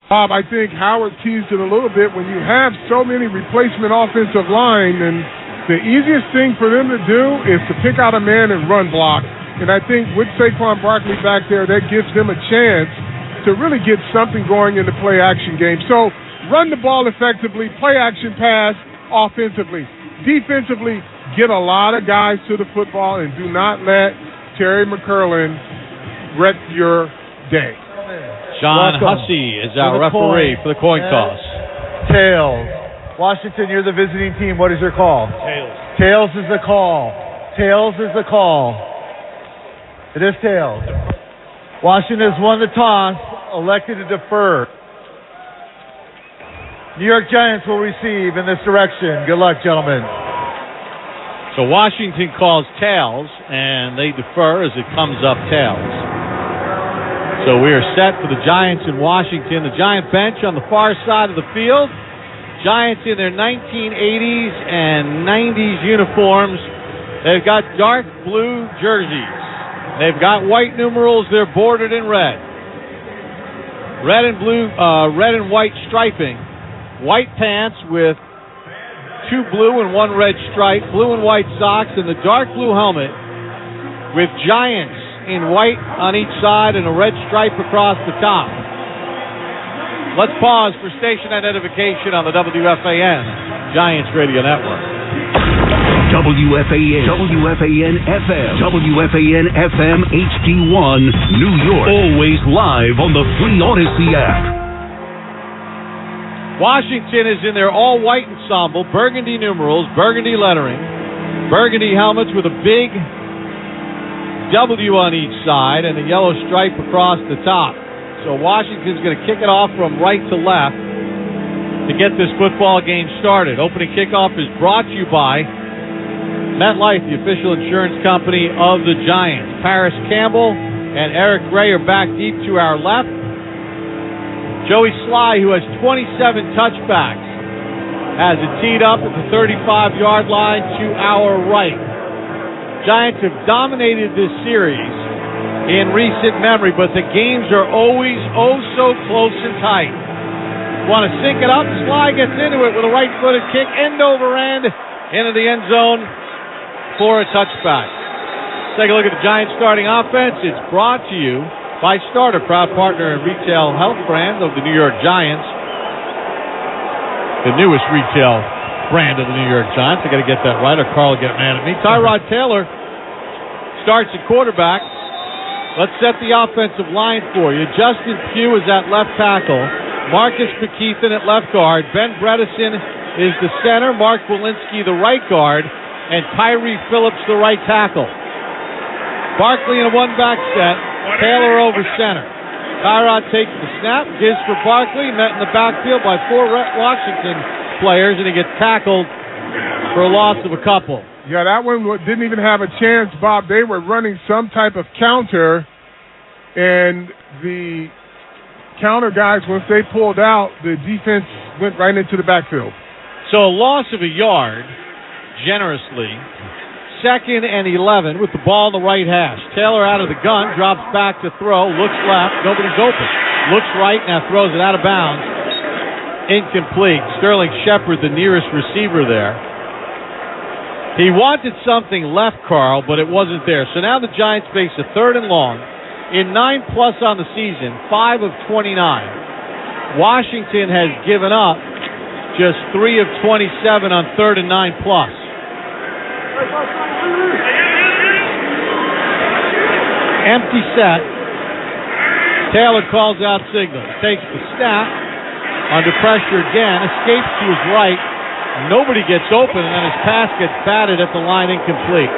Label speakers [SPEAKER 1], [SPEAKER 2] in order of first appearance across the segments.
[SPEAKER 1] Bob, I think Howard teased it a little bit. When you have so many replacement offensive line, and the easiest thing for them to do is to pick out a man and run block. And I think with Saquon Barkley back there, that gives them a chance to really get something going in the play-action game. So run the ball effectively, play-action pass offensively. Defensively, get a lot of guys to the football and do not let Terry McCurlin wreck your day.
[SPEAKER 2] John Hussey is our referee for the coin toss.
[SPEAKER 3] Tails. Washington, you're the visiting team. What is your call?
[SPEAKER 2] Tails.
[SPEAKER 3] Tails is the call. Tails is the call. It is tails. Washington has won the toss, elected to defer. New York Giants will receive in this direction. Good luck, gentlemen.
[SPEAKER 2] So Washington calls tails, and they defer as it comes up tails. So we are set for the Giants in Washington. The Giant bench on the far side of the field. Giants in their 1980s and 90s uniforms. They've got dark blue jerseys. They've got white numerals. They're bordered in red. Red and white striping. White pants with 2 blue and 1 red stripe. Blue and white socks, and the dark blue helmet with Giants in white on each side and a red stripe across the top. Let's pause for station identification on the WFAN Giants Radio Network.
[SPEAKER 4] WFAN, WFAN FM, WFAN FM HD1, New York. Always live on the free Odyssey app.
[SPEAKER 2] Washington is in their all-white ensemble, burgundy numerals, burgundy lettering, burgundy helmets with a big W on each side and a yellow stripe across the top. So Washington's going to kick it off from right to left to get this football game started. Opening kickoff is brought to you by MetLife, the official insurance company of the Giants. Paris Campbell and Eric Gray are back deep to our left. Joey Sly, who has 27 touchbacks, has it teed up at the 35-yard line to our right. Giants have dominated this series in recent memory, but the games are always so close and tight. Want to sync it up? Sly gets into it with a right-footed kick, end over end, into the end zone for a touchback. Take a look at the Giants starting offense. It's brought to you by Starter, proud partner and retail health brand of the New York Giants. The newest retail brand of the New York Giants. I got to get that right or Carl will get mad at me. Tyrod Taylor starts at quarterback. Let's set the offensive line for you. Justin Pugh is at left tackle. Marcus McKeithen at left guard. Ben Bredesen is the center. Mark Walensky the right guard. And Tyree Phillips the right tackle. Barkley in a one-back set. Taylor over center. Tyrod takes the snap. Gives for Barkley. Met in the backfield by 4 Washington players, and he gets tackled for a loss of a couple.
[SPEAKER 1] Yeah, that one didn't even have a chance, Bob. They were running some type of counter, and the counter guys, once they pulled out, the defense went right into the backfield.
[SPEAKER 2] So a loss of a yard, generously. 2nd and 11 with the ball in the right hash. Taylor out of the gun, drops back to throw, looks left, nobody's open. Looks right, now throws it out of bounds. Incomplete. Sterling Shepard, the nearest receiver there. He wanted something left, Carl, but it wasn't there. So now the Giants face a 3rd and long. In 9+ on the season, 5 of 29. Washington has given up just 3 of 27 on 3rd and 9+. Empty set. Taylor calls out signals. Takes the snap. Under pressure again. Escapes to his right. Nobody gets open, and then his pass gets batted at the line, incomplete.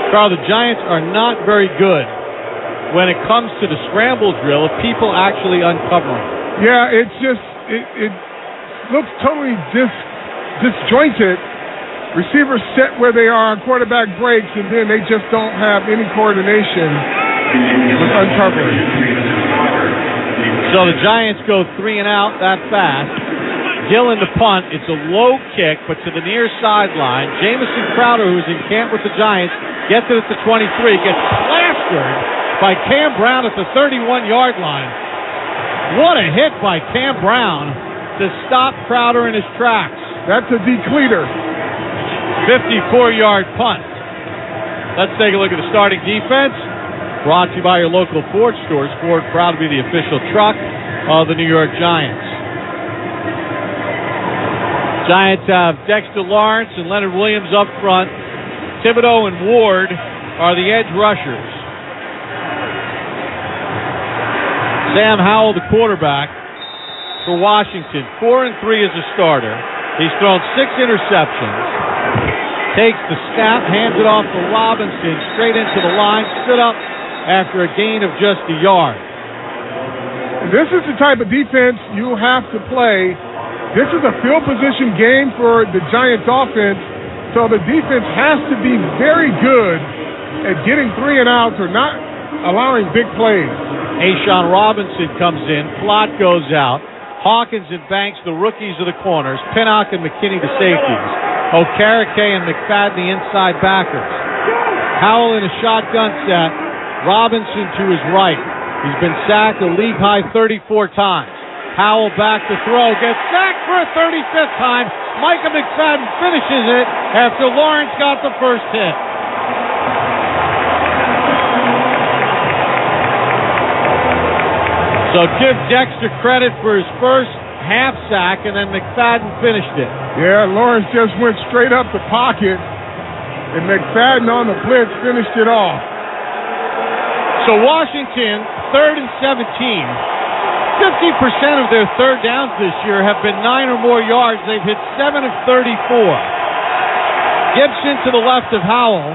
[SPEAKER 2] Carl, the Giants are not very good when it comes to the scramble drill of people actually uncovering.
[SPEAKER 1] Yeah, it's just, it looks totally disjointed. Receivers set where they are on quarterback breaks, and then they just don't have any coordination with uncovering.
[SPEAKER 2] So the Giants go 3 and out that fast. Gill in the punt. It's a low kick, but to the near sideline. Jamison Crowder, who's in camp with the Giants, gets it at the 23, gets plastered by Cam Brown at the 31-yard line. What a hit by Cam Brown to stop Crowder in his tracks.
[SPEAKER 1] That's a decleater.
[SPEAKER 2] 54-yard punt. Let's take a look at the starting defense. Brought to you by your local Ford stores. Ford proud to be the official truck of the New York Giants. Giants have Dexter Lawrence and Leonard Williams up front. Thibodeau and Ward are the edge rushers. Sam Howell, the quarterback for Washington. 4-3 as a starter. He's thrown 6 interceptions. Takes the snap, hands it off to Robinson, straight into the line, stood up after a gain of just a yard.
[SPEAKER 1] This is the type of defense you have to play. This is a field position game for the Giants offense, so the defense has to be very good at getting 3 and outs or not allowing big plays.
[SPEAKER 2] Ashawn Robinson comes in, Plott goes out, Hawkins and Banks, the rookies, are the corners, Pinnock and McKinney, the safeties, Okereke and McFadden, the inside backers. Howell in a shotgun set, Robinson to his right. He's been sacked a league-high 34 times. Howell back to throw, gets sacked for a 35th time. Micah McFadden finishes it after Lawrence got the first hit. So give Dexter credit for his first half sack, and then McFadden finished it.
[SPEAKER 1] Yeah, Lawrence just went straight up the pocket, and McFadden on the blitz finished it off.
[SPEAKER 2] So Washington, 3rd and 17. 50% of their third downs this year have been 9 or more yards. They've hit 7 of 34. Gibson to the left of Howell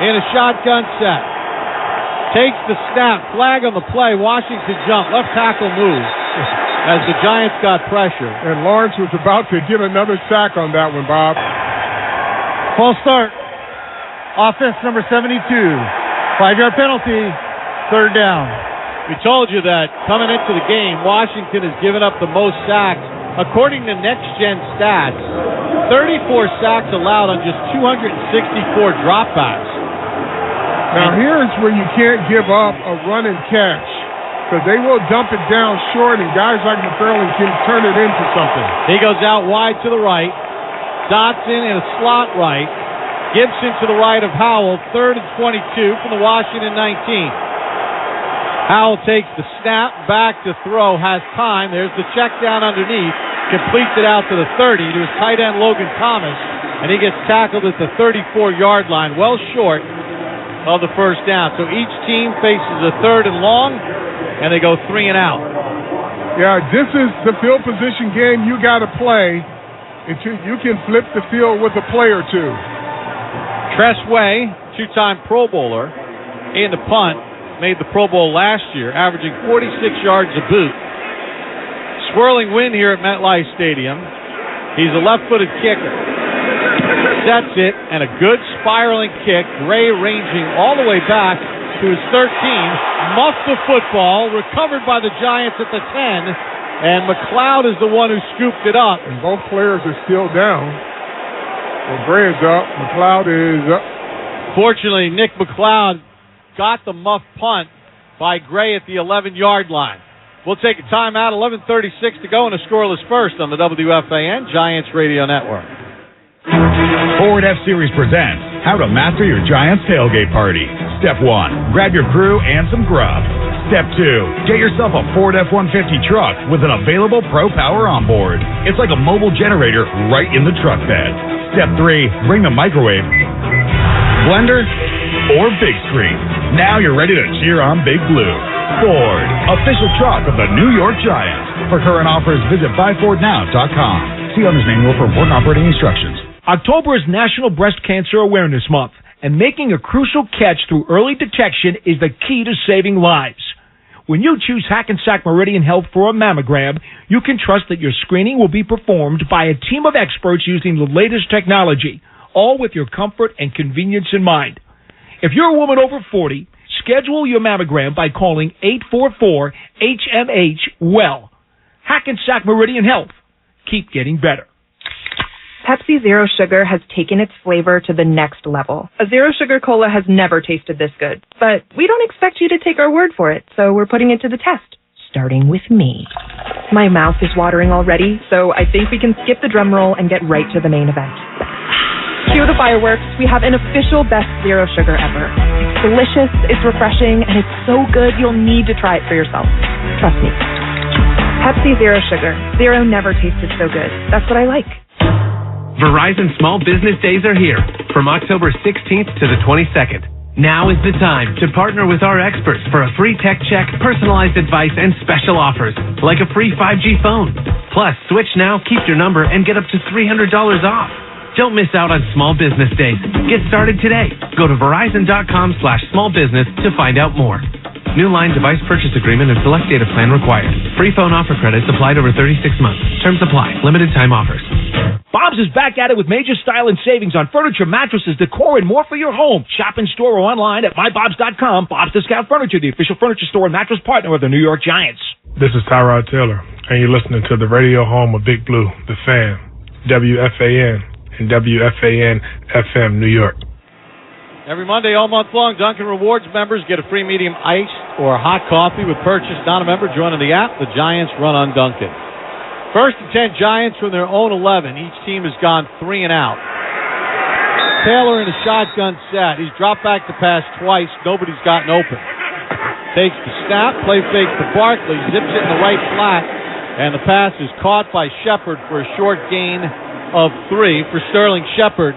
[SPEAKER 2] in a shotgun set. Takes the snap, flag on the play. Washington jump, left tackle move as the Giants got pressure.
[SPEAKER 1] And Lawrence was about to get another sack on that one, Bob.
[SPEAKER 3] False start. Offense number 72. 5-yard penalty. 3rd down.
[SPEAKER 2] We told you that coming into the game, Washington has given up the most sacks. According to Next Gen Stats, 34 sacks allowed on just 264 dropbacks.
[SPEAKER 1] Now here's where you can't give up a run and catch, because they will dump it down short, and guys like McFarland can turn it into something.
[SPEAKER 2] He goes out wide to the right. Dotson in a slot right. Gibson to the right of Howell. 3rd and 22 from the Washington 19. Howell takes the snap, back to throw, has time. There's the check down underneath. Completes it out to the 30 to his tight end Logan Thomas, and he gets tackled at the 34-yard line, well short of the first down. So each team faces a 3rd and long, and they go 3 and out.
[SPEAKER 1] Yeah, this is the field position game you got to play. You can flip the field with a play or two.
[SPEAKER 2] Tress Way, 2-time Pro Bowler, in the punt, made the Pro Bowl last year, averaging 46 yards a boot. Swirling wind here at MetLife Stadium. He's a left-footed kicker. Sets it, and a good spiraling kick. Gray ranging all the way back to his 13. Muffed the football, recovered by the Giants at the 10, and McLeod is the one who scooped it up.
[SPEAKER 1] And both players are still down. Well, Gray is up. McLeod is up.
[SPEAKER 2] Fortunately, Nick McLeod got the muff punt by Gray at the 11-yard line. We'll take a timeout. 11:36 to go in a scoreless first on the WFAN Giants Radio Network.
[SPEAKER 5] Ford F-Series presents How to Master Your Giants Tailgate Party. Step 1, grab your crew and some grub. Step 2, get yourself a Ford F-150 truck with an available Pro Power onboard. It's like a mobile generator right in the truck bed. Step 3, bring the microwave, blender, or big screen. Now you're ready to cheer on Big Blue. Ford, official truck of the New York Giants. For current offers, visit buyfordnow.com. See owner's manual for important operating instructions.
[SPEAKER 6] October is National Breast Cancer Awareness Month, and making a crucial catch through early detection is the key to saving lives. When you choose Hackensack Meridian Health for a mammogram, you can trust that your screening will be performed by a team of experts using the latest technology, all with your comfort and convenience in mind. If you're a woman over 40, schedule your mammogram by calling 844-HMH-WELL. Hackensack Meridian Health. Keep getting better.
[SPEAKER 7] Pepsi Zero Sugar has taken its flavor to the next level. A Zero Sugar Cola has never tasted this good. But we don't expect you to take our word for it, so we're putting it to the test. starting with me. My mouth is watering already, so I think we can skip the drum roll and get right to the main event. Cue the fireworks. We have an official best zero sugar ever. It's delicious, it's refreshing, and it's so good you'll need to try it for yourself. Trust me. Pepsi Zero Sugar. Zero never tasted so good. That's what I like.
[SPEAKER 8] Verizon Small Business Days are here from October 16th to the 22nd. Now is the time to partner with our experts for a free tech check, personalized advice, and special offers, like a free 5G phone. Plus, switch now, keep your number, and get up to $300 off. Don't miss out on Small Business Days. Get started today. Go to Verizon.com/smallbusiness to find out more. New line device purchase agreement and select data plan required. Free phone offer credits applied over 36 months. Terms apply. Limited time offers.
[SPEAKER 6] Bob's is back at it with major style and savings on furniture, mattresses, decor, and more for your home. Shop in store or online at mybobs.com. Bob's Discount Furniture, the official furniture store and mattress partner of the New York Giants.
[SPEAKER 1] This is Tyrod Taylor, and you're listening to the radio home of Big Blue, The Fan, WFAN and WFAN-FM, New York.
[SPEAKER 2] Every Monday all month long, Dunkin' Rewards members get a free medium iced or hot coffee with purchase. Not a member, joining the app. The Giants run on Dunkin'. First and 10 Giants from their own 11. Each team has gone 3 and out. Taylor in a shotgun set. He's dropped back to pass twice. Nobody's gotten open. Takes the snap, play fakes to Barkley, zips it in the right flat, and the pass is caught by Shepard for a short gain of 3 for Sterling Shepard.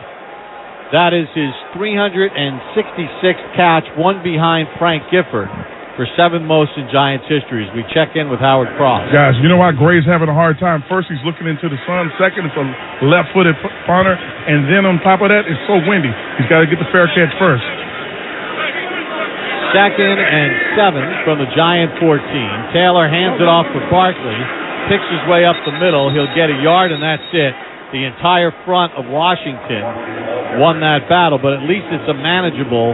[SPEAKER 2] That is his 366th catch, one behind Frank Gifford for 7th most in Giants history. As we check in with Howard Cross.
[SPEAKER 1] Guys, you know why Gray's having a hard time? First, he's looking into the sun. Second, it's a left-footed punter. And then on top of that, it's so windy. He's got to get the fair catch first.
[SPEAKER 2] 2nd and 7 from the Giant 14. Taylor hands it off for Barkley. Picks his way up the middle. He'll get a yard, and that's it. The entire front of Washington won that battle, but at least it's a manageable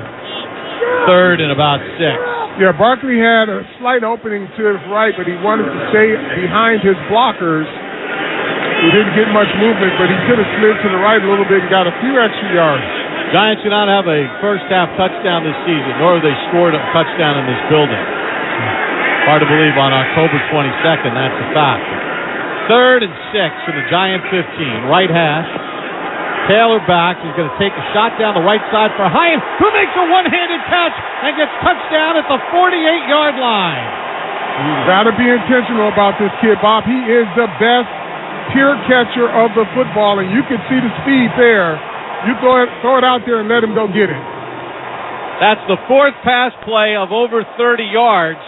[SPEAKER 2] 3rd and about 6.
[SPEAKER 1] Yeah, Barkley had a slight opening to his right, but he wanted to stay behind his blockers. He didn't get much movement, but he could have slid to the right a little bit and got a few extra yards.
[SPEAKER 2] Giants do not have a first-half touchdown this season, nor have they scored a touchdown in this building. Hard to believe on October 22nd, that's a fact. 3rd and 6 from the Giant 15. Right hash. Taylor back. He's going to take a shot down the right side for Hyatt, who makes a one-handed catch and gets touchdown at the 48-yard line.
[SPEAKER 1] You've got to be intentional about this kid, Bob. He is the best pure catcher of the football, and you can see the speed there. You throw it out there and let him go get it.
[SPEAKER 2] That's the 4th pass play of over 30 yards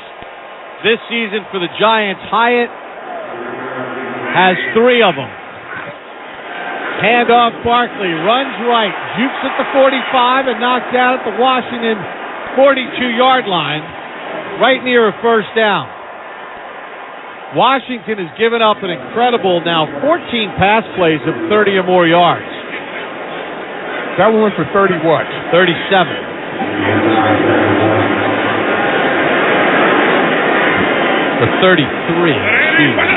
[SPEAKER 2] this season for the Giants. Hyatt has 3 of them. Handoff Barkley, runs right, jukes at the 45 and knocked out at the Washington 42-yard line, right near a first down. Washington has given up an incredible now 14 pass plays of 30 or more yards.
[SPEAKER 1] That one went for 30 what?
[SPEAKER 2] 37. For 33, excuse me.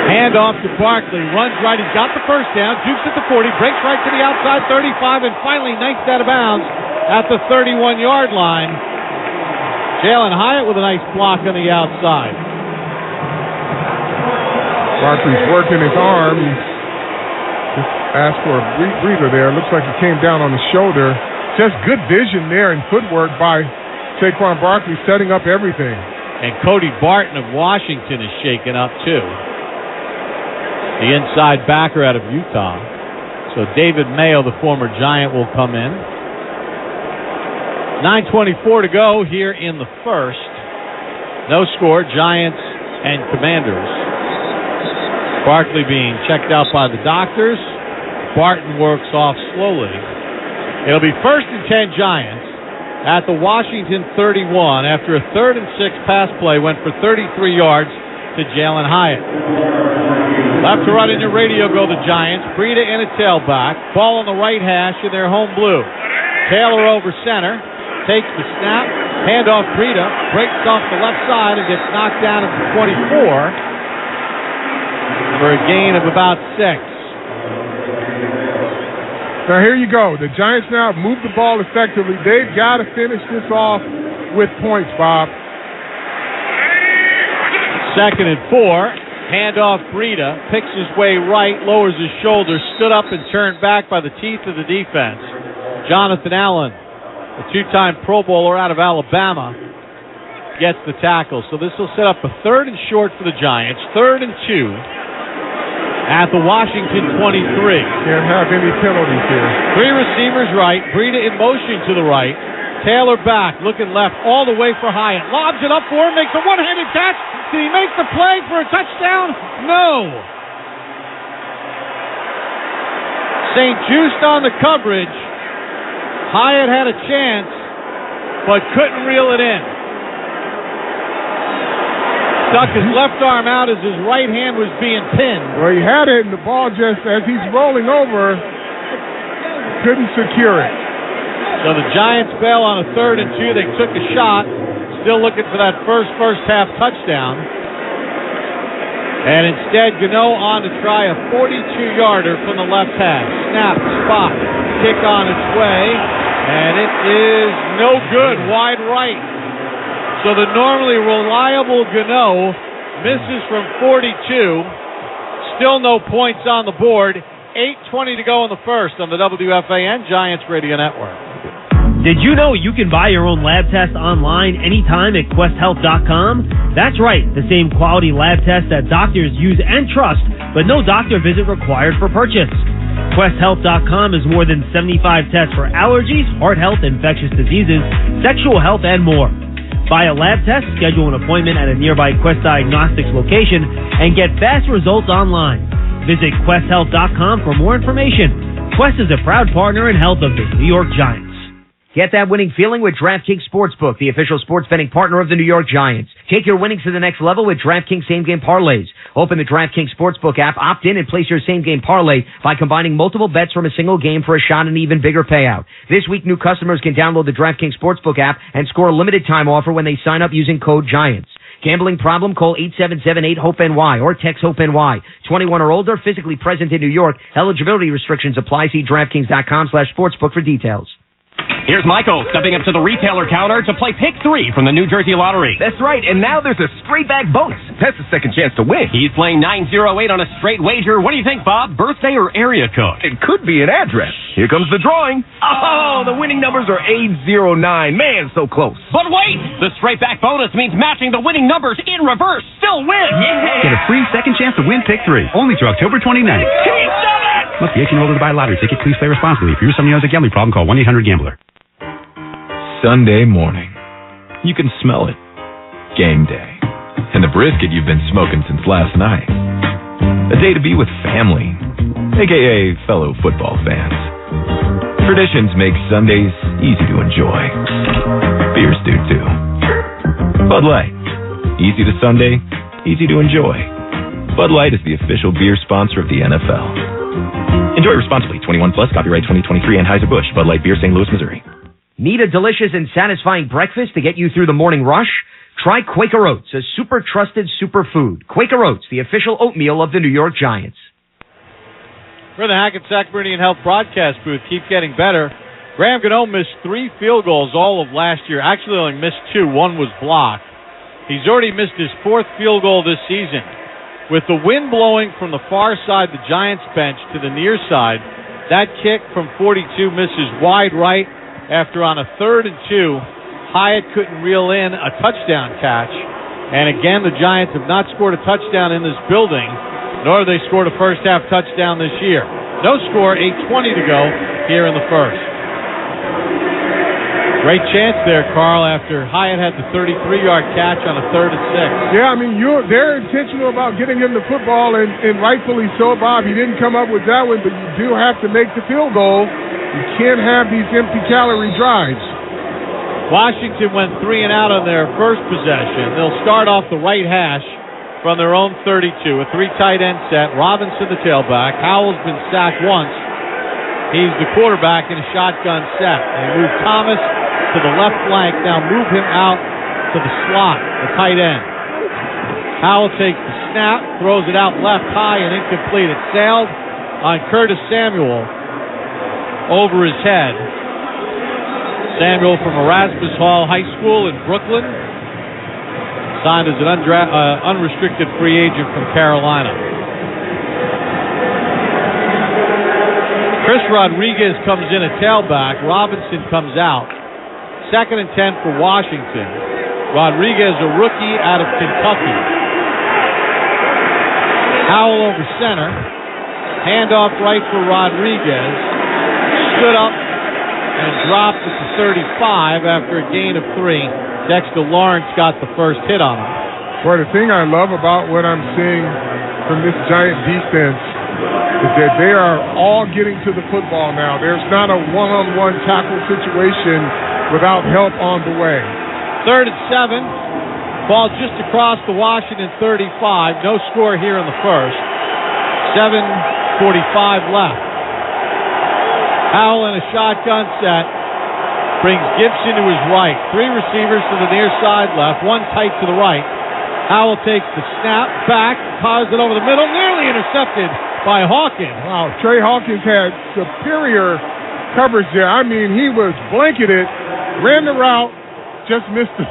[SPEAKER 2] Hand off to Barkley, runs right, he's got the first down, jukes at the 40, breaks right to the outside 35, and finally knifed out of bounds at the 31-yard line. Jalen Hyatt with a nice block on the outside.
[SPEAKER 1] Barkley's working his arm. Just asked for a breather there. Looks like it came down on the shoulder. Just good vision there and footwork by Saquon Barkley, setting up everything.
[SPEAKER 2] And Cody Barton of Washington is shaken up too. The inside backer out of Utah. So David Mayo, the former Giant, will come in. 9:24 to go here in the first. No score, Giants and Commanders. Barkley being checked out by the doctors. Barton works off slowly. It'll be 1st and 10 Giants at the Washington 31 after a 3rd and 6 pass play went for 33 yards to Jalen Hyatt. Left to right in your radio go the Giants. Breida in a tailback. Ball on the right hash in their home blue. Taylor over center. Takes the snap. Handoff Breida. Breaks off the left side and gets knocked down at the 24 for a gain of about 6.
[SPEAKER 1] Now here you go. The Giants now move the ball effectively. They've got to finish this off with points, Bob.
[SPEAKER 2] 2nd and 4. Handoff Breida. Picks his way right, lowers his shoulder, stood up and turned back by the teeth of the defense. Jonathan Allen, a 2-time Pro Bowler out of Alabama, gets the tackle. So this will set up a 3rd and short for the Giants. 3rd and 2 at the Washington 23.
[SPEAKER 1] Can't have any penalties here.
[SPEAKER 2] 3 receivers right. Breida in motion to the right. Taylor back, looking left all the way for Hyatt. Lobs it up for him, makes a one-handed catch. Did he make the play for a touchdown? No. St. Just on the coverage. Hyatt had a chance, but couldn't reel it in. Stuck his left arm out as his right hand was being pinned.
[SPEAKER 1] Well, he had it, and the ball just, as he's rolling over, couldn't secure it.
[SPEAKER 2] So the Giants bail on a 3rd and 2. They took a shot, still looking for that first half touchdown. And instead, Gano on to try a 42-yarder from the left hash. Snap, spot, kick on its way, and it is no good, wide right. So the normally reliable Gano misses from 42. Still no points on the board. 8:20 to go in the first on the WFAN Giants Radio Network.
[SPEAKER 9] Did you know you can buy your own lab test online anytime at QuestHealth.com? That's right, the same quality lab test that doctors use and trust, but no doctor visit required for purchase. QuestHealth.com is more than 75 tests for allergies, heart health, infectious diseases, sexual health, and more. Buy a lab test, schedule an appointment at a nearby Quest Diagnostics location, and get fast results online. Visit QuestHealth.com for more information. Quest is a proud partner in health of the New York Giants.
[SPEAKER 10] Get that winning feeling with DraftKings Sportsbook, the official sports betting partner of the New York Giants. Take your winnings to the next level with DraftKings same-game parlays. Open the DraftKings Sportsbook app, opt in, and place your same-game parlay by combining multiple bets from a single game for a shot at an even bigger payout. This week, new customers can download the DraftKings Sportsbook app and score a limited-time offer when they sign up using code GIANTS. Gambling problem? Call 877-8-HOPE-NY or text HOPE-NY. 21 or older, physically present in New York. Eligibility restrictions apply. See DraftKings.com/sportsbook for details.
[SPEAKER 11] Here's Michael stepping up to the retailer counter to play Pick 3 from the New Jersey Lottery.
[SPEAKER 12] That's right, and now there's a straight back bonus. That's a second chance to win.
[SPEAKER 11] He's playing 908 on a straight wager. What do you think, Bob? Birthday or area code?
[SPEAKER 12] It could be an address. Here comes the drawing. Oh, the winning numbers are 809. Man, so close.
[SPEAKER 11] But wait! The straight back bonus means matching the winning numbers in reverse. Still win!
[SPEAKER 12] Yeah!
[SPEAKER 13] Get a free second chance to win Pick 3. Only through October 29th.
[SPEAKER 11] He's done it!
[SPEAKER 13] Must be 18 or older to buy a lottery ticket. Please play responsibly. If you're somebody who has a gambling problem, call 1-800-GAMBLER.
[SPEAKER 14] Sunday morning. You can smell it. Game day. And the brisket you've been smoking since last night. A day to be with family, a.k.a. fellow football fans. Traditions make Sundays easy to enjoy. Beers do too. Bud Light. Easy to Sunday, easy to enjoy. Bud Light is the official beer sponsor of the NFL. Enjoy responsibly. 21 plus. Copyright 2023 Anheuser-Busch. Bud Light Beer, St. Louis, Missouri.
[SPEAKER 10] Need a delicious and satisfying breakfast to get you through the morning rush? Try Quaker Oats, a super trusted superfood. Quaker Oats, the official oatmeal of the New York Giants.
[SPEAKER 2] For the Hackensack Meridian Health broadcast booth, keep getting better. Graham Gano missed 3 field goals all of last year. Actually only missed 2. One was blocked. He's already missed his 4th field goal this season. With the wind blowing from the far side, the Giants bench, to the near side, that kick from 42 misses wide right. After on a 3rd and 2, Hyatt couldn't reel in a touchdown catch. And again, the Giants have not scored a touchdown in this building, nor have they scored a first half touchdown this year. No score, 8:20 to go here in the first. Great chance there, Carl, after Hyatt had the 33-yard catch on a 3rd and 6.
[SPEAKER 1] Yeah, I mean, they're intentional about getting him the football, and rightfully so, Bob. He didn't come up with that one, but you do have to make the field goal. You can't have these empty calorie drives.
[SPEAKER 2] Washington went 3 and out on their first possession. They'll start off the right hash from their own 32. A 3 tight end set. Robinson the tailback. Howell's been sacked once. He's the quarterback in a shotgun set. They move Thomas to the left flank. Now move him out to the slot, the tight end. Howell takes the snap, throws it out left high and incomplete. It sailed on Curtis Samuel over his head. Samuel from Erasmus Hall High School in Brooklyn. signed as an unrestricted free agent from Carolina. Chris Rodriguez comes in at tailback. Robinson comes out. 2nd and 10 for Washington. Rodriguez, a rookie out of Kentucky. Howell over center. Handoff right for Rodriguez. Stood up and dropped at the 35 after a gain of 3. Dexter Lawrence got the first hit on him.
[SPEAKER 1] Well, the thing I love about what I'm seeing from this Giant defense is that they are all getting to the football now. There's not a one-on-one tackle situation without help on the way.
[SPEAKER 2] 3rd and 7. Ball just across the Washington 35. No score here in the first. 7:45 left. Howell in a shotgun set. Brings Gibson to his right. 3 receivers to the near side left. 1 tight to the right. Howell takes the snap back. Fires it over the middle. Nearly intercepted by Hawkins.
[SPEAKER 1] Wow, Trey Hawkins had superior coverage there. I mean, he was blanketed, ran the route, just missed the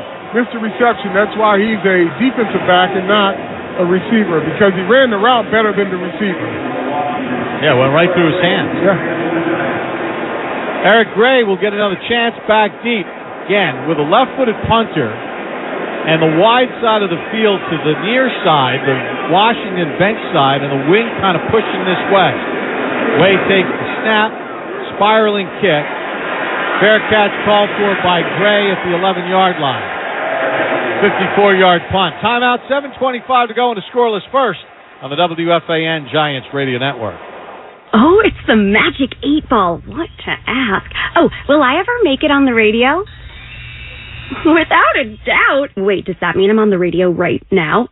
[SPEAKER 1] reception. That's why he's a defensive back and not a receiver, because he ran the route better than the receiver.
[SPEAKER 2] Yeah, went right through his hands.
[SPEAKER 1] Yeah.
[SPEAKER 2] Eric Gray will get another chance back deep. Again, with a left-footed punter and the wide side of the field to the near side, the Washington bench side, and the wing kind of pushing this way. Way takes the snap, spiraling kick. Fair catch called for by Gray at the 11-yard line. 54-yard punt. Timeout, 7:25 to go in the scoreless first on the WFAN Giants Radio Network.
[SPEAKER 15] Oh, it's the Magic 8-Ball. What to ask? Oh, will I ever make it on the radio? Without a doubt. Wait, does that mean I'm on the radio right now?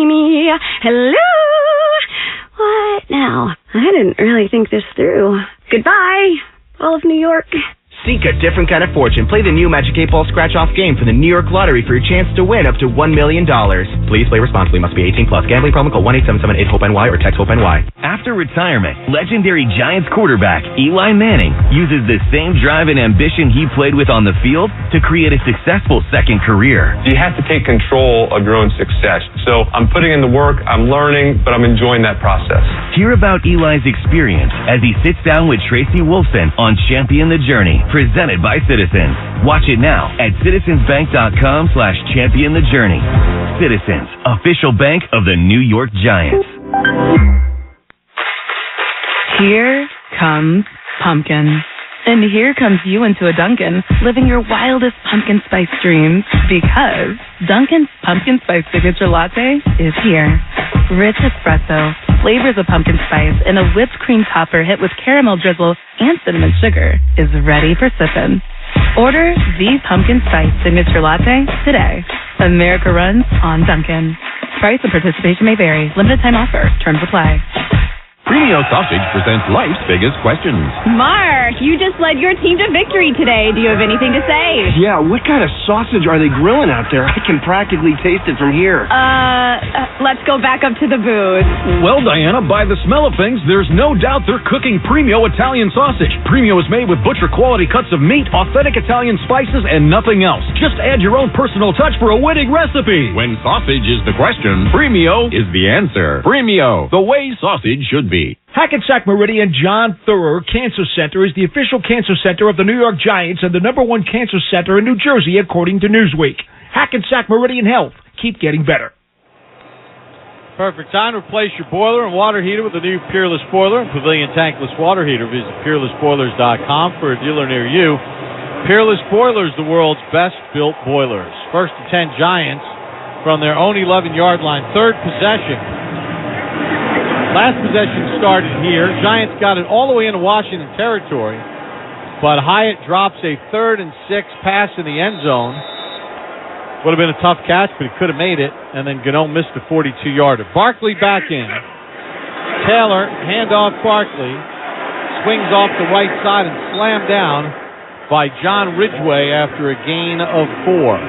[SPEAKER 15] me. Hello? What now? I didn't really think this through. Goodbye, all of New York.
[SPEAKER 16] Seek a different kind of fortune. Play the new Magic 8-Ball scratch-off game for the New York Lottery for your chance to win up to $1 million. Please play responsibly. Must be 18 plus. Gambling problem? Call 1-877-8-HOPE-NY or text HOPE-NY.
[SPEAKER 17] After retirement, legendary Giants quarterback Eli Manning uses the same drive and ambition he played with on the field to create a successful second career.
[SPEAKER 18] You have to take control of your own success. So I'm putting in the work, I'm learning, but I'm enjoying that process.
[SPEAKER 17] Hear about Eli's experience as he sits down with Tracy Wolfson on Champion the Journey, presented by Citizens. Watch it now at citizensbank.com/champion the journey. Citizens, official bank of the New York Giants.
[SPEAKER 19] Here comes pumpkin. And here comes you into a Dunkin', living your wildest pumpkin spice dreams, because Dunkin's Pumpkin Spice Signature Latte is here. Rich espresso, flavors of pumpkin spice, and a whipped cream topper hit with caramel drizzle and cinnamon sugar is ready for sippin'. Order the Pumpkin Spice Signature Latte today. America runs on Dunkin'. Price and participation may vary. Limited time offer. Terms apply.
[SPEAKER 20] Premio Sausage presents life's biggest questions.
[SPEAKER 21] Mark, you just led your team to victory today. Do you have anything to say?
[SPEAKER 22] Yeah, what kind of sausage are they grilling out there? I can practically taste it from here.
[SPEAKER 21] Let's go back up to the booth.
[SPEAKER 20] Well, Diana, by the smell of things, there's no doubt they're cooking Premio Italian sausage. Premio is made with butcher-quality cuts of meat, authentic Italian spices, and nothing else. Just add your own personal touch for a winning recipe. When sausage is the question, Premio is the answer. Premio, the way sausage should be.
[SPEAKER 6] Hackensack Meridian John Thurer Cancer Center is the official cancer center of the New York Giants and the #1 cancer center in New Jersey, according to Newsweek. Hackensack Meridian Health. Keep getting better.
[SPEAKER 2] Perfect time to replace your boiler and water heater with the new Peerless Boiler and Pavilion Tankless Water Heater. Visit peerlessboilers.com for a dealer near you. Peerless Boilers, the world's best-built boilers. 1st and 10 Giants from their own 11-yard line. 3rd possession. Last possession started here. Giants got it all the way into Washington territory, but Hyatt drops a 3rd and 6 pass in the end zone. Would have been a tough catch, but he could have made it, and then Gano missed a 42-yarder. Barkley back in. Taylor, handoff Barkley, swings off the right side and slammed down by John Ridgway after a gain of 4.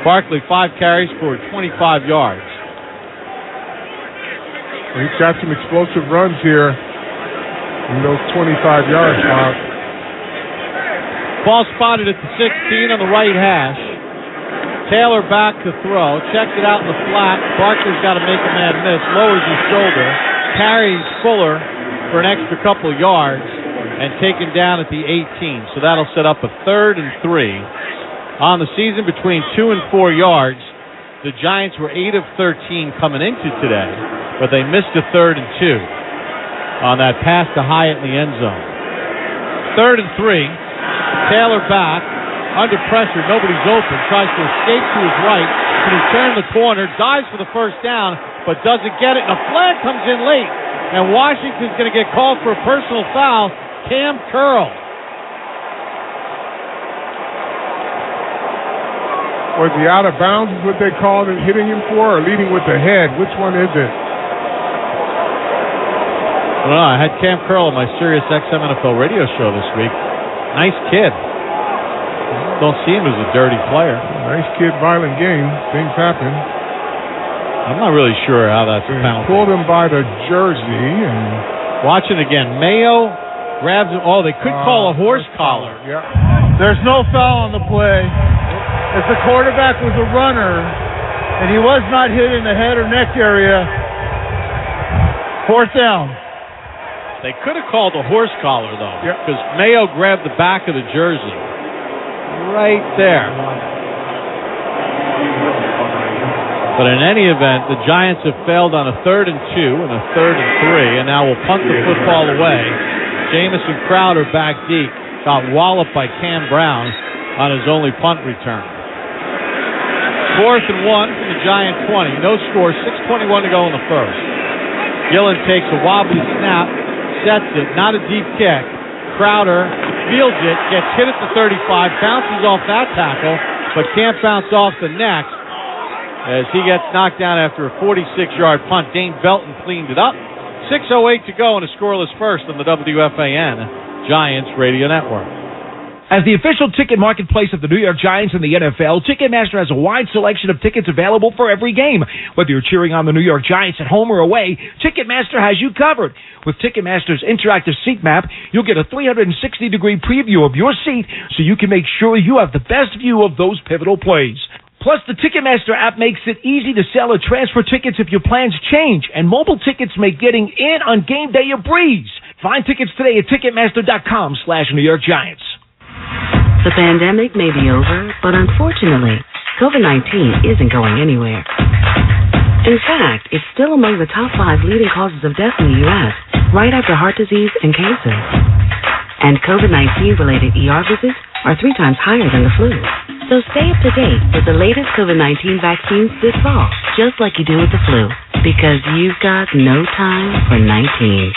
[SPEAKER 2] Barkley, 5 carries for 25 yards.
[SPEAKER 1] He's got some explosive runs here in those 25 yards, Bob.
[SPEAKER 2] Ball spotted at the 16 on the right hash. Taylor back to throw. Checks it out in the flat. Barkley's got to make a man miss. Lowers his shoulder. Carries Fuller for an extra couple yards and taken down at the 18. So that'll set up a 3rd and 3. On the season, between 2 and 4 yards, the Giants were 8 of 13 coming into today, but they missed a 3rd and 2 on that pass to Hyatt in the end zone. 3rd and 3. Taylor back. Under pressure, nobody's open. Tries to escape to his right. Can he turn the corner? Dives for the first down, but doesn't get it. And a flag comes in late. And Washington's going to get called for a personal foul. Cam Curl.
[SPEAKER 1] Was he out of bounds is what they called it, hitting him for, or leading with the head? Which one is it?
[SPEAKER 2] I don't know. I had Cam Curl on my Sirius XM NFL radio show this week. Nice kid. Don't see him as a dirty player.
[SPEAKER 1] Nice kid, violent game. Things happen.
[SPEAKER 2] I'm not really sure how that's a penalty.
[SPEAKER 1] Pulled him by the jersey and
[SPEAKER 2] watch it again. Mayo grabs him. Oh, they could call a horse collar.
[SPEAKER 1] Yeah.
[SPEAKER 3] There's no foul on the play. If the quarterback was a runner and he was not hit in the head or neck area, 4th down.
[SPEAKER 2] They could have called a horse collar, though, because Mayo grabbed the back of the jersey. Right there. But in any event, the Giants have failed on a 3rd and 2 and a 3rd and 3, and now will punt the football away. Jamison Crowder back deep. Got walloped by Cam Brown on his only punt return. 4th and 1 from the Giant 20. No score, 6:21 to go in the first. Gillen takes a wobbly snap, sets it, not a deep kick. Crowder fields it, gets hit at the 35, bounces off that tackle, but can't bounce off the next as he gets knocked down after a 46-yard punt. Dane Belton cleaned it up. 6:08 to go in a scoreless first on the WFAN Giants Radio Network.
[SPEAKER 6] As the official ticket marketplace of the New York Giants and the NFL, Ticketmaster has a wide selection of tickets available for every game. Whether you're cheering on the New York Giants at home or away, Ticketmaster has you covered. With Ticketmaster's interactive seat map, you'll get a 360-degree preview of your seat so you can make sure you have the best view of those pivotal plays. Plus, the Ticketmaster app makes it easy to sell or transfer tickets if your plans change, and mobile tickets make getting in on game day a breeze. Find tickets today at Ticketmaster.com/New York Giants.
[SPEAKER 4] The pandemic may be over, but unfortunately, COVID-19 isn't going anywhere. In fact, it's still among the top 5 leading causes of death in the U.S., right after heart disease and cancer. And COVID-19-related ER visits are 3 times higher than the flu. So stay up to date with the latest COVID-19 vaccines this fall, just like you do with the flu, because you've got no time for 19.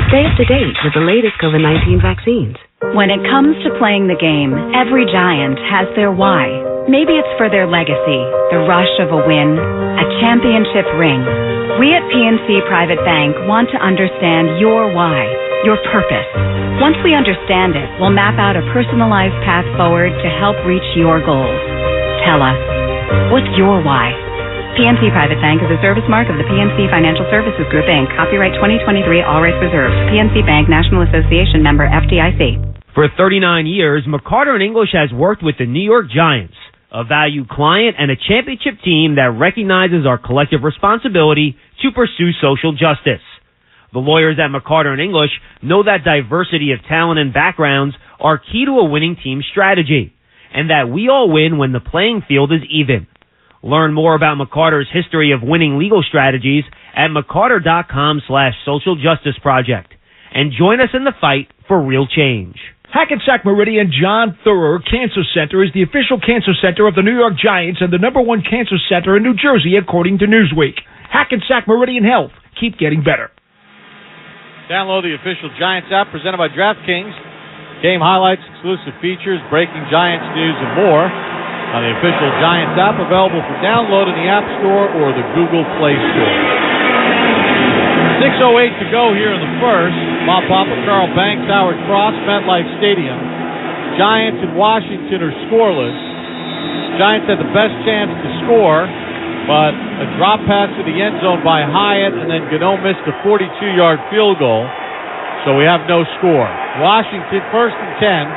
[SPEAKER 4] Stay up to date with the latest COVID-19 vaccines.
[SPEAKER 21] When it comes to playing the game, every Giant has their why. Maybe it's for their legacy, the rush of a win, a championship ring. We at PNC Private Bank want to understand your why, your purpose. Once we understand it, we'll map out a personalized path forward to help reach your goals. Tell us, what's your why? PNC Private Bank is a service mark of the PNC Financial Services Group, Inc. Copyright 2023, all rights reserved. PNC Bank, National Association member, FDIC.
[SPEAKER 9] For 39 years, McCarter & English has worked with the New York Giants, a valued client and a championship team that recognizes our collective responsibility to pursue social justice. The lawyers at McCarter & English know that diversity of talent and backgrounds are key to a winning team strategy, and that we all win when the playing field is even. Learn more about McCarter's history of winning legal strategies at McCarter.com/Social Justice Project, and join us in the fight for real change.
[SPEAKER 6] Hackensack Meridian John Thurer Cancer Center is the official cancer center of the New York Giants and the #1 cancer center in New Jersey, according to Newsweek. Hackensack Meridian Health. Keep getting better.
[SPEAKER 2] Download the official Giants app presented by DraftKings. Game highlights, exclusive features, breaking Giants news, and more on the official Giants app, available for download in the App Store or the Google Play Store. 6:08 to go here in the first. Bob Papa, Carl Banks, Howard Cross, MetLife Stadium. Giants and Washington are scoreless. Giants had the best chance to score, but a drop pass to the end zone by Hyatt, and then Gano missed a 42-yard field goal, so we have no score. Washington, 1st and 10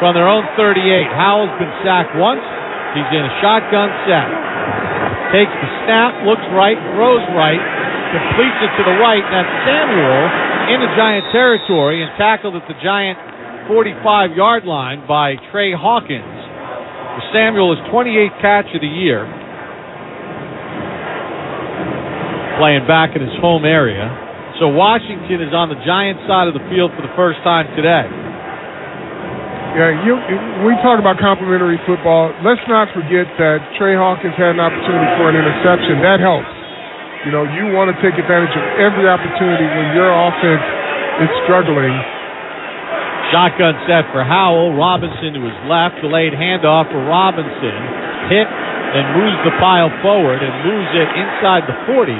[SPEAKER 2] from their own 38. Howell's been sacked once, He's in a shotgun set. Takes the snap, looks right, throws right, completes it to the right. And that's Samuel into Giant territory and tackled at the Giant 45-yard line by Trey Hawkins. Samuel is 28th catch of the year. Playing back in his home area. So Washington is on the Giants side of the field for the first time today.
[SPEAKER 1] Yeah, we talk about complimentary football. Let's not forget that Trey Hawkins had an opportunity for an interception. That helps. You know, you want to take advantage of every opportunity when your offense is struggling.
[SPEAKER 2] Shotgun set for Howell. Robinson to his left. Delayed handoff for Robinson. Hit and moves the pile forward and moves it inside the 40.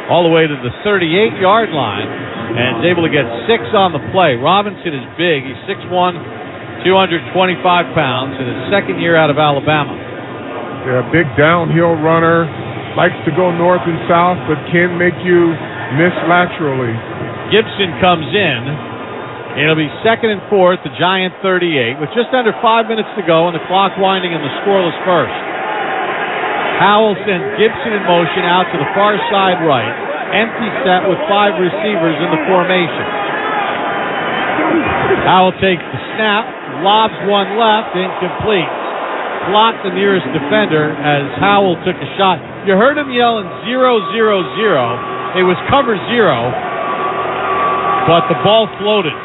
[SPEAKER 2] All the way to the 38-yard line, and is able to get 6 on the play. Robinson is big. He's 6'1", 225 pounds, in his second year out of Alabama.
[SPEAKER 1] Yeah, big downhill runner. Likes to go north and south, but can make you miss laterally.
[SPEAKER 2] Gibson comes in. It'll be 2nd and 4 at the Giant 38, with just under 5 minutes to go and the clock winding in the scoreless first. Howell sends Gibson in motion out to the far side right. Empty set with 5 receivers in the formation. Howell takes the snap, lobs one left, incomplete. Blocked the nearest defender as Howell took a shot. You heard him yelling 0-0-0. It was cover 0, but the ball floated.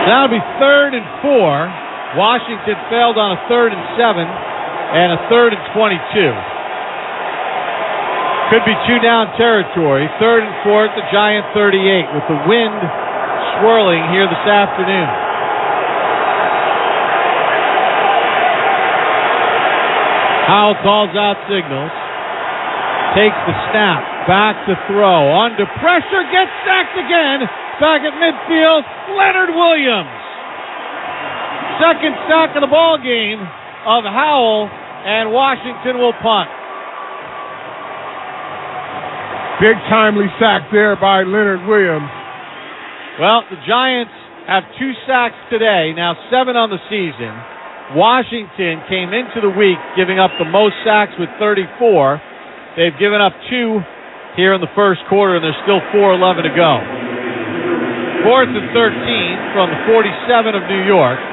[SPEAKER 2] That'll be 3rd and 4. Washington failed on a 3rd and 7 and a 3rd and 22. Could be 2-down territory. 3rd and 4 at the Giant 38 with the wind swirling here this afternoon. Howell calls out signals. Takes the snap. Back to throw. Under pressure. Gets sacked again. Back at midfield. Leonard Williams. Second sack of the ball game of Howell, and Washington will punt.
[SPEAKER 1] Big timely sack there by Leonard Williams.
[SPEAKER 2] Well, the Giants have 2 sacks today, now 7 on the season. Washington came into the week giving up the most sacks with 34. They've given up 2 here in the first quarter, and there's still 4:11 to go. 4th and 13 from the 47 of New York.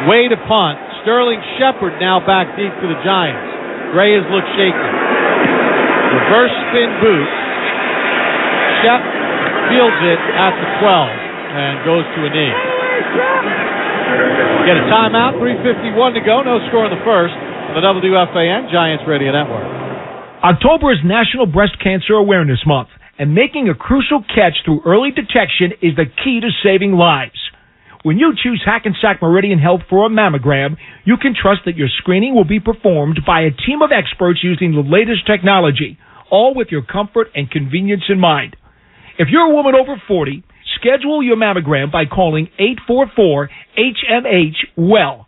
[SPEAKER 2] Way to punt. Sterling Shepard now back deep to the Giants. Gray has looked shaky. Reverse spin boot. Shep fields it at the 12 and goes to a knee. Get a timeout. 3:51 to go. No score in the first. On the WFAN Giants Radio Network.
[SPEAKER 6] October is National Breast Cancer Awareness Month, and making a crucial catch through early detection is the key to saving lives. When you choose Hackensack Meridian Health for a mammogram, you can trust that your screening will be performed by a team of experts using the latest technology, all with your comfort and convenience in mind. If you're a woman over 40, schedule your mammogram by calling 844-HMH-WELL.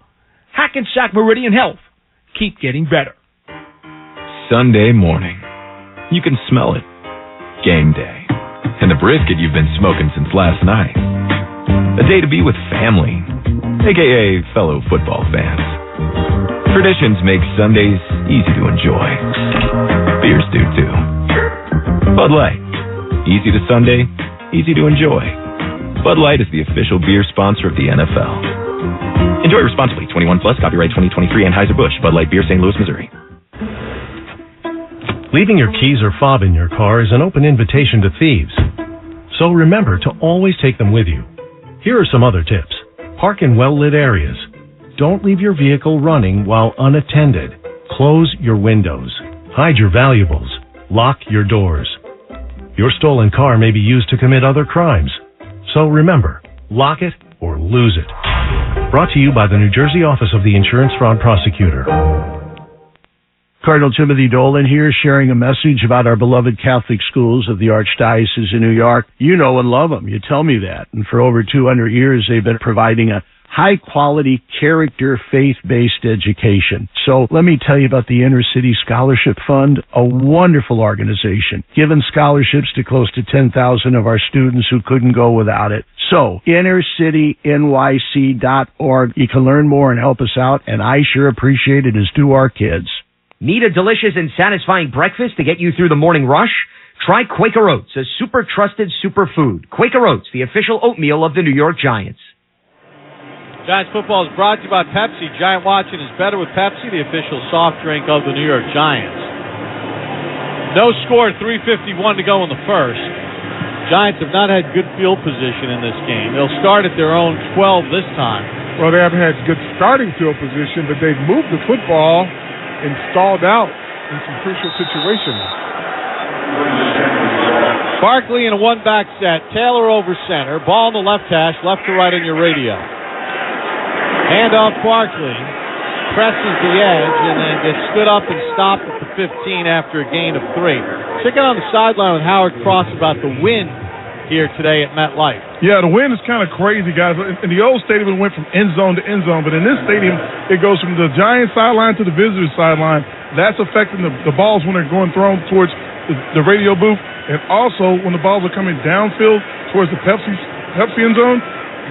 [SPEAKER 6] Hackensack Meridian Health. Keep getting better.
[SPEAKER 14] Sunday morning. You can smell it. Game day. And the brisket you've been smoking since last night. A day to be with family, a.k.a. fellow football fans. Traditions make Sundays easy to enjoy. Beers do too. Bud Light. Easy to Sunday, easy to enjoy. Bud Light is the official beer sponsor of the NFL. Enjoy responsibly. 21 plus. Copyright 2023 Anheuser-Busch. Bud Light Beer, St. Louis, Missouri.
[SPEAKER 5] Leaving your keys or fob in your car is an open invitation to thieves. So remember to always take them with you. Here are some other tips. Park in well-lit areas. Don't leave your vehicle running while unattended. Close your windows. Hide your valuables. Lock your doors. Your stolen car may be used to commit other crimes. So remember, lock it or lose it. Brought to you by the New Jersey Office of the Insurance Fraud Prosecutor.
[SPEAKER 7] Cardinal Timothy Dolan here, sharing a message about our beloved Catholic schools of the Archdiocese of New York. You know and love them. You tell me that. And for over 200 years, they've been providing a high-quality, character, faith-based education. So let me tell you about the Inner City Scholarship Fund, a wonderful organization, giving scholarships to close to 10,000 of our students who couldn't go without it. So, innercitynyc.org. You can learn more and help us out, and I sure appreciate it, as do our kids.
[SPEAKER 10] Need a delicious and satisfying breakfast to get you through the morning rush? Try Quaker Oats, a super trusted superfood. Quaker Oats, the official oatmeal of the New York Giants.
[SPEAKER 2] Giants football is brought to you by Pepsi. Giant watching is better with Pepsi, the official soft drink of the New York Giants. No score, 3:51 to go in the first. Giants have not had good field position in this game. They'll start at their own 12 this time.
[SPEAKER 1] Well, they haven't had good starting field position, but they've moved the football and stalled out in some crucial situations.
[SPEAKER 2] Barkley in a one-back set. Taylor over center. Ball in the left hash, left to right on your radio. Handoff Barkley. Presses the edge and then gets stood up and stopped at the 15 after a gain of 3. Check out on the sideline with Howard Cross about the wind here today at MetLife.
[SPEAKER 8] Yeah, the wind is kind of crazy, guys. In the old stadium, it went from end zone to end zone, but in this stadium, it goes from the Giants sideline to the visitors sideline. That's affecting the balls when they're going thrown towards the radio booth, and also when the balls are coming downfield towards the Pepsi end zone,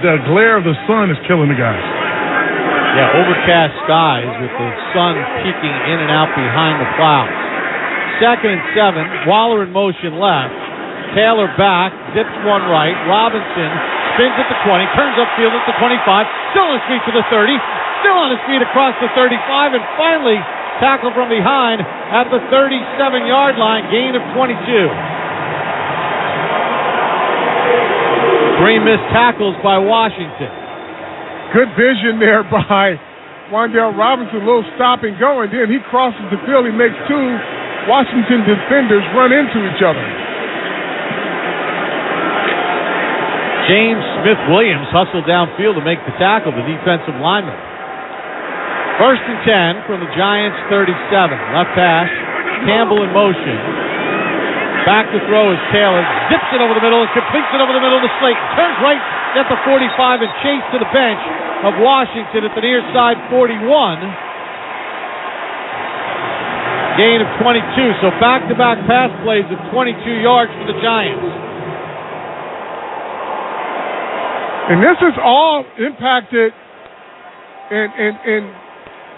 [SPEAKER 8] the glare of the sun is killing the guys.
[SPEAKER 2] Yeah, overcast skies with the sun peeking in and out behind the clouds. 2nd and 7, Waller in motion left. Taylor back, zips one right. Robinson spins at the 20, turns upfield at the 25, still on his feet to the 30, still on his feet across the 35, and finally tackled from behind at the 37-yard line, gain of 22. 3 missed tackles by Washington.
[SPEAKER 1] Good vision there by Wan'Dale Robinson, a little stop and go, and then he crosses the field. He makes 2 Washington defenders run into each other.
[SPEAKER 2] James Smith-Williams hustled downfield to make the tackle, the defensive lineman. 1st and 10 from the Giants' 37. Left hash, Campbell in motion. Back to throw is Taylor. Zips it over the middle and completes it over the middle to Slayton. Turns right at the 45 and chased to the bench of Washington at the near side 41. Gain of 22. So back-to-back pass plays of 22 yards for the Giants.
[SPEAKER 1] And this is all impacted and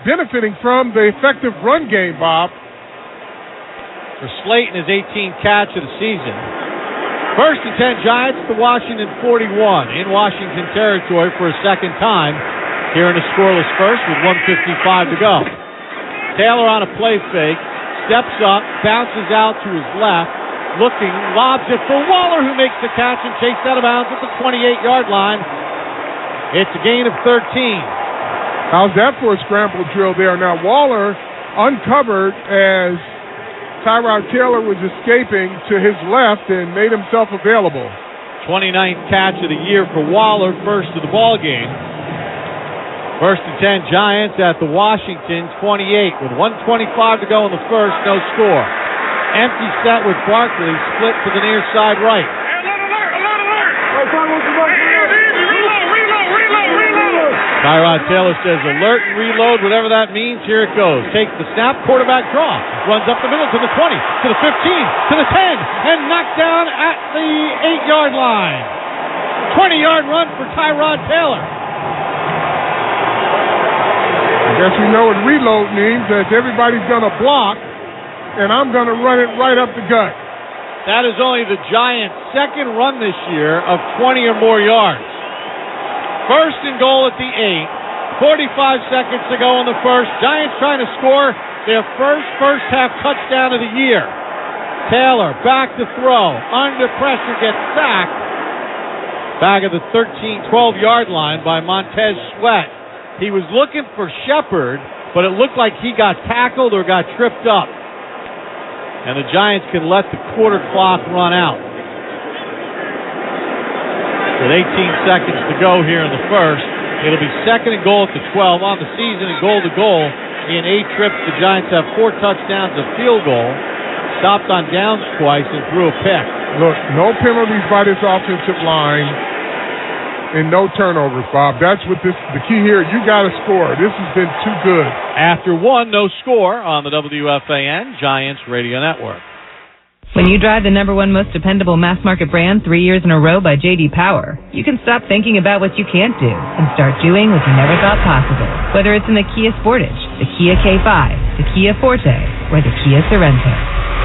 [SPEAKER 1] benefiting from the effective run game, Bob.
[SPEAKER 2] For Slayton, his 18th catch of the season. 1st and 10 Giants to Washington 41 in Washington territory for a second time here in a scoreless first with 1:55 to go. Taylor on a play fake, steps up, bounces out to his left, looking, lobs it for Waller, who makes the catch and chased out of bounds at the 28-yard line. It's a gain of 13.
[SPEAKER 1] How's that for a scramble drill there? Now Waller uncovered as Tyrod Taylor was escaping to his left and made himself available.
[SPEAKER 2] 29th catch of the year for Waller, first of the ball game. 1st and 10 Giants at the Washington 28 with 1:25 to go in the first, no score. Empty set with Barkley, split to the near side right. Tyrod Taylor says alert and reload, whatever that means. Here it goes. Takes the snap, quarterback draw. Runs up the middle to the 20, to the 15, to the 10, and knocked down at the 8-yard line. 20-yard run for Tyrod Taylor.
[SPEAKER 1] I guess we know what reload means, that everybody's going to block, and I'm going to run it right up the gut.
[SPEAKER 2] That is only the Giants' second run this year of 20 or more yards. 1st and goal at the 8. 45 seconds to go in the first. Giants trying to score their first half touchdown of the year. Taylor back to throw. Under pressure, gets sacked. Back at the 12-yard line by Montez Sweat. He was looking for Shepard, but it looked like he got tackled or got tripped up. And the Giants can let the quarter clock run out. With 18 seconds to go here in the first, it'll be 2nd and goal at the 12 on the season and goal to goal. In 8 trips, the Giants have 4 touchdowns, a field goal, stopped on downs twice, and threw a pick.
[SPEAKER 1] Look, no penalties by this offensive line and no turnovers, Bob. That's what the key here. You got to score. This has been too good.
[SPEAKER 2] After 1, no score on the WFAN Giants Radio Network.
[SPEAKER 11] When you drive the #1 most dependable mass market brand 3 years in a row by J.D. Power, you can stop thinking about what you can't do and start doing what you never thought possible. Whether it's in the Kia Sportage, the Kia K5, the Kia Forte, or the Kia Sorento.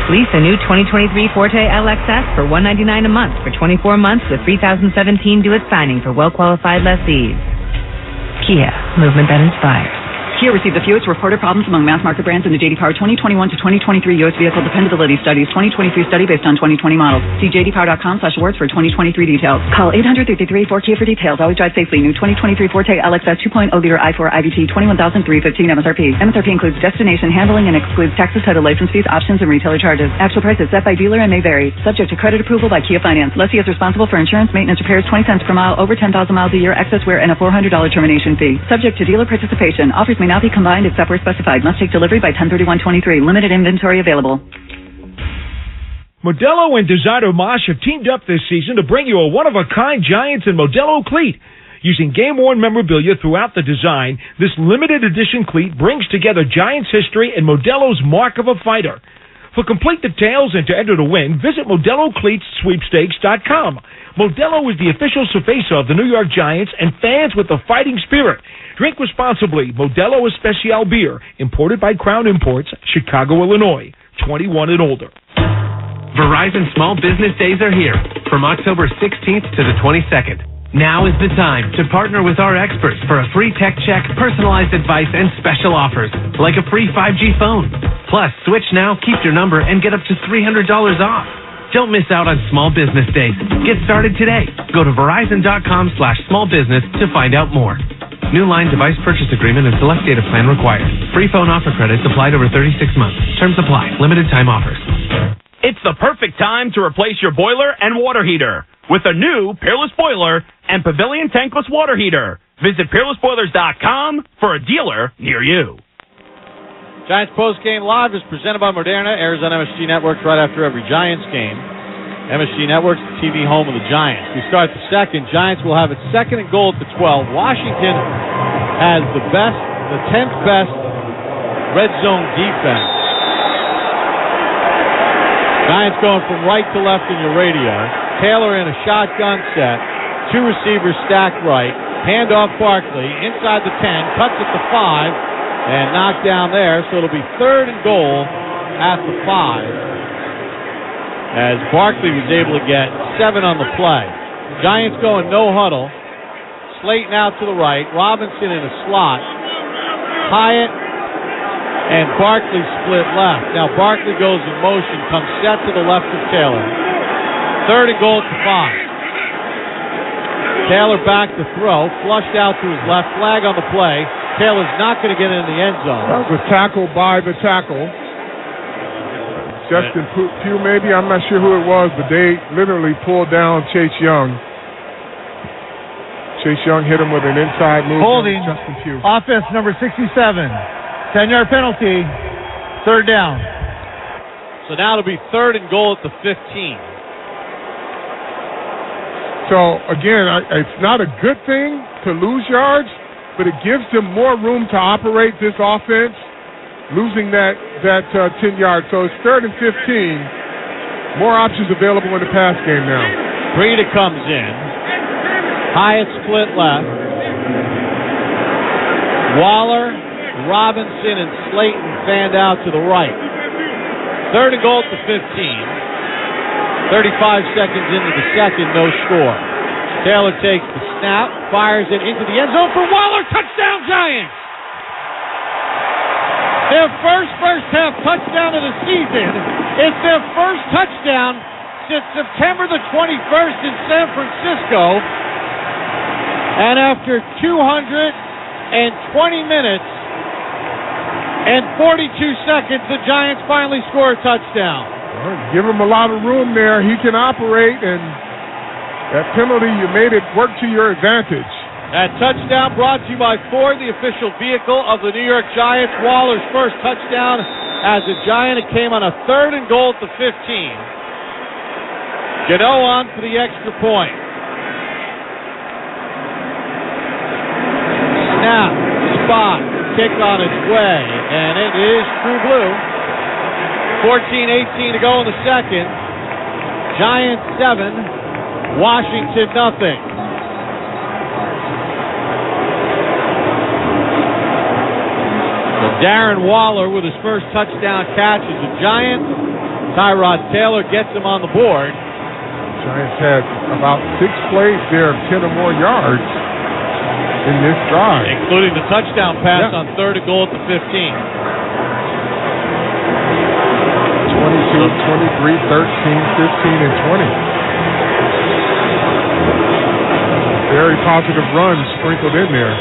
[SPEAKER 11] Lease a new 2023 Forte LXS for $199 a month for 24 months with 2017 due at signing for well-qualified lessees. Kia, movement that inspires.
[SPEAKER 12] Kia received the fewest reported problems among mass market brands in the J.D. Power 2021 to 2023 U.S. Vehicle Dependability Studies 2023 study based on 2020 models. See jdpower.com/awards for 2023 details. Call 800-333-4KIA for details. Always drive safely. New 2023 Forte LXS 2.0 liter i4 IVT 21,315 MSRP. MSRP includes destination handling and excludes taxes, title, license fees, options, and retailer charges. Actual prices set by dealer and may vary. Subject to credit approval by Kia Finance. Lessee is responsible for insurance, maintenance, repairs, 20 cents per mile over 10,000 miles a year, excess wear, and a $400 termination fee. Subject to dealer participation. Offers may not be combined except where specified. Must take delivery by 10/31/23. Limited inventory available.
[SPEAKER 6] Modelo and Designer Mosh have teamed up this season to bring you a one-of-a-kind Giants and Modelo cleat. Using game-worn memorabilia throughout the design, this limited edition cleat brings together Giants history and Modelo's mark of a fighter. For complete details and to enter to win, visit ModeloCleatsSweepstakes.com. Modelo is the official cerveza of the New York Giants and fans with a fighting spirit. Drink responsibly. Modelo Especial Beer, imported by Crown Imports, Chicago, Illinois. 21 and older.
[SPEAKER 23] Verizon Small Business Days are here from October 16th to the 22nd. Now is the time to partner with our experts for a free tech check, personalized advice, and special offers, like a free 5G phone. Plus, switch now, keep your number, and get up to $300 off. Don't miss out on Small Business Days. Get started today. Go to Verizon.com/smallbusiness to find out more. New line device purchase agreement and select data plan required. Free phone offer credits applied over 36 months. Terms apply. Limited time offers.
[SPEAKER 24] It's the perfect time to replace your boiler and water heater with a new Peerless Boiler and Pavilion Tankless Water Heater. Visit PeerlessBoilers.com for a dealer near you.
[SPEAKER 2] Giants Post Game Live is presented by Moderna, airs on MSG Networks right after every Giants game. MSG Networks, the TV home of the Giants. We start the second. Giants will have it 2nd and goal at the 12. Washington has the 10th best red zone defense. Giants going from right to left in your radio. Taylor in a shotgun set. 2 receivers stacked right. Hand off Barkley. Inside the 10. Cuts at the 5. And knocked down there. So it'll be 3rd and goal at the 5. As Barkley was able to get 7 on the play. Giants going no huddle. Slayton out to the right. Robinson in a slot. Hyatt and Barkley split left. Now Barkley goes in motion, comes set to the left of Taylor. 3rd and goal at the 5. Taylor back to throw, flushed out to his left, flag on the play. Taylor's not going to get in the end zone.
[SPEAKER 1] That was a tackle by the tackle. Justin Pugh, maybe. I'm not sure who it was, but they literally pulled down Chase Young. Chase Young hit him with an inside move.
[SPEAKER 3] Holding.
[SPEAKER 1] Justin Pugh.
[SPEAKER 3] Offense number 67. 10-yard penalty. 3rd down.
[SPEAKER 2] So now it'll be 3rd and goal at the 15.
[SPEAKER 1] So, again, it's not a good thing to lose yards, but it gives them more room to operate this offense, losing that 10 yards. So it's 3rd and 15. More options available in the pass game now.
[SPEAKER 2] Breida comes in. Hyatt split left. Waller, Robinson, and Slayton fanned out to the right. 3rd and goal at the 15. 35 seconds into the second, no score. Taylor takes the snap, fires it into the end zone for Waller. Touchdown, Giants! Their first half touchdown of the season. It's their first touchdown since September the 21st in San Francisco. And after 220 minutes and 42 seconds, the Giants finally score a touchdown.
[SPEAKER 1] Give him a lot of room there. He can operate, and that penalty, you made it work to your advantage.
[SPEAKER 2] That touchdown brought to you by Ford, the official vehicle of the New York Giants. Waller's first touchdown as a Giant. It came on a 3rd and goal at the 15. Gano on for the extra point. Snap, spot, kick on its way, and it is true blue. 14-18 to go in the second. Giants 7, Washington nothing. So Darren Waller with his first touchdown catch as a Giant. Tyrod Taylor gets him on the board.
[SPEAKER 1] Giants had about 6 plays there of 10 or more yards in this drive,
[SPEAKER 2] including the touchdown pass on 3rd and goal at the 15.
[SPEAKER 1] 22, 23, 13, 15, and 20. Very positive runs sprinkled in there.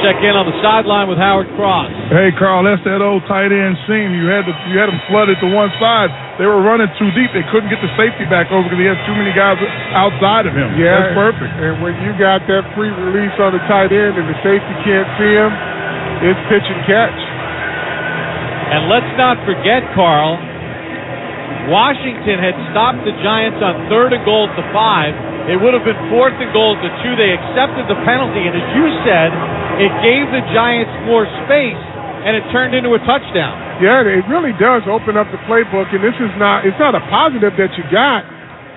[SPEAKER 2] Check in on the sideline with Howard Cross.
[SPEAKER 8] Hey, Carl, that's that old tight end seam. You had them flooded to one side. They were running too deep. They couldn't get the safety back over because he had too many guys outside of him.
[SPEAKER 1] Yeah,
[SPEAKER 8] that's perfect.
[SPEAKER 1] And when you got that free release on the tight end and the safety can't see him, it's pitch and catch.
[SPEAKER 2] And let's not forget, Carl, Washington had stopped the Giants on 3rd and goal at the 5. It would have been 4th and goal at the 2. They accepted the penalty, and as you said, it gave the Giants more space, and it turned into a touchdown.
[SPEAKER 1] Yeah, it really does open up the playbook, and it's not a positive that you got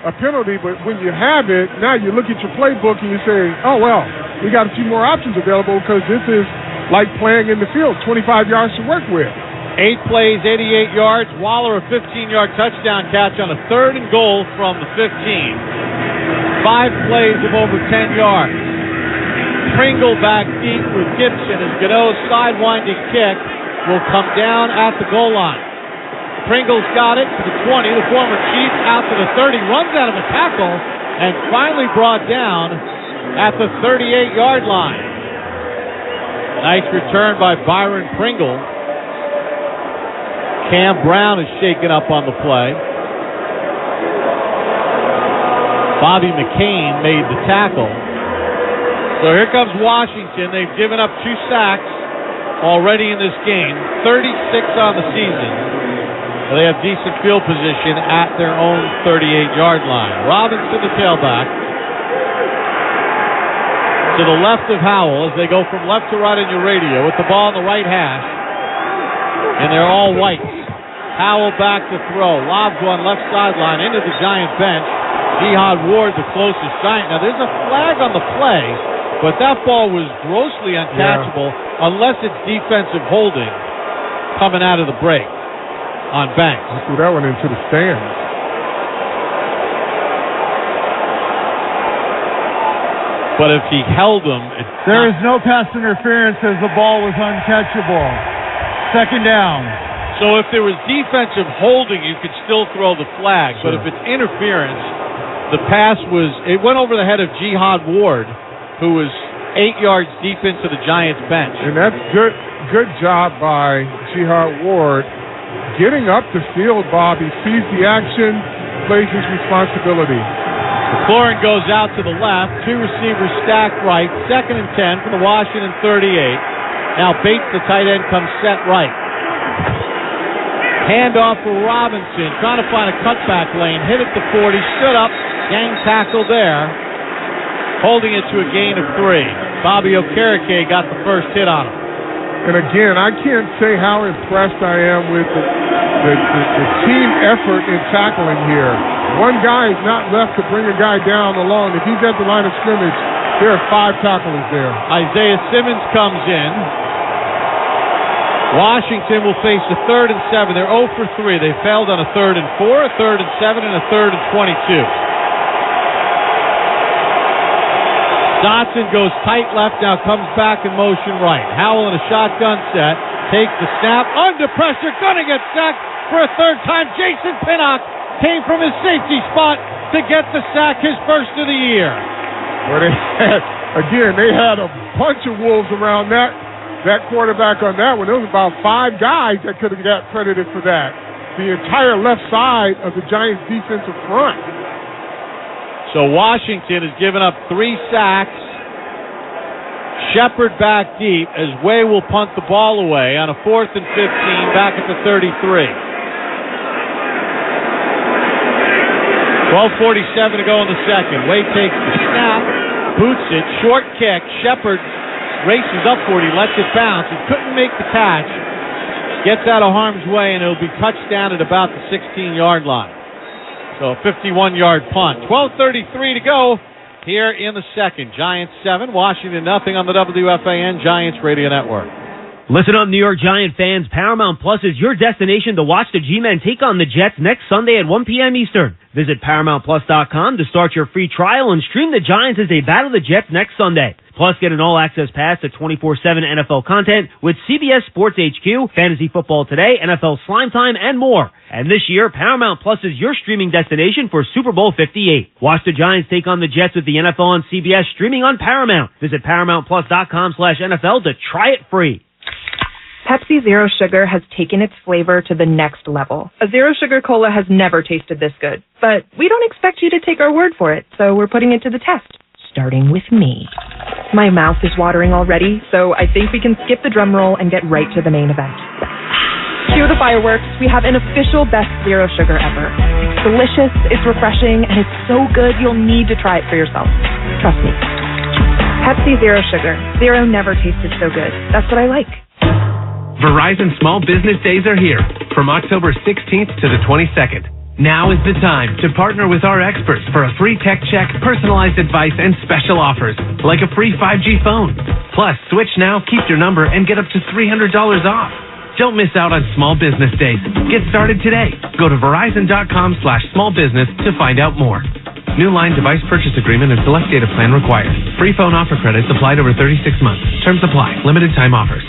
[SPEAKER 1] a penalty, but when you have it, now you look at your playbook and you say, oh, well, we got a few more options available because this is like playing in the field, 25 yards to work with.
[SPEAKER 2] 8 plays, 88 yards. Waller, a 15-yard touchdown catch on a 3rd and goal from the 15. 5 plays of over 10 yards. Pringle back deep with Gibson as Godot's sidewinding kick will come down at the goal line. Pringle's got it to the 20. The former Chief out to the 30. Runs out of a tackle and finally brought down at the 38-yard line. Nice return by Byron Pringle. Cam Brown is shaken up on the play. Bobby McCain made the tackle. So here comes Washington. They've given up 2 sacks already in this game, 36 on the season. They have decent field position at their own 38-yard line. Robinson, the tailback, to the left of Howell as they go from left to right on your radio with the ball on the right hash. And they're all whites. Howell back to throw. Lobs one left sideline into the Giant bench. Jihad Ward, the closest Giant. Now, there's a flag on the play, but that ball was grossly uncatchable unless it's defensive holding coming out of the break on Banks.
[SPEAKER 1] I threw that one into the stands.
[SPEAKER 2] But if he held him...
[SPEAKER 3] There is no pass interference as the ball was uncatchable. 2nd down.
[SPEAKER 2] So if there was defensive holding, you could still throw the flag. Sure. But if it's interference, the pass it went over the head of Jihad Ward, who was 8 yards deep into the Giants bench.
[SPEAKER 1] And that's good job by Jihad Ward. Getting up the field, Bob, he sees the action, plays his responsibility.
[SPEAKER 2] McLaurin goes out to the left, 2 receivers stacked right, 2nd and 10 from the Washington 38. Now Bates, the tight end, comes set right. Handoff for Robinson, trying to find a cutback lane, hit at the 40, stood up, gang tackle there, holding it to a gain of 3. Bobby Okereke got the first hit on him.
[SPEAKER 1] And again, I can't say how impressed I am with the team effort in tackling here. One guy is not left to bring a guy down alone. If he's at the line of scrimmage, there are 5 tacklers there.
[SPEAKER 2] Isaiah Simmons comes in. Washington will face a 3rd and 7. They're 0 for 3. They failed on a 3rd and 4, a 3rd and 7, and a 3rd and 22. Dotson goes tight left, now comes back in motion right. Howell in a shotgun set, takes the snap, under pressure, gonna get sacked for a 3rd time. Jason Pinnock came from his safety spot to get the sack, his first of the year.
[SPEAKER 1] Well, they had a bunch of wolves around that quarterback on that one. There was about 5 guys that could have got credited for that. The entire left side of the Giants' defensive front.
[SPEAKER 2] So Washington has given up 3 sacks. Shepard back deep as Way will punt the ball away on a 4th and 15 back at the 33. 12:47 to go in the second. Way takes the snap, boots it, short kick. Shepard races up for it. He lets it bounce. He couldn't make the catch. Gets out of harm's way, and it'll be touchdown at about the 16-yard line. So a 51-yard punt. 12:33 to go here in the second. Giants 7, Washington nothing on the WFAN Giants Radio Network.
[SPEAKER 9] Listen up, New York Giant fans. Paramount Plus is your destination to watch the G-Men take on the Jets next Sunday at 1 p.m. Eastern. Visit ParamountPlus.com to start your free trial and stream the Giants as they battle the Jets next Sunday. Plus, get an all-access pass to 24/7 NFL content with CBS Sports HQ, Fantasy Football Today, NFL Slime Time, and more. And this year, Paramount Plus is your streaming destination for Super Bowl 58. Watch the Giants take on the Jets with the NFL on CBS streaming on Paramount. Visit ParamountPlus.com/NFL to try it free.
[SPEAKER 13] Pepsi Zero Sugar has taken its flavor to the next level. A Zero Sugar Cola has never tasted this good. But we don't expect you to take our word for it, so we're putting it to the test. Starting with me. My mouth is watering already, so I think we can skip the drum roll and get right to the main event. Cue the fireworks. We have an official best Zero Sugar ever. It's delicious, it's refreshing, and it's so good you'll need to try it for yourself. Trust me. Pepsi Zero Sugar. Zero never tasted so good. That's what I like.
[SPEAKER 23] Verizon Small Business Days are here from October 16th to the 22nd. Now is the time to partner with our experts for a free tech check, personalized advice, and special offers, like a free 5G phone. Plus, switch now, keep your number, and get up to $300 off. Don't miss out on Small Business Days. Get started today. Go to Verizon.com/smallbusiness to find out more. New line device purchase agreement and select data plan required. Free phone offer credits applied over 36 months. Terms apply. Limited time offers.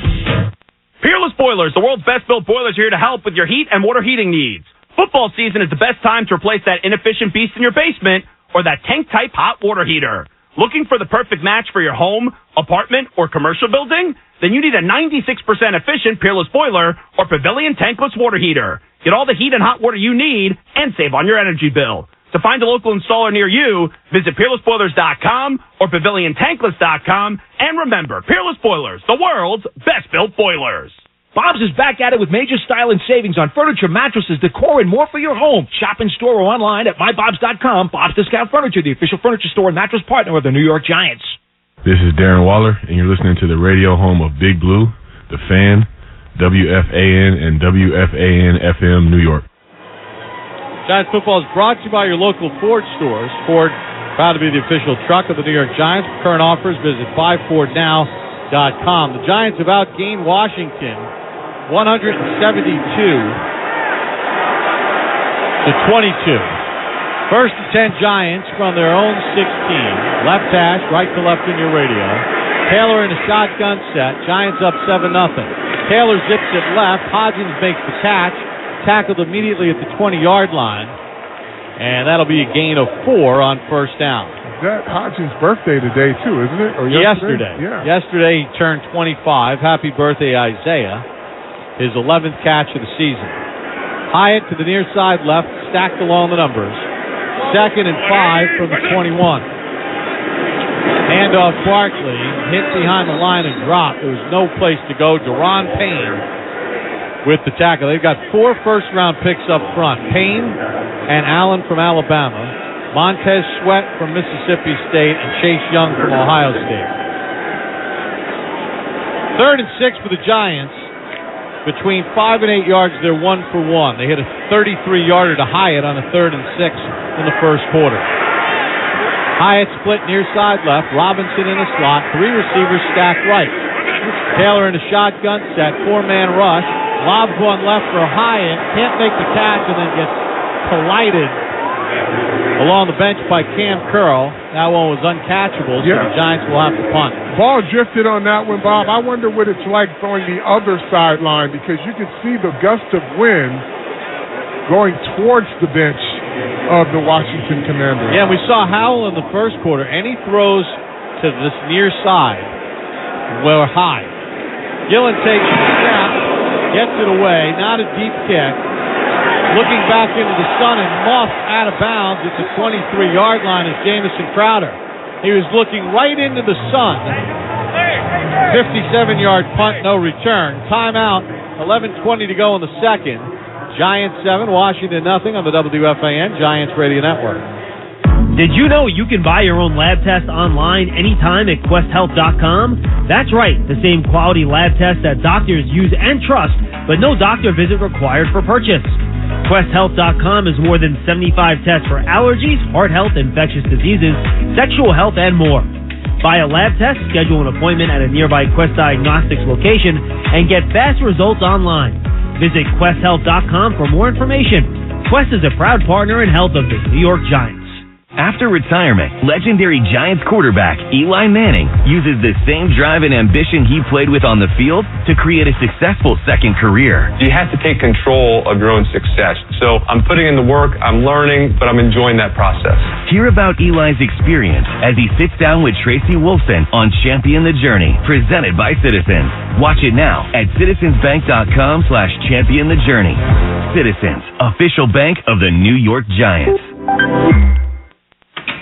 [SPEAKER 24] Peerless Boilers, the world's best-built boilers, are here to help with your heat and water heating needs. Football season is the best time to replace that inefficient beast in your basement or that tank-type hot water heater. Looking for the perfect match for your home, apartment, or commercial building? Then you need a 96% efficient Peerless Boiler or Pavilion tankless water heater. Get all the heat and hot water you need and save on your energy bill. To find a local installer near you, visit PeerlessBoilers.com or PavilionTankless.com. And remember, Peerless Boilers, the world's best-built boilers.
[SPEAKER 6] Bob's is back at it with major style and savings on furniture, mattresses, decor, and more for your home. Shop in store or online at MyBobs.com. Bob's Discount Furniture, the official furniture store and mattress partner of the New York Giants.
[SPEAKER 15] This is Darren Waller, and you're listening to the radio home of Big Blue, The Fan, WFAN, and WFAN-FM New York.
[SPEAKER 2] Giants football is brought to you by your local Ford stores. Ford, proud to be the official truck of the New York Giants. For current offers, visit buyfordnow.com. The Giants have outgained Washington 172-22. First and 10 Giants from their own 16. Left hash, right to left in your radio. Taylor in a shotgun set. Giants up 7-0. Taylor zips it left. Hodgins makes the catch. Tackled immediately at the 20-yard line. And that'll be a gain of 4 on first down.
[SPEAKER 1] Is that Hodgins' birthday today, too, isn't it? Or
[SPEAKER 2] yesterday.
[SPEAKER 1] Yeah.
[SPEAKER 2] Yesterday he turned 25. Happy birthday, Isaiah. His 11th catch of the season. Hyatt to the near side left, stacked along the numbers. Second and 5 from the 21. Handoff Barkley, hit behind the line and dropped. There was no place to go. Deron Payne with the tackle. They've got 4 first-round picks up front. Payne and Allen from Alabama, Montez Sweat from Mississippi State, and Chase Young from Ohio State. 3rd and 6 for the Giants. Between 5 and 8 yards, they're 1 for 1. They hit a 33-yarder to Hyatt on a 3rd and 6 in the first quarter. Hyatt split near side left. Robinson in the slot. 3 receivers stacked right. Taylor in a shotgun set. 4-man rush. Lobs one left for Hyatt. Can't make the catch and then gets collided along the bench by Cam Curl. That one was uncatchable, so the Giants will have to punt.
[SPEAKER 1] Ball drifted on that one, Bob. I wonder what it's like throwing the other sideline, because you could see the gust of wind going towards the bench of the Washington Commanders.
[SPEAKER 2] Yeah, we saw Howell in the first quarter. Any throws to this near side were high. Gillen takes a snap, gets it away. Not a deep kick. Looking back into the sun and muffed out of bounds at the 23-yard line is Jamison Crowder. He was looking right into the sun. 57-yard punt, no return. Timeout, 11:20 to go in the second. Giants 7, Washington nothing on the WFAN Giants Radio Network.
[SPEAKER 9] Did you know you can buy your own lab test online anytime at QuestHealth.com? That's right, the same quality lab test that doctors use and trust, but no doctor visit required for purchase. QuestHealth.com is more than 75 tests for allergies, heart health, infectious diseases, sexual health, and more. Buy a lab test, schedule an appointment at a nearby Quest Diagnostics location, and get fast results online. Visit QuestHealth.com for more information. Quest is a proud partner in health of the New York Giants.
[SPEAKER 16] After retirement, legendary Giants quarterback Eli Manning uses the same drive and ambition he played with on the field to create a successful second career.
[SPEAKER 17] You have to take control of your own success. So I'm putting in the work, I'm learning, but I'm enjoying that process.
[SPEAKER 16] Hear about Eli's experience as he sits down with Tracy Wolfson on Champion the Journey, presented by Citizens. Watch it now at citizensbank.com/Champion the Journey. Citizens, official bank of the New York Giants.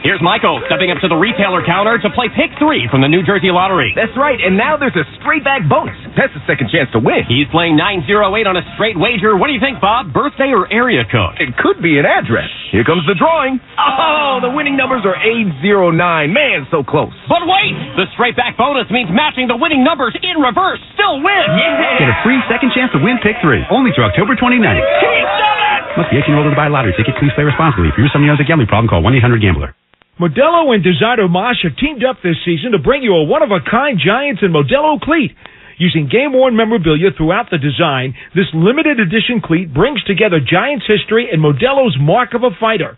[SPEAKER 18] Here's Michael stepping up to the retailer counter to play Pick 3 from the New Jersey Lottery.
[SPEAKER 19] That's right, and now there's a straight back bonus. That's a second chance to win.
[SPEAKER 18] He's playing 908 on a straight wager. What do you think, Bob? Birthday or area code?
[SPEAKER 19] It could be an address. Here comes the drawing. Oh, the winning numbers are 809. Man, so close.
[SPEAKER 18] But wait! The straight back bonus means matching the winning numbers in reverse. Still win!
[SPEAKER 19] Yeah!
[SPEAKER 25] Get a free second chance to win Pick 3. Only through October 29th.
[SPEAKER 18] He's done it!
[SPEAKER 25] Must be 18 or older to buy a lottery ticket. Please play responsibly. If you're somebody who has a gambling problem, call 1-800-GAMBLER.
[SPEAKER 6] Modelo and Designer Mosh have teamed up this season to bring you a one-of-a-kind Giants and Modelo cleat. Using game-worn memorabilia throughout the design, this limited edition cleat brings together Giants history and Modelo's mark of a fighter.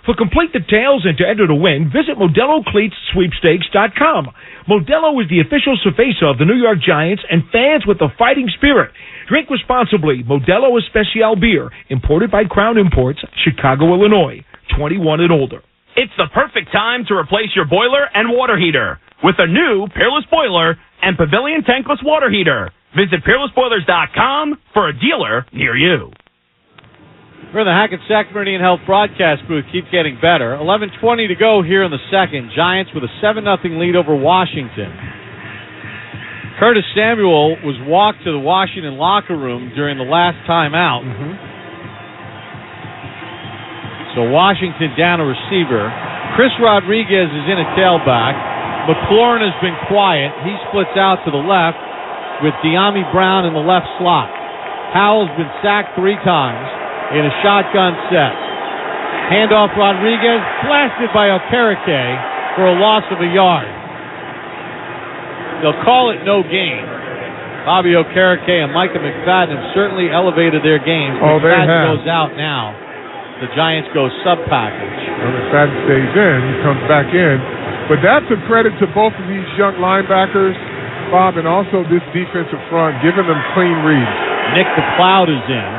[SPEAKER 6] For complete details and to enter to win, visit ModeloCleatsSweepstakes.com. Modelo is the official cerveza of the New York Giants and fans with a fighting spirit. Drink responsibly. Modelo Especial Beer, imported by Crown Imports, Chicago, Illinois. 21 and older.
[SPEAKER 24] It's the perfect time to replace your boiler and water heater with a new Peerless Boiler and Pavilion Tankless Water Heater. Visit PeerlessBoilers.com for a dealer near you.
[SPEAKER 2] We're in the Hackensack Meridian Health broadcast booth. Keep getting better. 11:20 to go here in the second. Giants with a 7-0 lead over Washington. Curtis Samuel was walked to the Washington locker room during the last timeout. So Washington down a receiver. Chris Rodriguez is in a tailback. McLaurin has been quiet. He splits out to the left with De'Ami Brown in the left slot. Howell's been sacked 3 times in a shotgun set. Handoff Rodriguez, blasted by Okereke for a loss of a yard. They'll call it no gain. Bobby Okereke and Micah McFadden have certainly elevated their games. McFadden goes out now. The Giants go sub-package.
[SPEAKER 1] Well, McFadden stays in. He comes back in. But that's a credit to both of these young linebackers, Bob, and also this defensive front, giving them clean reads.
[SPEAKER 2] Nick DeCloud is in.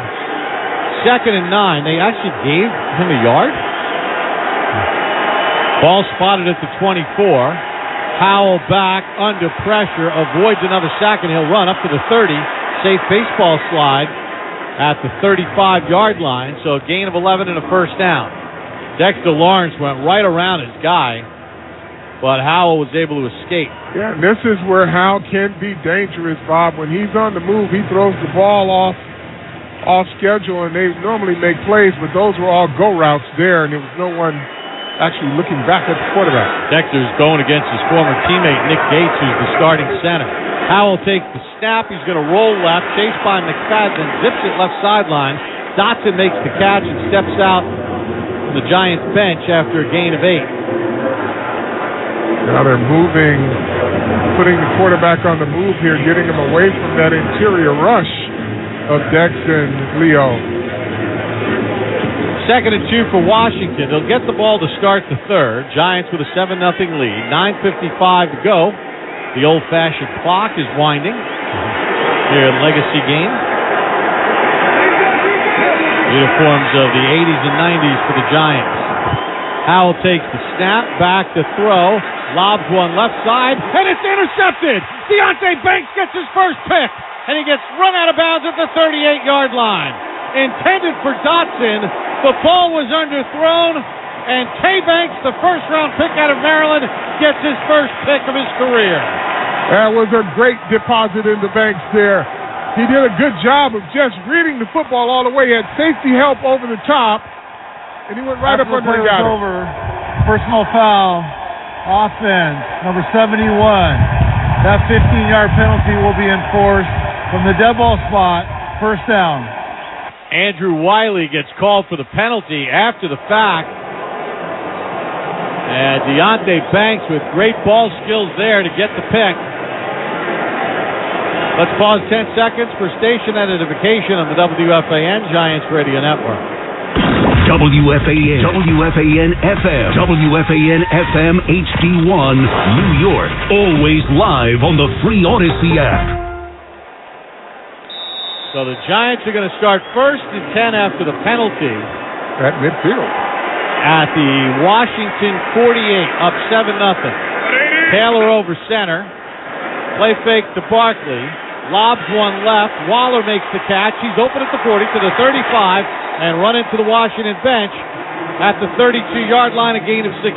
[SPEAKER 2] 2nd and 9. They actually gave him a yard. Ball spotted at the 24. Howell back under pressure, avoids another sack, and he'll run up to the 30. Safe baseball slide at the 35-yard line, so a gain of 11 and a first down. Dexter Lawrence went right around his guy, but Howell was able to escape.
[SPEAKER 1] Yeah, and this is where Howell can be dangerous, Bob. When he's on the move, he throws the ball off schedule, and they normally make plays, but those were all go routes there, and there was no one actually looking back at the quarterback.
[SPEAKER 2] Dexter's going against his former teammate, Nick Gates, who's the starting center. Howell takes the snap. He's going to roll left, chased by McFadden, zips it left sideline. Dotson makes the catch and steps out from the Giants bench after a gain of 8.
[SPEAKER 1] Now they're moving, putting the quarterback on the move here, getting him away from that interior rush of Dex and Leo.
[SPEAKER 2] 2nd and 2 for Washington. They'll get the ball to start the third. Giants with a 7-0 lead. 9:55 to go. The old-fashioned clock is winding here at Legacy Game. Uniforms of the 80s and 90s for the Giants. Howell takes the snap, back to throw, lobs one left side, and it's intercepted! Deonte Banks gets his first pick, and he gets run out of bounds at the 38-yard line. Intended for Dotson, the ball was underthrown, and Tay Banks, the first-round pick out of Maryland, gets his first pick of his career.
[SPEAKER 1] That was a great deposit into Banks there. He did a good job of just reading the football all the way. He had safety help over the top, and he went right up under and got it.
[SPEAKER 3] personal foul, offense, number 71. That 15-yard penalty will be enforced from the dead ball spot, first down.
[SPEAKER 2] Andrew Wiley gets called for the penalty after the fact. And Deontay Banks with great ball skills there to get the pick. Let's pause 10 seconds for station identification on the WFAN Giants Radio Network.
[SPEAKER 4] WFAN, WFAN FM, WFAN FM HD1, New York. Always live on the free Odyssey app.
[SPEAKER 2] So the Giants are going to start first and 10 after the penalty.
[SPEAKER 1] At midfield.
[SPEAKER 2] At the Washington 48, up 7-0. Taylor over center. Play fake to Barkley. Lobs one left. Waller makes the catch. He's open at the 40 to the 35 and run into the Washington bench at the 32-yard line, a gain of 16.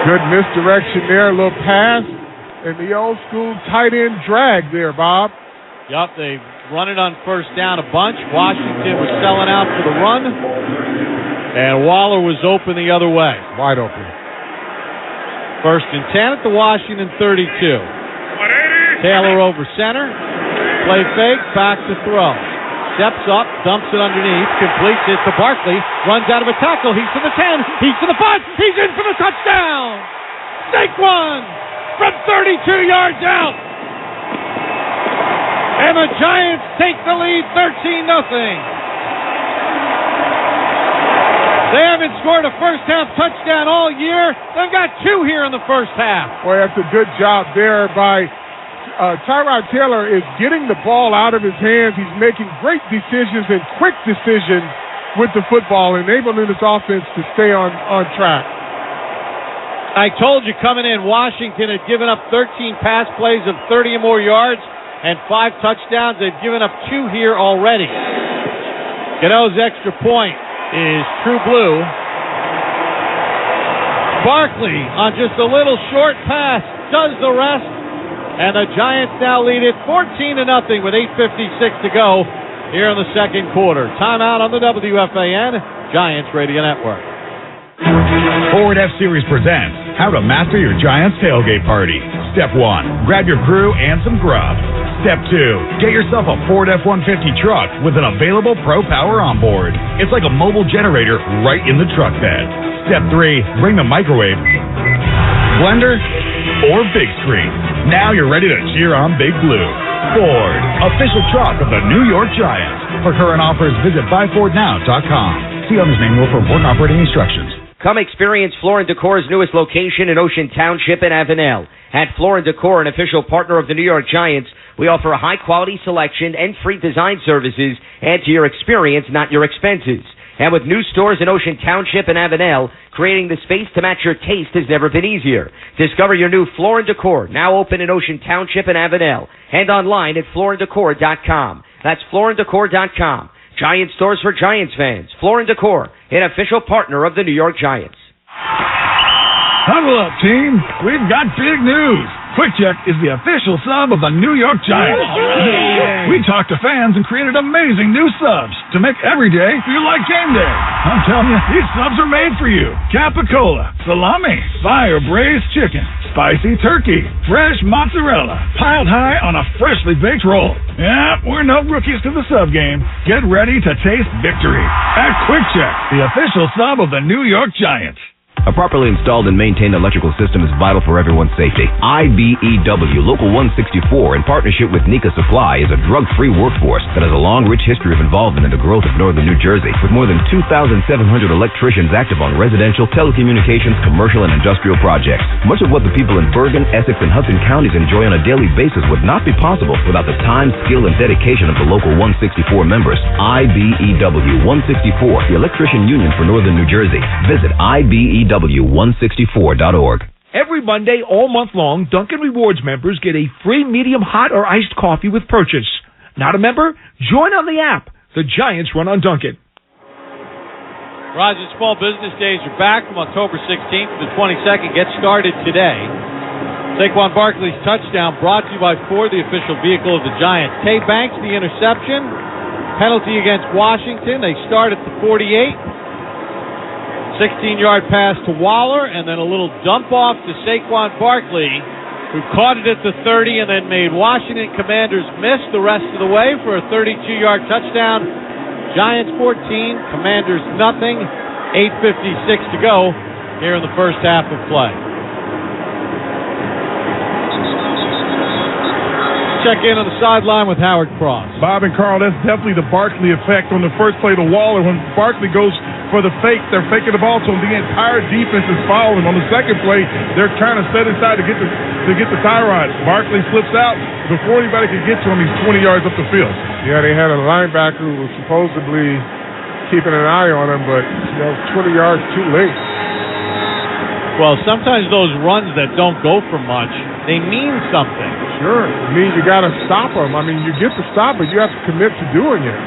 [SPEAKER 1] Good misdirection there, a little pass, and the old school tight end drag there, Bob.
[SPEAKER 2] Yup, they run it on first down a bunch. Washington was selling out for the run, and Waller was open the other way.
[SPEAKER 1] Wide open.
[SPEAKER 2] First and 10 at the Washington 32. Taylor over center. Play fake, back to throw. Steps up, dumps it underneath, completes it to Barkley. Runs out of a tackle. He's to the 10. He's to the 5. He's in for the touchdown. Saquon from 32 yards out. And the Giants take the lead 13-0. They haven't scored a first-half touchdown all year. They've got two here in the first half.
[SPEAKER 1] Boy, that's a good job there by Tyrod Taylor is getting the ball out of his hands. He's making great decisions and quick decisions with the football, enabling his offense to stay on track.
[SPEAKER 2] I told you coming in, Washington had given up 13 pass plays of 30 or more yards and 5 touchdowns. They've given up 2 here already. Gano's extra point is true blue. Barkley on just a little short pass does the rest, and the Giants now lead it 14-0 with 8:56 to go here in the second quarter. Timeout on the WFAN Giants Radio Network.
[SPEAKER 14] Ford F-Series presents How to Master Your Giants Tailgate Party. Step 1, grab your crew and some grub. Step 2, get yourself a Ford F-150 truck with an available Pro Power on board. It's like a mobile generator right in the truck bed. Step 3, bring the microwave, blender, or big screen. Now you're ready to cheer on Big Blue. Ford, official truck of the New York Giants. For current offers, visit buyfordnow.com. See owner's manual for important operating instructions.
[SPEAKER 10] Come experience Floor & Decor's newest location in Ocean Township in Avenel. At Floor & Decor, an official partner of the New York Giants, we offer a high-quality selection and free design services. Add to your experience, not your expenses. And with new stores in Ocean Township and Avenel, creating the space to match your taste has never been easier. Discover your new Floor & Decor, now open in Ocean Township and Avenel, and online at flooranddecor.com. That's flooranddecor.com. Giant stores for Giants fans. Floor & Decor, an official partner of the New York Giants.
[SPEAKER 14] Huddle up, team. We've got big news. QuickCheck is the official sub of the New York Giants. We talked to fans and created amazing new subs to make every day feel like game day. I'm telling you, these subs are made for you. Capicola, salami, fire braised chicken, spicy turkey, fresh mozzarella, piled high on a freshly baked roll. Yeah, we're no rookies to the sub game. Get ready to taste victory at QuickCheck, the official sub of the New York Giants.
[SPEAKER 19] A properly installed and maintained electrical system is vital for everyone's safety. IBEW Local 164, in partnership with Nika Supply, is a drug-free workforce that has a long, rich history of involvement in the growth of northern New Jersey, with more than 2,700 electricians active on residential, telecommunications, commercial, and industrial projects. Much of what the people in Bergen, Essex, and Hudson counties enjoy on a daily basis would not be possible without the time, skill, and dedication of the Local 164 members. IBEW 164, the electrician union for northern New Jersey. Visit IBEW164.org.
[SPEAKER 6] Every Monday, all month long, Dunkin' Rewards members get a free medium hot or iced coffee with purchase. Not a member? Join on the app. The Giants run on Dunkin'.
[SPEAKER 2] Rogers Small Business Days are back from October 16th to the 22nd. Get started today. Saquon Barkley's touchdown brought to you by Ford, the official vehicle of the Giants. Tay Banks, the interception. Penalty against Washington. They start at the 48. 16-yard pass to Waller, and then a little dump off to Saquon Barkley, who caught it at the 30 and then made Washington Commanders miss the rest of the way for a 32-yard touchdown. Giants 14, Commanders nothing. 8:56 to go here in the first half of play. Check in on the sideline with Howard Cross.
[SPEAKER 8] Bob and Carl, that's definitely the Barkley effect on the first play to Waller. When Barkley goes for the fake, they're faking the ball to him. The entire defense is following. On the second play, they're trying to set inside to get the tie rod. Barkley slips out before anybody can get to him. He's 20 yards up the field.
[SPEAKER 1] Yeah, they had a linebacker who was supposedly keeping an eye on him, but 20 yards too late.
[SPEAKER 2] Well, sometimes those runs that don't go for much, they mean something.
[SPEAKER 1] Sure. I mean, you got to stop them. I mean, you get to stop, but you have to commit to doing it.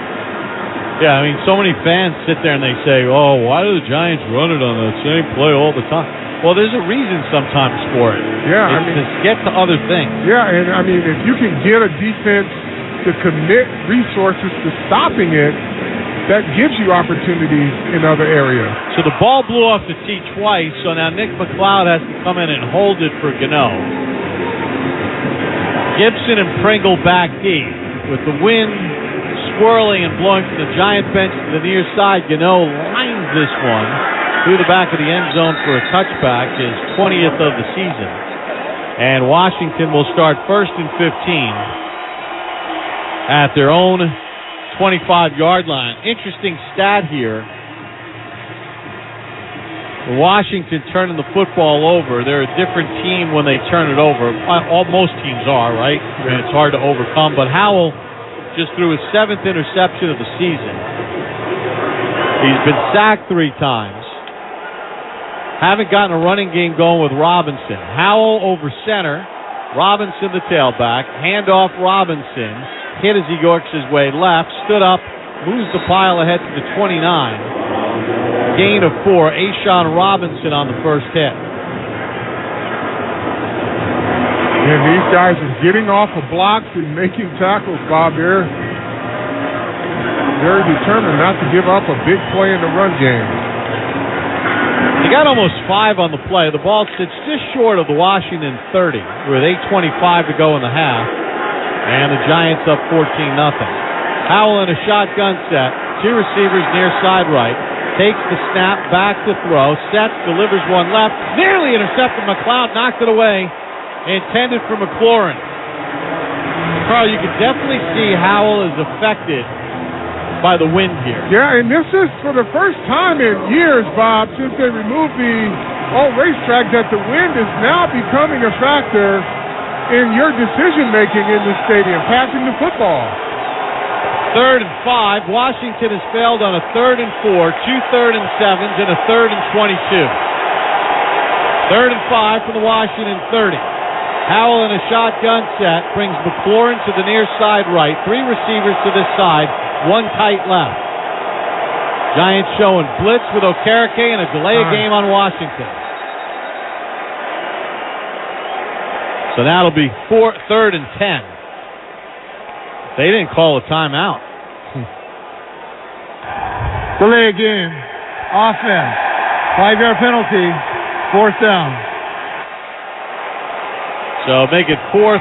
[SPEAKER 2] Yeah, I mean, so many fans sit there and they say, oh, why do the Giants run it on the same play all the time? Well, there's a reason sometimes for it.
[SPEAKER 1] Yeah,
[SPEAKER 2] it's to get to other things.
[SPEAKER 1] Yeah, and I mean, if you can get a defense to commit resources to stopping it, that gives you opportunities in other areas.
[SPEAKER 2] So the ball blew off the tee twice, so now Nick McLeod has to come in and hold it for Gano. Gibson and Pringle back deep. With the wind swirling and blowing from the Giant bench to the near side, Gano lines this one through the back of the end zone for a touchback, his 20th of the season. And Washington will start 1st and 15 at their own 25-yard line. Interesting stat here. Washington turning the football over. They're a different team when they turn it over. Most teams are, right? I mean, it's hard to overcome. But Howell just threw his 7th interception of the season. He's been sacked 3 times. Haven't gotten a running game going with Robinson. Howell over center. Robinson the tailback. Handoff Robinson. Hit as he works his way left, stood up, moves the pile ahead to the 29. Gain of 4. A'Shawn Robinson on the first hit.
[SPEAKER 1] And these guys are getting off of blocks and making tackles, Bob. They're very determined not to give up a big play in the run game.
[SPEAKER 2] They got almost 5 on the play. The ball sits just short of the Washington 30 with 8:25 to go in the half. And the Giants up 14-0. Howell in a shotgun set. 2 receivers near side right. Takes the snap, back to throw. Sets, delivers one left. Nearly intercepted. McLeod knocked it away. Intended for McLaurin. Carl, you can definitely see Howell is affected by the wind here.
[SPEAKER 1] Yeah, and this is for the first time in years, Bob, since they removed the old racetrack, that the wind is now becoming a factor in your decision-making in the stadium, passing the football.
[SPEAKER 2] 3rd and 5. Washington has failed on a 3rd and 4, 2 3rd and 7s, and a 3rd and 22. 3rd and 5 from the Washington 30. Howell in a shotgun set brings McLaurin to the near side right. 3 receivers to this side, 1 tight left. Giants showing blitz with Okereke and a delay of game on Washington. So now it'll be 3rd and 10. They didn't call a timeout.
[SPEAKER 3] Delay again. Offense. 5-yard penalty. 4th down.
[SPEAKER 2] So make it 3rd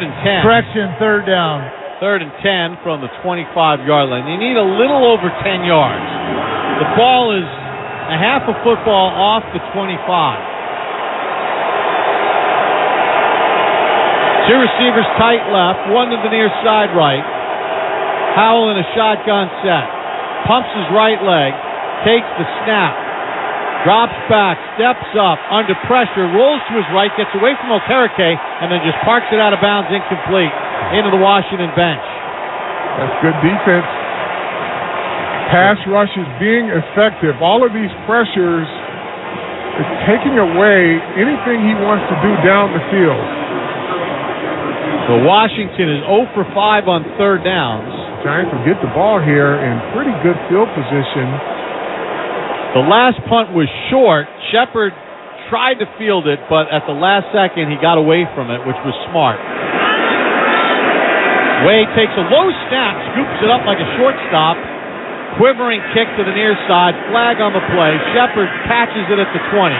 [SPEAKER 2] and 10.
[SPEAKER 3] Correction, 3rd down.
[SPEAKER 2] 3rd and 10 from the 25-yard line. They need a little over 10 yards. The ball is a half a football off the 25. 2 receivers tight left, 1 to the near side right. Howell in a shotgun set. Pumps his right leg, takes the snap, drops back, steps up, under pressure, rolls to his right, gets away from Okereke, and then just parks it out of bounds incomplete into the Washington bench.
[SPEAKER 1] That's good defense. Pass rush is being effective. All of these pressures is taking away anything he wants to do down the field.
[SPEAKER 2] So Washington is 0 for 5 on 3rd downs.
[SPEAKER 1] Giants will get the ball here in pretty good field position.
[SPEAKER 2] The last punt was short. Shepard tried to field it, but at the last second he got away from it, which was smart. Wade takes a low snap, scoops it up like a shortstop, quivering kick to the near side. Flag on the play. Shepard catches it at the 20.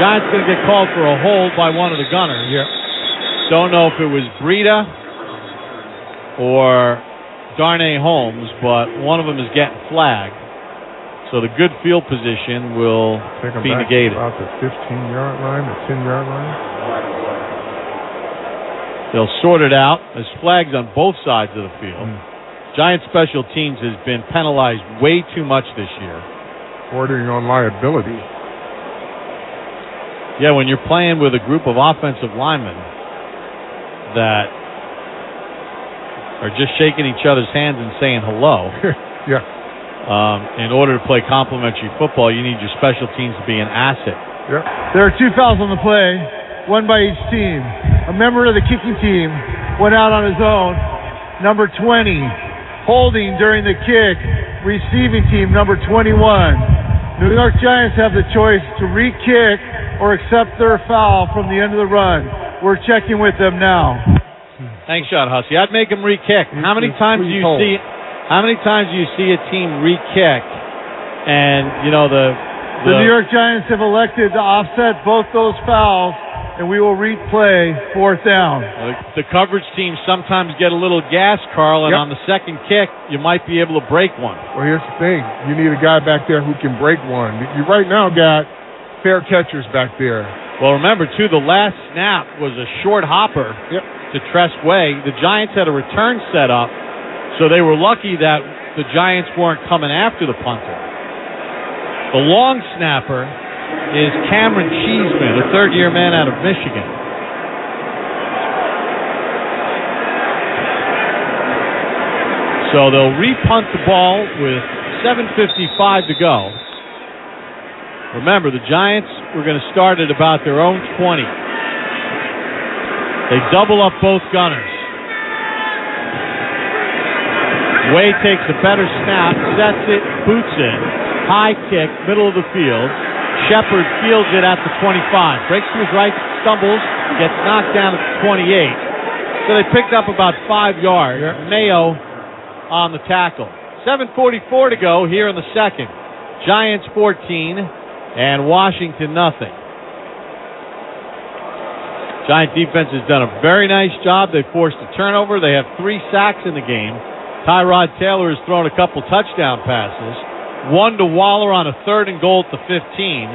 [SPEAKER 2] Giants going to get called for a hold by one of the gunners.
[SPEAKER 1] Yeah.
[SPEAKER 2] Don't know if it was Breida or Darnay Holmes, but one of them is getting flagged. So the good field position will be negated.
[SPEAKER 1] About the 15-yard line, the 10-yard line.
[SPEAKER 2] They'll sort it out. There's flags on both sides of the field. Giant special teams has been penalized way too much this year.
[SPEAKER 1] Bordering on liability.
[SPEAKER 2] Yeah, when you're playing with a group of offensive linemen that are just shaking each other's hands and saying hello.
[SPEAKER 1] Yeah.
[SPEAKER 2] In order to play complementary football, you need your special teams to be an asset.
[SPEAKER 1] Yeah.
[SPEAKER 3] There are 2 fouls on the play, one by each team. A member of the kicking team went out on his own. Number 20. Holding during the kick, receiving team number 21. New York Giants have the choice to re-kick or accept their foul from the end of the run. We're checking with them now.
[SPEAKER 2] Thanks, shot, Hussey. I'd make them re-kick. How many times do you see? How many times do you see a team re-kick? And you know the
[SPEAKER 3] New York Giants have elected to offset both those fouls, and we will replay 4th down.
[SPEAKER 2] The coverage teams sometimes get a little gas, Carl, and
[SPEAKER 1] Yep.
[SPEAKER 2] on the second kick, you might be able to break one.
[SPEAKER 1] Well, here's the thing. You need a guy back there who can break one. You right now got fair catchers back there.
[SPEAKER 2] Well, remember, too, the last snap was a short hopper to Tress Way. The Giants had a return set up, so they were lucky that the Giants weren't coming after the punter. The long snapper is Cameron Cheeseman, a third-year man out of Michigan. So they'll re-punt the ball with 7:55 to go. Remember, the Giants were going to start at about their own 20. They double up both gunners. Way takes a better snap, sets it, boots it. High kick, middle of the field. Shepard fields it at the 25. Breaks to his right, stumbles, gets knocked down at the 28. So they picked up about 5 yards. Mayo on the tackle. 7:44 to go here in the second. Giants 14 and Washington nothing. Giant defense has done a very nice job. They forced a turnover. They have 3 sacks in the game. Tyrod Taylor has thrown a couple touchdown passes. 1 to Waller on a 3rd and goal at the 15.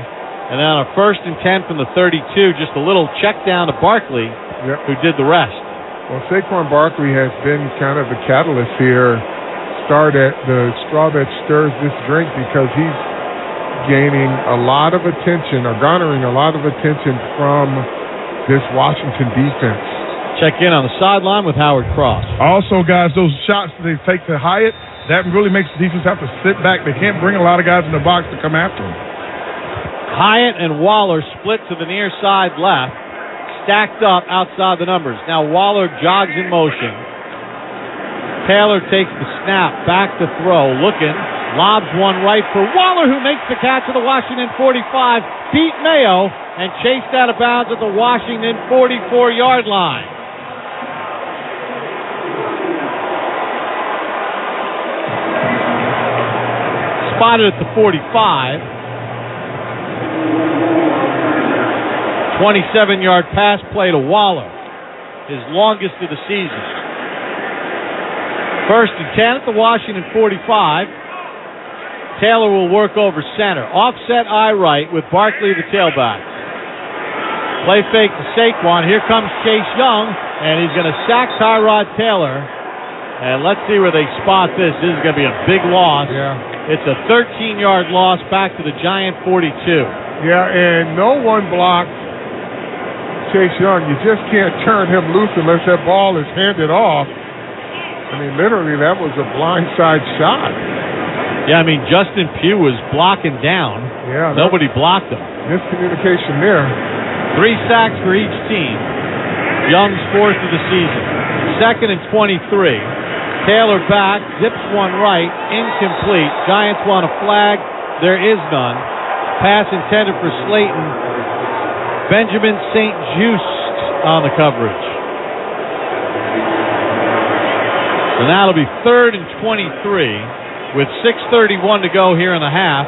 [SPEAKER 2] And then on a 1st and 10 from the 32, just a little check down to Barkley, who did the rest.
[SPEAKER 1] Well, Saquon Barkley has been kind of the catalyst here. Start at the straw that stirs this drink because he's gaining a lot of attention or garnering a lot of attention from this Washington defense.
[SPEAKER 2] Check in on the sideline with Howard Cross.
[SPEAKER 8] Also, guys, those shots that they take to Hyatt, that really makes the defense have to sit back. They can't bring a lot of guys in the box to come after him.
[SPEAKER 2] Hyatt and Waller split to the near side left, stacked up outside the numbers. Now Waller jogs in motion. Taylor takes the snap, back to throw, looking, lobs one right for Waller, who makes the catch at the Washington 45, beat Mayo, and chased out of bounds at the Washington 44-yard line. Spotted at the 45. 27-yard pass play to Waller, his longest of the season. 1st and 10 at the Washington 45. Taylor will work over center. Offset eye right with Barkley the tailback. Play fake to Saquon. Here comes Chase Young, and he's going to sack Tyrod Taylor. And let's see where they spot this. This is going to be a big loss. It's a 13-yard loss back to the Giant 42.
[SPEAKER 1] Yeah, and no one blocked Chase Young. You just can't turn him loose unless that ball is handed off. I mean, literally, that was a blindside shot.
[SPEAKER 2] Yeah, I mean, Justin Pugh was blocking down.
[SPEAKER 1] Yeah.
[SPEAKER 2] Nobody blocked him.
[SPEAKER 1] Miscommunication there.
[SPEAKER 2] 3 sacks for each team. Young's 4th of the season. 2nd and 23. Taylor back, zips one right, incomplete. Giants want a flag. There is none. Pass intended for Slayton. Benjamin St. Just on the coverage. So now it'll be 3rd and 23 with 6:31 to go here in the half.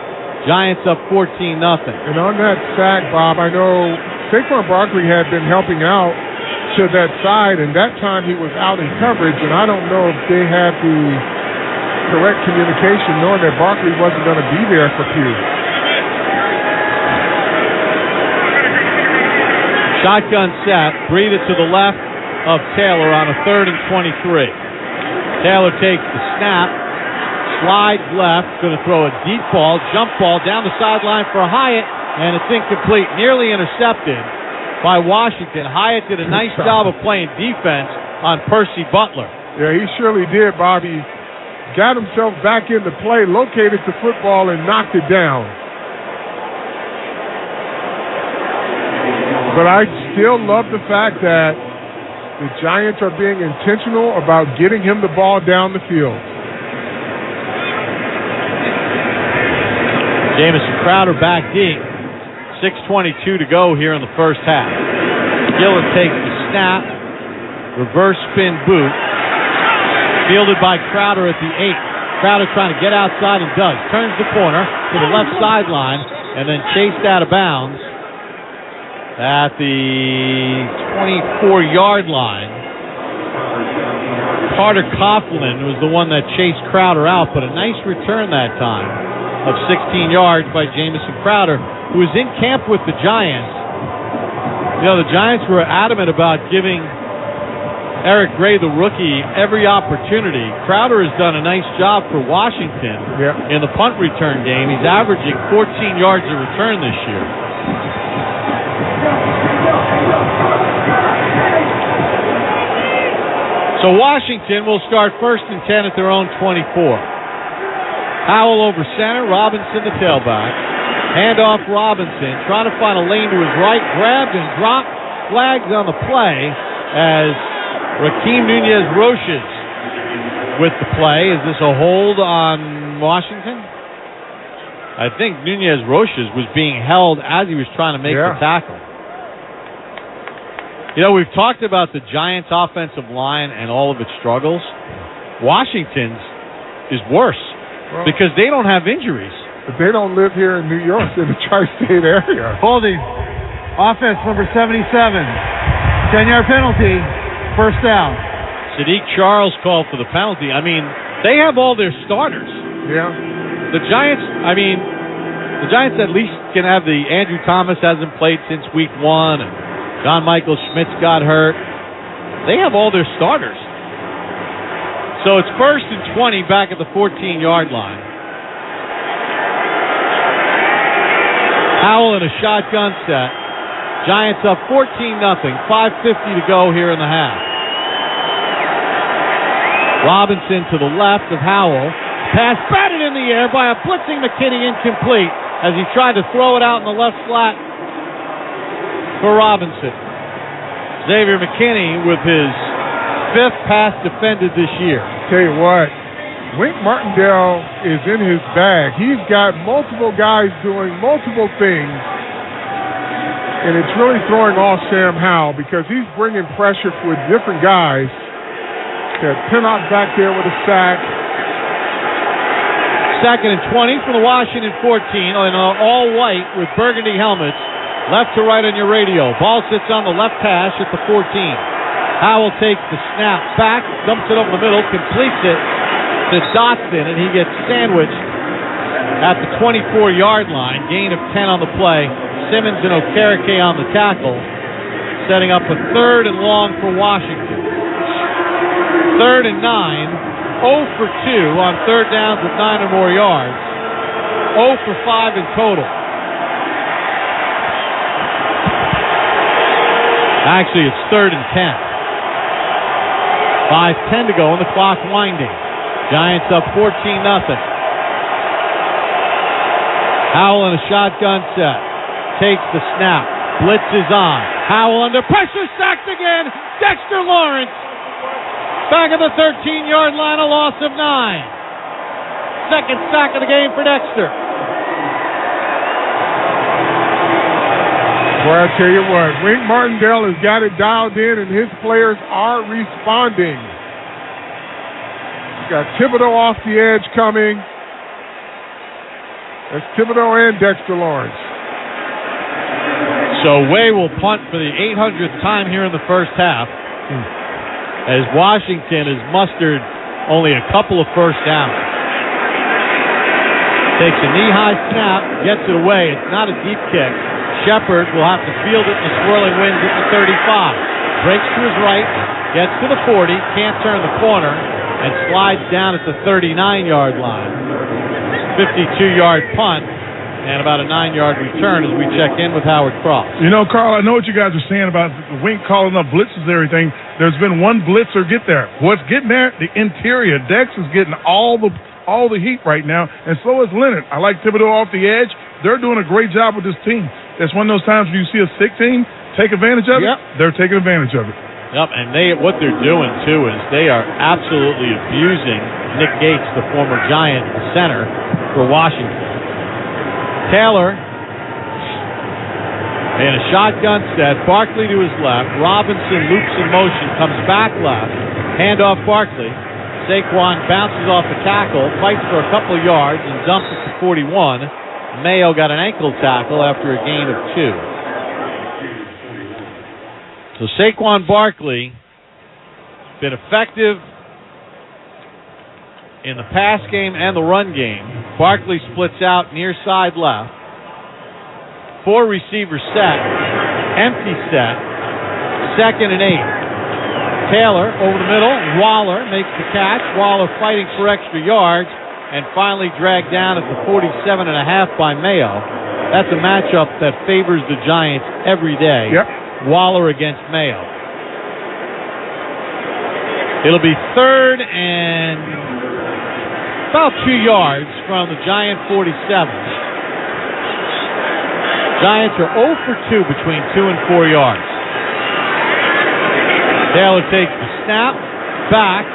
[SPEAKER 2] Giants up 14-0.
[SPEAKER 1] And on that sack, Bob, I know Saquon Barkley had been helping out to that side, and that time he was out in coverage, and I don't know if they had the correct communication knowing that Barkley wasn't going to be there for Pugh.
[SPEAKER 2] Shotgun set, breathe it to the left of Taylor on a 3rd and 23. Taylor takes the snap, slides left, going to throw a deep ball, jump ball down the sideline for Hyatt, and it's incomplete, nearly intercepted by Washington. Hyatt did a nice job of playing defense on Percy Butler.
[SPEAKER 1] Yeah, he surely did, Bobby. Got himself back into play, located the football, and knocked it down. But I still love the fact that the Giants are being intentional about getting him the ball down the field.
[SPEAKER 2] Jamison Crowder back deep. 6:22 to go here in the first half. Gillett takes the snap. Reverse spin boot. Fielded by Crowder at the 8. Crowder trying to get outside and does. Turns the corner to the left sideline and then chased out of bounds at the 24-yard line. Carter Coughlin was the one that chased Crowder out, but a nice return that time of 16 yards by Jamison Crowder, who was in camp with the Giants. You know, the Giants were adamant about giving Eric Gray, the rookie, every opportunity. Crowder has done a nice job for Washington in the punt return game. He's averaging 14 yards a return this year. So Washington will start 1st and 10 at their own 24. Howell over center, Robinson the tailback. Handoff Robinson, trying to find a lane to his right, grabbed and dropped. Flags on the play as Rakeem Nunez-Roches with the play. Is this a hold on Washington? I think Nunez-Roches was being held as he was trying to make the tackle. You know, we've talked about the Giants' offensive line and all of its struggles. Washington's is worse because they don't have injuries.
[SPEAKER 1] But they don't live here in New York, in the tri-state area.
[SPEAKER 3] Holding. Offense number 77. 10-yard penalty. First down.
[SPEAKER 2] Sadiq Charles called for the penalty. I mean, they have all their starters.
[SPEAKER 1] Yeah.
[SPEAKER 2] The Giants, the Giants at least can have the Andrew Thomas hasn't played since week 1, and John Michael Schmitz got hurt. They have all their starters. So it's 1st and 20 back at the 14-yard line. Howell in a shotgun set. Giants up 14-0. 5:50 to go here in the half. Robinson to the left of Howell. Pass batted in the air by a blitzing McKinney, incomplete as he tried to throw it out in the left flat for Robinson. Xavier McKinney with his 5th pass defended this year.
[SPEAKER 1] Tell you what, Wink Martindale is in his bag. He's got multiple guys doing multiple things, and it's really throwing off Sam Howell because he's bringing pressure with different guys. Got Pinnock back there with a sack.
[SPEAKER 2] 2nd and 20 from the Washington 14 on all white with burgundy helmets. Left to right on your radio. Ball sits on the left hash at the 14. Howell takes the snap back, dumps it over the middle, completes it to Dotson, and he gets sandwiched at the 24-yard line. Gain of 10 on the play. Simmons and Okereke on the tackle, setting up a 3rd and long for Washington. 3rd and 9. 0 for 2 on 3rd downs with 9 or more yards. 0 for 5 in total. Actually, it's 3rd and 10. 5:10 to go and the clock winding. Giants up 14-0. Howell in a shotgun set. Takes the snap. Blitz is on. Howell under pressure. Sacked again. Dexter Lawrence. Back at the 13-yard line, a loss of 9. 2nd sack of the game for Dexter.
[SPEAKER 1] Well, I tell you what, Wink Martindale has got it dialed in, and his players are responding. Got Thibodeau off the edge coming. That's Thibodeau and Dexter Lawrence.
[SPEAKER 2] So Way will punt for the 800th time here in the first half, as Washington has mustered only a couple of first downs. Takes a knee-high snap, gets it away. It's not a deep kick. Shepard will have to field it in the swirling winds at the 35. Breaks to his right, gets to the 40, can't turn the corner, and slides down at the 39-yard line. 52-yard punt and about a 9-yard return as we check in with Howard Cross.
[SPEAKER 8] You know, Carl, I know what you guys are saying about the Wink calling up blitzes and everything. There's been one blitzer get there. What's getting there? The interior. Dex is getting all the heat right now, and so is Leonard. I like Thibodeau off the edge. They're doing a great job with this team. It's one of those times when you see a sick team take advantage of it. They're taking advantage of it.
[SPEAKER 2] Yep, and what they're doing, too, is they are absolutely abusing Nick Gates, the former Giant center for Washington. Taylor in a shotgun set. Barkley to his left. Robinson loops in motion, comes back left. Handoff Barkley. Saquon bounces off the tackle, fights for a couple of yards, and dumps it to 41. Mayo got an ankle tackle after a gain of 2. So Saquon Barkley been effective in the pass game and the run game. Barkley splits out near side left. 4 receiver set. Empty set. 2nd and 8. Taylor over the middle. Waller makes the catch. Waller fighting for extra yards and finally dragged down at the 47.5 by Mayo. That's a matchup that favors the Giants every day. Waller against Mayo. It'll be 3rd and about 2 yards from the Giant 47. Giants are 0 for 2 between 2 and 4 yards. Taylor takes the snap, back,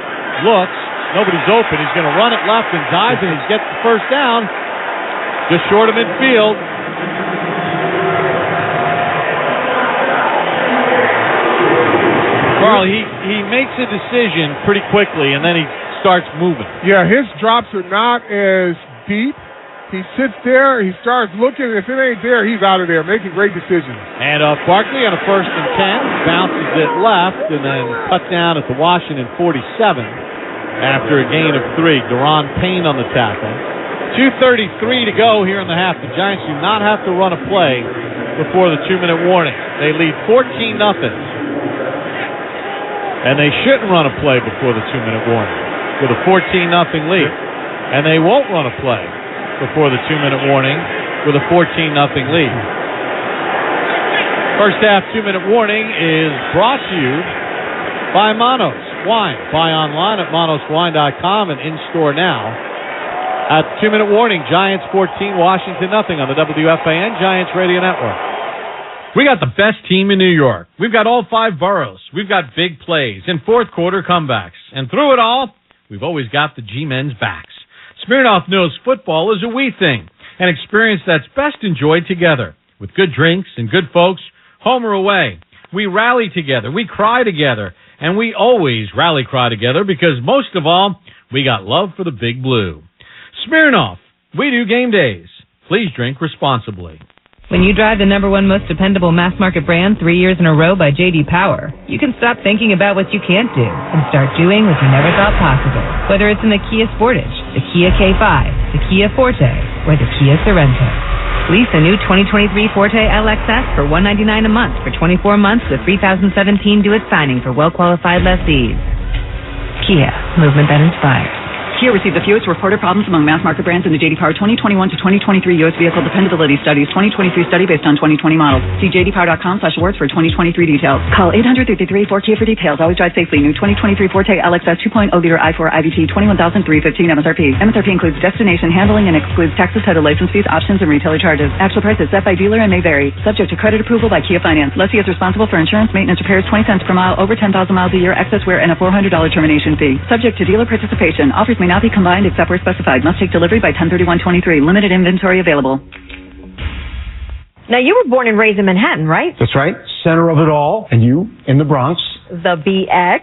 [SPEAKER 2] looks, nobody's open. He's going to run it left and dive, and he gets the first down just short of midfield. Carl, he makes a decision pretty quickly, and then he starts moving.
[SPEAKER 1] Yeah, his drops are not as deep. He sits there, he starts looking. If it ain't there, he's out of there, making great decisions.
[SPEAKER 2] And Barkley on a 1st and 10, bounces it left, and then cut down at the Washington 47 after a gain of 3. Deron Payne on the tackle. 2:33 to go here in the half. The Giants do not have to run a play before the 2-minute warning. They lead 14-0. And they shouldn't run a play before the 2-minute warning with a 14-0 lead. And they won't run a play before the 2-minute warning with a 14-0 lead. First half 2-minute warning is brought to you by Manos Wine. Buy online at manoswine.com and in-store now. At the 2-minute warning, Giants 14, Washington 0 on the WFAN Giants Radio Network.
[SPEAKER 6] We got the best team in New York. We've got all 5 boroughs. We've got big plays and fourth-quarter comebacks. And through it all, we've always got the G-men's backs. Smirnoff knows football is a we thing, an experience that's best enjoyed together. With good drinks and good folks, home or away. We rally together, we cry together, and we always rally-cry together because most of all, we got love for the Big Blue. Smirnoff, we do game days. Please drink responsibly.
[SPEAKER 11] When you drive the #1 most dependable mass market brand 3 years in a row by J.D. Power, you can stop thinking about what you can't do and start doing what you never thought possible. Whether it's in the Kia Sportage, the Kia K5, the Kia Forte, or the Kia Sorento. Lease a new 2023 Forte LXS for $199 a month for 24 months with 2017 due at signing for well-qualified lessees. Kia, movement that inspires.
[SPEAKER 12] Kia received the fewest reported problems among mass market brands in the J.D. Power 2021 to 2023 U.S. Vehicle Dependability Studies 2023 study based on 2020 models. See jdpower.com/awards for 2023 details. Call 800-333-4KIA for details. Always drive safely. New 2023 Forte LXS 2.0 liter i4 IVT 21,315 MSRP. MSRP includes destination handling and excludes taxes, title, license fees, options, and retailer charges. Actual prices set by dealer and may vary. Subject to credit approval by Kia Finance. Lessee is responsible for insurance, maintenance, repairs, 20 cents per mile, over 10,000 miles a year, excess wear, and a $400 termination fee. Subject to dealer participation. Offers may not be combined except where specified. Must take delivery by 10/31/23. Limited inventory available.
[SPEAKER 5] Now, you were born and raised in Manhattan, right?
[SPEAKER 7] That's right. Center of it all. And you in the Bronx.
[SPEAKER 5] The BX.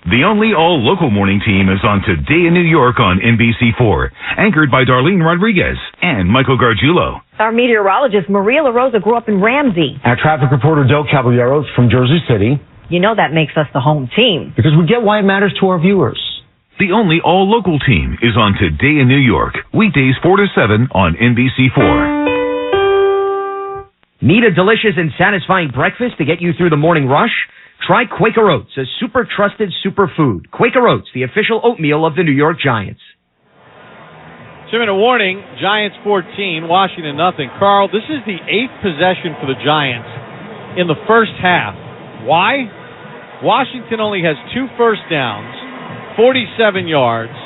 [SPEAKER 4] The only all-local morning team is on Today in New York on NBC4, anchored by Darlene Rodriguez and Michael Gargiulo.
[SPEAKER 5] Our meteorologist, Maria LaRosa, grew up in Ramsey.
[SPEAKER 7] Our traffic reporter, Del Caballero, from Jersey City.
[SPEAKER 5] You know that makes us the home team.
[SPEAKER 7] Because we get why it matters to our viewers.
[SPEAKER 4] The only all-local team is on Today in New York, weekdays 4 to 7 on NBC4.
[SPEAKER 10] Need a delicious and satisfying breakfast to get you through the morning rush? Try Quaker Oats, a super trusted superfood. Quaker Oats, the official oatmeal of the New York Giants.
[SPEAKER 2] 2-minute warning, Giants 14, Washington nothing. Carl, this is the 8th possession for the Giants in the first half. Why? Washington only has 2 first downs, 47 yards.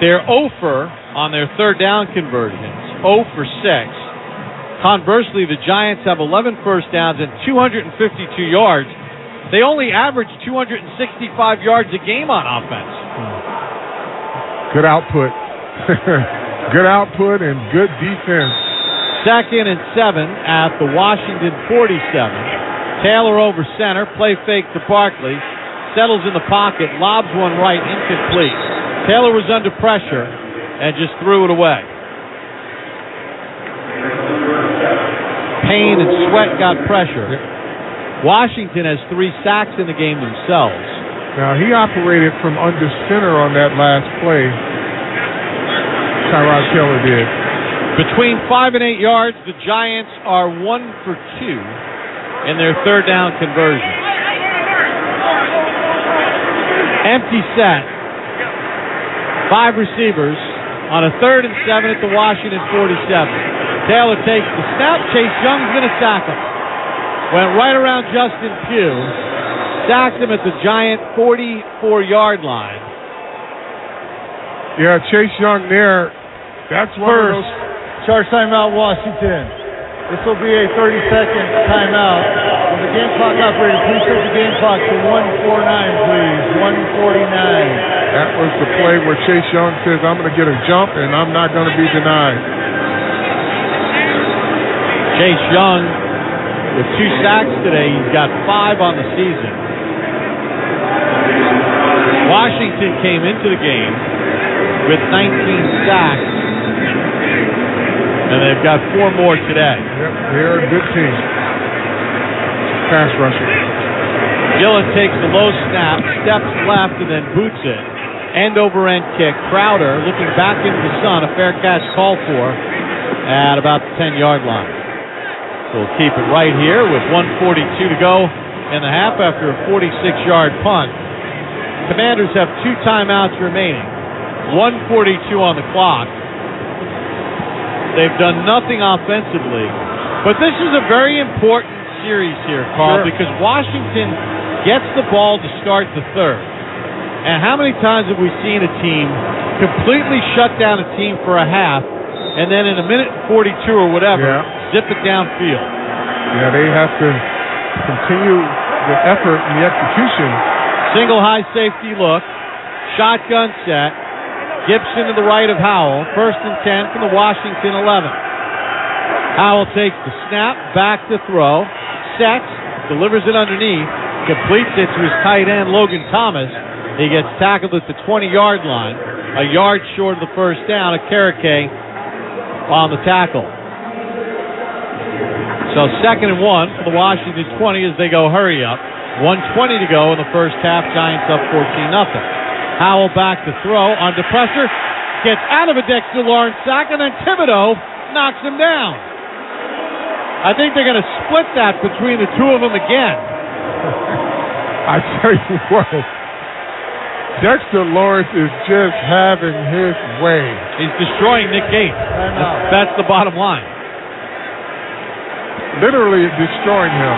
[SPEAKER 2] They're 0 for on their third down conversions, 0 for 6. Conversely, the Giants have 11 first downs and 252 yards. They only average 265 yards a game on offense.
[SPEAKER 1] Good output. Good output and good defense.
[SPEAKER 2] 2nd and 7 at the Washington 47. Taylor over center, play fake to Barkley. Settles in the pocket, lobs one right, incomplete. Taylor was under pressure and just threw it away. Payne and Sweat got pressure. Washington has 3 sacks in the game themselves.
[SPEAKER 1] Now, he operated from under center on that last play. Tyrod Taylor did.
[SPEAKER 2] Between 5 and 8 yards, the Giants are 1 for 2 in their third down conversions. Empty set. 5 receivers on a 3rd and 7 at the Washington 47. Taylor takes the snap. Chase Young's going to sack him. Went right around Justin Pugh. Sacked him at the Giant 44-yard line.
[SPEAKER 1] Yeah, Chase Young there. That's one of those.
[SPEAKER 3] Charge timeout, Washington. This will be a 30-second timeout. When the game clock operator, please set the game clock to 1:49, please. 1:49.
[SPEAKER 1] That was the play where Chase Young says, I'm going to get a jump and I'm not going to be denied.
[SPEAKER 2] Chase Young with 2 sacks today. He's got 5 on the season. Washington came into the game with 19 sacks, and they've got 4 more today.
[SPEAKER 1] Yep, they're a good team. Pass rusher.
[SPEAKER 2] Gillen takes the low snap, steps left, and then boots it. End over end kick. Crowder looking back into the sun. A fair catch called for at about the 10-yard line. So we'll keep it right here with 1:42 to go in the half after a 46-yard punt. Commanders have 2 timeouts remaining. 1:42 on the clock. They've done nothing offensively. But this is a very important series here, Carl, because Washington gets the ball to start the third. And how many times have we seen a team completely shut down a team for a half, and then in a minute and 42 or whatever, zip it downfield?
[SPEAKER 1] Yeah, they have to continue the effort and the execution.
[SPEAKER 2] Single high safety look. Shotgun set. Gibson to the right of Howell. 1st and 10 from the Washington 11. Howell takes the snap, back to throw. Sets, delivers it underneath. Completes it to his tight end, Logan Thomas. He gets tackled at the 20-yard line. A yard short of the first down. Akereke on the tackle. So 2nd and 1 for the Washington 20 as they go hurry up. 1:20 to go in the first half. Giants up 14-0. Howell back to throw under pressure. Gets out of a Dexter Lawrence sack, and then Thibodeau knocks him down. I think they're going to split that between the 2 of them again.
[SPEAKER 1] I tell you what, Dexter Lawrence is just having his way.
[SPEAKER 2] He's destroying Nick Gates. That's the bottom line.
[SPEAKER 1] Literally destroying him.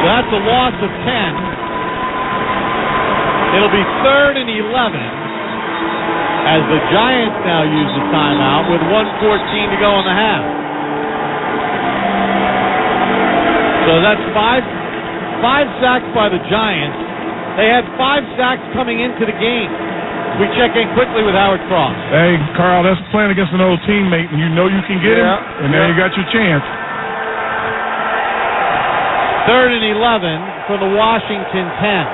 [SPEAKER 2] So that's a loss of 10. It'll be 3rd and 11 as the Giants now use the timeout with 1:14 to go in the half. So that's five sacks by the Giants. They had 5 sacks coming into the game. We check in quickly with Howard Cross.
[SPEAKER 8] Hey, Carl, that's playing against an old teammate, and you know you can get him, and now you got your chance.
[SPEAKER 2] 3rd and 11 for the Washington 10.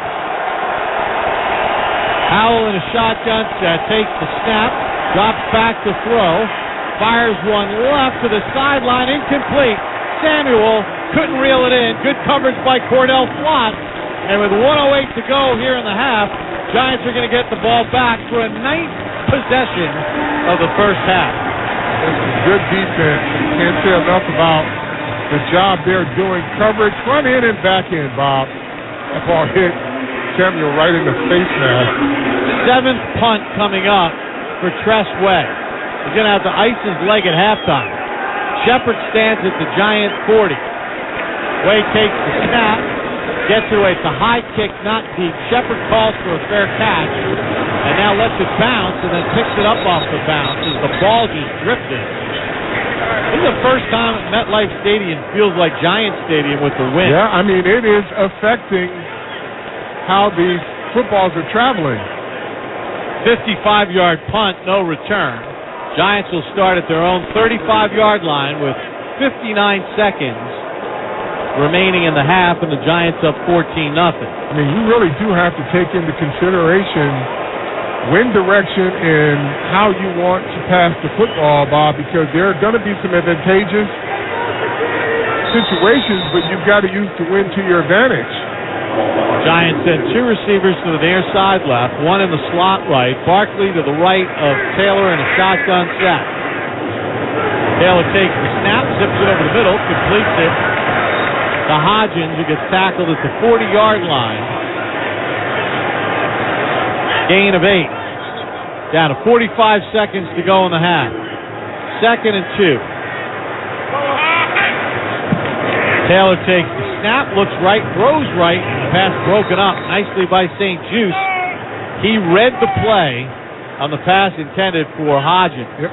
[SPEAKER 2] Howell in a shotgun set, takes the snap, drops back to throw, fires one left to the sideline, incomplete. Samuel couldn't reel it in. Good coverage by Cordell Flott. And with 1:08 to go here in the half, Giants are going to get the ball back for a ninth possession of the first half.
[SPEAKER 1] Good defense. Can't say enough about the job they're doing. Coverage, front end and back end, Bob. That ball hit Samuel right in the face mask.
[SPEAKER 2] Seventh punt coming up for Tress Way. He's going to have to ice his leg at halftime. Shepard stands at the Giant 40. Way takes the snap, gets it away. It's a high kick, not deep. Shepard calls for a fair catch, and now lets it bounce, and then picks it up off the bounce as the ball just drifted. This is the first time MetLife Stadium feels like Giant Stadium with the wind.
[SPEAKER 1] Yeah, I mean, it is affecting how these footballs are traveling.
[SPEAKER 2] 55-yard punt, no return. Giants will start at their own 35-yard line with 59 seconds remaining in the half, and the Giants up 14-0.
[SPEAKER 1] I mean, you really do have to take into consideration wind direction and how you want to pass the football, Bob, because there are going to be some advantageous situations, but you've got to use the wind to your advantage.
[SPEAKER 2] Giants send two receivers to the near side left, one in the slot right, Barkley to the right of Taylor in a shotgun set. Taylor takes the snap, zips it over the middle, completes it to Hodgins, who gets tackled at the 40-yard line. Gain of 8. Down to 45 seconds to go in the half. 2nd and 2. Taylor takes the snap, looks right, throws right, pass broken up nicely by St. Juste. He read the play on the pass intended for Hodgins.
[SPEAKER 1] Yep.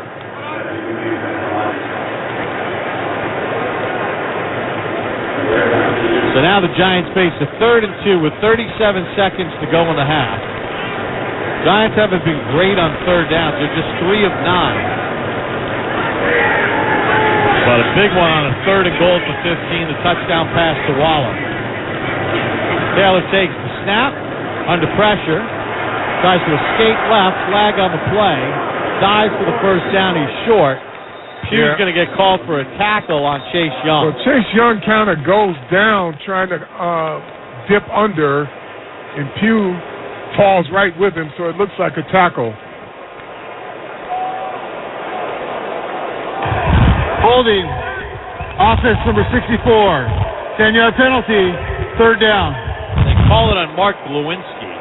[SPEAKER 2] So now the Giants face a 3rd and 2 with 37 seconds to go in the half. Giants haven't been great on third downs. They're just 3 of 9. But a big one on a 3rd and goal for 15, the touchdown pass to Waller. Taylor takes the snap, under pressure, tries to escape left, flag on the play, dives for the first down, he's short. Pugh's going to get called for a tackle on Chase Young.
[SPEAKER 1] Well, Chase Young kind of goes down trying to dip under, and Pugh falls right with him, so it looks like a tackle.
[SPEAKER 3] Holding. Offense number 64. 10-yard penalty. 3rd down.
[SPEAKER 2] They call it on Mark Lewinsky.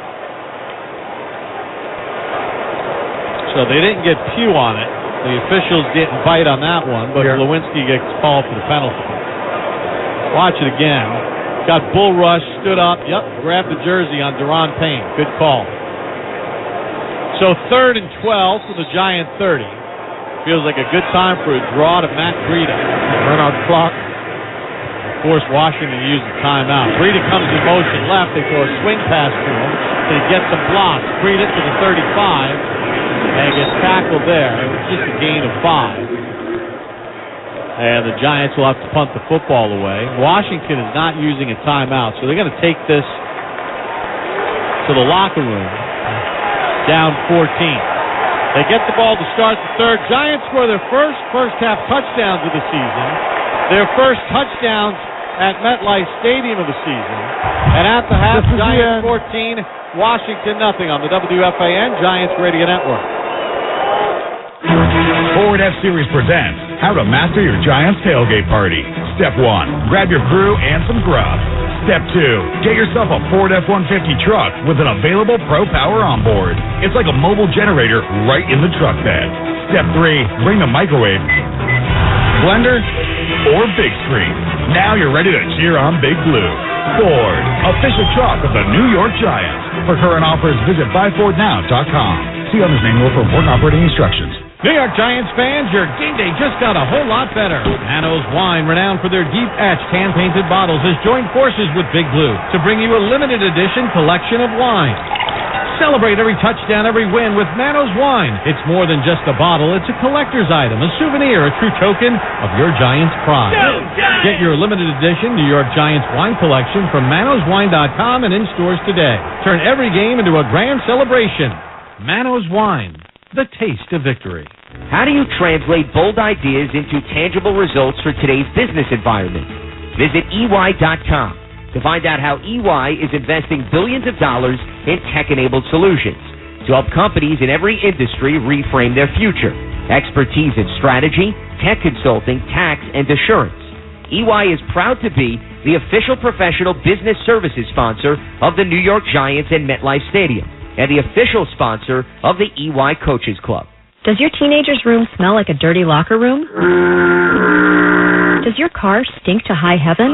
[SPEAKER 2] So they didn't get Pugh on it. The officials didn't bite on that one, but Lewinsky gets called for the penalty. Watch it again. Got bull rush, stood up, grabbed the jersey on Deron Payne. Good call. So 3rd and 12 from the Giant 30. Feels like a good time for a draw to Matt Breida.
[SPEAKER 1] Run out the clock.
[SPEAKER 2] Force Washington to use the timeout. Breida comes in motion left. They throw a swing pass to him. They get some blocks. Breida to the 35. And gets tackled there. It was just a gain of 5. And the Giants will have to punt the football away. Washington is not using a timeout, so they're going to take this to the locker room. Down 14. They get the ball to start the 3rd. Giants score their first half touchdowns of the season. Their first touchdowns at MetLife Stadium of the season. And at the half, Giants 14, Washington nothing on the WFAN Giants Radio Network.
[SPEAKER 14] Ford F-Series presents How to Master Your Giants Tailgate Party. Step 1, grab your crew and some grub. Step 2, get yourself a Ford F-150 truck with an available Pro Power on board. It's like a mobile generator right in the truck bed. Step 3, bring the microwave, blender, or big screen. Now you're ready to cheer on Big Blue. Ford, official truck of the New York Giants. For current offers, visit buyfordnow.com. See owner's manual for important operating instructions.
[SPEAKER 2] New York Giants fans, your game day just got a whole lot better. Hanno's Wine, renowned for their deep-etched, hand-painted bottles, has joined forces with Big Blue to bring you a limited edition collection of wine. Celebrate every touchdown, every win with Manos Wine. It's more than just a bottle. It's a collector's item, a souvenir, a true token of your Giants pride. Get your limited edition New York Giants wine collection from manoswine.com and in stores today. Turn every game into a grand celebration. Manos Wine, the taste of victory.
[SPEAKER 10] How do you translate bold ideas into tangible results for today's business environment? Visit EY.com to find out how EY is investing billions of dollars in tech-enabled solutions to help companies in every industry reframe their future. Expertise in strategy, tech consulting, tax, and assurance. EY is proud to be the official professional business services sponsor of the New York Giants and MetLife Stadium and the official sponsor of the EY Coaches Club.
[SPEAKER 5] Does your teenager's room smell like a dirty locker room? Does your car stink to high heaven?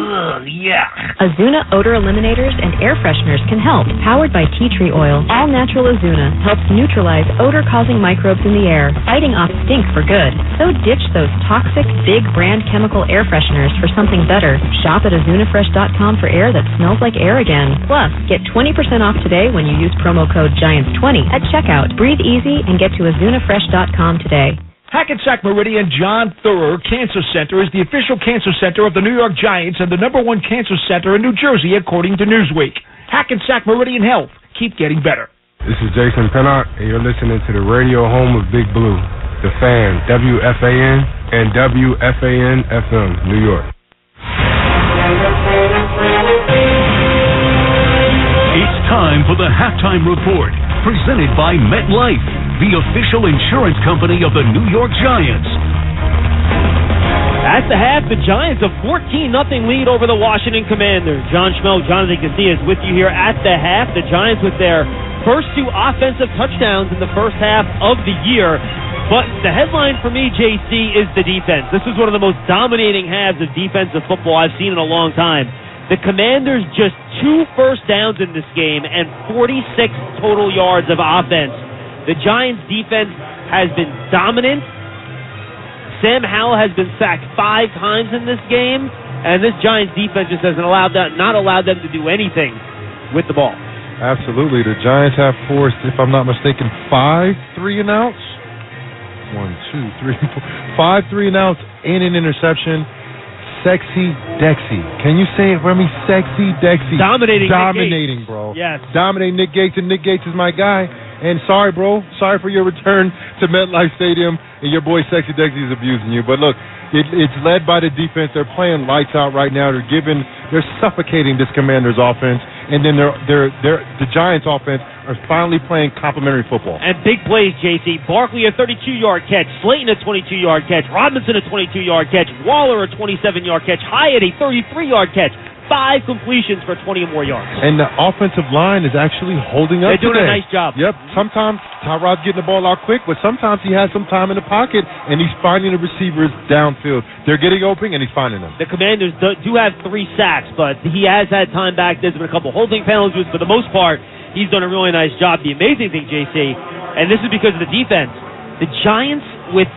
[SPEAKER 10] Yeah.
[SPEAKER 5] Azuna odor eliminators and air fresheners can help. Powered by tea tree oil, all natural Azuna helps neutralize odor-causing microbes in the air, fighting off stink for good. So ditch those toxic, big brand chemical air fresheners for something better. Shop at AzunaFresh.com for air that smells like air again. Plus, get 20% off today when you use promo code GIANTS20 at checkout. Breathe easy and get to AzunaFresh.com today.
[SPEAKER 6] Hackensack Meridian John Thurer Cancer Center is the official cancer center of the New York Giants and the #1 cancer center in New Jersey, according to Newsweek. Hackensack Meridian Health. Keep getting better.
[SPEAKER 13] This is Jason Pinnock, and you're listening to the radio home of Big Blue, The Fan, WFAN and WFAN FM, New York.
[SPEAKER 4] It's time for the Halftime Report, presented by MetLife, the official insurance company of the New York Giants.
[SPEAKER 9] At the half, the Giants a 14-0 lead over the Washington Commanders. John Schmeelk, Jonathan Casillas with you here at the half. The Giants with their first 2 offensive touchdowns in the first half of the year. But the headline for me, JC, is the defense. This is one of the most dominating halves of defensive football I've seen in a long time. The Commanders just 2 first downs in this game and 46 total yards of offense. The Giants' defense has been dominant. Sam Howell has been sacked 5 times in this game, and this Giants' defense just hasn't not allowed them to do anything with the ball.
[SPEAKER 20] Absolutely. The Giants have forced, if I'm not mistaken, 5 3-and-outs. 5 3-and-outs and an interception. Sexy Dexy. Can you say it for me? Sexy Dexy. Dominating, bro.
[SPEAKER 9] Yes.
[SPEAKER 20] Dominating Nick Gates, and Nick Gates is my guy. And sorry, bro. Sorry for your return to MetLife Stadium, and your boy Sexy Dexy is abusing you. But look, it's led by the defense. They're playing lights out right now. They're suffocating this Commanders offense, and then the Giants offense are finally playing complimentary football.
[SPEAKER 9] And big plays, JC. Barkley a 32-yard catch, Slayton a 22-yard catch, Robinson a 22-yard catch, Waller a 27-yard catch, Hyatt a 33-yard catch. 5 completions for 20 or more yards.
[SPEAKER 20] And the offensive line is actually holding up.
[SPEAKER 9] They're doing
[SPEAKER 20] today.
[SPEAKER 9] a nice job.
[SPEAKER 20] Yep. Sometimes Tyrod's getting the ball out quick, but sometimes he has some time in the pocket, and he's finding the receivers downfield. They're getting open, and he's finding them.
[SPEAKER 9] The Commanders do have 3 sacks, but he has had time back. There's been a couple holding penalties. For the most part, he's done a really nice job. The amazing thing, JC, and this is because of the defense, the Giants with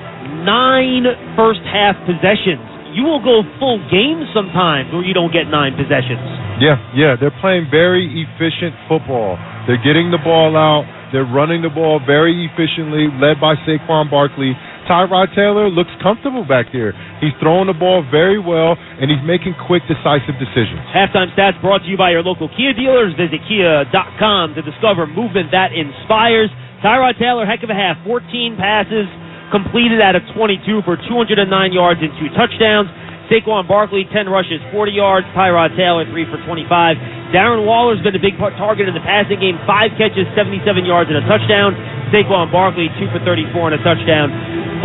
[SPEAKER 9] 9 first-half possessions. You will go full games sometimes where you don't get 9 possessions.
[SPEAKER 20] Yeah, they're playing very efficient football. They're getting the ball out. They're running the ball very efficiently, led by Saquon Barkley. Tyrod Taylor looks comfortable back there. He's throwing the ball very well, and he's making quick, decisive decisions.
[SPEAKER 9] Halftime stats brought to you by your local Kia dealers. Visit Kia.com to discover movement that inspires. Tyrod Taylor, heck of a half. 14 passes completed out of 22 for 209 yards and 2 touchdowns. Saquon Barkley, 10 rushes, 40 yards. Tyrod Taylor, 3 for 25. Darren Waller's been a big target in the passing game. 5 catches, 77 yards and a touchdown. Saquon Barkley, 2 for 34 and a touchdown.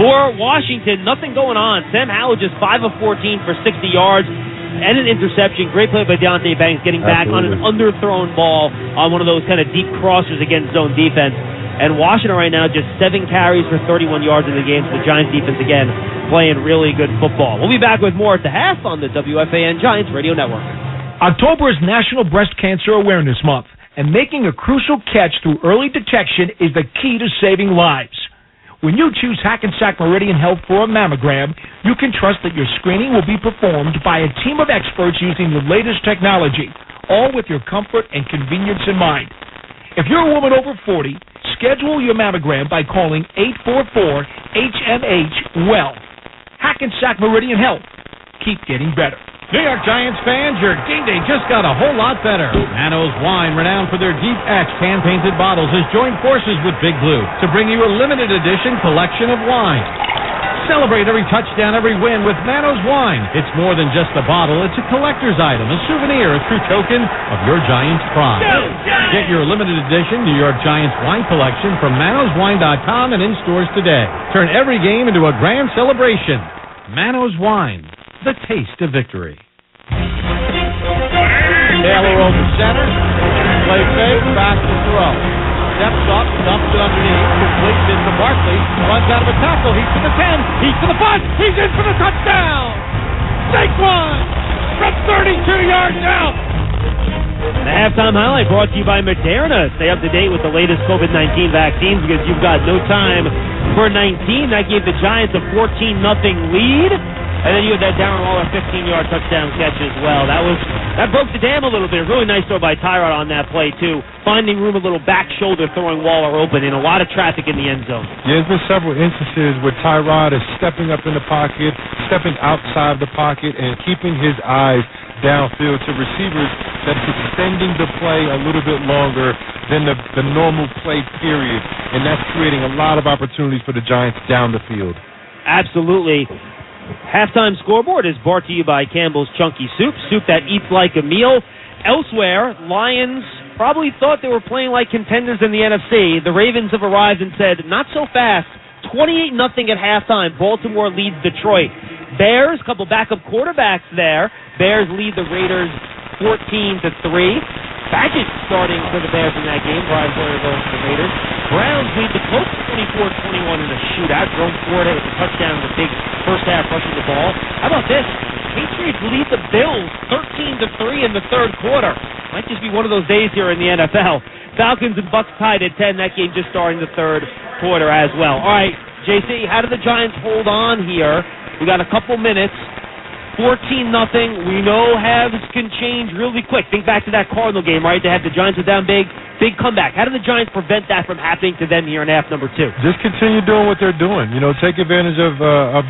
[SPEAKER 9] For Washington, nothing going on. Sam Howell just 5 of 14 for 60 yards and an interception. Great play by Deonte Banks getting back on an underthrown ball on one of those kind of deep crossers against zone defense. And Washington right now just 7 carries for 31 yards in the game. So the Giants defense, again, playing really good football. We'll be back with more at the half on the WFAN Giants Radio Network.
[SPEAKER 6] October is National Breast Cancer Awareness Month, and making a crucial catch through early detection is the key to saving lives. When you choose Hackensack Meridian Health for a mammogram, you can trust that your screening will be performed by a team of experts using the latest technology, all with your comfort and convenience in mind. If you're a woman over 40, schedule your mammogram by calling 844-HMH-WELL. Hackensack Meridian Health. Keep getting better.
[SPEAKER 2] New York Giants fans, your game day just got a whole lot better. Manos Wine, renowned for their deep-etched hand-painted bottles, has joined forces with Big Blue to bring you a limited edition collection of wine. Celebrate every touchdown, every win with Manos Wine. It's more than just a bottle. It's a collector's item, a souvenir, a true token of your Giants pride. Get your limited edition New York Giants wine collection from manoswine.com and in stores today. Turn every game into a grand celebration. Manos Wine, the taste of victory. Taylor over center. Play fake, back to throw. Steps up, dumps it underneath, completes it to Barkley, runs out of a tackle, he's to the 10, he's to the 5, he's in for the touchdown! Saquon from 32 yards out!
[SPEAKER 9] The halftime highlight brought to you by Moderna. Stay up to date with the latest COVID-19 vaccines because you've got no time for 19. That gave the Giants a 14-0 lead. And then you had that Darren Waller 15-yard touchdown catch as well. That broke the dam a little bit. Really nice throw by Tyrod on that play, too. Finding room, a little back shoulder, throwing Waller open, and a lot of traffic in the end zone.
[SPEAKER 20] Yeah, there's been several instances where Tyrod is stepping up in the pocket, stepping outside the pocket, and keeping his eyes downfield to receivers that is extending the play a little bit longer than the normal play period. And that's creating a lot of opportunities for the Giants down the field.
[SPEAKER 9] Absolutely. Halftime scoreboard is brought to you by Campbell's Chunky Soup, soup that eats like a meal. Elsewhere, Lions probably thought they were playing like contenders in the NFC. The Ravens have arrived and said, not so fast. 28-0 at halftime. Baltimore leads Detroit. Bears, a couple backup quarterbacks there. Bears lead the Raiders 14-3. Badgett starting for the Bears in that game. Brian Hoyer goes to the Raiders. Browns lead the Colts 24-21 in a shootout. Jerome Ford with a touchdown in the big first half rushing the ball. How about this? Patriots lead the Bills 13-3 in the third quarter. Might just be one of those days here in the NFL. Falcons and Bucks tied at 10. That game just starting the third quarter as well. All right, JC, how do the Giants hold on here? We got a couple minutes. 14-0. We know halves can change really quick. Think back to that Cardinal game, right? They had the Giants were down big comeback. How do the Giants prevent that from happening to them here in half number 2?
[SPEAKER 20] Just continue doing what they're doing. You know, take advantage of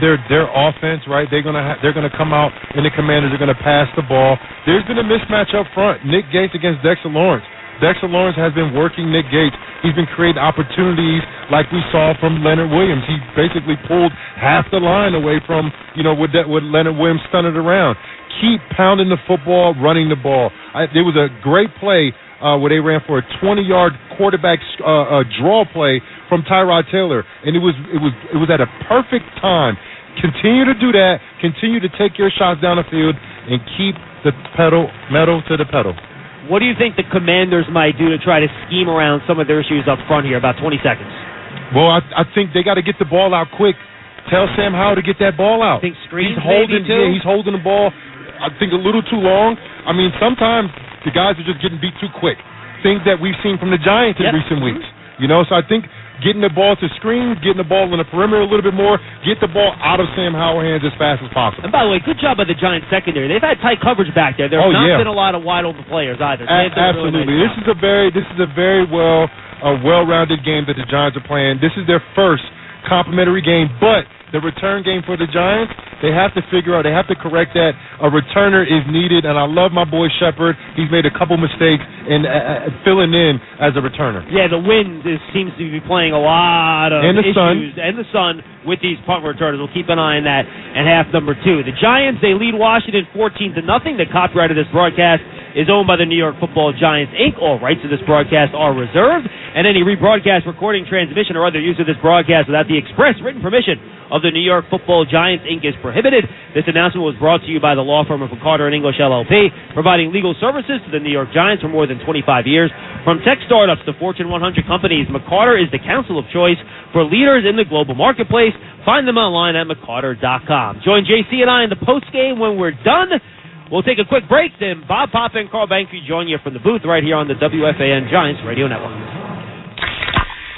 [SPEAKER 20] their offense, right? They're gonna come out, and the Commanders are gonna pass the ball. There's been a mismatch up front. Nick Gates against Dexter Lawrence. Dexter Lawrence has been working Nick Gates. He's been creating opportunities like we saw from Leonard Williams. He basically pulled half the line away from, with Leonard Williams stunted around. Keep pounding the football, running the ball. There was a great play where they ran for a 20-yard quarterback draw play from Tyrod Taylor, and it was at a perfect time. Continue to do that. Continue to take your shots down the field and keep the metal to the pedal.
[SPEAKER 9] What do you think the Commanders might do to try to scheme around some of their issues up front here? About 20 seconds.
[SPEAKER 20] Well, I think they got to get the ball out quick. Tell Sam Howell to get that ball out.
[SPEAKER 9] I think screens
[SPEAKER 20] he's holding,
[SPEAKER 9] maybe too?
[SPEAKER 20] Yeah, he's holding the ball, I think, a little too long. I mean, sometimes the guys are just getting beat too quick. Things that we've seen from the Giants in recent weeks. So I think getting the ball to screens, getting the ball in the perimeter a little bit more, get the ball out of Sam Howell's hands as fast as possible.
[SPEAKER 9] And by the way, good job by the Giants secondary. They've had tight coverage back there. There's not been a lot of wide open players either. So
[SPEAKER 20] Absolutely.
[SPEAKER 9] Really nice
[SPEAKER 20] This is a very well-rounded game that the Giants are playing. This is their first complimentary game, but the return game for the Giants, they have to figure out, they have to correct that. A returner is needed, and I love my boy Shepard. He's made a couple mistakes in filling in as a returner.
[SPEAKER 9] Yeah, the wind seems to be playing a lot of issues. And the sun with these punt returners. We'll keep an eye on that at half number 2. The Giants, they lead Washington 14-0. The copyright of this broadcast is owned by the New York Football Giants, Inc. All rights to this broadcast are reserved, and any rebroadcast, recording, transmission, or other use of this broadcast without the express written permission of the New York Football Giants, Inc. is prohibited. This announcement was brought to you by the law firm of McCarter & English, LLP, providing legal services to the New York Giants for more than 25 years. From tech startups to Fortune 100 companies, McCarter is the counsel of choice for leaders in the global marketplace. Find them online at McCarter.com. Join JC and I in the postgame when we're done. We'll take a quick break, then Bob Papa and Carl Banky join you from the booth right here on the WFAN Giants Radio Network.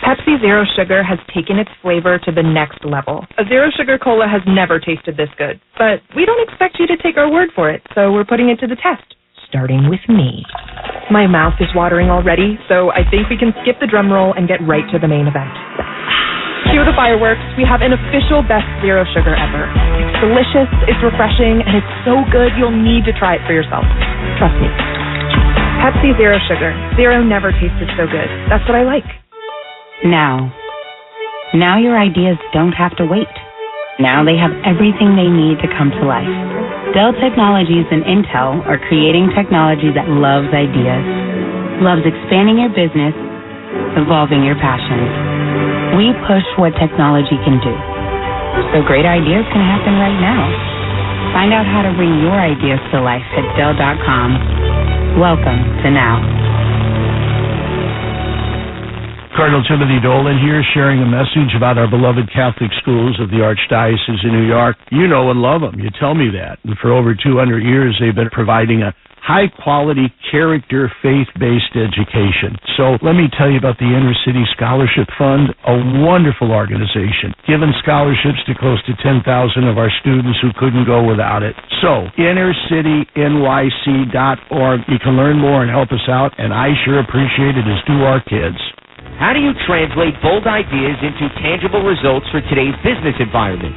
[SPEAKER 15] Pepsi Zero Sugar has taken its flavor to the next level. A Zero Sugar Cola has never tasted this good, but we don't expect you to take our word for it, so we're putting it to the test.
[SPEAKER 5] starting with me.
[SPEAKER 15] My mouth is watering already, so I think we can skip the drum roll and get right to the main event. Cue the fireworks. We have an official best zero sugar ever. It's delicious, it's refreshing, and it's so good you'll need to try it for yourself. Trust me. Pepsi Zero Sugar. Zero never tasted so good. That's what I like.
[SPEAKER 16] Now your ideas don't have to wait. Now they have everything they need to come to life. Dell Technologies and Intel are creating technology that loves ideas, loves expanding your business, evolving your passions. We push what technology can do, so great ideas can happen right now. Find out how to bring your ideas to life at Dell.com. Welcome to Now.
[SPEAKER 17] Cardinal Timothy Dolan here, sharing a message about our beloved Catholic schools of the Archdiocese of New York. You know and love them. You tell me that. And for over 200 years, they've been providing a high-quality, character, faith-based education. So let me tell you about the Inner City Scholarship Fund, a wonderful organization, giving scholarships to close to 10,000 of our students who couldn't go without it. So, innercitynyc.org. You can learn more and help us out, and I sure appreciate it, as do our kids.
[SPEAKER 10] How do you translate bold ideas into tangible results for today's business environment?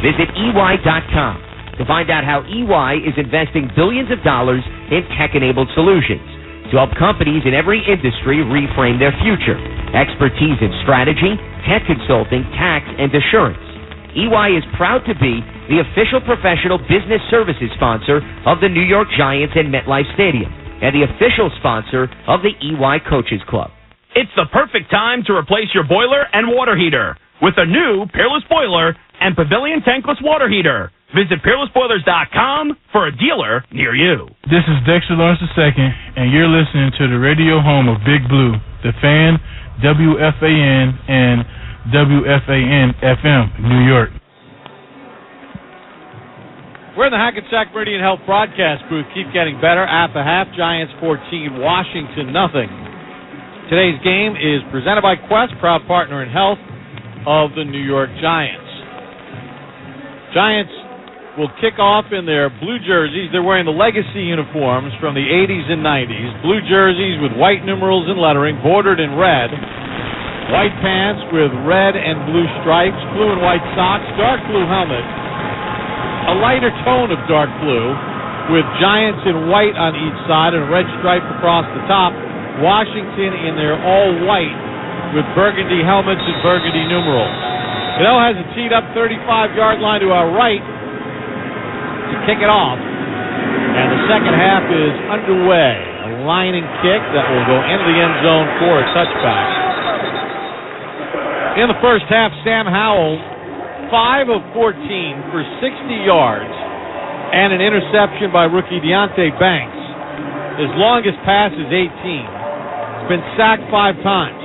[SPEAKER 10] Visit EY.com to find out how EY is investing billions of dollars in tech-enabled solutions to help companies in every industry reframe their future. Expertise in strategy, tech consulting, tax, and assurance. EY is proud to be the official professional business services sponsor of the New York Giants and MetLife Stadium and the official sponsor of the EY Coaches Club.
[SPEAKER 24] It's the perfect time to replace your boiler and water heater with a new Peerless Boiler and Pavilion Tankless Water Heater. Visit PeerlessBoilers.com for a dealer near you.
[SPEAKER 8] This is Dexter Lawrence II, and you're listening to the radio home of Big Blue, The Fan, WFAN, and WFAN-FM, New York.
[SPEAKER 2] We're in the Hackensack Meridian Health broadcast booth. Keep getting better. At the half, Giants 14, Washington nothing. Today's game is presented by Quest, proud partner in health of the New York Giants. Giants will kick off in their blue jerseys. They're wearing the legacy uniforms from the 80s and 90s. Blue jerseys with white numerals and lettering bordered in red. White pants with red and blue stripes. Blue and white socks. Dark blue helmet. A lighter tone of dark blue with Giants in white on each side and a red stripe across the top. Washington in their all-white with burgundy helmets and burgundy numerals. Goodell has it teed up 35-yard line to our right to kick it off. And the second half is underway. A line and kick that will go into the end zone for a touchback. In the first half, Sam Howell, 5 of 14 for 60 yards and an interception by rookie Deonte Banks. His longest pass is 18. Been sacked 5 times.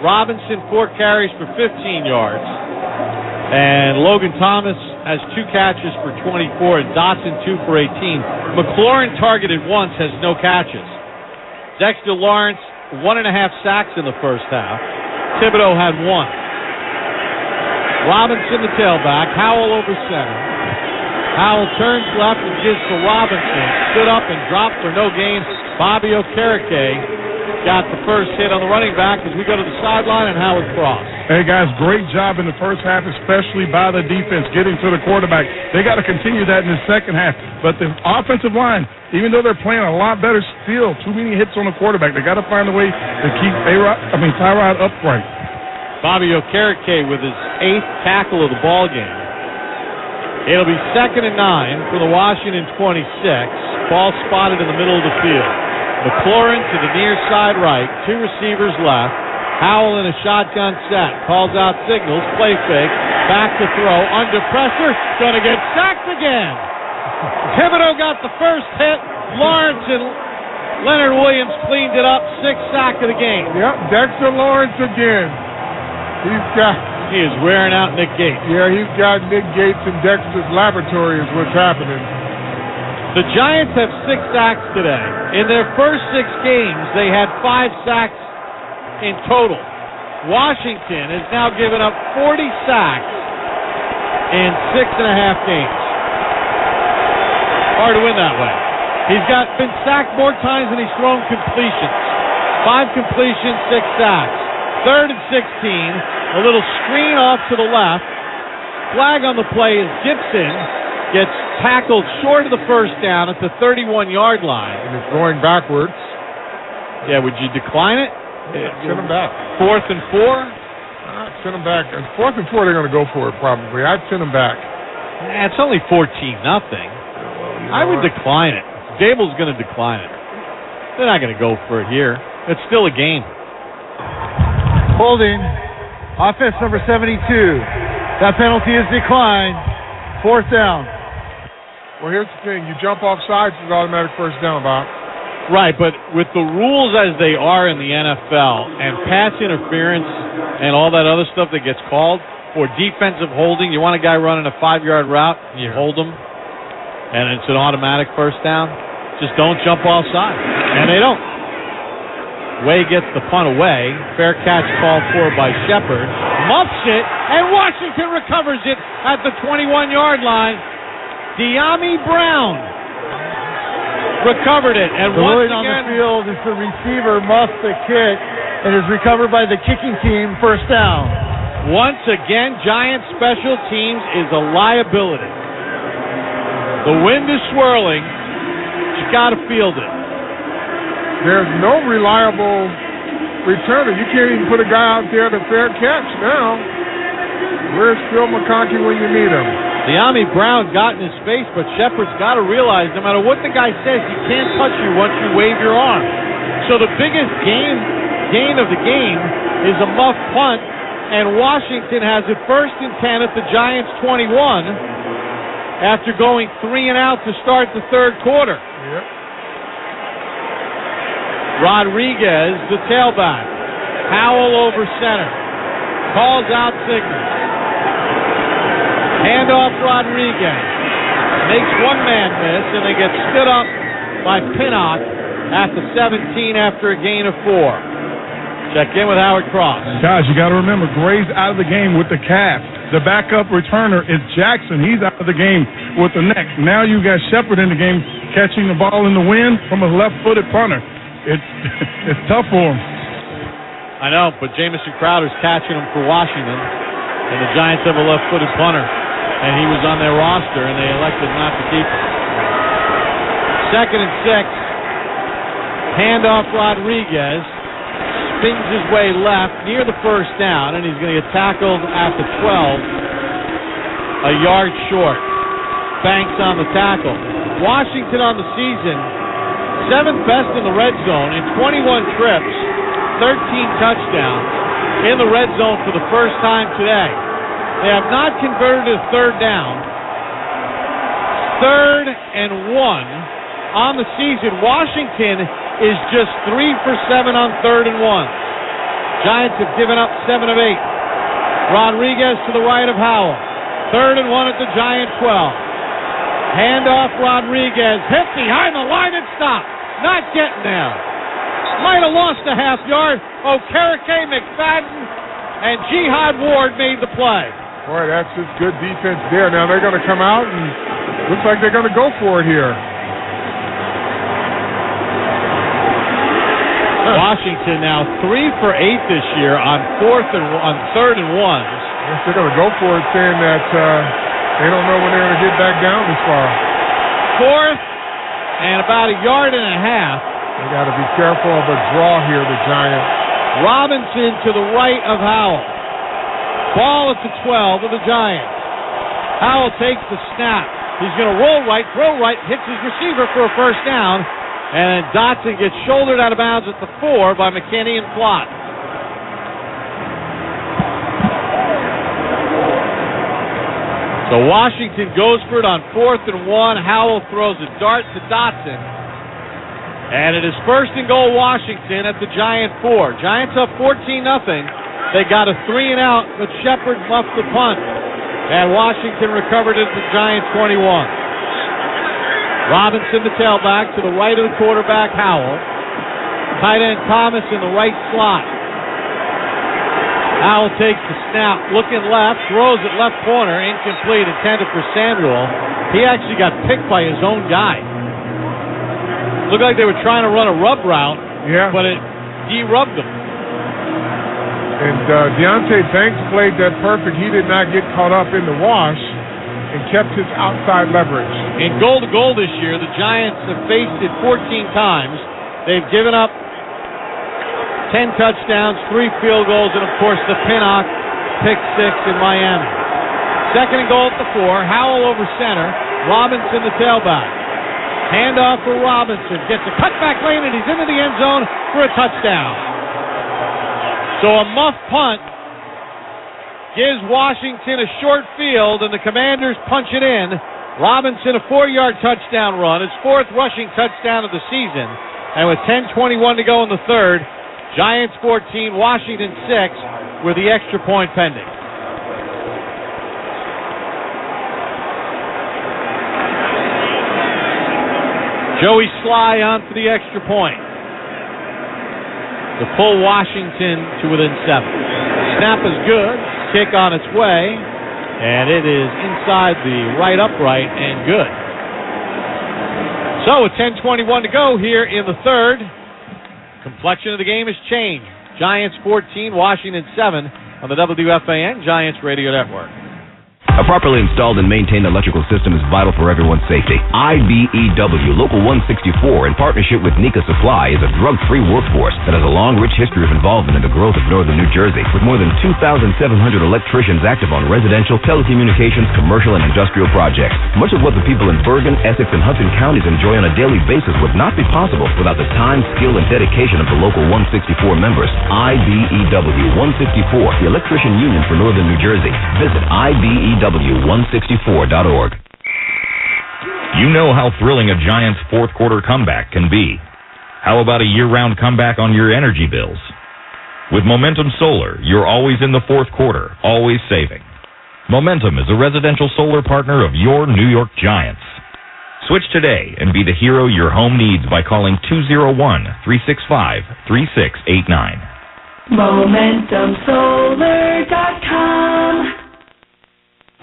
[SPEAKER 2] Robinson 4 carries for 15 yards. And Logan Thomas has 2 catches for 24 and Dotson 2 for 18. McLaurin targeted once, has no catches. Dexter Lawrence 1.5 sacks in the first half. Thibodeau had 1. Robinson the tailback. Howell over center. Howell turns left and gives to Robinson. Stood up and dropped for no gain. Bobby Okereke got the first hit on the running back as we go to the sideline and Howard Cross.
[SPEAKER 8] Hey, guys, great job in the first half, especially by the defense getting to the quarterback. They got to continue that in the second half. But the offensive line, even though they're playing a lot better still, too many hits on the quarterback. They got to find a way to keep Tyrod upright.
[SPEAKER 2] Bobby Okereke with his 8th tackle of the ball game. It'll be 2nd and 9 for the Washington 26. Ball spotted in the middle of the field. McLaurin to the near side right. 2 receivers left. Howell in a shotgun set. Calls out signals. Play fake. Back to throw. Under pressure. Going to get sacked again. Thibodeau got the first hit. Lawrence and Leonard Williams cleaned it up. 6th sack of the game.
[SPEAKER 1] Yep, Dexter Lawrence again.
[SPEAKER 2] He is wearing out Nick Gates.
[SPEAKER 1] Yeah, he's got Nick Gates in Dexter's laboratory is what's happening.
[SPEAKER 2] The Giants have 6 sacks today. In their first 6 games, they had 5 sacks in total. Washington has now given up 40 sacks in 6.5 games. Hard to win that way. He's been sacked more times than he's thrown completions. 5 completions, 6 sacks. 3rd and 16. A little screen off to the left. Flag on the play is Gibson gets tackled short of the first down at the 31-yard line.
[SPEAKER 1] And it's going backwards.
[SPEAKER 2] Yeah, would you decline it?
[SPEAKER 1] Send him back.
[SPEAKER 2] 4th and 4?
[SPEAKER 1] Send him back. 4th and 4, they're going to go for it probably. I'd send him back.
[SPEAKER 2] It's only 14-0. I would decline it. Gable's going to decline it. They're not going to go for it here. It's still a game.
[SPEAKER 3] Holding. Offense number 72. That penalty is declined. 4th down.
[SPEAKER 1] Well, here's the thing. You jump off sides, it's automatic first down, Bob.
[SPEAKER 2] Right, but with the rules as they are in the NFL and pass interference and all that other stuff that gets called for defensive holding, you want a guy running a 5-yard route, you hold him, and it's an automatic first down. Just don't jump off sides. And they don't. Way gets the punt away. Fair catch called for by Shepard. Muffs it, and Washington recovers it at the 21-yard line. Dyami Brown recovered it, and once
[SPEAKER 3] again, on
[SPEAKER 2] again,
[SPEAKER 3] the field is the receiver muffed the kick and is recovered by the kicking team. First down.
[SPEAKER 2] Once again, Giants special teams is a liability. The wind is swirling. You got to field it.
[SPEAKER 1] There's no reliable returner. You can't even put a guy out there to fair catch now. Where's Phil McConkey when you need him?
[SPEAKER 2] Dyami Brown got in his face, but Shepard's got to realize no matter what the guy says, he can't touch you once you wave your arm. So the biggest gain of the game is a muff punt, and Washington has it 1st and 10 at the Giants' 21 after going 3 and out to start the 3rd quarter.
[SPEAKER 1] Yep.
[SPEAKER 2] Rodriguez, the tailback. Howell over center. Calls out signals. Handoff Rodriguez. Makes one man miss, and they get stood up by Pinnock at the 17 after a gain of 4. Check in with Howard Cross.
[SPEAKER 8] Guys, you got to remember, Gray's out of the game with the calf. The backup returner is Jackson. He's out of the game with the neck. Now you got Shepard in the game catching the ball in the wind from a left-footed punter. It's tough for him.
[SPEAKER 2] I know, but Jamison Crowder's catching him for Washington, and the Giants have a left-footed punter, and he was on their roster, and they elected not to keep him. 2nd and 6. Handoff Rodriguez. Spins his way left near the first down, and he's going to get tackled at the 12, a yard short. Banks on the tackle. Washington on the season, 7th best in the red zone in 21 trips, 13 touchdowns in the red zone for the first time today. They have not converted a 3rd down. 3rd and 1 on the season. Washington is just 3 for 7 on 3rd and 1. Giants have given up 7 of 8. Rodriguez to the right of Howell. 3rd and 1 at the Giant 12. Handoff Rodriguez. Hit behind the line and stop. Not getting there. Might have lost a half yard. Okereke, McFadden, and Jihad Ward made the play.
[SPEAKER 1] Boy, that's just good defense there. Now they're going to come out, and looks like they're going to go for it here.
[SPEAKER 2] Washington now 3 for 8 this year on 3rd and 1s.
[SPEAKER 1] Yes, they're going to go for it, saying that they don't know when they're going to get back down this far.
[SPEAKER 2] 4th and about a yard and a half.
[SPEAKER 1] They got to be careful of a draw here, the Giants.
[SPEAKER 2] Robinson to the right of Howell. Ball at the 12 of the Giants. Howell takes the snap. He's going to roll right, throw right, hits his receiver for a first down, and then Dotson gets shouldered out of bounds at the 4 by McKinney and Flott. So Washington goes for it on 4th and 1. Howell throws a dart to Dotson. And it is 1st and goal Washington at the Giant 4. Giants up 14-0. They got a 3 and out, but Shepard muffed the punt. And Washington recovered it at the Giant 21. Robinson, the tailback, to the right of the quarterback, Howell. Tight end Thomas in the right slot. Howell takes the snap, looking left, throws it left corner, incomplete, intended for Samuel. He actually got picked by his own guy. Looked like they were trying to run a rub route, but it de-rubbed them.
[SPEAKER 1] And Deonte Banks played that perfect. He did not get caught up in the wash and kept his outside leverage.
[SPEAKER 2] In goal-to-goal this year, the Giants have faced it 14 times. They've given up 10 touchdowns, 3 field goals, and, of course, the Pinnock pick 6 in Miami. Second and goal at the 4. Howell over center. Robinson, the tailback. Handoff for Robinson. Gets a cutback lane, and he's into the end zone for a touchdown. So a muff punt gives Washington a short field, and the Commanders punch it in. Robinson, a 4-yard touchdown run. His 4th rushing touchdown of the season. And with 10:21 to go in the third, Giants 14, Washington 6, with the extra point pending. Joey Sly on for the extra point to pull Washington to within 7. Snap is good. Kick on its way, and it is inside the right upright and good. So with 10:21 to go here in the third, complexion of the game has changed. Giants 14, Washington 7 on the WFAN Giants Radio Network.
[SPEAKER 19] A properly installed and maintained electrical system is vital for everyone's safety. IBEW Local 164, in partnership with Nika Supply, is a drug-free workforce that has a long, rich history of involvement in the growth of northern New Jersey, with more than 2,700 electricians active on residential, telecommunications, commercial, and industrial projects. Much of what the people in Bergen, Essex, and Hudson counties enjoy on a daily basis would not be possible without the time, skill, and dedication of the Local 164 members. IBEW 164, the Electrician Union for Northern New Jersey. Visit IBEW164.org.
[SPEAKER 18] You know how thrilling a Giants fourth quarter comeback can be. How about a year-round comeback on your energy bills? With Momentum Solar, you're always in the fourth quarter, always saving. Momentum is a residential solar partner of your New York Giants. Switch today and be the hero your home needs by calling 201-365-3689.
[SPEAKER 21] MomentumSolar.com.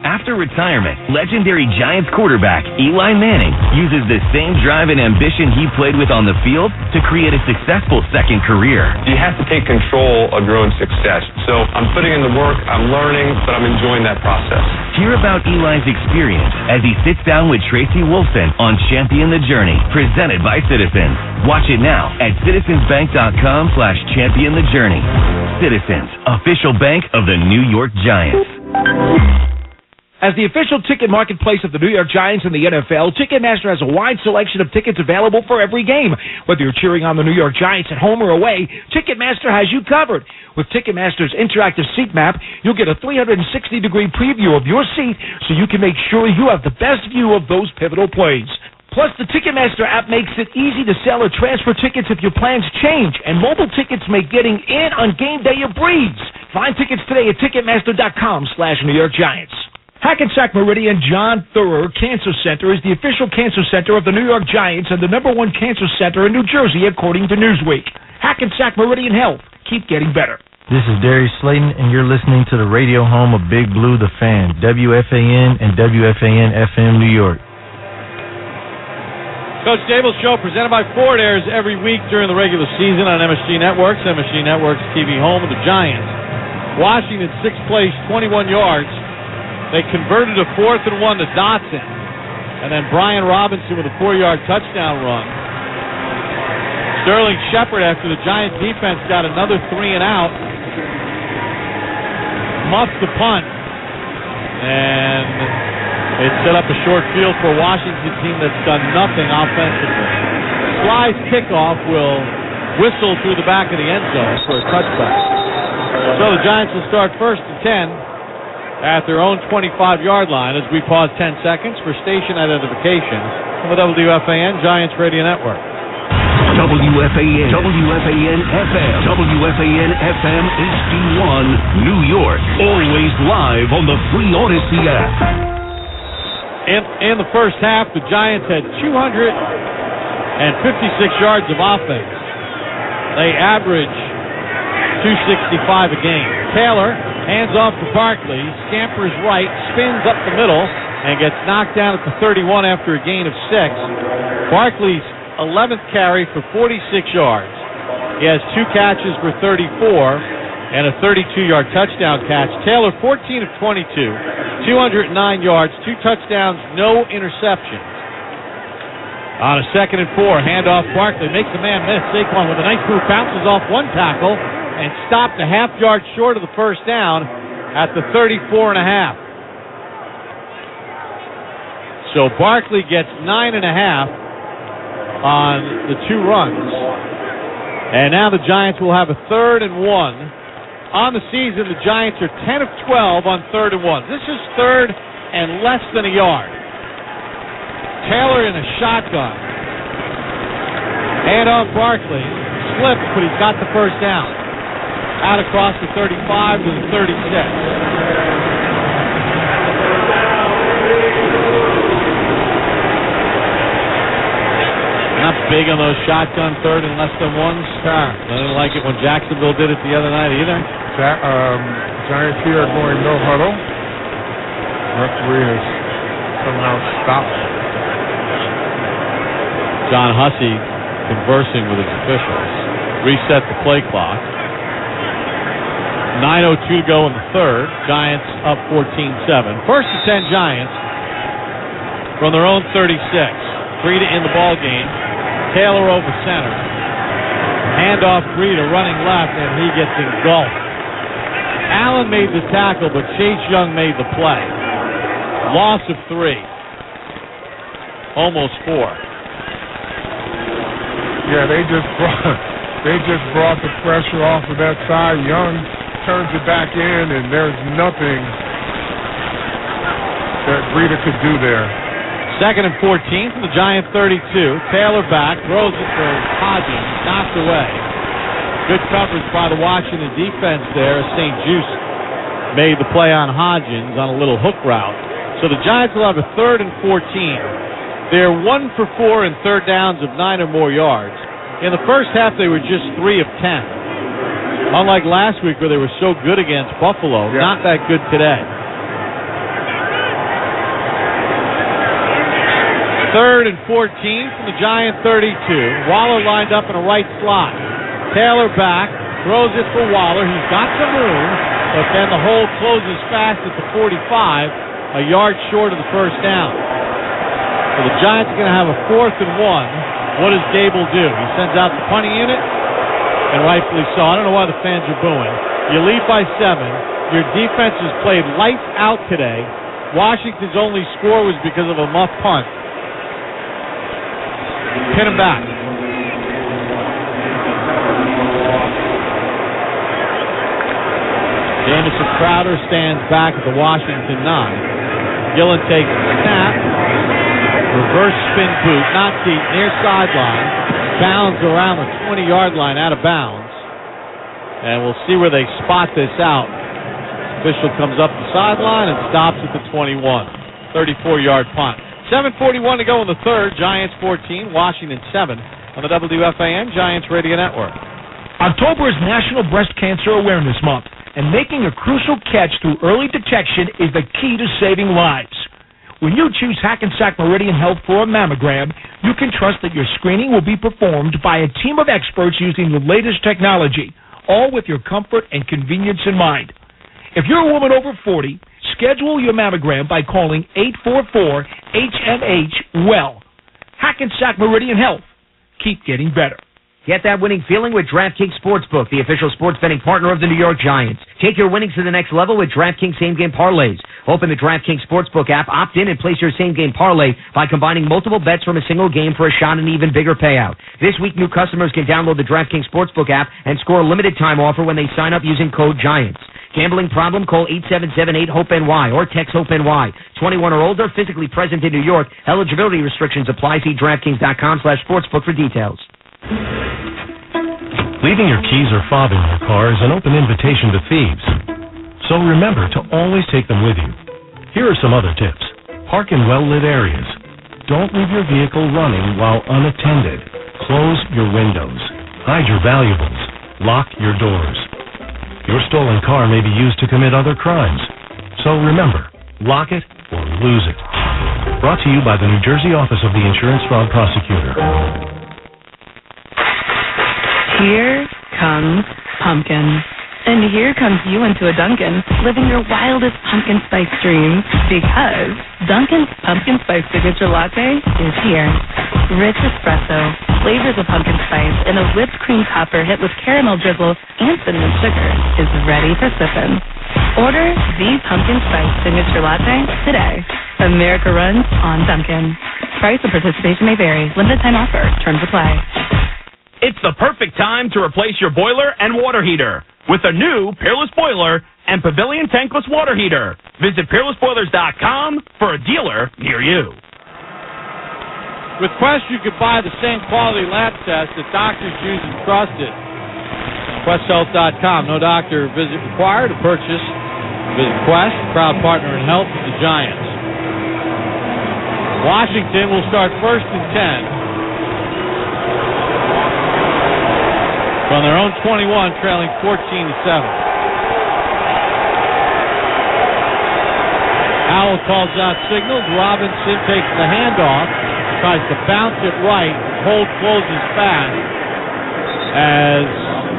[SPEAKER 22] After retirement, legendary Giants quarterback Eli Manning uses the same drive and ambition he played with on the field to create a successful second career.
[SPEAKER 23] You have to take control of your own success. So I'm putting in the work, I'm learning, but I'm enjoying that process.
[SPEAKER 22] Hear about Eli's experience as he sits down with Tracy Wolfson on Champion the Journey, presented by Citizens. Watch it now at citizensbank.com/Champion the Journey. Citizens, official bank of the New York Giants.
[SPEAKER 6] As the official ticket marketplace of the New York Giants and the NFL, Ticketmaster has a wide selection of tickets available for every game. Whether you're cheering on the New York Giants at home or away, Ticketmaster has you covered. With Ticketmaster's interactive seat map, you'll get a 360-degree preview of your seat so you can make sure you have the best view of those pivotal plays. Plus, the Ticketmaster app makes it easy to sell or transfer tickets if your plans change, and mobile tickets make getting in on game day a breeze. Find tickets today at Ticketmaster.com/New York Giants. Hackensack Meridian John Thurer Cancer Center is the official cancer center of the New York Giants and the #1 cancer center in New Jersey, according to Newsweek. Hackensack Meridian Health. Keep getting better.
[SPEAKER 25] This is Darius Slayton, and you're listening to the radio home of Big Blue, the Fan, WFAN and WFAN-FM New York.
[SPEAKER 2] Coach Dable's show, presented by Ford, airs every week during the regular season on MSG Networks. MSG Networks TV home of the Giants. Washington, sixth place, 21 yards. They converted a 4th and 1 to Dotson. And then Brian Robinson with a 4-yard touchdown run. Sterling Shepard, after the Giants defense got another 3 and out, muffed the punt. And it set up a short field for a Washington team that's done nothing offensively. Sly's kickoff will whistle through the back of the end zone for a touchback. So the Giants will start 1st and 10 at their own 25-yard line as we pause 10 seconds for station identification on the WFAN Giants Radio Network.
[SPEAKER 4] WFAN, WFAN FM, WFAN FM HD1, New York. Always live on the Free Odyssey app.
[SPEAKER 2] In the first half, the Giants had 256 yards of offense. They average 265 a game. Taylor hands off to Barkley, scampers right, spins up the middle, and gets knocked down at the 31 after a gain of 6. Barkley's 11th carry for 46 yards. He has 2 catches for 34 and a 32-yard touchdown catch. Taylor, 14 of 22, 209 yards, 2 touchdowns, no interceptions. On a 2nd and 4, handoff Barkley, makes the man miss. Saquon with a nice move, bounces off one tackle and stopped a half yard short of the first down at the 34.5. So Barkley gets 9.5 on the 2 runs. And now the Giants will have a 3rd and 1. On the season, the Giants are 10 of 12 on 3rd and 1. This is 3rd and less than a yard. Taylor in a shotgun. And on Barkley. Slips, but he's got the first down. Out across the 35 to the 36. Not big on those shotgun 3rd and less than 1s. I didn't like it when Jacksonville did it the other night either.
[SPEAKER 1] Giants here are going no huddle. Referee has somehow stopped.
[SPEAKER 2] John Hussey conversing with his officials. Reset the play clock. 9:02 to go in the 3rd. Giants up 14-7. 1st and 10 Giants from their own 36. Breida in the ball game. Taylor over center. Handoff Breida running left, and he gets engulfed. Allen made the tackle, but Chase Young made the play. Loss of 3. Almost 4.
[SPEAKER 1] Yeah, they just brought the pressure off of that side. Young turns it back in, and there's nothing that Breida could do there.
[SPEAKER 2] 2nd and 14 from the Giant 32. Taylor back, throws it for Hodgins, knocked away. Good coverage by the Washington defense there. St. Juste made the play on Hodgins on a little hook route. So the Giants will have a 3rd and 14. They're 1 for 4 in 3rd downs of 9 or more yards. In the first half, they were just 3 of 10. Unlike last week where they were so good against Buffalo, not that good today. 3rd and 14 from the Giant 32. Waller lined up in a right slot. Taylor back, throws it for Waller. He's got some room, but then the hole closes fast at the 45, a yard short of the first down. So the Giants are going to have a 4th and 1. What does Gable do? He sends out the punting unit, and rightfully so. I don't know why the fans are booing. You lead by 7. Your defense has played lights out today. Washington's only score was because of a muff punt. Pin him back. Jamison Crowder stands back at the Washington 9. Gillen takes the snap. Reverse spin boot, not deep, near sideline. Bounds around the 20-yard line, out of bounds. And we'll see where they spot this out. Official comes up the sideline and stops at the 21. 34-yard punt. 7:41 to go in the 3rd. Giants 14, Washington 7 on the WFAN Giants Radio Network.
[SPEAKER 6] October is National Breast Cancer Awareness Month, and making a crucial catch through early detection is the key to saving lives. When you choose Hackensack Meridian Health for a mammogram, you can trust that your screening will be performed by a team of experts using the latest technology, all with your comfort and convenience in mind. If you're a woman over 40, schedule your mammogram by calling 844-HMH-WELL. Hackensack Meridian Health. Keep getting better.
[SPEAKER 10] Get that winning feeling with DraftKings Sportsbook, the official sports betting partner of the New York Giants. Take your winnings to the next level with DraftKings same-game parlays. Open the DraftKings Sportsbook app, opt in, and place your same-game parlay by combining multiple bets from a single game for a shot at an even bigger payout. This week, new customers can download the DraftKings Sportsbook app and score a limited-time offer when they sign up using code GIANTS. Gambling problem? Call 877-8-HOPE-NY or text HOPE-NY. 21 or older, physically present in New York. Eligibility restrictions apply. See DraftKings.com/sportsbook for details.
[SPEAKER 7] Leaving your keys or fob in your car is an open invitation to thieves. So remember to always take them with you. Here are some other tips. Park in well-lit areas. Don't leave your vehicle running while unattended. Close your windows. Hide your valuables. Lock your doors. Your stolen car may be used to commit other crimes. So remember, lock it or lose it. Brought to you by the New Jersey Office of the Insurance Fraud Prosecutor.
[SPEAKER 11] Here comes pumpkin. And here comes you into a Dunkin', living your wildest pumpkin spice dreams, because Dunkin's Pumpkin Spice Signature Latte is here. Rich espresso, flavors of pumpkin spice, and a whipped cream topper hit with caramel drizzle and cinnamon sugar is ready for sipping. Order the Pumpkin Spice Signature Latte today. America runs on Dunkin'. Price and participation may vary. Limited time offer. Terms apply.
[SPEAKER 24] It's the perfect time to replace your boiler and water heater with a new Peerless Boiler and Pavilion Tankless Water Heater. Visit PeerlessBoilers.com for a dealer near you.
[SPEAKER 2] With Quest, you can buy the same quality lab test that doctors use and trust it. QuestHealth.com. No doctor visit required to purchase. Visit Quest, proud partner in health of the Giants. Washington will start first and 10. From their own 21, trailing 14-7. Howell calls out signals. Robinson takes the handoff, tries to bounce it right. Hold closes fast. As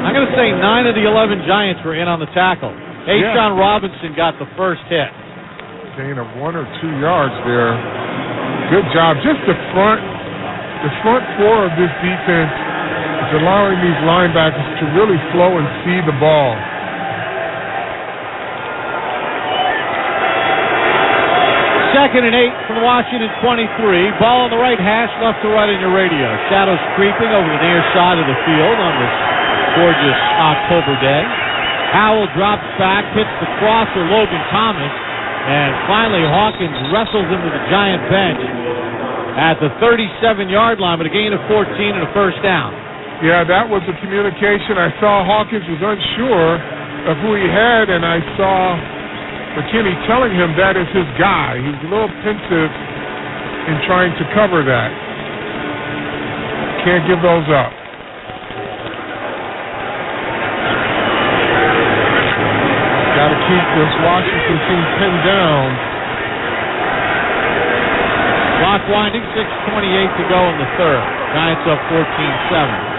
[SPEAKER 2] I'm going to say 9 of the 11 Giants were in on the tackle. A'Shawn Robinson got the first hit.
[SPEAKER 1] Gain of 1 or 2 yards there. Good job. Just the front four of this defense is allowing these linebackers to really flow and see the ball.
[SPEAKER 2] Second and 8 from the Washington 23. Ball on the right hash, left to right in your radio. Shadows creeping over the near side of the field on this gorgeous October day. Howell drops back, hits the crosser, Logan Thomas, and finally Hawkins wrestles into the Giant bench at the 37-yard line, but a gain of 14 and a first down.
[SPEAKER 1] Yeah, that was the communication. I saw Hawkins was unsure of who he had, and I saw McKinney telling him that is his guy. He's a little pensive in trying to cover that. Can't give those up. Got to keep this Washington team pinned down.
[SPEAKER 2] Clock winding, 6:28 to go in the third. Giants up 14-7.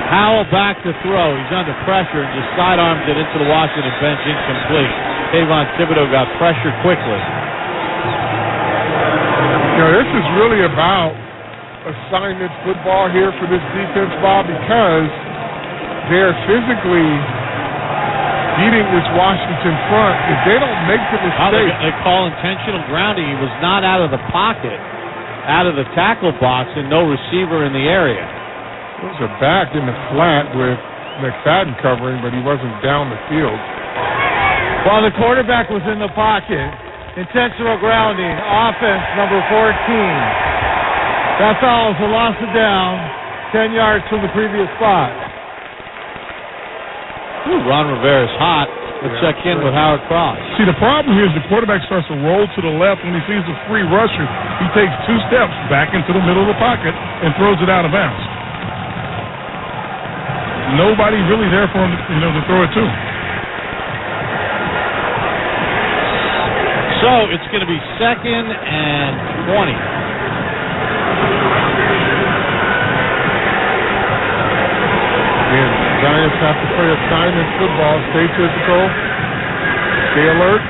[SPEAKER 2] Howell back to throw. He's under pressure and just sidearms it into the Washington bench, incomplete. Kayvon Thibodeau got pressured quickly.
[SPEAKER 1] You know, this is really about assignment football here for this defense, Bob, because they're physically beating this Washington front. If they don't make the mistake...
[SPEAKER 2] They call intentional grounding. He was not out of the pocket, out of the tackle box, and no receiver in the area.
[SPEAKER 1] Those are back in the flat with McFadden covering, but he wasn't down the field.
[SPEAKER 3] While the quarterback was in the pocket, intentional grounding, offense number 14. That foul is a loss of down, 10 yards from the previous spot.
[SPEAKER 2] Ron Rivera's hot. Let's check in with Howard Cross.
[SPEAKER 8] See, the problem here is the quarterback starts to roll to the left. When he sees the free rusher, he takes 2 steps back into the middle of the pocket and throws it out of bounds. Nobody really there for him to throw it to.
[SPEAKER 2] So it's going to be 2nd and 20.
[SPEAKER 1] Again, Giants have to play assignment football. Stay physical. Stay alert.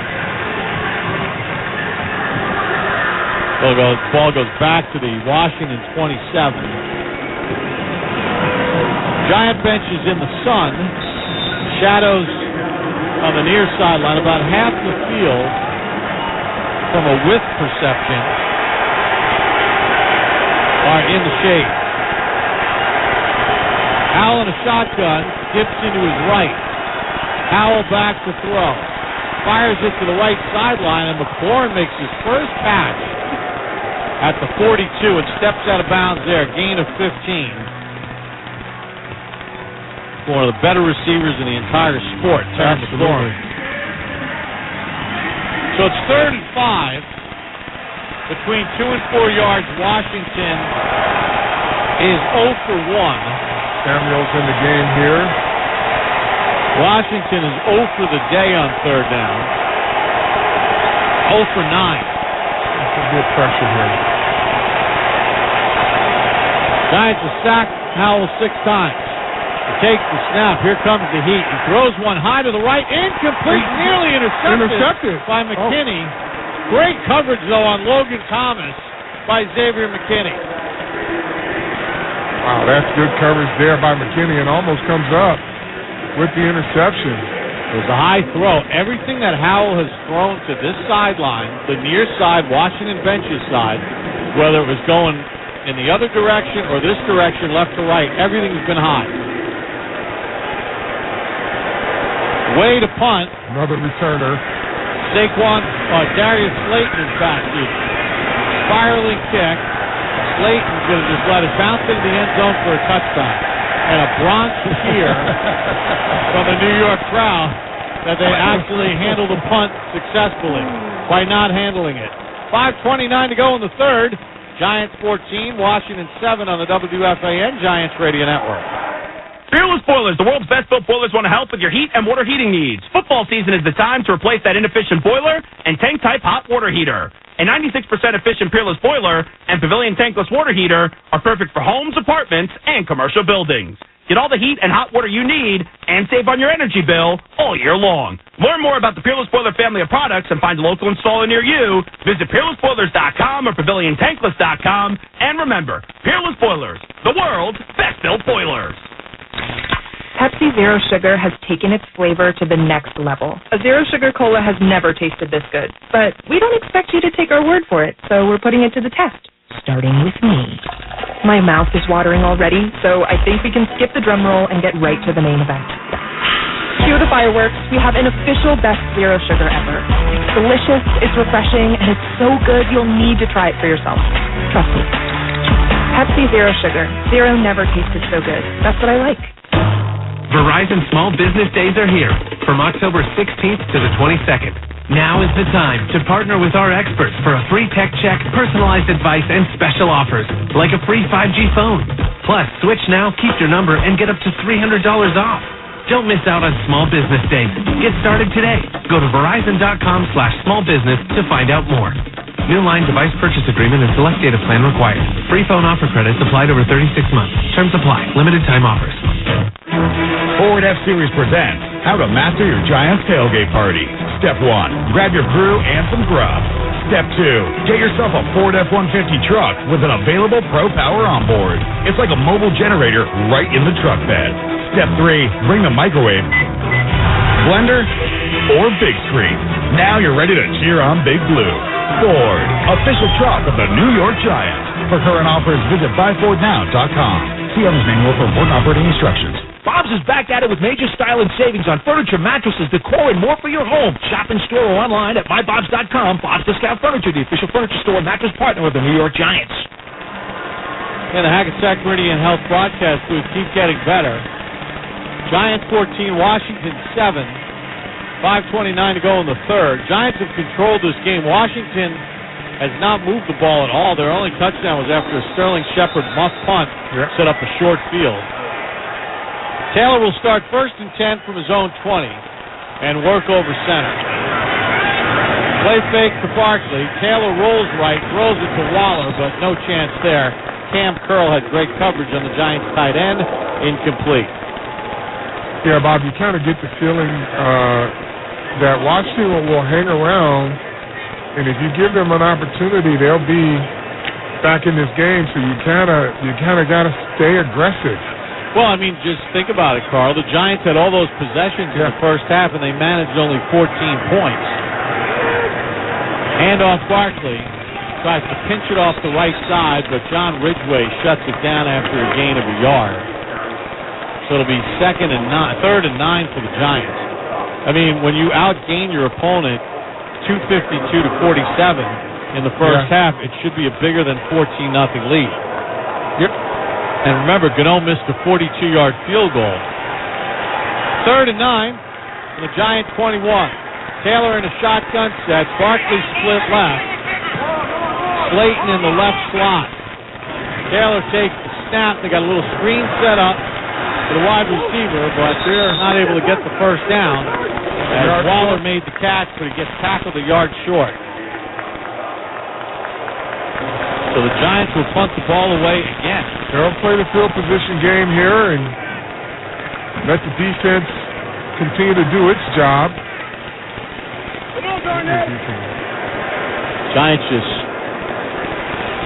[SPEAKER 2] Ball goes back to the Washington 27. Giant bench is in the sun. Shadows on the near sideline, about half the field from a width perception are in the shade. Howell in a shotgun, dips into his right. Howell back to throw. Fires it to the right sideline, and McLaurin makes his first catch at the 42 and steps out of bounds there. Gain of 15. One of the better receivers in the entire sport, Terry McLaurin. So it's 3rd and 5. Between 2 and 4 yards, Washington is 0 for 1.
[SPEAKER 1] Samuel's in the game here.
[SPEAKER 2] Washington is 0 for the day on 3rd down. 0 for 9.
[SPEAKER 1] That's some good pressure here.
[SPEAKER 2] Giants have sacked Howell 6 times. Takes the snap. Here comes the heat. He throws one high to the right. Incomplete. Nearly intercepted by McKinney. Great coverage, though, on Logan Thomas by Xavier McKinney.
[SPEAKER 1] Wow, that's good coverage there by McKinney and almost comes up with the interception.
[SPEAKER 2] It was a high throw. Everything that Howell has thrown to this sideline, the near side, Washington bench's side, whether it was going in the other direction or this direction, left to right, everything has been high. Way to punt.
[SPEAKER 1] Another returner.
[SPEAKER 2] Darius Slayton is back. Spiraling kick. Slayton's going to just let it bounce into the end zone for a touchdown. And a bronze cheer from the New York crowd that they actually handled the punt successfully by not handling it. 5:29 to go in the third. Giants 14, Washington 7 on the WFAN Giants Radio Network.
[SPEAKER 24] Peerless Boilers, the world's best-built boilers, want to help with your heat and water heating needs. Football season is the time to replace that inefficient boiler and tank-type hot water heater. A 96% efficient Peerless Boiler and Pavilion tankless water heater are perfect for homes, apartments, and commercial buildings. Get all the heat and hot water you need and save on your energy bill all year long. Learn more about the Peerless Boiler family of products and find a local installer near you. Visit PeerlessBoilers.com or PavilionTankless.com. And remember, Peerless Boilers, the world's best-built boilers.
[SPEAKER 15] Pepsi Zero Sugar has taken its flavor to the next level. A Zero Sugar Cola has never tasted this good, but we don't expect you to take our word for it, so we're putting it to the test. Starting with me. My mouth is watering already, so I think we can skip the drum roll and get right to the main event. Cue the fireworks. We have an official best Zero Sugar ever. It's delicious, it's refreshing, and it's so good you'll need to try it for yourself. Trust me. Pepsi Zero Sugar. Zero never tasted so good. That's what I like.
[SPEAKER 12] Verizon Small Business Days are here from October 16th to the 22nd. Now is the time to partner with our experts for a free tech check, personalized advice, and special offers, like a free 5G phone. Plus, switch now, keep your number, and get up to $300 off. Don't miss out on Small Business Days. Get started today. Go to Verizon.com/smallbusiness to find out more. New line device purchase agreement and select data plan required. Free phone offer credits applied over 36 months. Terms apply. Limited time offers.
[SPEAKER 13] Ford F-Series presents How to Master Your Giants Tailgate Party. Step 1, grab your crew and some grub. Step 2, get yourself a Ford F-150 truck with an available Pro Power on board. It's like a mobile generator right in the truck bed. Step 3, bring the microwave, blender, or big screen. Now you're ready to cheer on Big Blue. Ford, official truck of the New York Giants. For current offers, visit buyfordnow.com. See owner's manual for important operating instructions.
[SPEAKER 6] Bob's is back at it with major style and savings on furniture, mattresses, decor, and more for your home. Shop in store or online at mybobs.com. Bob's Discount Furniture, the official furniture store and mattress partner of the New York Giants.
[SPEAKER 2] And the Hackensack Meridian Health broadcast booth keep getting better. Giants 14, Washington 7. 5:29 to go in the third. Giants have controlled this game. Washington has not moved the ball at all. Their only touchdown was after a Sterling Shepard muff punt set up a short field. Taylor will start 1st and 10 from his own 20 and work over center. Play fake for Barkley. Taylor rolls right, throws it to Waller, but no chance there. Cam Curl had great coverage on the Giants tight end. Incomplete.
[SPEAKER 1] Yeah, Bob, you kind of get the feeling that Washington will hang around, and if you give them an opportunity, they'll be back in this game. So you kind of got to stay aggressive.
[SPEAKER 2] Well, I mean, just think about it, Carl. The Giants had all those possessions in the first half, and they managed only 14 points. Handoff Barkley. Tries to pinch it off the right side, but John Ridgway shuts it down after a gain of a yard. So it'll be 3rd and 9 for the Giants. I mean, when you outgain your opponent 252 to 47 in the first half, it should be a bigger than 14-0 lead.
[SPEAKER 1] Yep.
[SPEAKER 2] And remember, Gano missed a 42-yard field goal. 3rd and 9 for the Giants 21. Taylor in a shotgun set. Barkley split left. Slayton in the left slot. Taylor takes the snap. They got a little screen set up for the wide receiver, but they're not able to get the first down. As Waller made the catch, but he gets tackled a yard short. So the Giants will punt the ball away again.
[SPEAKER 1] They'll play the field position game here, and let the defense continue to do its job.
[SPEAKER 2] Giants just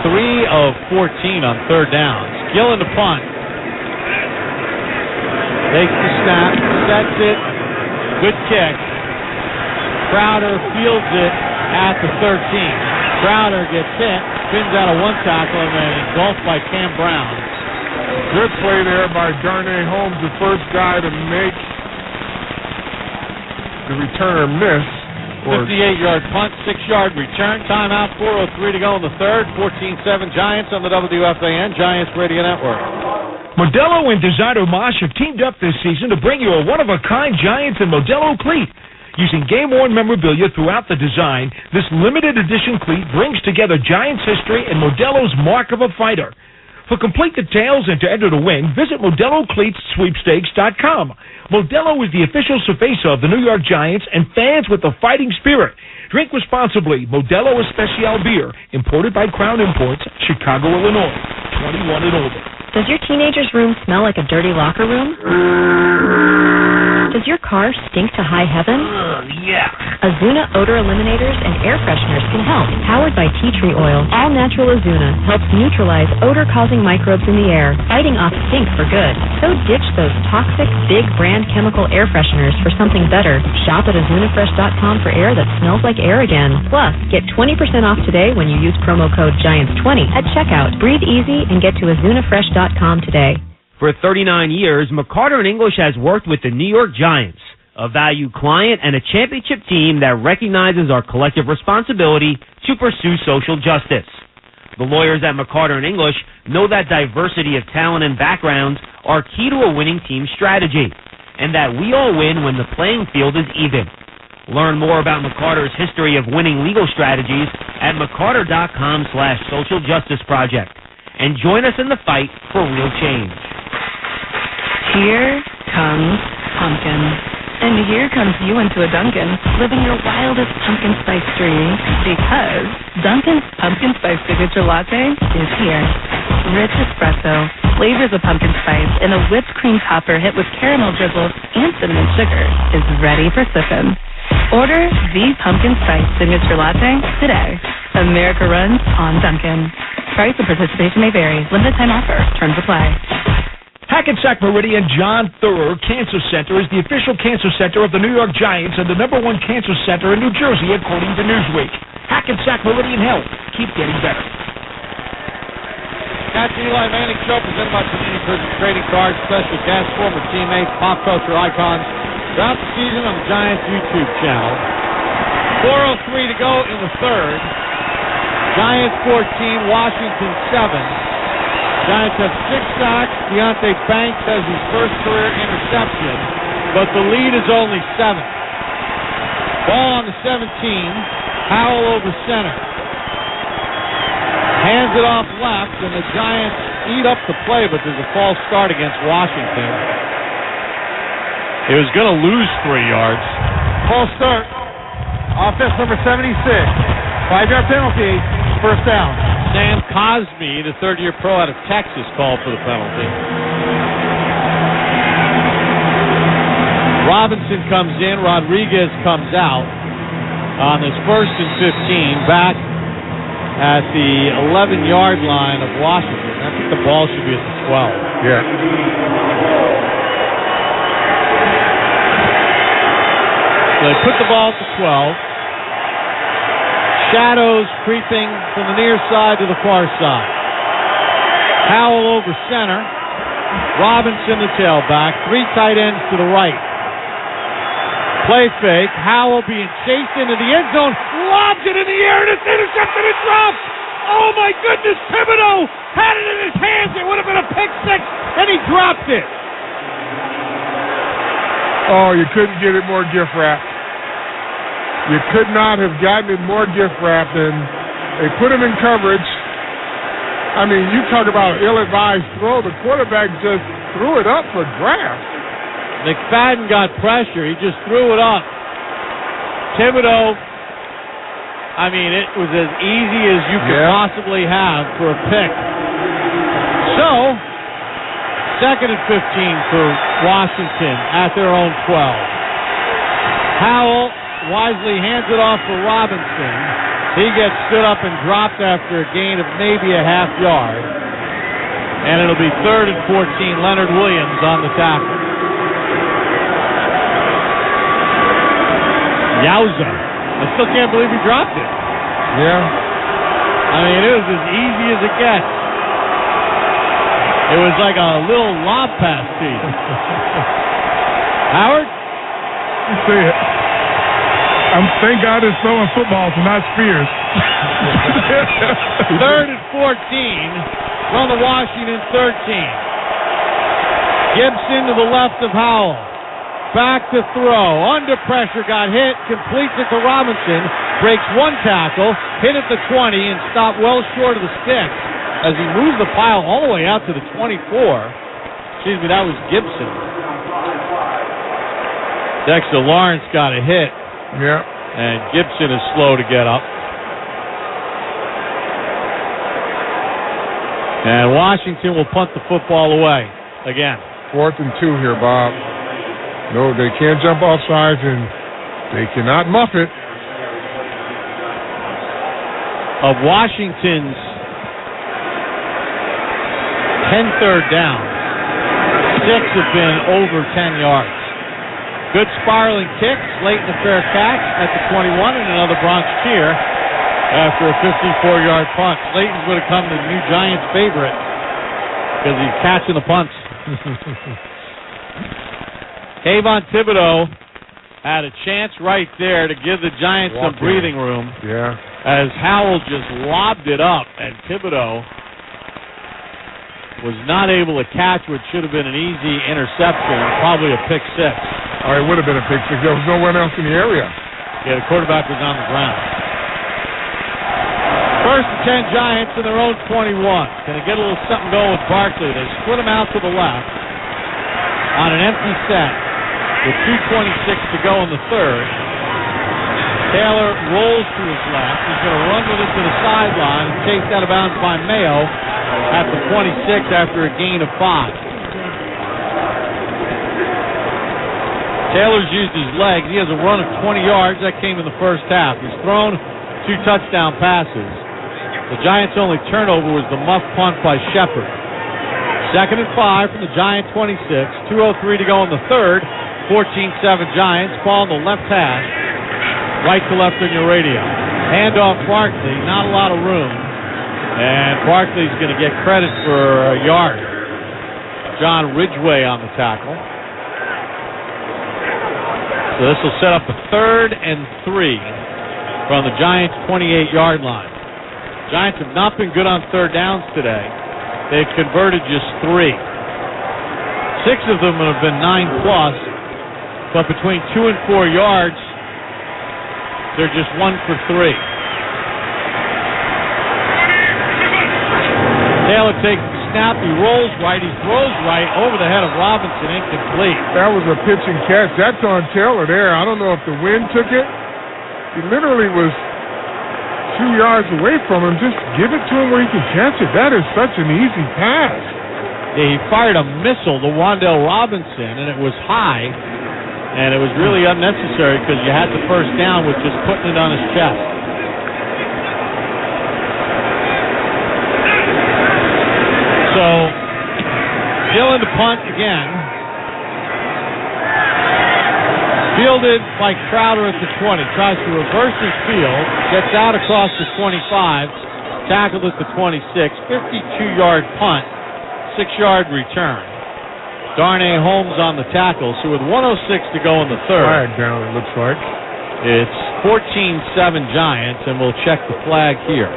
[SPEAKER 2] 3 of 14 on third downs. Gillen to punt. Takes the snap, sets it. Good kick. Crowder fields it at the 13. Crowder gets hit, spins out of one tackle, and then engulfed by Cam Brown.
[SPEAKER 1] Good play there by Darnay Holmes, the first guy to make the returner miss.
[SPEAKER 2] 58-yard punt, 6-yard return. Timeout, 4:03 to go in the third. 14-7 Giants on the WFAN Giants Radio Network.
[SPEAKER 6] Modelo and Designer Mosh have teamed up this season to bring you a one-of-a-kind Giants and Modelo cleat. Using game-worn memorabilia throughout the design, this limited edition cleat brings together Giants history and Modelo's mark of a fighter. For complete details and to enter to win, visit ModeloCleatsSweepstakes.com. Modelo is the official cerveza of the New York Giants and fans with a fighting spirit. Drink responsibly. Modelo Especial Beer, imported by Crown Imports, Chicago, Illinois. 21 and older.
[SPEAKER 5] Does your teenager's room smell like a dirty locker room? Does your car stink to high heaven?
[SPEAKER 9] Yeah.
[SPEAKER 5] Azuna odor eliminators and air fresheners can help. Powered by tea tree oil, all natural Azuna helps neutralize odor-causing microbes in the air, fighting off stink for good. So ditch those toxic, big brand chemical air fresheners for something better. Shop at AzunaFresh.com for air that smells like air again. Plus, get 20% off today when you use promo code GIANTS20 at checkout. Breathe easy and get to AzunaFresh.com today.
[SPEAKER 10] For 39 years, McCarter & English has worked with the New York Giants, a valued client and a championship team that recognizes our collective responsibility to pursue social justice. The lawyers at McCarter & English know that diversity of talent and backgrounds are key to a winning team strategy, and that we all win when the playing field is even. Learn more about McCarter's history of winning legal strategies at McCarter.com/social justice project, and join us in the fight for real change.
[SPEAKER 11] Here comes pumpkin. And here comes you into a Dunkin', living your wildest pumpkin spice dreams, because Dunkin's Pumpkin Spice Signature Latte is here. Rich espresso, flavors of pumpkin spice, and a whipped cream topper hit with caramel drizzle and cinnamon sugar is ready for sippin'. Order the Pumpkin Spice Signature Latte today. America runs on Dunkin'. Price and participation may vary. Limited time offer. Terms apply.
[SPEAKER 6] Hackensack Meridian John Thurer Cancer Center is the official cancer center of the New York Giants and the #1 cancer center in New Jersey, according to Newsweek. Hackensack Meridian Health. Keep getting better.
[SPEAKER 2] That's the Eli Manning Show, presented by Panini Purchase Trading Cards, special guests, former teammates, pop culture icons throughout the season on the Giants YouTube channel. 4:03 to go in the third. Giants 14, Washington 7. Giants have 6 sacks. Deonte Banks has his first career interception, but the lead is only 7. Ball on the 17. Howell over center. Hands it off left, and the Giants eat up the play, but there's a false start against Washington. It was going to lose 3 yards.
[SPEAKER 3] False start. Offense number 76. 5-yard penalty. First down.
[SPEAKER 2] Sam Cosme, the third-year pro out of Texas, called for the penalty. Robinson comes in. Rodriguez comes out on this 1st and 15, back at the 11-yard line of Washington. I think the ball should be at the 12.
[SPEAKER 1] Yeah.
[SPEAKER 2] So they put the ball at the 12. Shadows creeping from the near side to the far side. Howell over center. Robinson the tailback. 3 tight ends to the right. Play fake. Howell being chased into the end zone. Lobs it in the air, and it's intercepted and dropped. Oh my goodness, Thibodeau had it in his hands. It would have been a pick 6, and he dropped it.
[SPEAKER 1] Oh, you couldn't get it more gift wrapped. You could not have gotten it more gift wrapped, and they put him in coverage. I mean, you talk about ill-advised throw. The quarterback just threw it up for grabs.
[SPEAKER 2] McFadden got pressure. He just threw it up. Thibodeau, I mean, it was as easy as you could possibly have for a pick. So, 2nd and 15 for Washington at their own 12. Howell wisely hands it off for Robinson. He gets stood up and dropped after a gain of maybe a half yard. And it'll be 3rd and 14. Leonard Williams on the tackle. Yowza. I still can't believe he dropped it.
[SPEAKER 1] Yeah.
[SPEAKER 2] I mean, it was as easy as it gets. It was like a little lob pass to you. Howard?
[SPEAKER 8] You see it. Thank God it's throwing footballs and not spears.
[SPEAKER 2] 3rd and 14 from the Washington 13. Gibson to the left of Howell. Back to throw. Under pressure, got hit. Completes it to Robinson. Breaks one tackle. Hit at the 20 and stopped well short of the sticks as he moved the pile all the way out to the 24. Excuse me, that was Gibson. Dexter Lawrence got a hit.
[SPEAKER 1] Yeah.
[SPEAKER 2] And Gibson is slow to get up. And Washington will punt the football away again.
[SPEAKER 1] 4th and 2 here, Bob. No, they can't jump off sides, and they cannot muff it.
[SPEAKER 2] Of Washington's 10 third downs, 6 have been over 10 yards. Good spiraling kick. Slayton a fair catch at the 21 and another Bronx cheer after a 54-yard punt. Slayton's would have come the new Giants favorite because he's catching the punts. Kayvon Thibodeau had a chance right there to give the Giants some breathing room.
[SPEAKER 1] Yeah.
[SPEAKER 2] As Howell just lobbed it up, and Thibodeau was not able to catch what should have been an easy interception, probably a pick six.
[SPEAKER 1] Or it would have been a pick six. There was no one else in the area.
[SPEAKER 2] Yeah, the quarterback was on the ground. 1st and 10 Giants in their own 21. Can they get a little something going with Barkley? They split him out to the left on an empty set with 2:26 to go in the 3rd. Taylor rolls to his left. He's going to run with it to the sideline and chased out of bounds by Mayo at the 26 after a gain of 5. Taylor's used his legs. He has a run of 20 yards. That came in the first half. He's thrown 2 touchdown passes. The Giants' only turnover was the muff punt by Shepard. 2nd and 5 from the Giant 26. 2:03 to go in the 3rd. 14-7 Giants. Ball on the left hash. Right to left on your radio. Handoff Barkley. Not a lot of room. And Barkley's going to get credit for a yard. John Ridgway on the tackle. So this will set up a 3rd and 3 from the Giants' 28-yard line. Giants have not been good on 3rd downs today. They've converted just 3. 6 of them have been 9+, but between 2 and 4 yards, they're just 1 for 3. Taylor takes the snap. He rolls right. He throws right over the head of Robinson. Incomplete.
[SPEAKER 1] That was a pitch and catch. That's on Taylor there. I don't know if the wind took it. He literally was 2 yards away from him. Just give it to him where he can catch it. That is such an easy pass.
[SPEAKER 2] Yeah, he fired a missile to Wan'Dale Robinson, and it was high, and it was really unnecessary because you had the first down with just putting it on his chest. So, Dillon to punt again. Fielded by Crowder at the 20. Tries to reverse his field. Gets out across the 25. Tackled at the 26. 52-yard punt. 6-yard return. Darnay Holmes on the tackle. So with 1:06 to go in the 3rd.
[SPEAKER 1] Flag down, it looks like.
[SPEAKER 2] It's 14-7 Giants, and we'll check the flag here.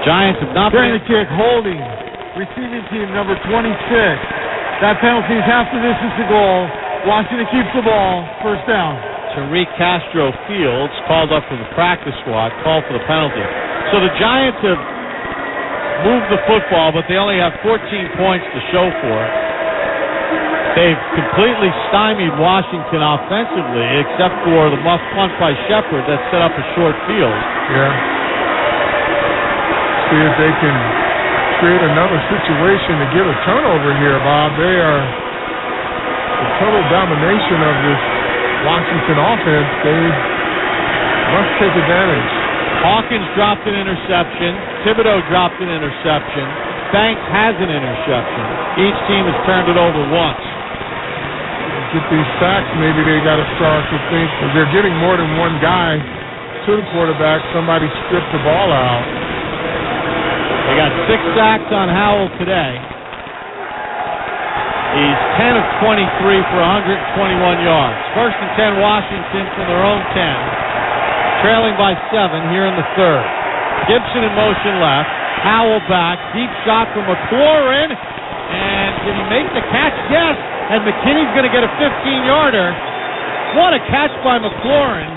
[SPEAKER 2] Giants have not
[SPEAKER 3] During the kick, holding. Receiving team number 26. That penalty is half the distance to goal. Washington keeps the ball. First down.
[SPEAKER 2] Tariq Castro Fields called up from the practice squad, called for the penalty. So the Giants have moved the football, but they only have 14 points to show for it. They've completely stymied Washington offensively, except for the muff punt by Shepard that set up a short field.
[SPEAKER 1] Yeah. see if they can create another situation to get a turnover here, Bob. They are the total domination of this Washington offense. They must take advantage.
[SPEAKER 2] Hawkins dropped an interception. Thibodeau dropped an interception. Banks has an interception. Each team has turned it over once.
[SPEAKER 1] Get these sacks, maybe they got to start to think, if they're getting more than one guy to the quarterback, somebody stripped the ball out.
[SPEAKER 2] They got 6 sacks on Howell today. He's 10 of 23 for 121 yards. First and 10 Washington from their own 10. Trailing by 7 here in the third. Gibson in motion left. Howell back. Deep shot from McLaurin. And did he make the catch? Yes. And McKinney's going to get a 15-yarder. What a catch by McLaurin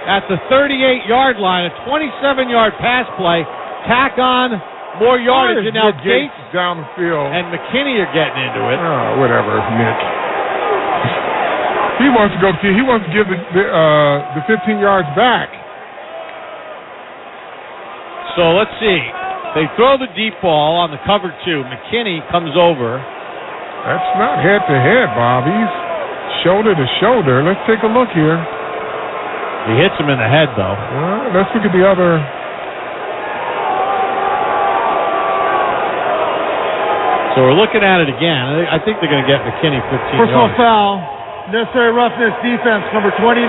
[SPEAKER 2] at the 38-yard line. A 27-yard pass play. Tack on more yardage. And now Gates
[SPEAKER 1] down the field
[SPEAKER 2] and McKinney are getting into it.
[SPEAKER 1] Oh, whatever, Nick. He wants to go. He wants to give the 15 yards back.
[SPEAKER 2] So let's see. They throw the deep ball on the cover 2. McKinney comes over.
[SPEAKER 1] That's not head to head, Bob. He's shoulder to shoulder. Let's take a look here.
[SPEAKER 2] He hits him in the head, though.
[SPEAKER 1] Let's look at the other.
[SPEAKER 2] So we're looking at it again. I think they're going to get McKinney 15
[SPEAKER 3] Personal
[SPEAKER 2] yards.
[SPEAKER 3] foul. Necessary roughness defense, number 29.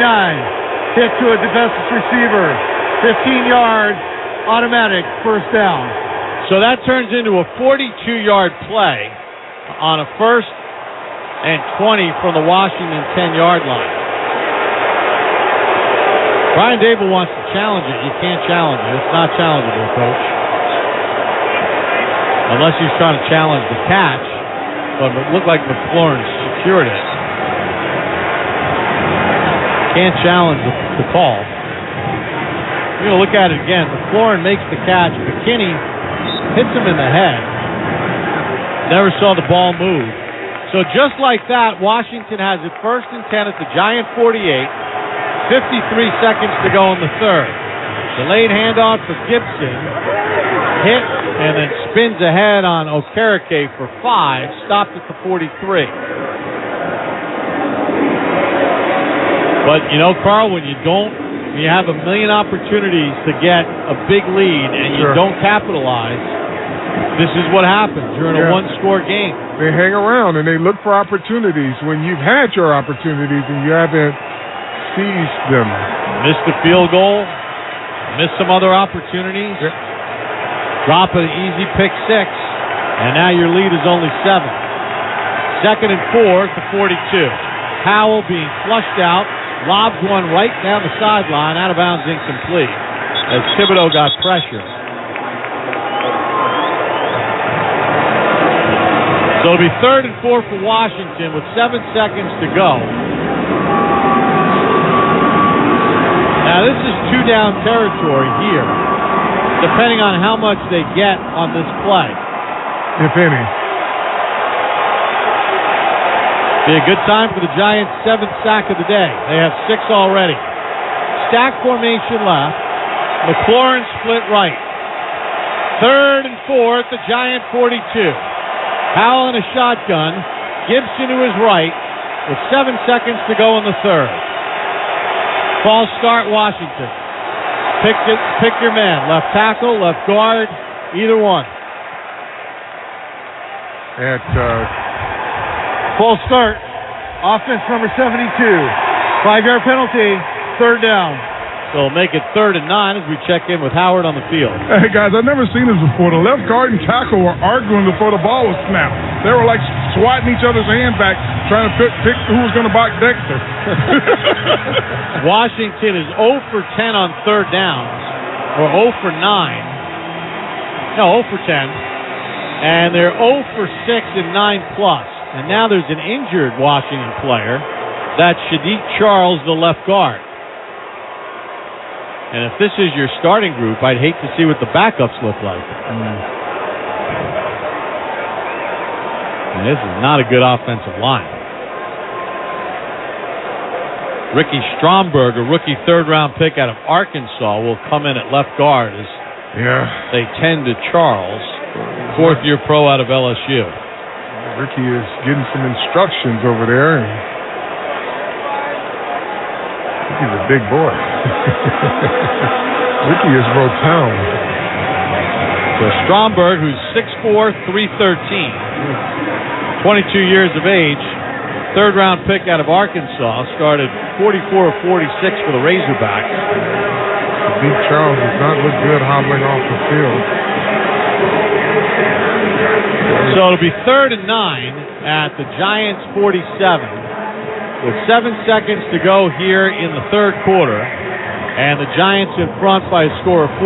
[SPEAKER 3] Hit to a defensive receiver. 15 yards, automatic, first down.
[SPEAKER 2] So that turns into a 42-yard play on a 1st and 20 from the Washington 10-yard line. Brian Dable wants to challenge it. You can't challenge it. It's not challengeable, Coach. Unless he's trying to challenge the catch. But it looked like McLaurin secured it. Can't challenge the call. You're going to look at it again. McLaurin makes the catch. McKinney hits him in the head. Never saw the ball move. So just like that, Washington has it 1st and 10 at the Giant 48. 53 seconds to go in the third. Delayed handoff for Gibson. Hit and then spins ahead on Okereke for 5. Stopped at the 43. But, you know, Carl, when you have a million opportunities to get a big lead and you don't capitalize, this is what happens. You're in a one-score game.
[SPEAKER 1] They hang around and they look for opportunities when you've had your opportunities and you haven't seized them.
[SPEAKER 2] Missed the field goal. Missed some other opportunities. Drop an easy pick 6. And now your lead is only 7. 2nd and 4 at the 42. Howell being flushed out. Lobs one right down the sideline. Out of bounds, incomplete. As Thibodeau got pressure. So it'll be 3rd and 4 for Washington with 7 seconds to go. Now this is 2-down territory here, depending on how much they get on this play.
[SPEAKER 1] If any.
[SPEAKER 2] Be a good time for the Giants' 7th sack of the day. They have 6 already. Stack formation left. McLaurin split right. 3rd and 4 at the Giant 42. Howell in a shotgun. Gibson to his right with 7 seconds to go in the third. False start, Washington. Pick your man. Left tackle, left guard, either one.
[SPEAKER 1] At
[SPEAKER 3] full start. Offense number 72. 5-yard penalty. 3rd down.
[SPEAKER 2] So we'll make it 3rd and 9 as we check in with Howard on the field.
[SPEAKER 8] Hey, guys, I've never seen this before. The left guard and tackle were arguing before the ball was snapped. They were like swatting each other's hand back, trying to pick who was going to block Dexter.
[SPEAKER 2] Washington is 0 for 10 on 3rd downs, or 0 for 9. No, 0 for 10. And they're 0 for 6 in 9+. And now there's an injured Washington player. That's Shadiq Charles, the left guard. And if this is your starting group, I'd hate to see what the backups look like. And this is not a good offensive line. Ricky Stromberg, a rookie 3rd-round pick out of Arkansas, will come in at left guard as
[SPEAKER 1] Yeah.
[SPEAKER 2] They tend to Charles, fourth-year pro out of LSU.
[SPEAKER 1] Ricky is getting some instructions over there. And Ricky's a big boy. Ricky is Rotown.
[SPEAKER 2] So Stromberg, who's 6'4", 313, 22 years of age, third-round pick out of Arkansas, started 44 of 46 for the Razorbacks.
[SPEAKER 1] Big Charles does not look good hobbling off the field.
[SPEAKER 2] So it'll be 3rd and 9 at the Giants' 47 with 7 seconds to go here in the third quarter, and the Giants in front by a score of 14-7.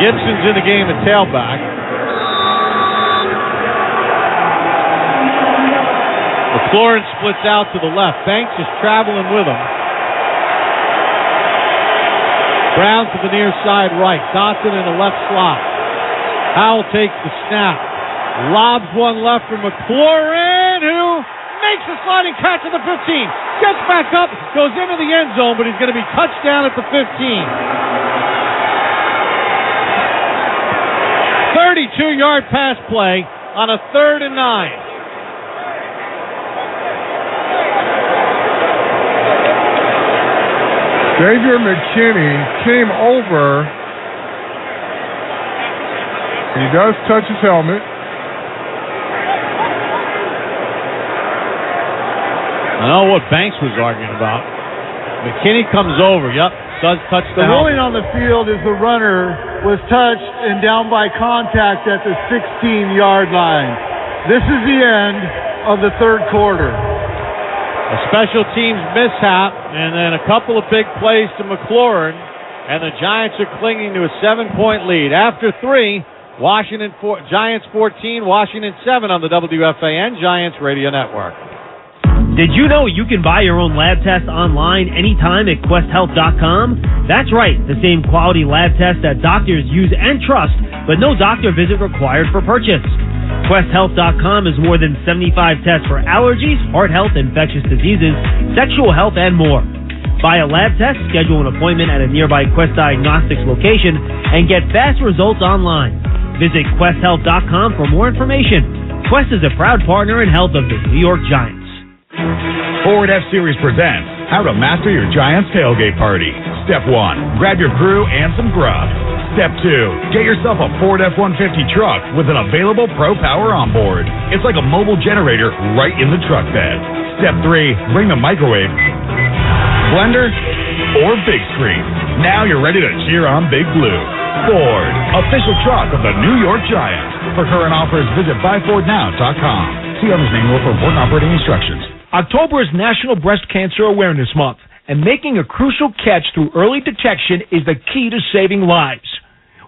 [SPEAKER 2] Gibson's in the game at tailback. McLaurin splits out to the left. Banks is traveling with him. Brown to the near side right. Dotson in the left slot. Howell takes the snap. Lobs one left for McLaurin, who makes a sliding catch at the 15. Gets back up, goes into the end zone, but he's going to be touched down at the 15. 32-yard pass play on a 3rd and 9.
[SPEAKER 1] Xavier McKinney came over. He does touch his helmet.
[SPEAKER 2] I know what Banks was arguing about. McKinney comes over. Yep, does touch the helmet.
[SPEAKER 3] ruling on the field is the runner was touched and down by contact at the 16-yard line. This is the end of the third quarter.
[SPEAKER 2] A special teams mishap, and then a couple of big plays to McLaurin, and the Giants are clinging to a 7-point lead. After 3, Giants 14, Washington 7 on the WFAN Giants Radio Network.
[SPEAKER 9] Did you know you can buy your own lab test online anytime at QuestHealth.com? That's right, the same quality lab test that doctors use and trust, but no doctor visit required for purchase. QuestHealth.com is more than 75 tests for allergies, heart health, infectious diseases, sexual health, and more. Buy a lab test, schedule an appointment at a nearby Quest Diagnostics location, and get fast results online. Visit QuestHealth.com for more information. Quest is a proud partner in health of the New York Giants.
[SPEAKER 13] Ford F-Series presents How to Master Your Giants Tailgate Party. Step 1, grab your crew and some grub. Step 2, get yourself a Ford F-150 truck with an available Pro Power on board. It's like a mobile generator right in the truck bed. Step 3, bring the microwave, blender, or big screen. Now you're ready to cheer on Big Blue. Ford, official truck of the New York Giants. For current offers, visit buyfordnow.com. See owner's manual for important operating instructions.
[SPEAKER 6] October is National Breast Cancer Awareness Month, and making a crucial catch through early detection is the key to saving lives.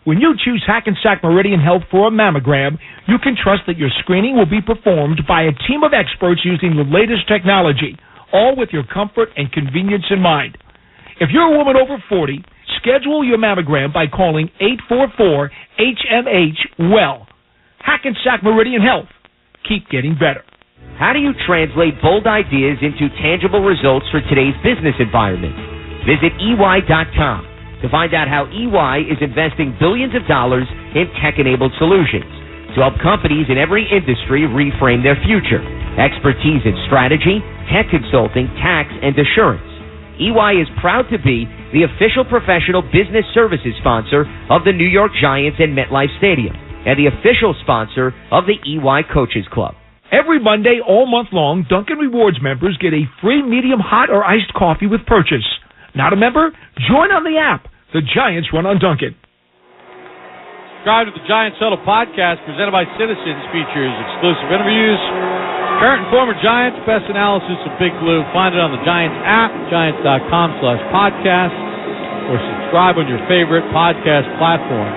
[SPEAKER 6] When you choose Hackensack Meridian Health for a mammogram, you can trust that your screening will be performed by a team of experts using the latest technology, all with your comfort and convenience in mind. If you're a woman over 40, schedule your mammogram by calling 844-HMH-WELL. Hackensack Meridian Health. Keep getting better.
[SPEAKER 10] How do you translate bold ideas into tangible results for today's business environment? Visit EY.com to find out how EY is investing billions of dollars in tech-enabled solutions to help companies in every industry reframe their future. Expertise in strategy, tech consulting, tax, and assurance. EY is proud to be the official professional business services sponsor of the New York Giants and MetLife Stadium and the official sponsor of the EY Coaches Club.
[SPEAKER 6] Every Monday, all month long, Dunkin' Rewards members get a free medium hot or iced coffee with purchase. Not a member? Join on the app. The Giants run on Dunkin'.
[SPEAKER 2] Subscribe to the Giants Huddle podcast presented by Citizens. Features exclusive interviews, current and former Giants, best analysis of Big Blue. Find it on the Giants app, giants.com/podcast, or subscribe on your favorite podcast platform.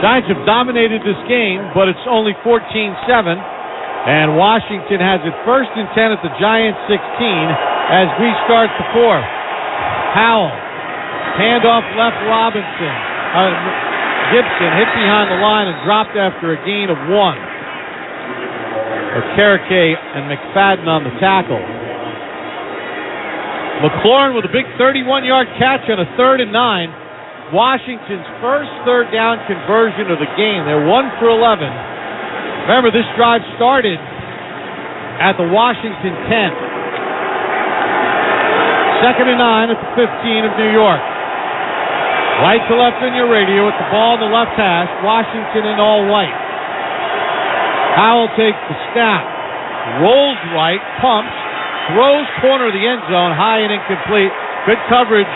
[SPEAKER 2] Giants have dominated this game, but it's only 14-7. And Washington has it 1st and 10 at the Giants 16 as we start the fourth. Howell, handoff left Robinson. Gibson hit behind the line and dropped after a gain of 1. Okereke and McFadden on the tackle. McLaurin with a big 31-yard catch on a 3rd and 9. Washington's first third down conversion of the game. They're 1 for 11. Remember, this drive started at the Washington 10. 2nd and 9 at the 15 of New York. Right to left on your radio with the ball in the left hash. Washington in all white. Howell takes the snap. Rolls right, pumps. Throws corner of the end zone, high and incomplete. Good coverage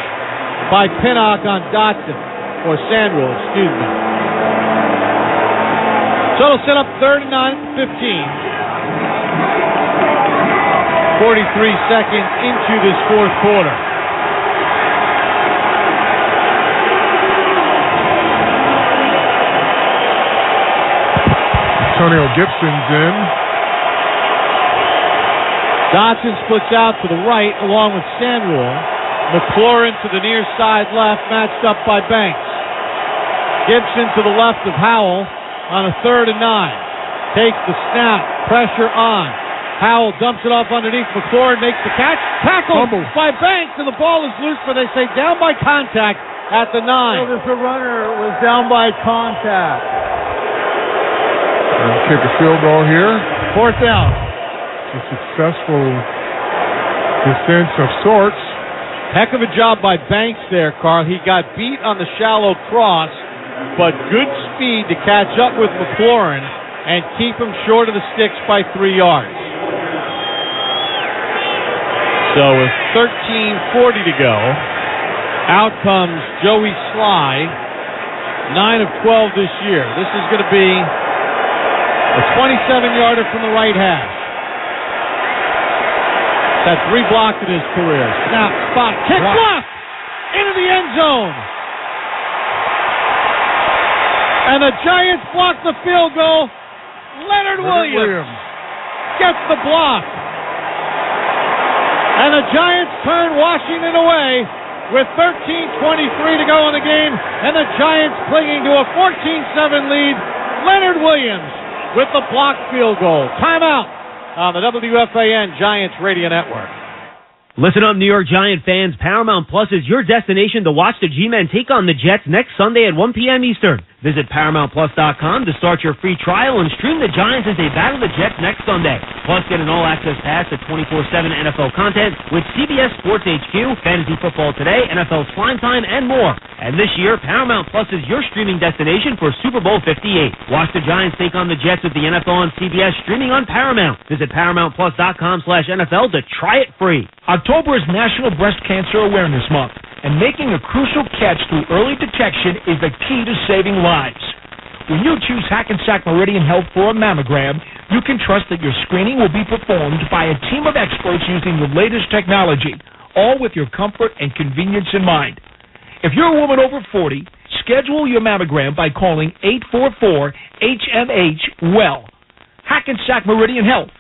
[SPEAKER 2] by Pinnock on Dotson, or Sandwell, excuse me. So it'll set up 3rd and 9 at the 15. 43 seconds into this fourth quarter.
[SPEAKER 1] Antonio Gibson's in.
[SPEAKER 2] Dotson splits out to the right along with Sandwell. McLaurin to the near side left, matched up by Banks. Gibson to the left of Howell on a 3rd and 9. Takes the snap, pressure on. Howell dumps it off underneath. McLaurin makes the catch. Tackled by Banks, and the ball is loose, but they say down by contact at the 9.
[SPEAKER 3] So the runner was down by contact.
[SPEAKER 1] Kick a field goal here.
[SPEAKER 3] 4th down.
[SPEAKER 1] A successful defense of sorts.
[SPEAKER 2] Heck of a job by Banks there, Carl. He got beat on the shallow cross, but good speed to catch up with McLaurin and keep him short of the sticks by 3 yards. So with 13:40 to go, out comes Joey Sly, 9 of 12 this year. This is going to be a 27-yarder from the right hash. Had 3 blocked in his career. Snap, spot, kick, block into the end zone. And the Giants block the field goal. Leonard Williams gets the block. And the Giants turn Washington away with 13:23 to go in the game. And the Giants clinging to a 14-7 lead. Leonard Williams with the blocked field goal. Timeout on the WFAN Giants Radio Network.
[SPEAKER 9] Listen up, New York Giant fans. Paramount Plus is your destination to watch the G-Men take on the Jets next Sunday at 1 p.m. Eastern. Visit ParamountPlus.com to start your free trial and stream the Giants as they battle the Jets next Sunday. Plus, get an all-access pass to 24/7 NFL content with CBS Sports HQ, Fantasy Football Today, NFL Slime Time, and more. And this year, Paramount Plus is your streaming destination for Super Bowl 58. Watch the Giants take on the Jets with the NFL on CBS streaming on Paramount. Visit ParamountPlus.com/NFL to try it free.
[SPEAKER 6] October is National Breast Cancer Awareness Month, and making a crucial catch through early detection is the key to saving lives. When you choose Hackensack Meridian Health for a mammogram, you can trust that your screening will be performed by a team of experts using the latest technology, all with your comfort and convenience in mind. If you're a woman over 40, schedule your mammogram by calling 844-HMH-WELL. Hackensack Meridian Health.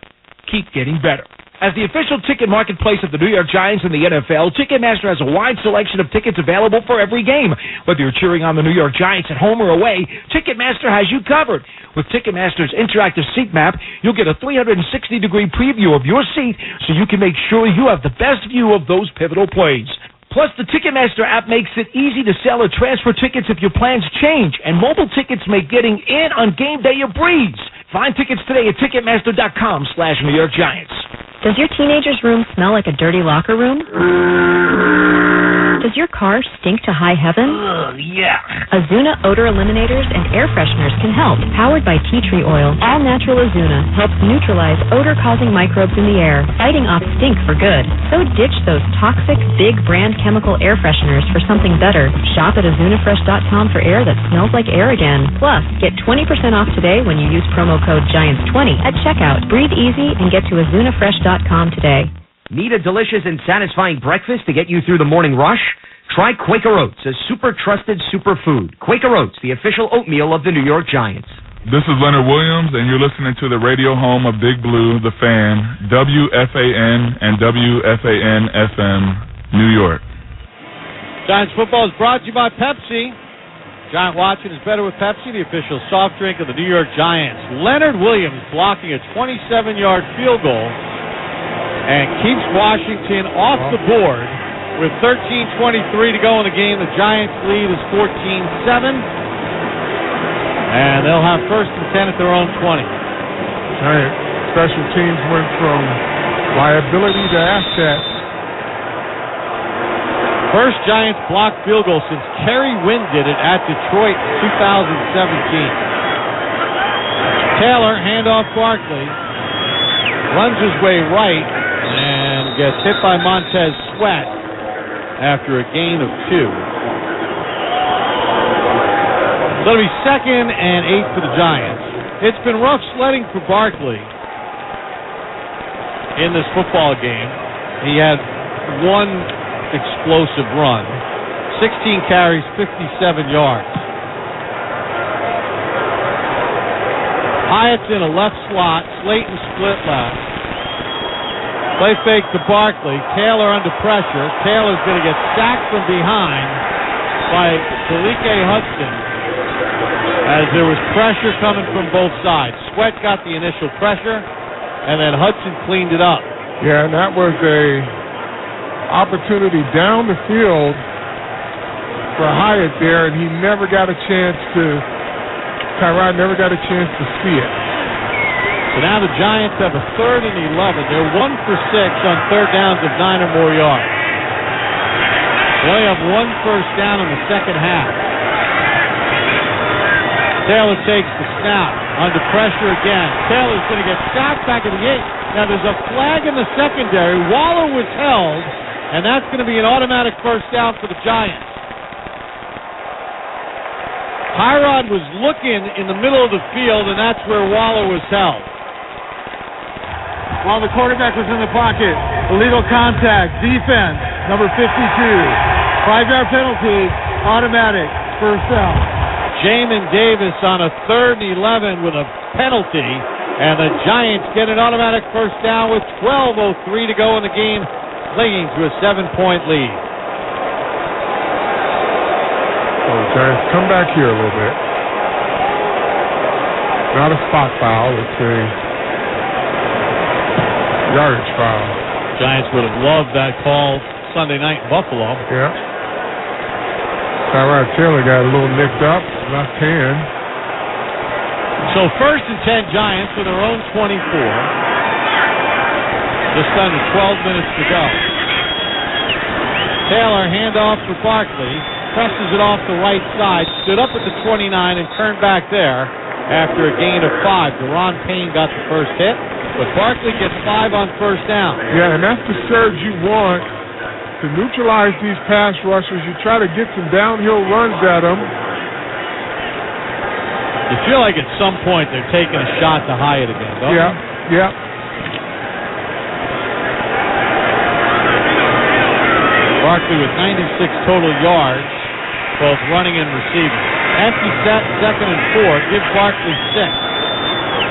[SPEAKER 6] Keep getting better. As the official ticket marketplace of the New York Giants and the NFL, Ticketmaster has a wide selection of tickets available for every game. Whether you're cheering on the New York Giants at home or away, Ticketmaster has you covered. With Ticketmaster's interactive seat map, you'll get a 360-degree preview of your seat so you can make sure you have the best view of those pivotal plays. Plus, the Ticketmaster app makes it easy to sell or transfer tickets if your plans change, and mobile tickets make getting in on game day a breeze. Find tickets today at Ticketmaster.com/New York Giants.
[SPEAKER 5] Does your teenager's room smell like a dirty locker room? Does your car stink to high heaven?
[SPEAKER 22] Yeah.
[SPEAKER 5] Azuna odor eliminators and air fresheners can help. Powered by tea tree oil, all natural Azuna helps neutralize odor-causing microbes in the air, fighting off stink for good. So ditch those toxic, big brand chemical air fresheners for something better. Shop at AzunaFresh.com for air that smells like air again. Plus, get 20% off today when you use promo code GIANTS20 at checkout. Breathe easy and get to AzunaFresh.com today.
[SPEAKER 10] Need a delicious and satisfying breakfast to get you through the morning rush? Try Quaker Oats, a super trusted superfood. Quaker Oats, the official oatmeal of the New York Giants.
[SPEAKER 14] This is Leonard Williams, and you're listening to the radio home of Big Blue, The Fan, WFAN and WFAN-FM, New York.
[SPEAKER 2] Giants football is brought to you by Pepsi. Giant Watson is better with Pepsi, the official soft drink of the New York Giants. Leonard Williams blocking a 27-yard field goal and keeps Washington off the board with 13:23 to go in the game. The Giants lead is 14-7, and they'll have first and 10 at their own 20.
[SPEAKER 1] Giant special teams went from liability to asset.
[SPEAKER 2] First Giants blocked field goal since Kerry Wynn did it at Detroit in 2017. Taylor, handoff Barkley, runs his way right and gets hit by Montez Sweat after a gain of 2. So it'll be 2nd and 8 for the Giants. It's been rough sledding for Barkley in this football game. He had one explosive run, 16 carries, 57 yards. Hyatt's in a left slot, Slayton split left. Play fake to Barkley, Taylor under pressure. Taylor's going to get sacked from behind by Delike Hudson as there was pressure coming from both sides. Sweat got the initial pressure, and then Hudson cleaned it up.
[SPEAKER 1] Yeah, and that was a opportunity down the field for Hyatt there, and he never got a chance to, Tyrod never got a chance to see it.
[SPEAKER 2] So now the Giants have a 3rd and 11. They're 1 for 6 on third downs of 9 or more yards. They only have 1 first down in the second half. Taylor takes the snap, under pressure again. Taylor's going to get sacked back at the 8. Now there's a flag in the secondary. Waller was held, and that's going to be an automatic first down for the Giants. Tyrod was looking in the middle of the field, and that's where Waller was held.
[SPEAKER 3] While the quarterback was in the pocket, illegal contact, defense, number 52. 5-yard penalty, automatic, first down.
[SPEAKER 2] Jamin Davis on a 3rd and 11 with a penalty, and the Giants get an automatic first down with 12:03 to go in the game, clinging to a 7-point lead.
[SPEAKER 1] So the Giants come back here a little bit. Not a spot foul, it's a yardage foul.
[SPEAKER 2] Giants would have loved that call Sunday night in Buffalo.
[SPEAKER 1] Yeah. Tyrod Taylor got a little nicked up, left hand.
[SPEAKER 2] So 1st and 10 Giants with their own 24. Just under 12 minutes to go. Taylor, handoff for Barkley. Presses it off the right side. Stood up at the 29 and turned back there after a gain of 5. Deron Payne got the first hit, but Barkley gets 5 on first down.
[SPEAKER 1] Yeah, and that's the surge you want to neutralize these pass rushers. You try to get some downhill runs at them.
[SPEAKER 2] You feel like at some point they're taking a shot to Hyatt again, don't you?
[SPEAKER 1] Yeah.
[SPEAKER 2] Barkley with 96 total yards, both running and receiving. Empty set, 2nd and 4. Give Barkley 6.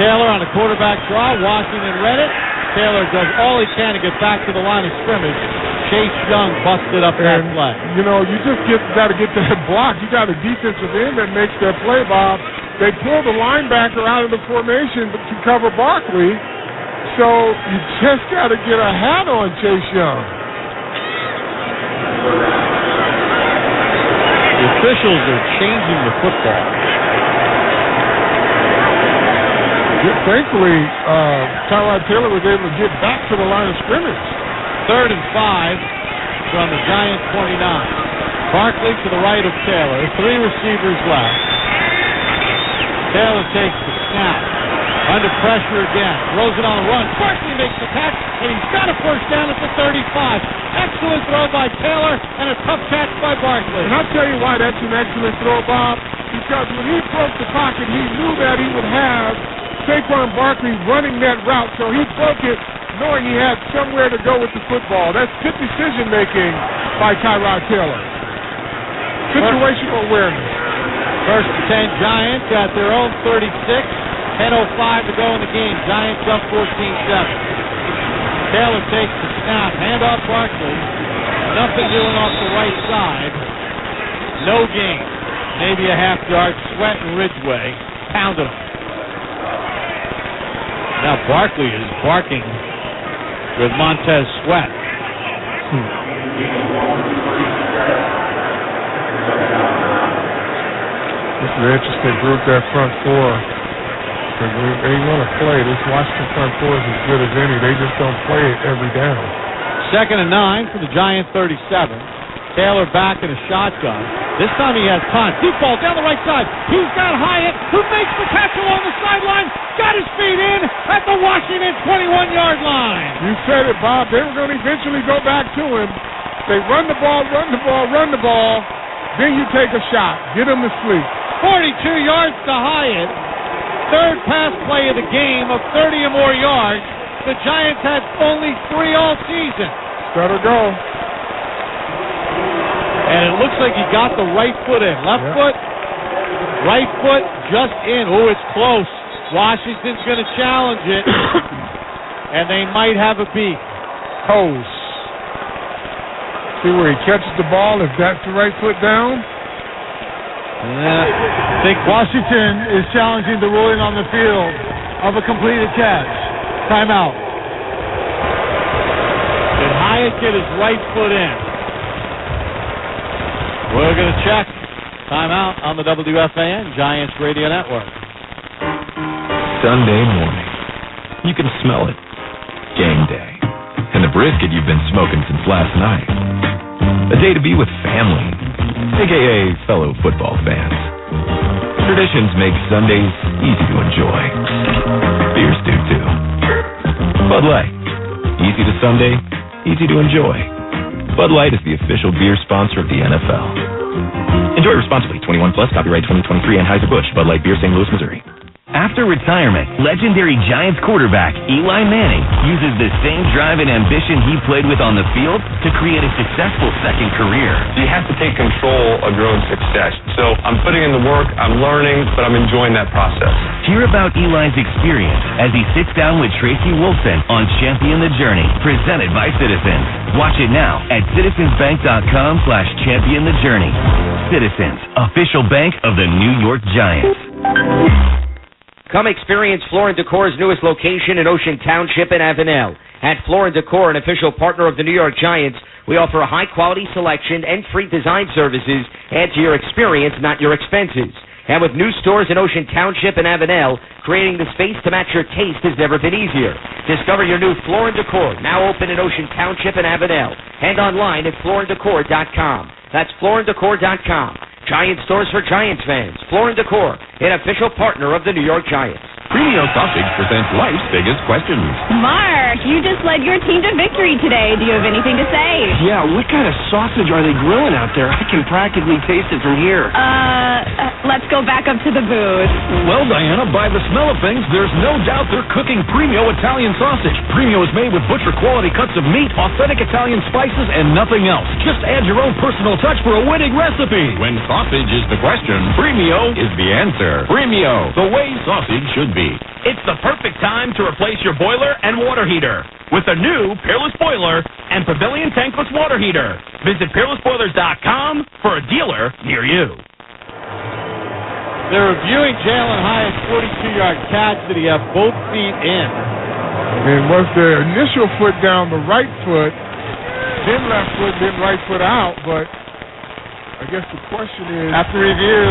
[SPEAKER 2] Taylor on a quarterback draw. Washington read it. Taylor does all he can to get back to the line of scrimmage. Chase Young busted up that play.
[SPEAKER 1] You know, you just got to get that block. You got a defensive end that makes that play, Bob. They pull the linebacker out of the formation to cover Barkley, so you just got to get a hat on Chase Young.
[SPEAKER 2] The officials are changing the football.
[SPEAKER 1] Thankfully, Tyrod Taylor was able to get back to the line of scrimmage.
[SPEAKER 2] 3rd and 5 from the Giants 29. Barkley to the right of Taylor. 3 receivers left. Taylor takes the snap. Under pressure again. Throws it on the run. Barkley makes the catch, and he's got a first down at the 35. Excellent throw by Taylor, and a tough catch by Barkley.
[SPEAKER 1] And I'll tell you why that's an excellent throw, Bob. Because when he broke the pocket, he knew that he would have Saquon Barkley running that route, so he broke it knowing he had somewhere to go with the football. That's good decision-making by Tyrod Taylor. Situational awareness.
[SPEAKER 2] 1st and 10 Giants at their own 36. 10:05 to go in the game. Giants up 14-7. Taylor takes the snap. Hand off Barkley. Nothing doing off the right side. No gain. maybe a half yard. Sweat and Ridgeway pounded him. Now Barkley is barking with Montez Sweat.
[SPEAKER 1] This is an interesting group, that front four. They want to play. This Washington front four is as good as any. They just don't play it every down.
[SPEAKER 2] 2nd and 9 for the Giant 37. Taylor back in a shotgun. This time he has time. Deep ball down the right side. He's got Hyatt, who makes the catch along the sideline. Got his feet in at the Washington 21-yard line.
[SPEAKER 1] You said it, Bob. They were going to eventually go back to him. They run the ball, run the ball, run the ball. Then you take a shot. Get him to sleep.
[SPEAKER 2] 42 yards to Hyatt. Third pass play of the game of 30 or more yards. The Giants had only 3 all season.
[SPEAKER 1] Let her go.
[SPEAKER 2] And it looks like he got the right foot in. Left foot, right foot, just in. Oh, it's close. Washington's going to challenge it. And they might have a beat.
[SPEAKER 1] Hose. See where he catches the ball, if that's the right foot down.
[SPEAKER 2] I think
[SPEAKER 3] Washington is challenging the ruling on the field of a completed catch. Timeout.
[SPEAKER 2] Did Hyatt get his right foot in? We're going to check. Timeout on the WFAN Giants Radio Network.
[SPEAKER 16] Sunday morning. You can smell it. Game day. And the brisket you've been smoking since last night. A day to be with family, a.k.a. fellow football fans. Traditions make Sundays easy to enjoy. Beers do too. Bud Light. Easy to Sunday, easy to enjoy. Bud Light is the official beer sponsor of the NFL. Enjoy responsibly. 21 plus. Copyright 2023. Anheuser-Busch. Bud Light Beer, St. Louis, Missouri.
[SPEAKER 22] After retirement, legendary Giants quarterback Eli Manning uses the same drive and ambition he played with on the field to create a successful second career.
[SPEAKER 23] You have to take control of your own success. So I'm putting in the work, I'm learning, but I'm enjoying that process.
[SPEAKER 22] Hear about Eli's experience as he sits down with Tracy Wolfson on Champion the Journey, presented by Citizens. Watch it now at citizensbank.com/Champion the Journey. Citizens, official bank of the New York Giants.
[SPEAKER 10] Come experience Floor & Decor's newest location in Ocean Township in Avenel. At Floor & Decor, an official partner of the New York Giants, we offer a high-quality selection and free design services. Add to your experience, not your expenses. And with new stores in Ocean Township and Avenel, creating the space to match your taste has never been easier. Discover your new Floor & Decor, now open in Ocean Township and Avenel, and online at flooranddecor.com. That's flooranddecor.com. Giant stores for Giants fans. Floor & Decor, an official partner of the New York Giants.
[SPEAKER 16] Premio Sausage presents life's biggest questions.
[SPEAKER 5] Mark, you just led your team to victory today. Do you have anything to say?
[SPEAKER 17] Yeah, what kind of sausage are they grilling out there? I can practically taste it from here.
[SPEAKER 5] Let's go back up to the booth.
[SPEAKER 4] Well, Diana, by the smell of things, there's no doubt they're cooking Premio Italian sausage. Premio is made with butcher-quality cuts of meat, authentic Italian spices, and nothing else. Just add your own personal touch for a winning recipe.
[SPEAKER 16] When sausage is the question, Premio is the answer. Premio, the way sausage should be.
[SPEAKER 24] It's the perfect time to replace your boiler and water heater with a new Peerless Boiler and Pavilion Tankless Water Heater. Visit PeerlessBoilers.com for a dealer near you.
[SPEAKER 2] They're reviewing Jalen Hyatt's 42-yard catch. Did he have both feet in?
[SPEAKER 1] And was the initial foot down, the right foot, then left foot, then right foot out, but I guess the question is...
[SPEAKER 3] After review,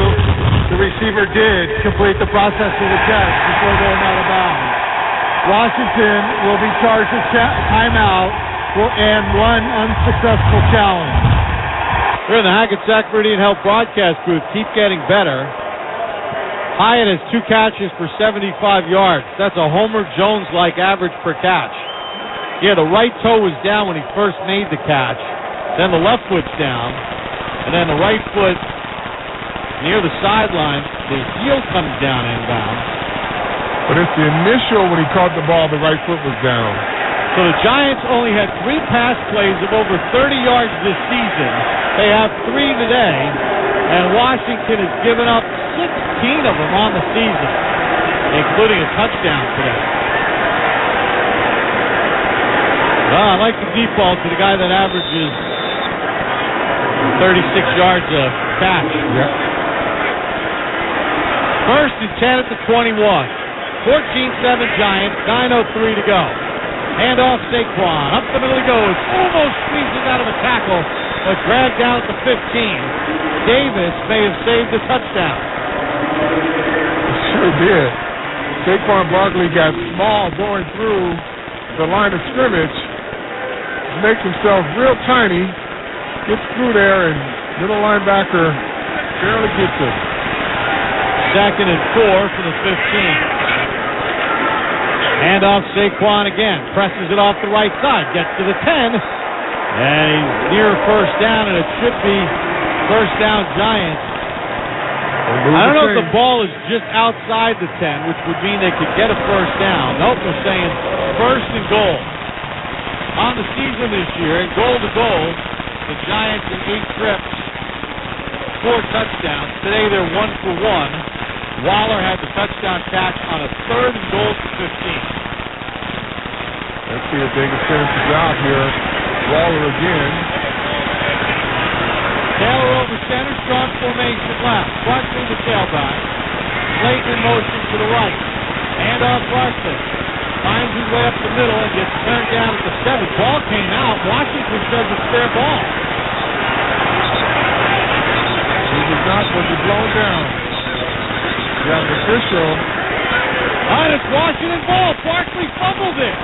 [SPEAKER 3] the receiver did complete the process of the catch before going out of bounds. Washington will be charged with timeout and one unsuccessful challenge.
[SPEAKER 2] Here in the Hackensack Meridian Health broadcast booth, keep getting better. Hyatt has 2 catches for 75 yards. That's a Homer Jones-like average per catch. Yeah, the right toe was down when he first made the catch. Then the left foot's down. And then the right foot near the sideline, the heel comes down inbound.
[SPEAKER 1] But it's the initial when he caught the ball, the right foot was down.
[SPEAKER 2] So the Giants only had 3 pass plays of over 30 yards this season. They have 3 today, and Washington has given up 16 of them on the season, including a touchdown today. Well, I like the deep ball to the guy that averages 36 yards of catch.
[SPEAKER 1] Yep.
[SPEAKER 2] First and 10 at the 21. 14-7 Giants, 9:03 to go. Hand off Saquon. Up the middle he goes. Almost squeezes out of a tackle, but dragged down at the 15. Davis may have saved the touchdown.
[SPEAKER 1] Sure did. Saquon Barkley got small going through the line of scrimmage. Makes himself real tiny. Gets through there, and middle linebacker barely gets it.
[SPEAKER 2] 2nd and 4 for the 15. Hand off Saquon again. Presses it off the right side. Gets to the 10. And he's near first down, and it should be first down Giants. I don't know if the ball is just outside the 10, which would mean they could get a first down. Nope, they're saying first and goal. On the season this year, and goal to goal, the Giants in 8 trips, 4 touchdowns. Today they're 1 for 1. Waller had the touchdown catch on a 3rd and goal to 15.
[SPEAKER 1] Let's see if they can finish the job here. Waller again.
[SPEAKER 2] Taylor over center, strong formation left. Barkley the tailback. Slayton in motion to the right. Hand off Barkley. Finds his way up the middle and gets turned down at the 7. Ball came out. Washington says it's their ball.
[SPEAKER 1] He was not supposed to be blown down. You have an official.
[SPEAKER 2] And it's Washington ball. Barkley fumbled it.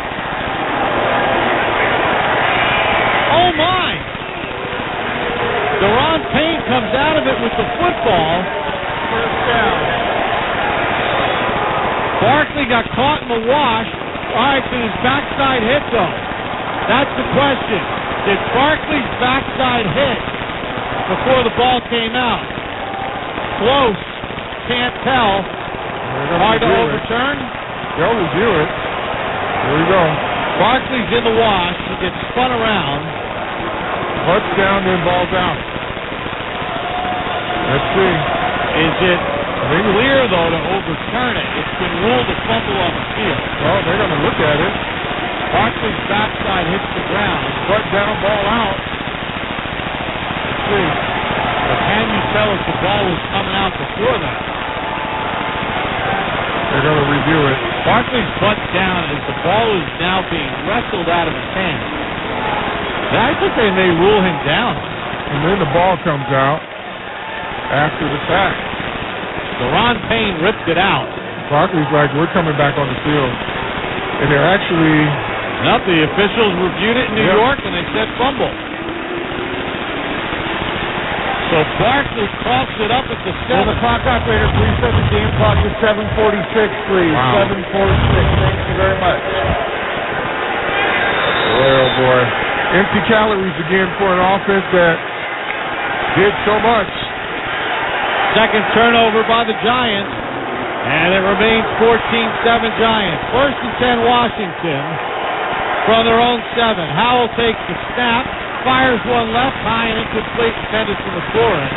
[SPEAKER 2] Oh my! Deron Payne comes out of it with the football. First down. Barkley got caught in the wash. All right, so his backside hit, though. That's the question. Did Barkley's backside hit before the ball came out? Close. Can't tell. Hard to overturn.
[SPEAKER 1] They'll review it. Here we go.
[SPEAKER 2] Barkley's in the wash. He gets spun around.
[SPEAKER 1] Touchdown, then ball's out. Let's see.
[SPEAKER 2] Is it clear, though, to overturn it? It's been ruled a fumble on the field.
[SPEAKER 1] Well, they're going to look at it.
[SPEAKER 2] Barkley's backside hits the ground.
[SPEAKER 1] Touchdown, ball out. Let's see.
[SPEAKER 2] But can you tell if the ball was coming out before that?
[SPEAKER 1] They're going to review it.
[SPEAKER 2] Barkley's butt down as the ball is now being wrestled out of his hand. I think they may rule him down.
[SPEAKER 1] And then the ball comes out after the fact.
[SPEAKER 2] Deron Payne ripped it out.
[SPEAKER 1] Barkley's like, we're coming back on the field. And they're actually...
[SPEAKER 2] No, the officials reviewed it in New York, and they said fumble. So Barkley coughs it up at the 7.
[SPEAKER 3] Well, the clock operator, please set the game clock to 7:46, please.
[SPEAKER 1] Wow.
[SPEAKER 3] 7:46. Thank you very much.
[SPEAKER 1] Boy, oh boy. Empty calories again for an offense that did so much.
[SPEAKER 2] Second turnover by the Giants, and it remains 14-7 Giants. First and 10 Washington from their own 7. Howell takes the snap, fires one left, high and incomplete, intended for McLaurin.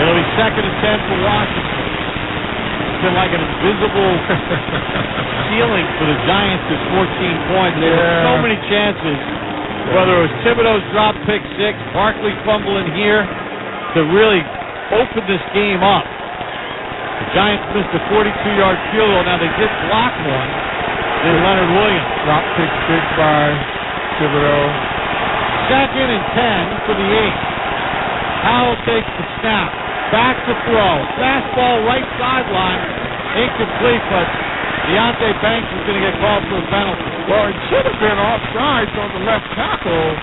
[SPEAKER 2] It'll be second and 10 for Washington. It's been like an invisible ceiling for the Giants at 14 points. They had so many chances, whether it was Thibodeau's drop pick 6, Barkley fumbling here, to really open this game up. The Giants missed a 42-yard field goal. Now they did block one. Then Leonard Williams.
[SPEAKER 1] Drop pick 6 by Thibodeau.
[SPEAKER 2] Second and 10 for the 8. Howell takes the snap. Back to throw. Fastball right sideline. Incomplete, but Deonte Banks is going to get called for a penalty.
[SPEAKER 1] Well, it should have been offsides on the left tackle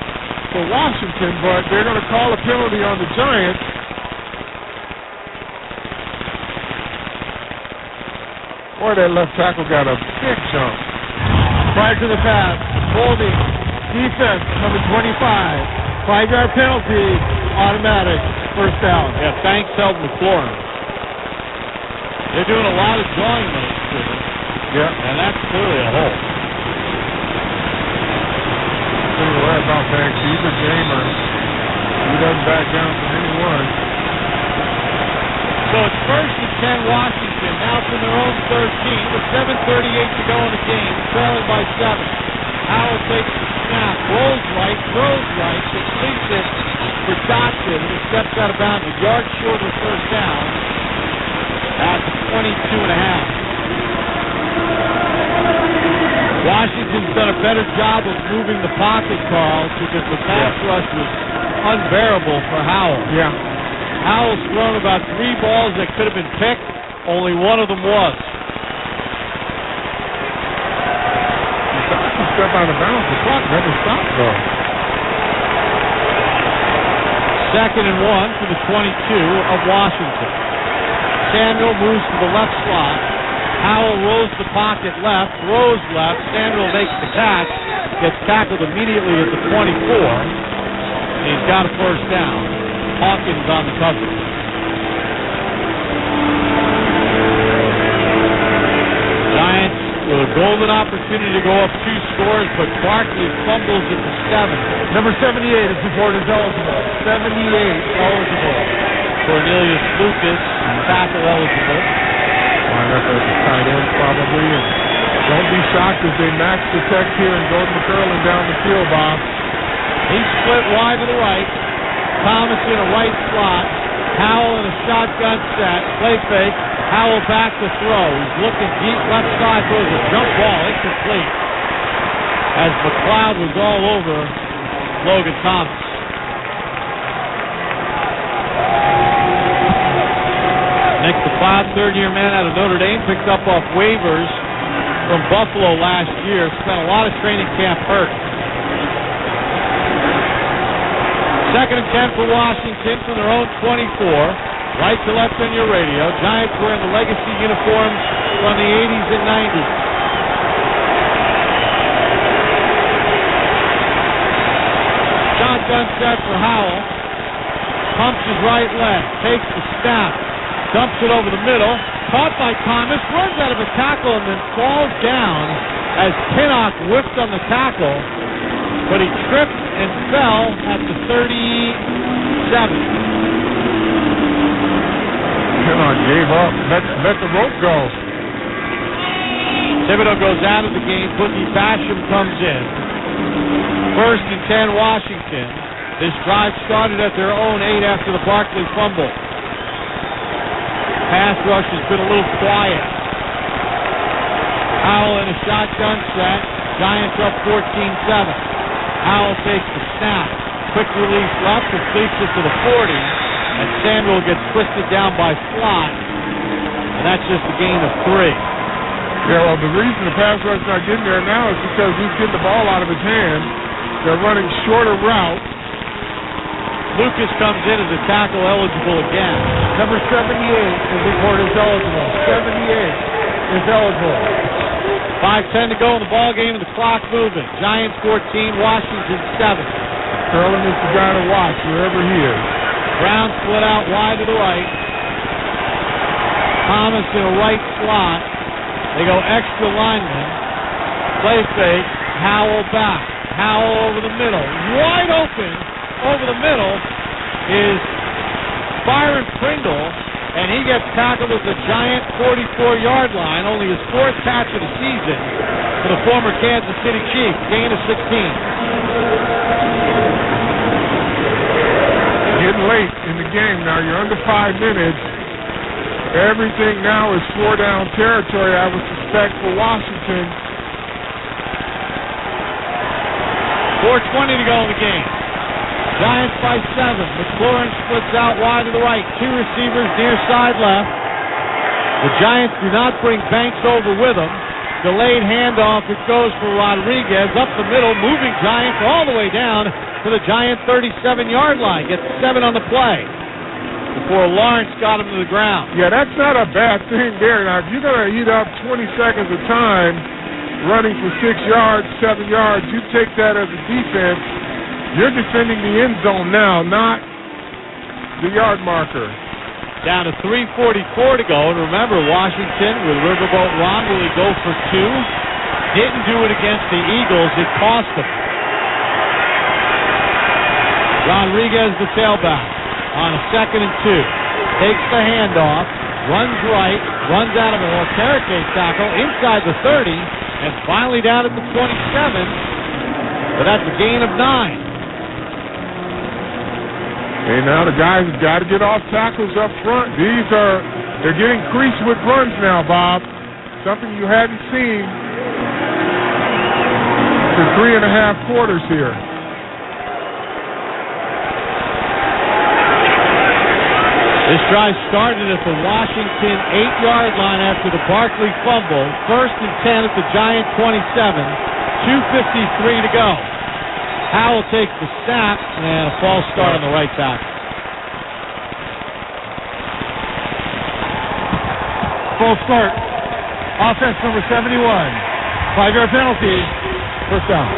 [SPEAKER 1] for Washington, but they're going to call a penalty on the Giants. Boy, that left tackle got a big jump.
[SPEAKER 3] Prior to the pass, holding, defense, number 25. 5-yard penalty, automatic, first down.
[SPEAKER 2] Yeah, Banks held McLaurin. They're doing a lot of drawing those two.
[SPEAKER 1] Yeah.
[SPEAKER 2] And that's clearly a hole.
[SPEAKER 1] Tell you what about Banks, he's a gamer. He doesn't back down from anyone.
[SPEAKER 2] So it's first and 10 Washington, now from their own 13, with 7:38 to go in the game, trailing by 7. Howell takes the snap, rolls right, throws right, completes it for Dotson, who steps out of bounds a yard short of the first down at 22.5. Washington's done a better job of moving the pocket, Carl, because the pass rush was unbearable for Howell.
[SPEAKER 1] Yeah.
[SPEAKER 2] Howell's thrown about 3 balls that could have been picked. Only one of them was.
[SPEAKER 1] He stepped out of bounds. The clock never stopped, though.
[SPEAKER 2] 2nd and 1 for the 22 of Washington. Samuel moves to the left slot. Howell rolls the pocket left, throws left. Samuel makes the catch, gets tackled immediately at the 24. And he's got a first down. Hawkins on the coverage. Giants with a golden opportunity to go up 2 scores, but Barkley fumbles at the 7.
[SPEAKER 3] Number 78 is reported eligible. 78 eligible.
[SPEAKER 2] Cornelius Lucas, tackle eligible.
[SPEAKER 1] Line up as a tight end, probably. And don't be shocked if they max protect here and Jordan McCurlin down the field, Bob.
[SPEAKER 2] He's split wide to the right. Thomas in a right slot. Howell in a shotgun set. Play fake. Howell back to throw. He's looking deep left side. Throws a jump ball. Incomplete. As McLeod was all over Logan Thomas. Nick McLeod, third-year man out of Notre Dame, picked up off waivers from Buffalo last year. Spent a lot of training camp hurt. 2nd and 10 for Washington from their own 24. Right to left on your radio. Giants wearing the legacy uniforms from the 80s and 90s. Shotgun set for Howell. Pumps his right leg. Takes the snap. Dumps it over the middle. Caught by Thomas. Runs out of a tackle and then falls down as Pinnock whipped on the tackle. But he tripped and fell at the 37.
[SPEAKER 1] Pinnock gave up. Let the rope go.
[SPEAKER 2] Thibodeau goes out of the game. Boogie Basham comes in. 1st and 10 Washington. This drive started at their own 8 after the Barkley fumble. Pass rush has been a little quiet. Howell in a shotgun set. Giants up 14-7. Howell takes the snap. Quick release left, completes it to the 40. And Samuel gets twisted down by Slot. And that's just a gain of 3.
[SPEAKER 1] Yeah, well, the reason the pass rush not getting there now is because he's getting the ball out of his hand. They're running shorter routes.
[SPEAKER 2] Lucas comes in as a tackle eligible again.
[SPEAKER 3] Number 78 is reported eligible. 78 is eligible.
[SPEAKER 2] 5:10 to go in the ball game and the clock moving. Giants 14, Washington 7.
[SPEAKER 1] Curlin is the guy to watch wherever he is.
[SPEAKER 2] Brown split out wide to the right. Thomas in a right slot. They go extra lineman. Play fake. Howell back. Howell over the middle. Wide open. Over the middle is Byron Pringle, and he gets tackled at the Giant 44-yard line, only his 4th catch of the season for the former Kansas City Chief. Gain of 16.
[SPEAKER 1] Getting late in the game now. You're under 5 minutes. Everything now is 4-down territory, I would suspect, for Washington.
[SPEAKER 2] 4:20 to go in the game. Giants by 7. McLaurin splits out wide to the right. 2 receivers near side left. The Giants do not bring Banks over with them. Delayed handoff. It goes for Rodriguez up the middle. Moving Giants all the way down to the Giant 37-yard line. Gets 7 on the play before Lawrence got him to the ground.
[SPEAKER 1] Yeah, that's not a bad thing there. Now, if you're going to eat up 20 seconds of time running for 6 yards, 7 yards, you take that as a defense. You're defending the end zone now, not the yard marker.
[SPEAKER 2] Down to 3:44 to go. And remember, Washington with Riverboat Ron, will he go for 2? Didn't do it against the Eagles. It cost him. Rodriguez, the tailback, on a 2nd and 2. Takes the handoff, runs right, runs out of an Okereke tackle inside the 30, and finally down at the 27. But that's a gain of 9.
[SPEAKER 1] And now the guys have got to get off tackles up front. They're getting creased with runs now, Bob. Something you hadn't seen for 3.5 quarters here.
[SPEAKER 2] This drive started at the Washington 8-yard line after the Barkley fumble. 1st and 10 at the Giant 27. 2:53 to go. Howell takes the snap and a false start on the right tackle.
[SPEAKER 3] False start. Offense number 71. 5-yard penalty. First down.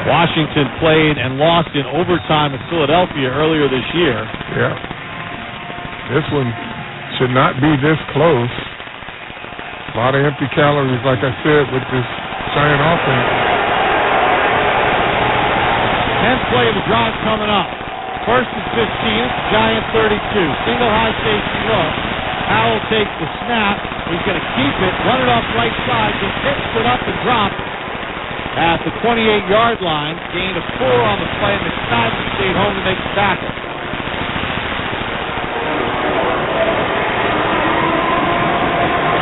[SPEAKER 2] Washington played and lost in overtime at Philadelphia earlier this year.
[SPEAKER 1] Yeah. This one should not be this close. A lot of empty calories, like I said, with this Giant offense.
[SPEAKER 2] 10th play of the drive coming up. 1st and 15, it's Giant 32. Single high safety low. Howell takes the snap. He's going to keep it, run it off right side, just hit, stood up, and dropped at the 28-yard line. Gain of 4 on the play, and McSpadden stayed home to make the tackle.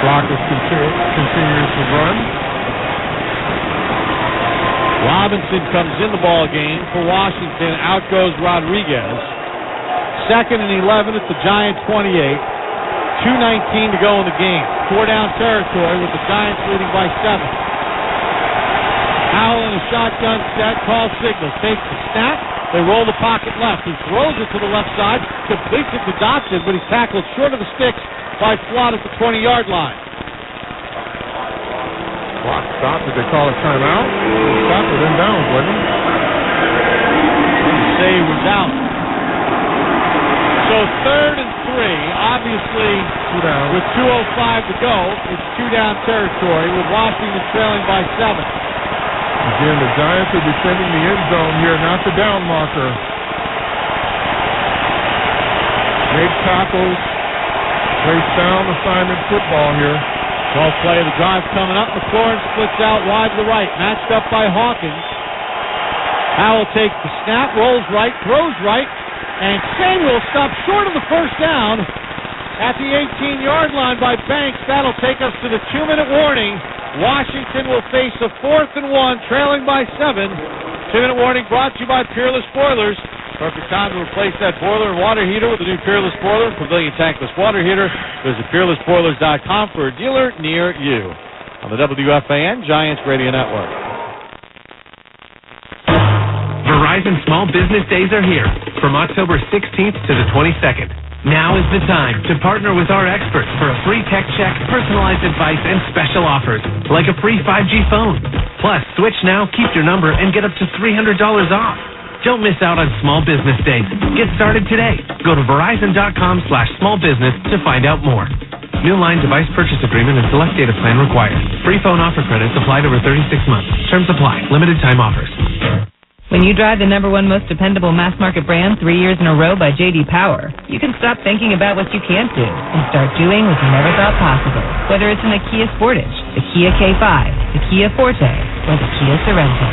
[SPEAKER 1] Clock is continuing to run.
[SPEAKER 2] Robinson comes in the ball game for Washington. Out goes Rodriguez. 2nd and 11 at the Giant 28. 2:19 to go in the game. 4-down territory with the Giants leading by 7. Howell in a shotgun set, calls signals, takes the snap. They roll the pocket left. He throws it to the left side, completes it to Dotson, but he's tackled short of the sticks by Flott at the 20-yard line.
[SPEAKER 1] Clock stopped. Did they call a timeout? Stopped with him down, wasn't it?
[SPEAKER 2] The save was out. So 3rd and 3, obviously with 2:05 to go, it's 2-down territory with Washington trailing by 7.
[SPEAKER 1] Again, the Giants are defending the end zone here, not the down marker. Make tackles, play sound assignment football here.
[SPEAKER 2] 12th play of the drive coming up. McLaurin splits out wide to the right, matched up by Hawkins. Howell takes the snap, rolls right, throws right, and Samuel stops short of the first down at the 18-yard line by Banks. That'll take us to the 2-minute warning. Washington will face a 4th and 1, trailing by 7. 2-minute warning brought to you by Peerless Boilers. Perfect time to replace that boiler and water heater with the new Peerless Boiler, Pavilion Tankless Water Heater. Visit PeerlessBoilers.com for a dealer near you. On the WFAN Giants Radio Network.
[SPEAKER 12] Verizon Small Business Days are here from October 16th to the 22nd. Now is the time to partner with our experts for a free tech check, personalized advice, and special offers, like a free 5G phone. Plus, switch now, keep your number, and get up to $300 off. Don't miss out on Small Business Days. Get started today. Go to Verizon.com/smallbusiness to find out more. New line device purchase agreement and select data plan required. Free phone offer credits applied over 36 months. Terms apply. Limited time offers.
[SPEAKER 5] When you drive the #1 most dependable mass market brand 3 years in a row by J.D. Power, you can stop thinking about what you can't do and start doing what you never thought possible. Whether it's in the Kia Sportage, the Kia K5, the Kia Forte, or the Kia Sorento.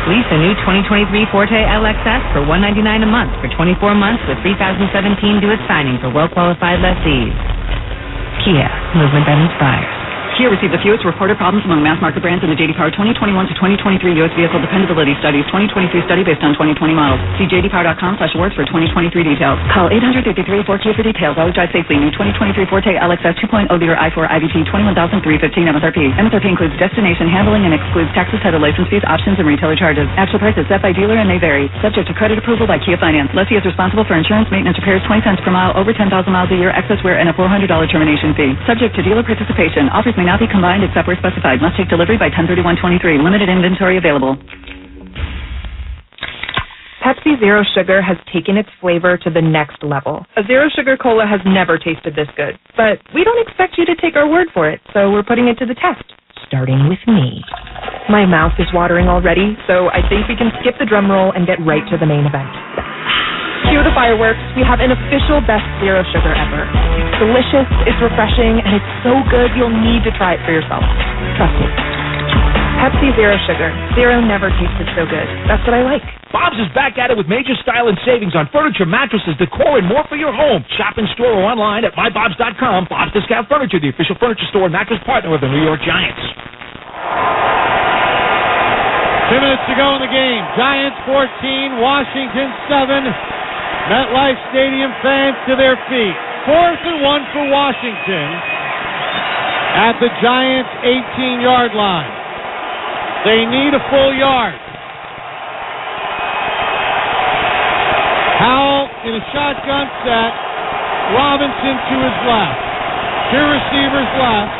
[SPEAKER 5] Lease a new 2023 Forte LXS for $199 a month for 24 months with 3017 due at signing for well-qualified lessees. Kia, movement that inspires.
[SPEAKER 18] Kia received the fewest reported problems among mass market brands in the J.D. Power 2021 to 2023 U.S. Vehicle Dependability Studies 2023 study based on 2020 models. See jdpower.com/awards for 2023 details. Call 800-53-4KIA for details. Always drive safely. New 2023 Forte LXS 2.0 liter i4 IVT 21,315 MSRP. MSRP includes destination handling and excludes taxes, title, license fees, options, and retailer charges. Actual price is set by dealer and may vary. Subject to credit approval by Kia Finance. Lessee is responsible for insurance, maintenance, repairs, 20 cents per mile, over 10,000 miles a year, excess wear, and a $400 termination fee. Subject to dealer participation. Offers may not be combined except where specified. Must take delivery by 10/31/23. Limited inventory available.
[SPEAKER 15] Pepsi Zero Sugar has taken its flavor to the next level. A Zero Sugar Cola has never tasted this good. But we don't expect you to take our word for it, so we're putting it to the test. Starting with me. My mouth is watering already, so I think we can skip the drum roll and get right to the main event. Cue the fireworks. We have an official best Zero Sugar ever. It's delicious, it's refreshing, and it's so good you'll need to try it for yourself. Trust me. Pepsi Zero Sugar. Zero never tasted so good. That's what I like.
[SPEAKER 6] Bob's is back at it with major style and savings on furniture, mattresses, decor, and more for your home. Shop in store or online at mybobs.com. Bob's Discount Furniture, the official furniture store and mattress partner of the New York Giants.
[SPEAKER 2] 2 minutes to go in the game. Giants 14, Washington 7. MetLife Stadium fans to their feet. 4th and 1 for Washington at the Giants' 18-yard line. They need a full yard. Howell in a shotgun set. Robinson to his left. 2 receivers left.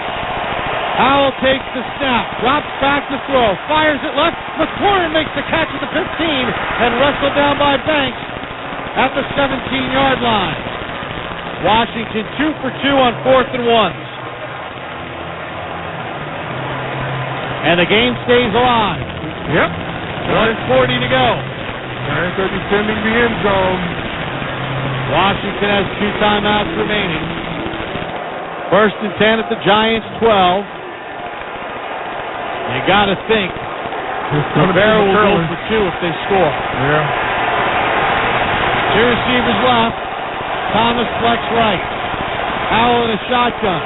[SPEAKER 2] Howell takes the snap. Drops back to throw. Fires it left. McLaurin makes the catch at the 15 and wrestled down by Banks at the 17-yard line. Washington 2 for 2 on 4th and 1. And the game stays alive.
[SPEAKER 1] Yep.
[SPEAKER 2] 1:40 to go.
[SPEAKER 1] Giants are defending the end zone.
[SPEAKER 2] Washington has 2 timeouts remaining. 1st and 10 at the Giants' 12. You got to think Rivera will go for 2 if they score.
[SPEAKER 1] Yeah.
[SPEAKER 2] 2 receivers left. Thomas flex right. Howell in a shotgun.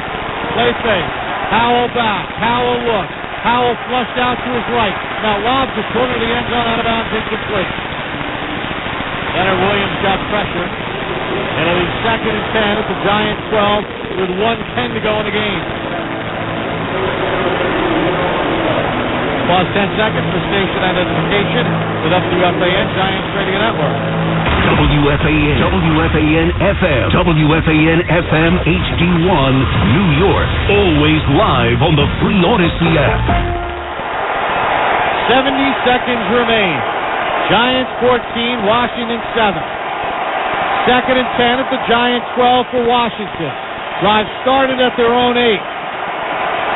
[SPEAKER 2] Play fake. Howell back. Howell looks. Howell flushed out to his right. Now lobs a corner of the end zone out of bounds, incomplete. Leonard Williams got pressure. And it'll be 2nd and 10 at the Giants' 12 with 1:10 to go in the game. Pause 10 seconds for station identification with WFAN Giants Radio Network.
[SPEAKER 7] WFAN, WFAN FM, WFAN FM HD1, New York. Always live on the free Odyssey app.
[SPEAKER 2] 70 seconds remain. Giants 14, Washington 7. 2nd and 10 at the Giants 12 for Washington. Drive started at their own 8.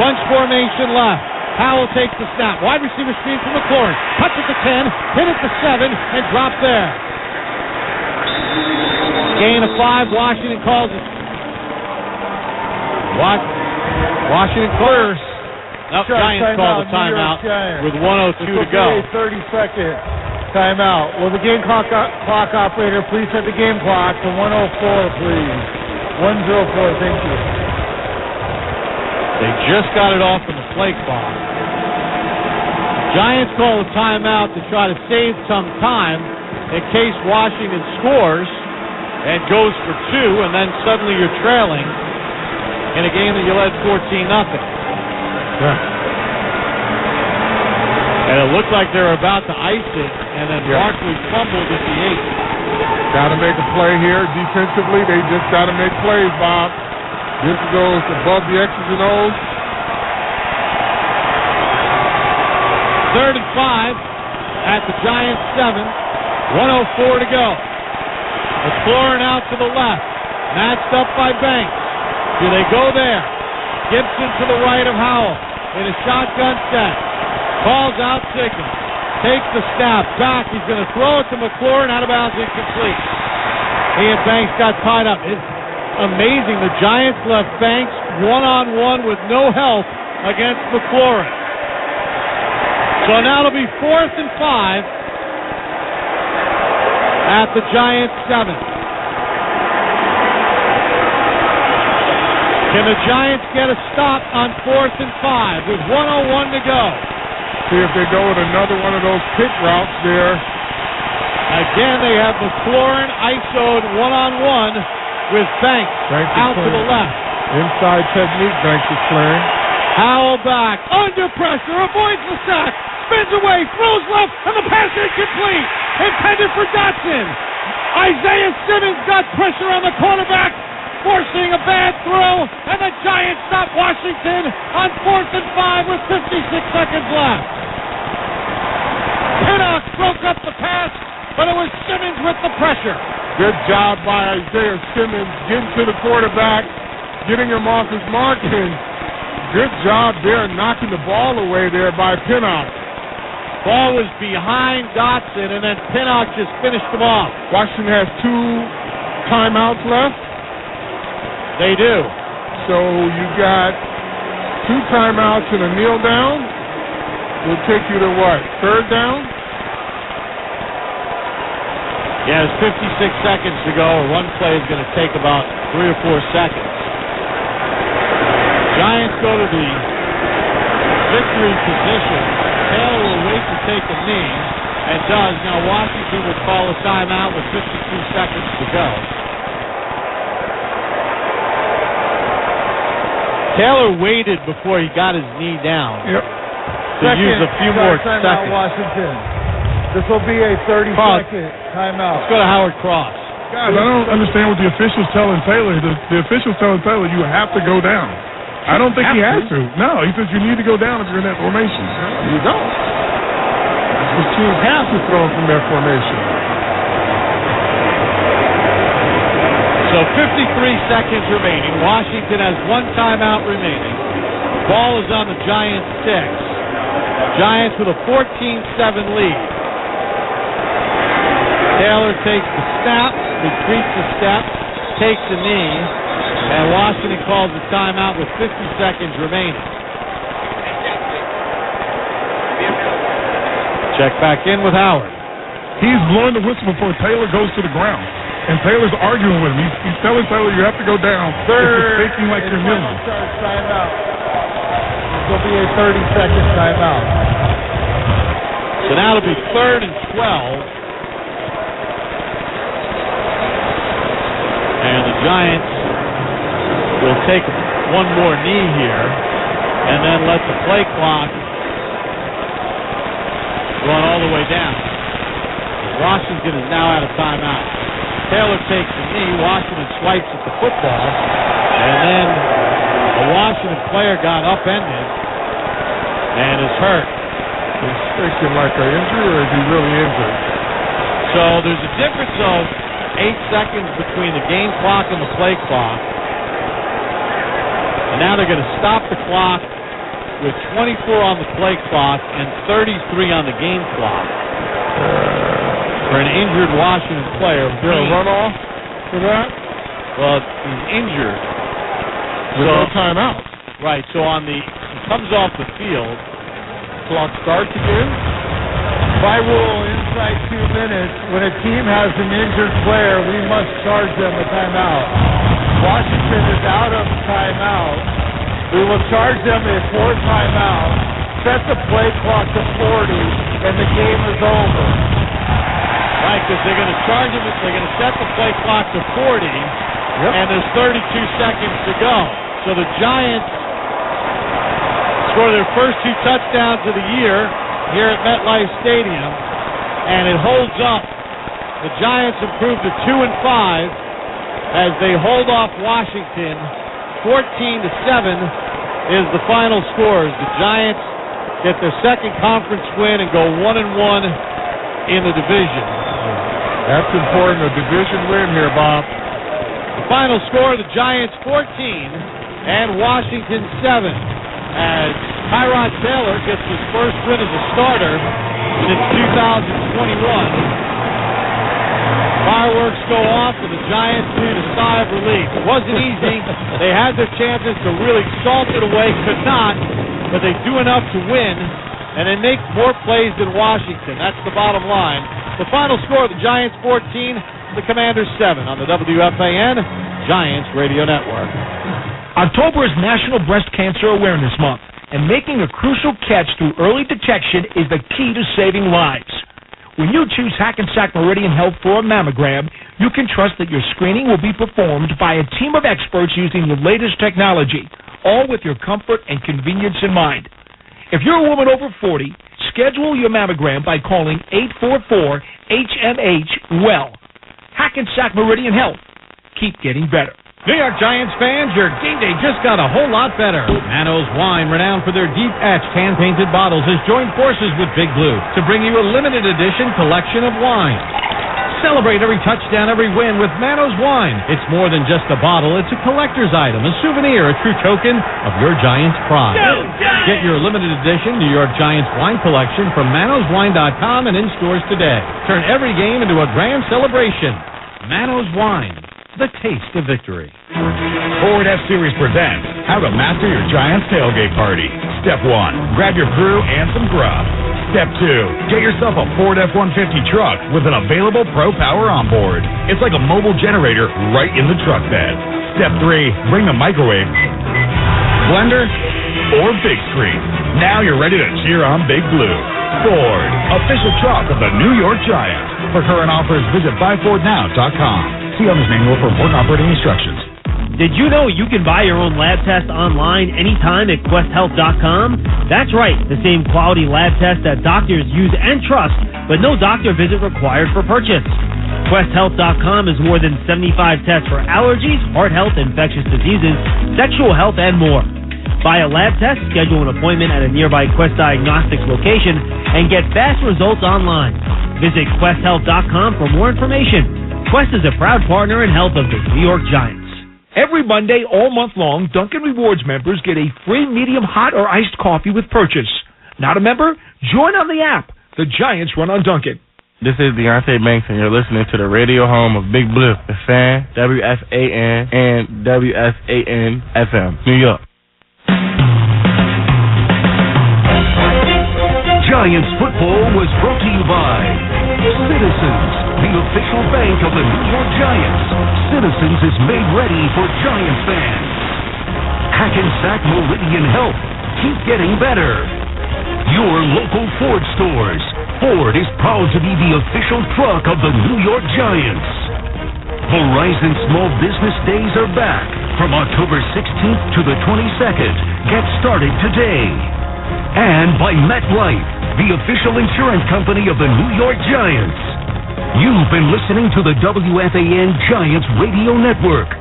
[SPEAKER 2] Bunch formation left. Howell takes the snap. Wide receiver screen from McLaurin. Cuts at the 10, hit at the 7, and dropped there. Gain of 5. Washington calls it. Washington clears. Nope, Giants call the timeout with 1:02 to go.
[SPEAKER 3] 30-second timeout. Will the game clock operator please set the game clock to 1:04, please? 1:04, thank you.
[SPEAKER 2] They just got it off from the play clock. Giants call a timeout to try to save some time in case Washington scores and goes for 2, and then suddenly you're trailing in a game that you led 14-0. And it looked like they were about to ice it, and then Barkley fumbled at the 8.
[SPEAKER 1] Got to make a play here defensively. They just got to make plays, Bob. This goes above the X's and O's.
[SPEAKER 2] 3rd and 5 at the Giants' 7. 1:04 to go. McLaurin out to the left. Matched up by Banks. Do they go there? Gibson to the right of Howell in a shotgun set. Calls out signal. Takes the snap. Back. He's going to throw it to McLaurin. Out of bounds. Incomplete. He and Banks got tied up. It's amazing. The Giants left Banks one-on-one with no help against McLaurin. So now it'll be 4th and 5 at the Giants' 7. Can the Giants get a stop on 4th and 5 with 1:01 to go?
[SPEAKER 1] See if they go with another one of those pick routes there.
[SPEAKER 2] Again, they have McLaurin ISO'd one-on-one with Banks out to the left.
[SPEAKER 1] Inside technique, Banks is playing.
[SPEAKER 2] Howell back, under pressure, avoids the sack, spins away, throws left, and the pass is complete. Intended for Dotson. Isaiah Simmons got pressure on the quarterback, forcing a bad throw, and the Giants stop Washington on 4th and 5 with 56 seconds left. Pinnock broke up the pass, but it was Simmons with the pressure.
[SPEAKER 1] Good job by Isaiah Simmons getting to the quarterback, getting him off his mark, and good job there knocking the ball away there by Pinnock.
[SPEAKER 2] Ball was behind Dotson, and then Pinnock just finished him off.
[SPEAKER 1] Washington has 2 timeouts left.
[SPEAKER 2] They do.
[SPEAKER 1] So you got 2 timeouts and a kneel down. will take you to what? Third down?
[SPEAKER 2] Yeah, there's 56 seconds to go. A run play is going to take about 3 or 4 seconds. Giants go to the victory position. Taylor will wait to take a knee, and does. Now Washington will call a timeout with 52 seconds to go. Taylor waited before he got his knee down to use a few more seconds.
[SPEAKER 3] Washington. This will be a 30-second timeout.
[SPEAKER 2] Let's go to Howard Cross.
[SPEAKER 8] Guys, I don't understand what the officials telling Taylor. The officials telling Taylor you have to go down. I don't think he has to. No, he says you need to go down if you're in that formation.
[SPEAKER 1] You don't. The teams have to throw from their formation.
[SPEAKER 2] So 53 seconds remaining. Washington has 1 timeout remaining. Ball is on the Giants 6. Giants with a 14-7 lead. Taylor takes the snap, retreats a step, takes a knee, and Washington calls a timeout with 50 seconds remaining. Check back in with Howard.
[SPEAKER 8] He's blowing the whistle before Taylor goes to the ground. And Taylor's arguing with him. He's telling Taylor you have to go down. It's faking like you're kneeling.
[SPEAKER 3] Timeout. This will be a 30-second timeout.
[SPEAKER 2] So now it'll be 3rd and 12. And the Giants will take one more knee here and then let the play clock run all the way down. Washington is now out of timeout. Taylor takes the knee. Washington swipes at the football. And then a Washington player got upended and is hurt.
[SPEAKER 1] Is faking like an injury, or is he really injured?
[SPEAKER 2] So there's a difference of 8 seconds between the game clock and the play clock. And now they're going to stop the clock with 24 on the play clock and 33 on the game clock for an injured Washington player.
[SPEAKER 1] Is there a runoff for that?
[SPEAKER 2] Well, he's injured.
[SPEAKER 1] With no timeout.
[SPEAKER 2] Right, so he comes off the field.
[SPEAKER 1] Clock starts again?
[SPEAKER 3] By rule, inside 2 minutes, when a team has an injured player, we must charge them a timeout. Washington is out of timeout. We will charge them a 4th timeout, set the play clock to 40, and the game is over.
[SPEAKER 2] Right, because they're going to charge him. They're going to set the play clock to 40, and there's 32 seconds to go. So the Giants score their first 2 touchdowns of the year here at MetLife Stadium, and it holds up. The Giants improve to 2-5 as they hold off Washington. 14-7 is the final scores. The Giants get their second conference win and go 1-1 in the division.
[SPEAKER 1] That's important, a division win here, Bob.
[SPEAKER 2] The final score, the Giants 14 and Washington 7, as Tyrod Taylor gets his first win as a starter since 2021. Fireworks go off and the Giants breathe a sigh of relief. It wasn't easy. They had their chances to really salt it away, could not, but they do enough to win, and they make more plays than Washington. That's the bottom line. The final score, the Giants 14, the Commanders 7 on the WFAN Giants Radio Network.
[SPEAKER 6] October is National Breast Cancer Awareness Month, and making a crucial catch through early detection is the key to saving lives. When you choose Hackensack Meridian Health for a mammogram, you can trust that your screening will be performed by a team of experts using the latest technology, all with your comfort and convenience in mind. If you're a woman over 40, schedule your mammogram by calling 844-HMH-WELL. Hackensack Meridian Health. Keep getting better.
[SPEAKER 2] New York Giants fans, your game day just got a whole lot better. Manos Wine, renowned for their deep-etched hand-painted bottles, has joined forces with Big Blue to bring you a limited edition collection of wine. Celebrate every touchdown, every win with Manos Wine. It's more than just a bottle, it's a collector's item, a souvenir, a true token of your Giants pride. Get your limited edition New York Giants wine collection from manoswine.com and in stores today. Turn every game into a grand celebration. Manos Wine.
[SPEAKER 11] the taste of victory.
[SPEAKER 13] Ford F-Series presents How to Master Your Giants Tailgate Party. Step 1, grab your crew and some grub. Step 2, get yourself a Ford F-150 truck with an available Pro Power on board. It's like a mobile generator right in the truck bed. Step 3, bring the microwave, blender, or big screen. Now you're ready to cheer on Big Blue. Ford, official truck of the New York Giants. For current offers, visit buyfordnow.com. See owner's manual for important operating instructions.
[SPEAKER 9] Did you know you can buy your own lab test online anytime at questhealth.com? That's right, the same quality lab test that doctors use and trust, but no doctor visit required for purchase. QuestHealth.com is more than 75 tests for allergies, heart health, infectious diseases, sexual health, and more. Buy a lab test, schedule an appointment at a nearby Quest Diagnostics location, and get fast results online. Visit QuestHealth.com for more information. Quest is a proud partner in health of the New York Giants.
[SPEAKER 6] Every Monday, all month long, Dunkin' Rewards members get a free medium hot or iced coffee with purchase. Not a member? Join on the app. The Giants run on Dunkin'.
[SPEAKER 19] This is Deontay Banks, and you're listening to the radio home of Big Blue, the Fan, WFAN, and WFAN-FM, New York.
[SPEAKER 7] Giants football was brought to you by Citizens, the official bank of the New York Giants. Citizens is made ready for Giants fans. Hackensack Meridian Health. Keep getting better. Your local Ford stores. Ford is proud to be the official truck of the New York Giants. Verizon Small Business Days are back from October 16th to the 22nd. Get started today. And by MetLife, the official insurance company of the New York Giants. You've been listening to the WFAN Giants Radio Network.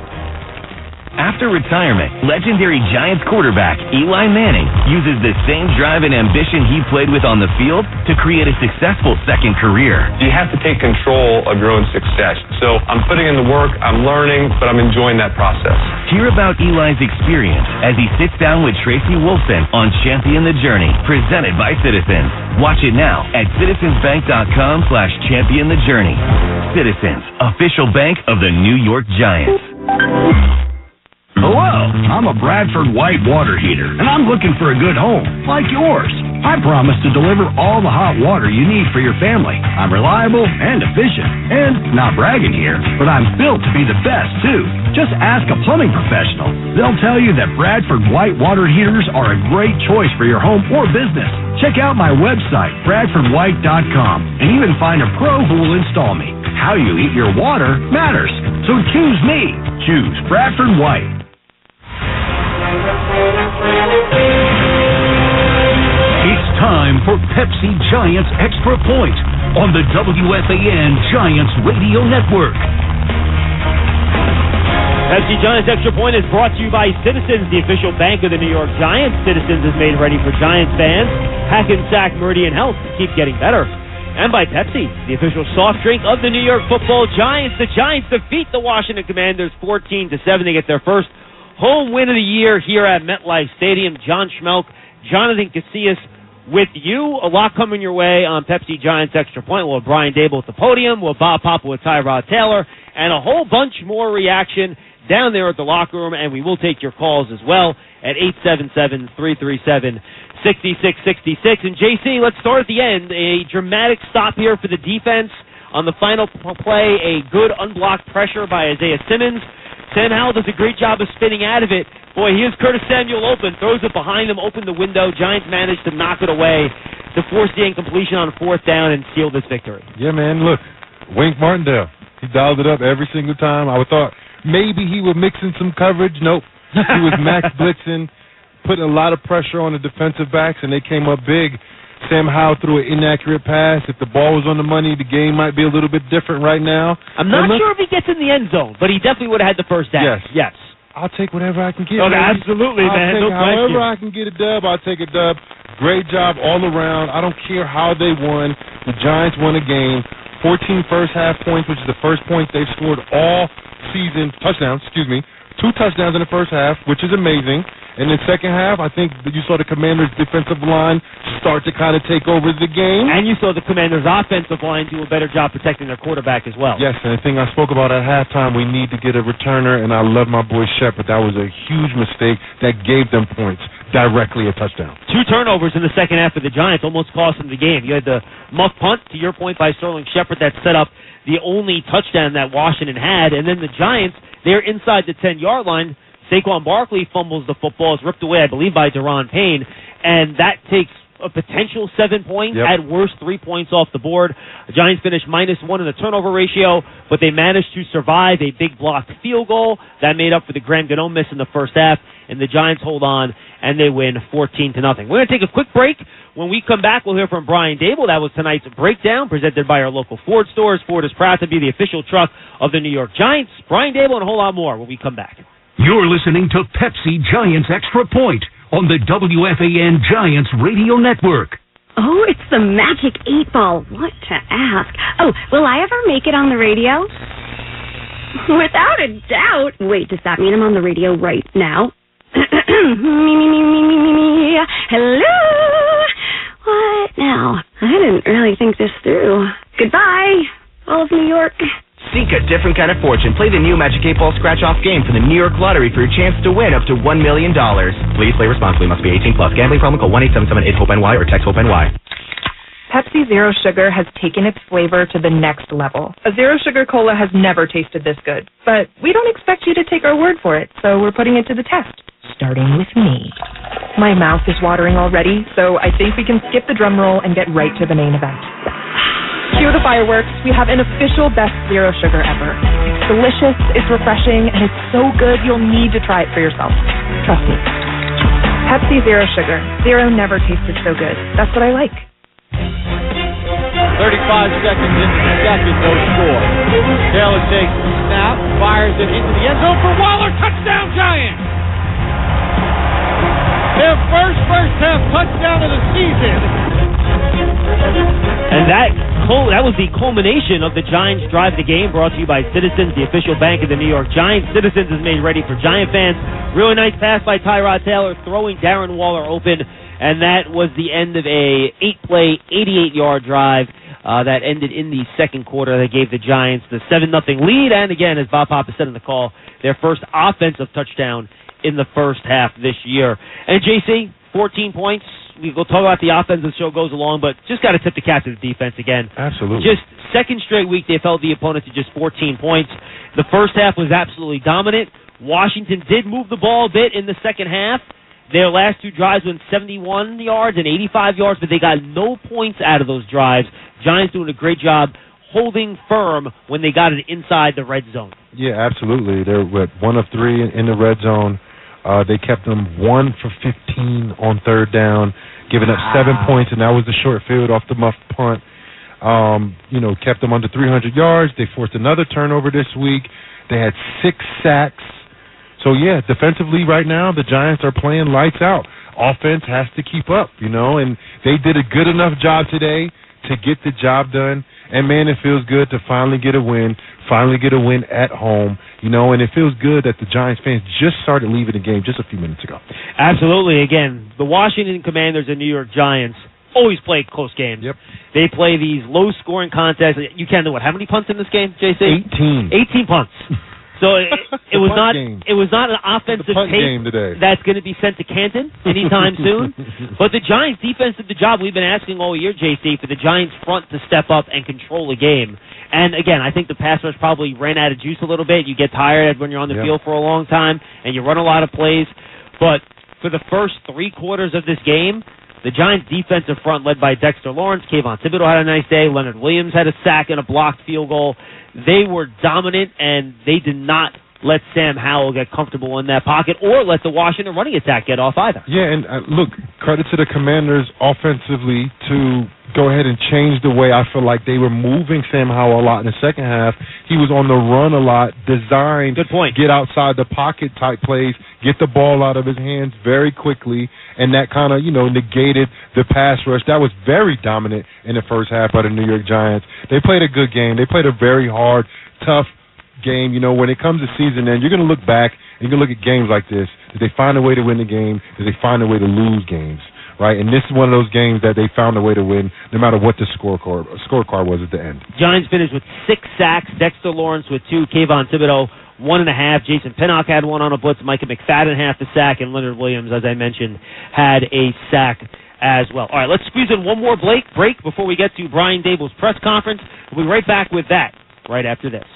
[SPEAKER 22] After retirement, legendary Giants quarterback Eli Manning uses the same drive and ambition he played with on the field to create a successful second career.
[SPEAKER 23] You have to take control of your own success. So I'm putting in the work, I'm learning, but I'm enjoying that process.
[SPEAKER 22] Hear about Eli's experience as he sits down with Tracy Wolfson on Champion the Journey, presented by Citizens. Watch it now at citizensbank.com/Champion the Journey. Citizens, official bank of the New York Giants.
[SPEAKER 13] Hello, I'm a Bradford White water heater, and I'm looking for a good home, like yours. I promise to deliver all the hot water you need for your family. I'm reliable and efficient, and not bragging here, but I'm built to be the best, too. Just ask a plumbing professional. They'll tell you that Bradford White water heaters are a great choice for your home or business. Check out my website, bradfordwhite.com, and even find a pro who will install me. How you heat your water matters, so choose me. Choose Bradford White.
[SPEAKER 7] It's time for Pepsi Giants Extra Point on the WFAN Giants Radio Network.
[SPEAKER 9] Pepsi Giants Extra Point is brought to you by Citizens, the official bank of the New York Giants. Citizens is made ready for Giants fans. Hackensack Meridian Health. Keep getting better. And by Pepsi, the official soft drink of the New York Football Giants. The Giants defeat the Washington Commanders 14-7. They get their first home win of the year here at MetLife Stadium. John Schmelk, Jonathan Casillas with you. A lot coming your way on Pepsi Giants Extra Point. We'll have Brian Dable at the podium. We'll have Bob Papa with Tyrod Taylor. And a whole bunch more reaction down there at the locker room. And we will take your calls as well at 877-337-6666. And JC, let's start at the end. A dramatic stop here for the defense on the final play. A good unblocked pressure by Isaiah Simmons. Sam Howell does a great job of spinning out of it. Boy, here's Curtis Samuel open, throws it behind him, open the window. Giants managed to knock it away to force the incompletion on fourth down and seal this victory.
[SPEAKER 20] Yeah, man, look, Wink Martindale, he dialed it up every single time. I thought maybe he would mix in some coverage. Nope. He was max blitzing, putting a lot of pressure on the defensive backs, and they came up big. Sam Howell threw an inaccurate pass. If the ball was on the money, the game might be a little bit different right now.
[SPEAKER 9] I'm not sure if he gets in the end zone, but he definitely would have had the first down.
[SPEAKER 20] Yes. I'll take whatever I can get.
[SPEAKER 9] Okay, absolutely, man. No question.
[SPEAKER 20] However I can get a dub, I'll take a dub. Great job all around. I don't care how they won. The Giants won a game. 14 first-half points, which is the first point they've scored all season. Touchdowns, 2 touchdowns in the first half, which is amazing. In the second half, I think that you saw the Commanders' defensive line start to kind of take over the game.
[SPEAKER 9] And you saw the Commanders' offensive line do a better job protecting their quarterback as well.
[SPEAKER 20] Yes, and the thing I spoke about at halftime, we need to get a returner, and I love my boy Shepard. That was a huge mistake that gave them points, directly a touchdown.
[SPEAKER 9] 2 turnovers in the second half of the Giants almost cost them the game. You had the muff punt, to your point, by Sterling Shepard that set up the only touchdown that Washington had, and then the Giants, they're inside the 10-yard line. Saquon Barkley fumbles the football. It's ripped away, I believe, by Deron Payne, and that takes a potential 7 points, at worst 3 points off the board. The Giants finished -1 in the turnover ratio, but they managed to survive a big blocked field goal that made up for the Graham Gano miss in the first half, and the Giants hold on, and they win 14-0. We're going to take a quick break. When we come back, we'll hear from Brian Dable. That was tonight's breakdown presented by our local Ford stores. Ford is proud to be the official truck of the New York Giants. Brian Dable and a whole lot more when we come back.
[SPEAKER 7] You're listening to Pepsi Giants Extra Point on the WFAN Giants Radio Network.
[SPEAKER 10] Oh, it's the Magic 8 Ball. What to ask? Oh, will I ever make it on the radio? Without a doubt. Wait, does that mean I'm on the radio right now? Me. Hello? What now? I didn't really think this through. Goodbye, all of New York.
[SPEAKER 11] Seek a different kind of fortune. Play the new Magic 8 Ball scratch-off game for the New York Lottery for your chance to win up to $1 million. Please play responsibly. Must be 18+. Gambling problem? Call 1-877-8-HOPE-NY or text HOPE-NY.
[SPEAKER 15] Pepsi Zero Sugar has taken its flavor to the next level. A Zero Sugar Cola has never tasted this good. But we don't expect you to take our word for it, so we're putting it to the test. Starting with me. My mouth is watering already, so I think we can skip the drum roll and get right to the main event. Cue the fireworks. We have an official best Zero Sugar ever. It's delicious, it's refreshing, and it's so good you'll need to try it for yourself. Trust me. Pepsi Zero Sugar. Zero never tasted so good. That's what I like.
[SPEAKER 2] 35 seconds into the second, no score. Taylor takes the snap, fires it into the end zone for Waller. Touchdown, Giants! Their first half touchdown of the season.
[SPEAKER 9] And that was the culmination of the Giants drive the game, brought to you by Citizens, the official bank of the New York Giants. Citizens is made ready for Giant fans. Really nice pass by Tyrod Taylor, throwing Darren Waller open, and that was the end of a 8-play, 88-yard drive that ended in the second quarter. That gave the Giants the 7-0 lead, and again, as Bob Papa said in the call, their first offensive touchdown in the first half this year. And JC, 14 points. We'll talk about the offense as the show goes along, but just got to tip the cap to the defense again.
[SPEAKER 20] Absolutely.
[SPEAKER 9] Just second straight week they've held the opponent to just 14 points. The first half was absolutely dominant. Washington did move the ball a bit in the second half. Their last 2 drives went 71 yards and 85 yards, but they got no points out of those drives. Giants doing a great job holding firm when they got it inside the red zone.
[SPEAKER 20] Yeah, absolutely. They're 1 of 3 in the red zone. They kept them 1 for 15 on third down, giving up 7 points, and that was the short field off the muff punt. Kept them under 300 yards. They forced another turnover this week. They had 6 sacks. So, yeah, defensively right now, the Giants are playing lights out. Offense has to keep up, and they did a good enough job today to get the job done. And, man, it feels good to finally get a win at home, and it feels good that the Giants fans just started leaving the game just a few minutes ago.
[SPEAKER 9] Absolutely. Again, the Washington Commanders and New York Giants always play close games.
[SPEAKER 20] Yep.
[SPEAKER 9] They play these low-scoring contests. You can't know how many punts in this game, JC?
[SPEAKER 20] 18.
[SPEAKER 9] 18 punts. So it was not an offensive tape that's going to be sent to Canton anytime soon. But the Giants' defense did the job. We've been asking all year, JC, for the Giants' front to step up and control the game. And, again, I think the pass rush probably ran out of juice a little bit. You get tired when you're on the field for a long time, and you run a lot of plays. But for the first 3 quarters of this game, the Giants' defensive front, led by Dexter Lawrence, Kayvon Thibodeau had a nice day, Leonard Williams had a sack and a blocked field goal. They were dominant, and they did not let Sam Howell get comfortable in that pocket or let the Washington running attack get off either.
[SPEAKER 20] Yeah, and look, credit to the Commanders offensively to go ahead and change the way I feel like they were moving Sam Howell a lot in the second half. He was on the run a lot, designed get outside the pocket type plays, get the ball out of his hands very quickly, and that kind of, negated the pass rush. That was very dominant in the first half by the New York Giants. They played a good game. They played a very hard, tough game, you know, when it comes to season end, you're going to look back and you're going to look at games like this. Did they find a way to win the game? Did they find a way to lose games? Right? And this is one of those games that they found a way to win no matter what the scorecard was at the end.
[SPEAKER 9] Giants finished with 6 sacks. Dexter Lawrence with 2. Kayvon Thibodeau, 1.5. Jason Pinnock had 1 on a blitz. Micah McFadden half a sack. And Leonard Williams, as I mentioned, had a sack as well. All right, let's squeeze in one more break before we get to Brian Daboll's press conference. We'll be right back with that right after this.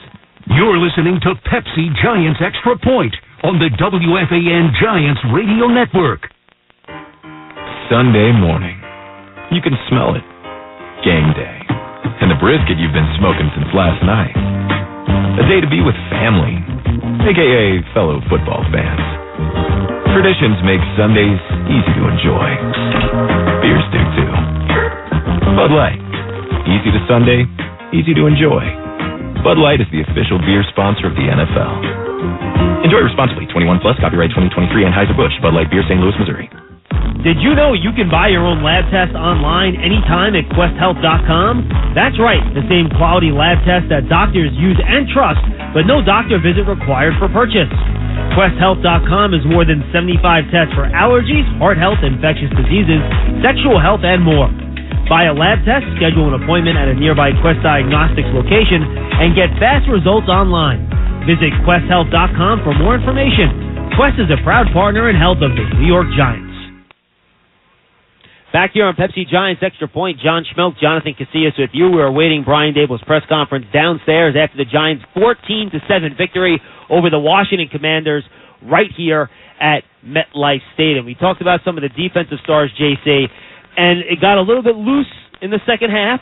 [SPEAKER 7] You're listening to Pepsi Giants Extra Point on the WFAN Giants Radio Network.
[SPEAKER 16] Sunday morning. You can smell it. Game day. And the brisket you've been smoking since last night. A day to be with family, a.k.a. fellow football fans. Traditions make Sundays easy to enjoy. Beers do too. Bud Light. Easy to Sunday, easy to enjoy. Bud Light is the official beer sponsor of the NFL. Enjoy responsibly. 21 plus. Copyright 2023 Anheuser-Busch. Bud Light Beer, St. Louis, Missouri.
[SPEAKER 9] Did you know you can buy your own lab test online anytime at QuestHealth.com? That's right, the same quality lab test that doctors use and trust, but no doctor visit required for purchase. QuestHealth.com is more than 75 tests for allergies, heart health, infectious diseases, sexual health, and more. Buy a lab test, schedule an appointment at a nearby Quest Diagnostics location, and get fast results online. Visit QuestHealth.com for more information. Quest is a proud partner in health of the New York Giants. Back here on Pepsi Giants Extra Point, John Schmelk, Jonathan Casillas with you. We're awaiting Brian Daboll's press conference downstairs after the Giants' 14-7 victory over the Washington Commanders right here at MetLife Stadium. We talked about some of the defensive stars, JC, and it got a little bit loose in the second half,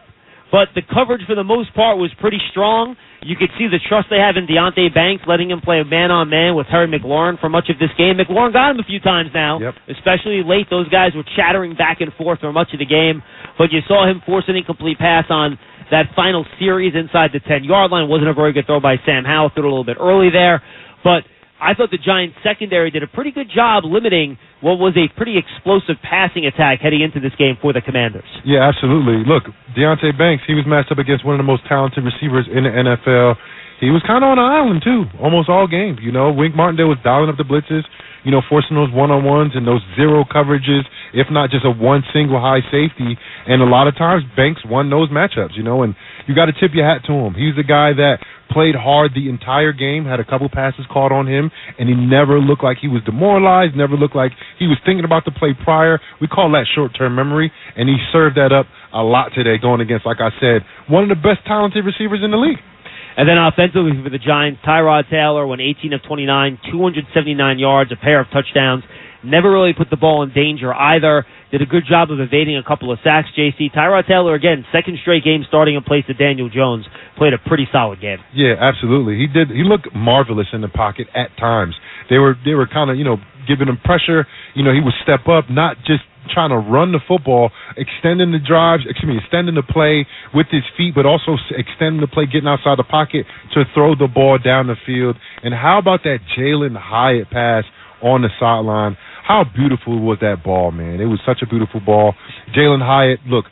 [SPEAKER 9] but the coverage for the most part was pretty strong. You could see the trust they have in Deonte Banks, letting him play man-on-man with Terry McLaurin for much of this game. McLaurin got him a few times now, especially late. Those guys were chattering back and forth for much of the game, but you saw him force an incomplete pass on that final series inside the 10-yard line. Wasn't a very good throw by Sam Howell. Threw it a little bit early there, but I thought the Giants secondary did a pretty good job limiting what was a pretty explosive passing attack heading into this game for the Commanders.
[SPEAKER 20] Yeah, absolutely. Look, Deonte Banks, he was matched up against one of the most talented receivers in the NFL. He was kind of on an island, too, almost all game. You know, Wink Martindale was dialing up the blitzes, you know, forcing those one-on-ones and those zero coverages, if not just a one single high safety. And a lot of times, Banks won those matchups, you know, and you got to tip your hat to him. He's the guy that played hard the entire game, had a couple passes called on him, and he never looked like he was demoralized, never looked like he was thinking about the play prior. We call that short-term memory, and he served that up a lot today going against, like I said, one of the best talented receivers in the league.
[SPEAKER 9] And then offensively for the Giants, Tyrod Taylor went 18 of 29, 279 yards, a pair of touchdowns. Never really put the ball in danger either. Did a good job of evading a couple of sacks, JC. Tyrod Taylor, again, second straight game starting in place of Daniel Jones. Played a pretty solid game.
[SPEAKER 20] Yeah, absolutely. He did. He looked marvelous in the pocket at times. They were kind of, you know, giving him pressure. You know, he would step up, not just trying to run the football, extending the play with his feet, but also extending the play, getting outside the pocket to throw the ball down the field. And how about that Jalen Hyatt pass on the sideline? How beautiful was that ball, man? It was such a beautiful ball. Jalen Hyatt, look,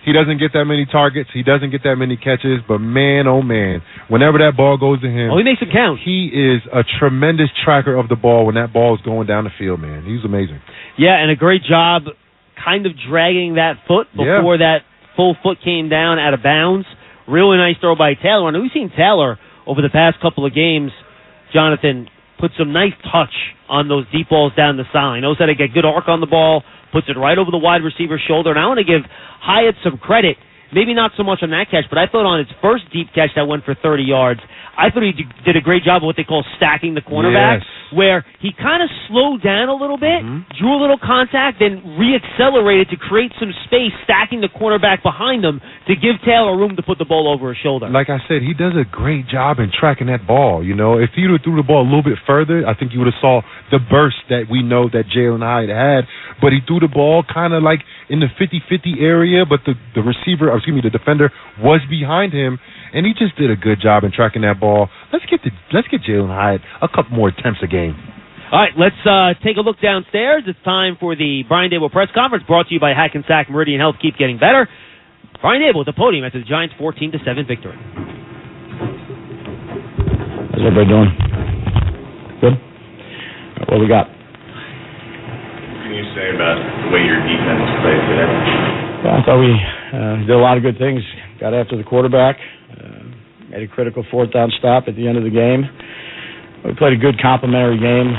[SPEAKER 20] he doesn't get that many targets. He doesn't get that many catches. But, man, oh, man, whenever that ball goes to him.
[SPEAKER 9] Oh, he makes it count.
[SPEAKER 20] He is a tremendous tracker of the ball when that ball is going down the field, man. He's amazing.
[SPEAKER 9] Yeah, and a great job kind of dragging that foot before that full foot came down out of bounds. Really nice throw by Taylor. And we've seen Taylor over the past couple of games, Jonathan, put some nice touch on those deep balls down the sideline. Knows how to get good arc on the ball, puts it right over the wide receiver's shoulder. And I want to give Hyatt some credit, maybe not so much on that catch, but I thought on his first deep catch that went for 30 yards, I thought he did a great job of what they call stacking the cornerback, where he kind of slowed down a little bit, drew a little contact, then re-accelerated to create some space, stacking the cornerback behind him to give Taylor room to put the ball over his shoulder.
[SPEAKER 20] Like I said, he does a great job in tracking that ball. You know, if he would have threw the ball a little bit further, I think you would have saw the burst that we know that Jalen Hyatt had. But he threw the ball kind of like in the 50-50 area, but the defender was behind him, and he just did a good job in tracking that ball. Let's get Jalen Hyatt a couple more attempts a game.
[SPEAKER 9] All right, let's take a look downstairs. It's time for the Brian Daboll press conference, brought to you by Hackensack Meridian Health. Keep getting better. Brian Daboll at the podium after the Giants' 14-7 victory.
[SPEAKER 4] How's everybody doing? Good? What we got?
[SPEAKER 14] What can you say about the way your defense played today?
[SPEAKER 4] I thought we did a lot of good things. Got after the quarterback, made a critical fourth down stop at the end of the game. We played a good complementary game,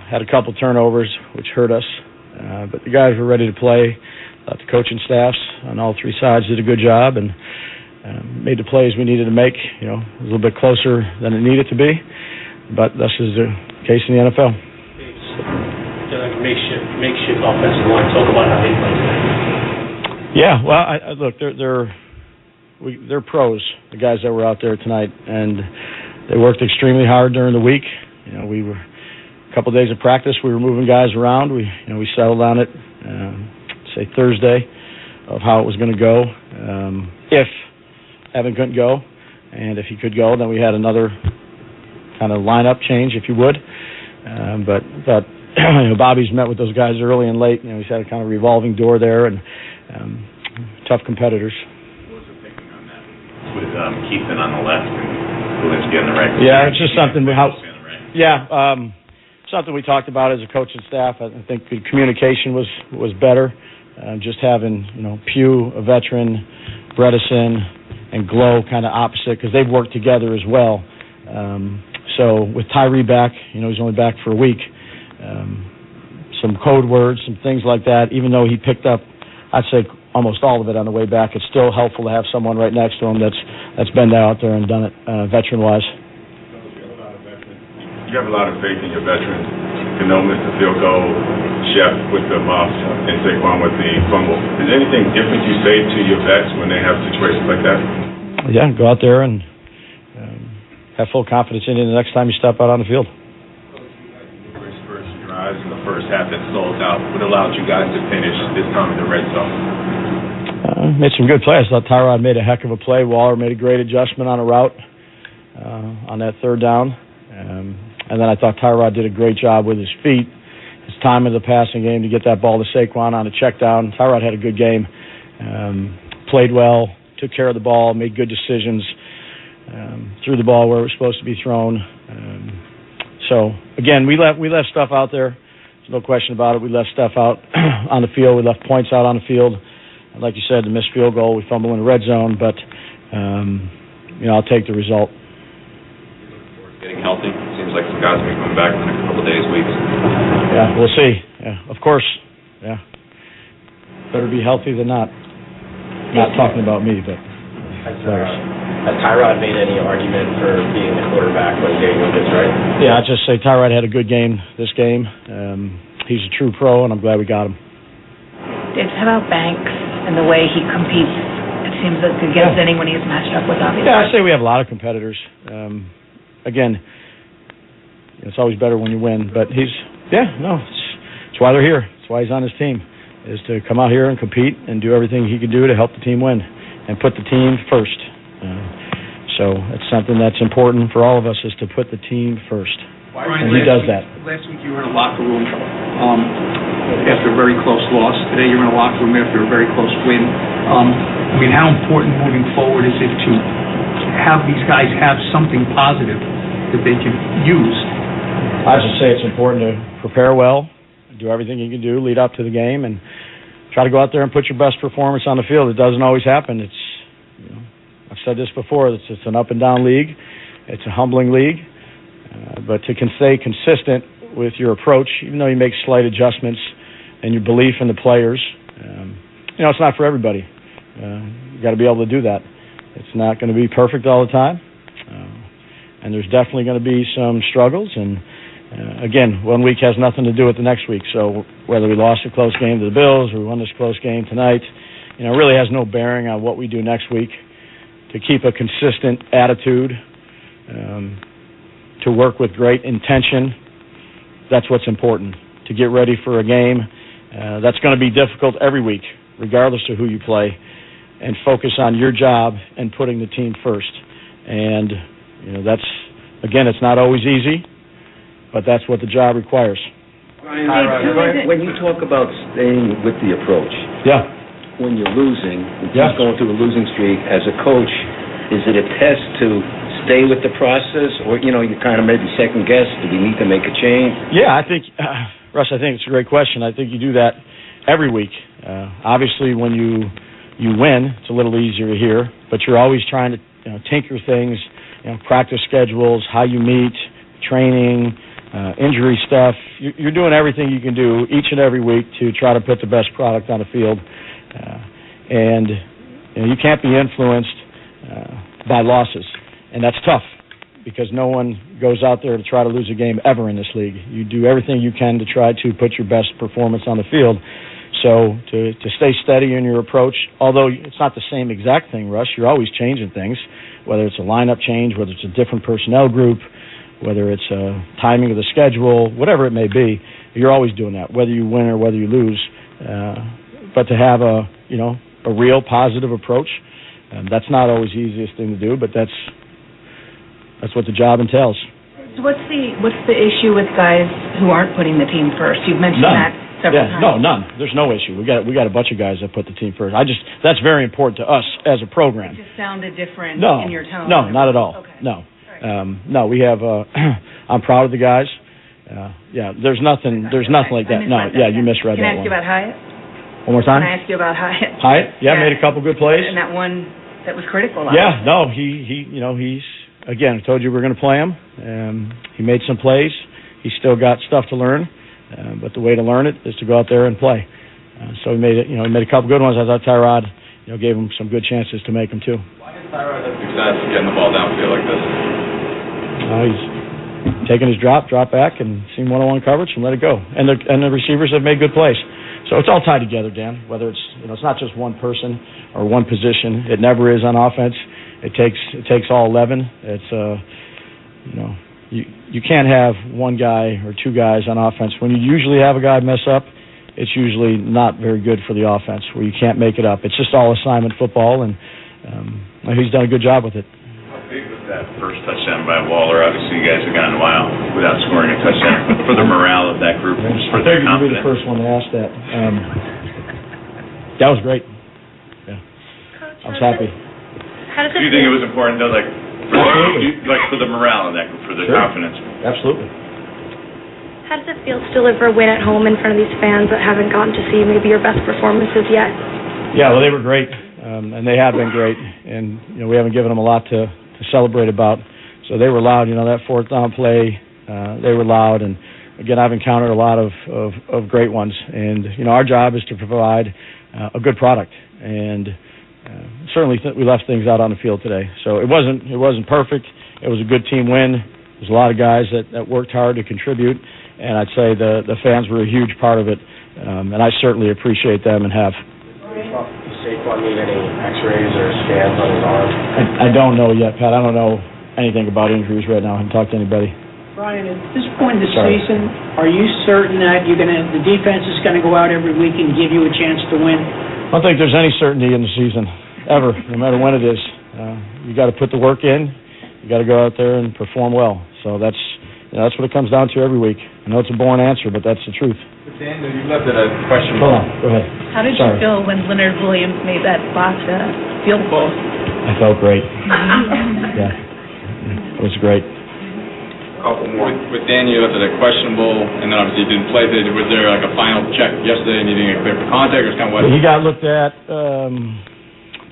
[SPEAKER 4] had a couple turnovers, which hurt us. But the guys were ready to play. The coaching staffs on all three sides did a good job and made the plays we needed to make. You know, a little bit closer than it needed to be, but this is the case in the NFL.
[SPEAKER 17] Makeshift offensive line. Talk about how they play today.
[SPEAKER 4] Yeah, well, look, they're pros, the guys that were out there tonight, and they worked extremely hard during the week. You know, we were a couple of days of practice. We were moving guys around. We settled on it, say Thursday, of how it was going to go. If Evan couldn't go, and if he could go, then we had another kind of lineup change, if you would. But Bobby's met with those guys early and late. You know, he's had a kind of revolving door there, and tough competitors.
[SPEAKER 14] What was the thinking on that? With Keithan on the left and Galinsky on the right?
[SPEAKER 4] Yeah, it's just something. Something we talked about as a coaching staff. I think the communication was better. Just having Pugh, a veteran, Bredesen, and Glow kind of opposite because they've worked together as well. So with Tyree back, he's only back for a week. Some code words, some things like that. Even though he picked up, I'd say almost all of it on the way back, it's still helpful to have someone right next to him that's been out there and done it veteran-wise.
[SPEAKER 23] You have a lot of faith in your veterans. Cano missed the field goal, Chef with the muff, and Saquon with the fumble. Is there anything different you say to your vets when they have situations like that?
[SPEAKER 4] Yeah, go out there and have full confidence in you the next time you step out on the field.
[SPEAKER 23] First drives in the first half that sold out. What allowed you guys to finish this time in the red zone?
[SPEAKER 4] Made some good plays. I thought Tyrod made a heck of a play. Waller made a great adjustment on a route on that third down. And then I thought Tyrod did a great job with his feet, his time in the passing game to get that ball to Saquon on a check down. Tyrod had a good game, played well, took care of the ball, made good decisions, threw the ball where it was supposed to be thrown. So, again, we left stuff out there. There's no question about it. We left stuff out on the field. We left points out on the field. And like you said, the missed field goal, we fumbled in the red zone, but, I'll take the result.
[SPEAKER 23] Getting healthy. Seems like some guys will be coming back in the next couple of days, weeks.
[SPEAKER 4] Yeah, we'll see. Yeah, of course. Yeah. Better be healthy than not. Not talking about me, but players.
[SPEAKER 17] Has Tyrod made any argument for being the quarterback when Daniel gets right?
[SPEAKER 4] Yeah, I'd just say Tyrod had a good game this game. He's a true pro, and I'm glad we got him.
[SPEAKER 21] Dave, how about Banks and the way he competes? It seems like against anyone he's matched up with, obviously.
[SPEAKER 4] Yeah, I'd say we have a lot of competitors. Again, it's always better when you win, but it's why they're here. It's why he's on his team, is to come out here and compete and do everything he can do to help the team win and put the team first. So it's something that's important for all of us, is to put the team first. And he does that.
[SPEAKER 25] Last week you were in a locker room after a very close loss. Today you're in a locker room after a very close win. How important moving forward is it to have these guys have something positive that they can use?
[SPEAKER 4] I just say it's important to prepare well, do everything you can do, lead up to the game, and try to go out there and put your best performance on the field. It doesn't always happen. I've said this before, it's an up and down league. It's a humbling league. But to stay consistent with your approach, even though you make slight adjustments, and your belief in the players, it's not for everybody. You got to be able to do that. It's not going to be perfect all the time. And there's definitely going to be some struggles. And, again, 1 week has nothing to do with the next week. So whether we lost a close game to the Bills or we won this close game tonight, it really has no bearing on what we do next week. To keep a consistent attitude, to work with great intention, that's what's important. To get ready for a game that's going to be difficult every week, regardless of who you play, and focus on your job and putting the team first. And that's, again, it's not always easy, but that's what the job requires.
[SPEAKER 26] When you talk about staying with the approach, when you're losing, going through a losing streak, as a coach, is it a test to stay with the process, or you kind of maybe second guess? Do we need to make a change?
[SPEAKER 4] Yeah, I think, Russ, I think it's a great question. I think you do that every week. Obviously, when you win, it's a little easier here, but you're always trying to tinker things, practice schedules, how you meet, training, injury stuff. You're doing everything you can do each and every week to try to put the best product on the field. And you can't be influenced by losses. And that's tough because no one goes out there to try to lose a game ever in this league. You do everything you can to try to put your best performance on the field. So to stay steady in your approach, although it's not the same exact thing, Russ, you're always changing things, whether it's a lineup change, whether it's a different personnel group, whether it's a timing of the schedule, whatever it may be, you're always doing that, whether you win or whether you lose. But to have a real positive approach, that's not always the easiest thing to do, but that's what the job entails.
[SPEAKER 21] So what's the issue with guys who aren't putting the team first? You've mentioned that several times.
[SPEAKER 4] No, none. There's no issue. We got a bunch of guys that put the team first. That's very important to us as a program.
[SPEAKER 21] It just sounded different in your tone.
[SPEAKER 4] No, not at all.
[SPEAKER 21] Okay.
[SPEAKER 4] No. No, we have. I'm proud of the guys. There's nothing like that. No, you misread that one.
[SPEAKER 21] Can I ask you about Hyatt?
[SPEAKER 4] One more time?
[SPEAKER 21] Can I ask you about Hyatt?
[SPEAKER 4] Hyatt? Yeah, made a couple good plays.
[SPEAKER 21] And that one that was critical.
[SPEAKER 4] Yeah, no, he's again. I told you we're going to play him. He made some plays. He's still got stuff to learn, but the way to learn it is to go out there and play. So he made it. He made a couple good ones. I thought Tyrod, gave him some good chances to make them too.
[SPEAKER 14] Why did Tyrod have success getting the ball downfield like this?
[SPEAKER 4] He's taken his drop back, and seen one-on-one coverage and let it go. And the receivers have made good plays. So it's all tied together, Dan. Whether it's it's not just one person or one position. It never is on offense. It takes all 11. It's you can't have one guy or two guys on offense. When you usually have a guy mess up, it's usually not very good for the offense where you can't make it up. It's just all assignment football, and he's done a good job with it.
[SPEAKER 23] How big was that first touchdown by Waller? Obviously, you guys have gone a while without scoring a touchdown. For the morale of that group, for their confidence.
[SPEAKER 4] You'd be the first one to ask that. That was great. Yeah, I was happy.
[SPEAKER 23] Do you think it was important though, for the morale of that group, for their confidence?
[SPEAKER 4] Absolutely.
[SPEAKER 3] How does it feel to deliver a win at home in front of these fans that haven't gotten to see maybe your best performances yet?
[SPEAKER 4] Yeah, well, they were great, and they have been great, and we haven't given them a lot to celebrate about. So they were loud. That fourth down play, they were loud, and again, I've encountered a lot of great ones, and our job is to provide a good product, and certainly we left things out on the field today. So it wasn't perfect. It was a good team win. There's a lot of guys that worked hard to contribute. And I'd say the fans were a huge part of it, and I certainly appreciate them and have.
[SPEAKER 17] Does Saquon need any X-rays or scans on his arm?
[SPEAKER 4] I don't know yet, Pat. I don't know anything about injuries right now. I haven't talked to anybody.
[SPEAKER 5] Brian, at this point in the season, are you certain that the defense is going to go out every week and give you a chance to win?
[SPEAKER 4] I don't think there's any certainty in the season, ever, no matter when it is. You got to put the work in. You got to go out there and perform well. So that's what it comes down to every week. I know it's a boring answer, but that's the truth.
[SPEAKER 14] Daniel, you left it a question.
[SPEAKER 4] Hold on, go ahead.
[SPEAKER 21] How did you feel when Leonard Williams made that botched field goal?
[SPEAKER 4] I felt great. Yeah, it was great.
[SPEAKER 14] Couple more. With Daniel, you left it a questionable, and then obviously you didn't play. Was there a final check yesterday needing a clear for contact, or kind of what?
[SPEAKER 4] He got looked at. I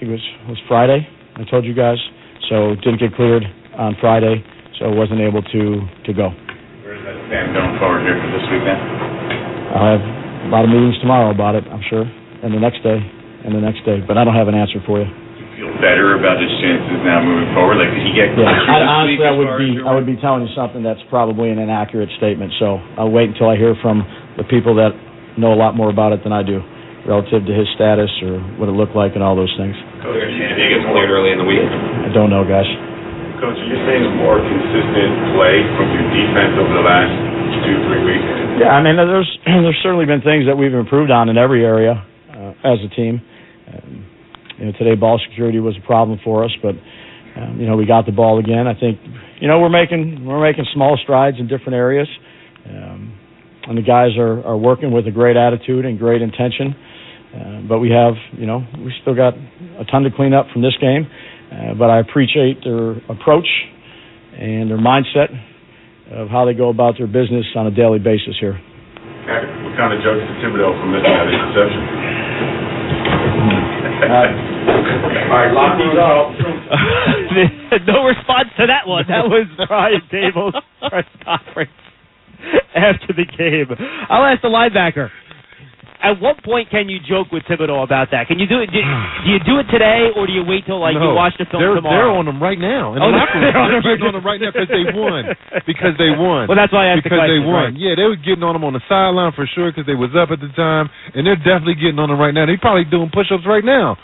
[SPEAKER 4] think it was Friday. I told you guys, so didn't get cleared on Friday. So I wasn't able to go.
[SPEAKER 23] Where does that stand going forward here for this weekend?
[SPEAKER 4] I'll have a lot of meetings tomorrow about it, I'm sure, and the next day, but I don't have an answer for you.
[SPEAKER 23] Do you feel better about his chances now moving forward? Like, did he get closer
[SPEAKER 4] honestly, I would be telling you something that's probably an inaccurate statement, so I'll wait until I hear from the people that know a lot more about it than I do, relative to his status or what it looked like and all those things.
[SPEAKER 23] Coach, if he gets cleared early in the week?
[SPEAKER 4] I don't know, guys.
[SPEAKER 23] Coach, are you saying a more consistent play from your defense over the last 2-3 weeks?
[SPEAKER 4] Yeah, I mean, there's certainly been things that we've improved on in every area as a team. Today ball security was a problem for us, but we got the ball again. I think we're making small strides in different areas, and the guys are working with a great attitude and great intention. But we have we still got a ton to clean up from this game. But I appreciate their approach and their mindset of how they go about their business on a daily basis here.
[SPEAKER 23] What kind of jokes to Thibodeau for missing that interception? All right, lock these up.
[SPEAKER 9] No response to that one. That was Brian Daboll's press conference after the game. I'll ask the linebacker. At what point can you joke with Thibodeau about that? Can you do it? Do you do it today, or do you wait till you watch the film tomorrow?
[SPEAKER 20] They're on them right now. They're getting on them right now because they won.
[SPEAKER 9] Well, that's why I asked the question.
[SPEAKER 20] Because they won.
[SPEAKER 9] Right.
[SPEAKER 20] Yeah, they were getting on them on the sideline for sure because they was up at the time, and they're definitely getting on them right now. They're probably doing push-ups right now.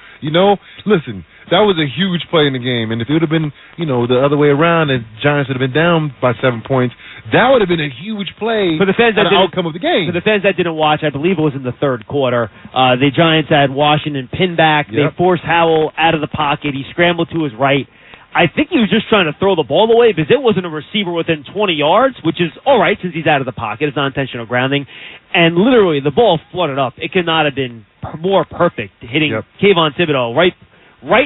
[SPEAKER 20] Listen, that was a huge play in the game, and if it would have been, the other way around, and Giants would have been down by 7 points, that would have been a huge play
[SPEAKER 9] for the fans
[SPEAKER 20] the outcome of the game.
[SPEAKER 9] For the fans that didn't watch, I believe it was in the third quarter, the Giants had Washington pinned back. Yep. They forced Howell out of the pocket. He scrambled to his right. I think he was just trying to throw the ball away because it wasn't a receiver within 20 yards, which is all right since he's out of the pocket. It's not intentional grounding. And literally, the ball flooded up. It could not have been more perfect, hitting Kayvon Thibodeau right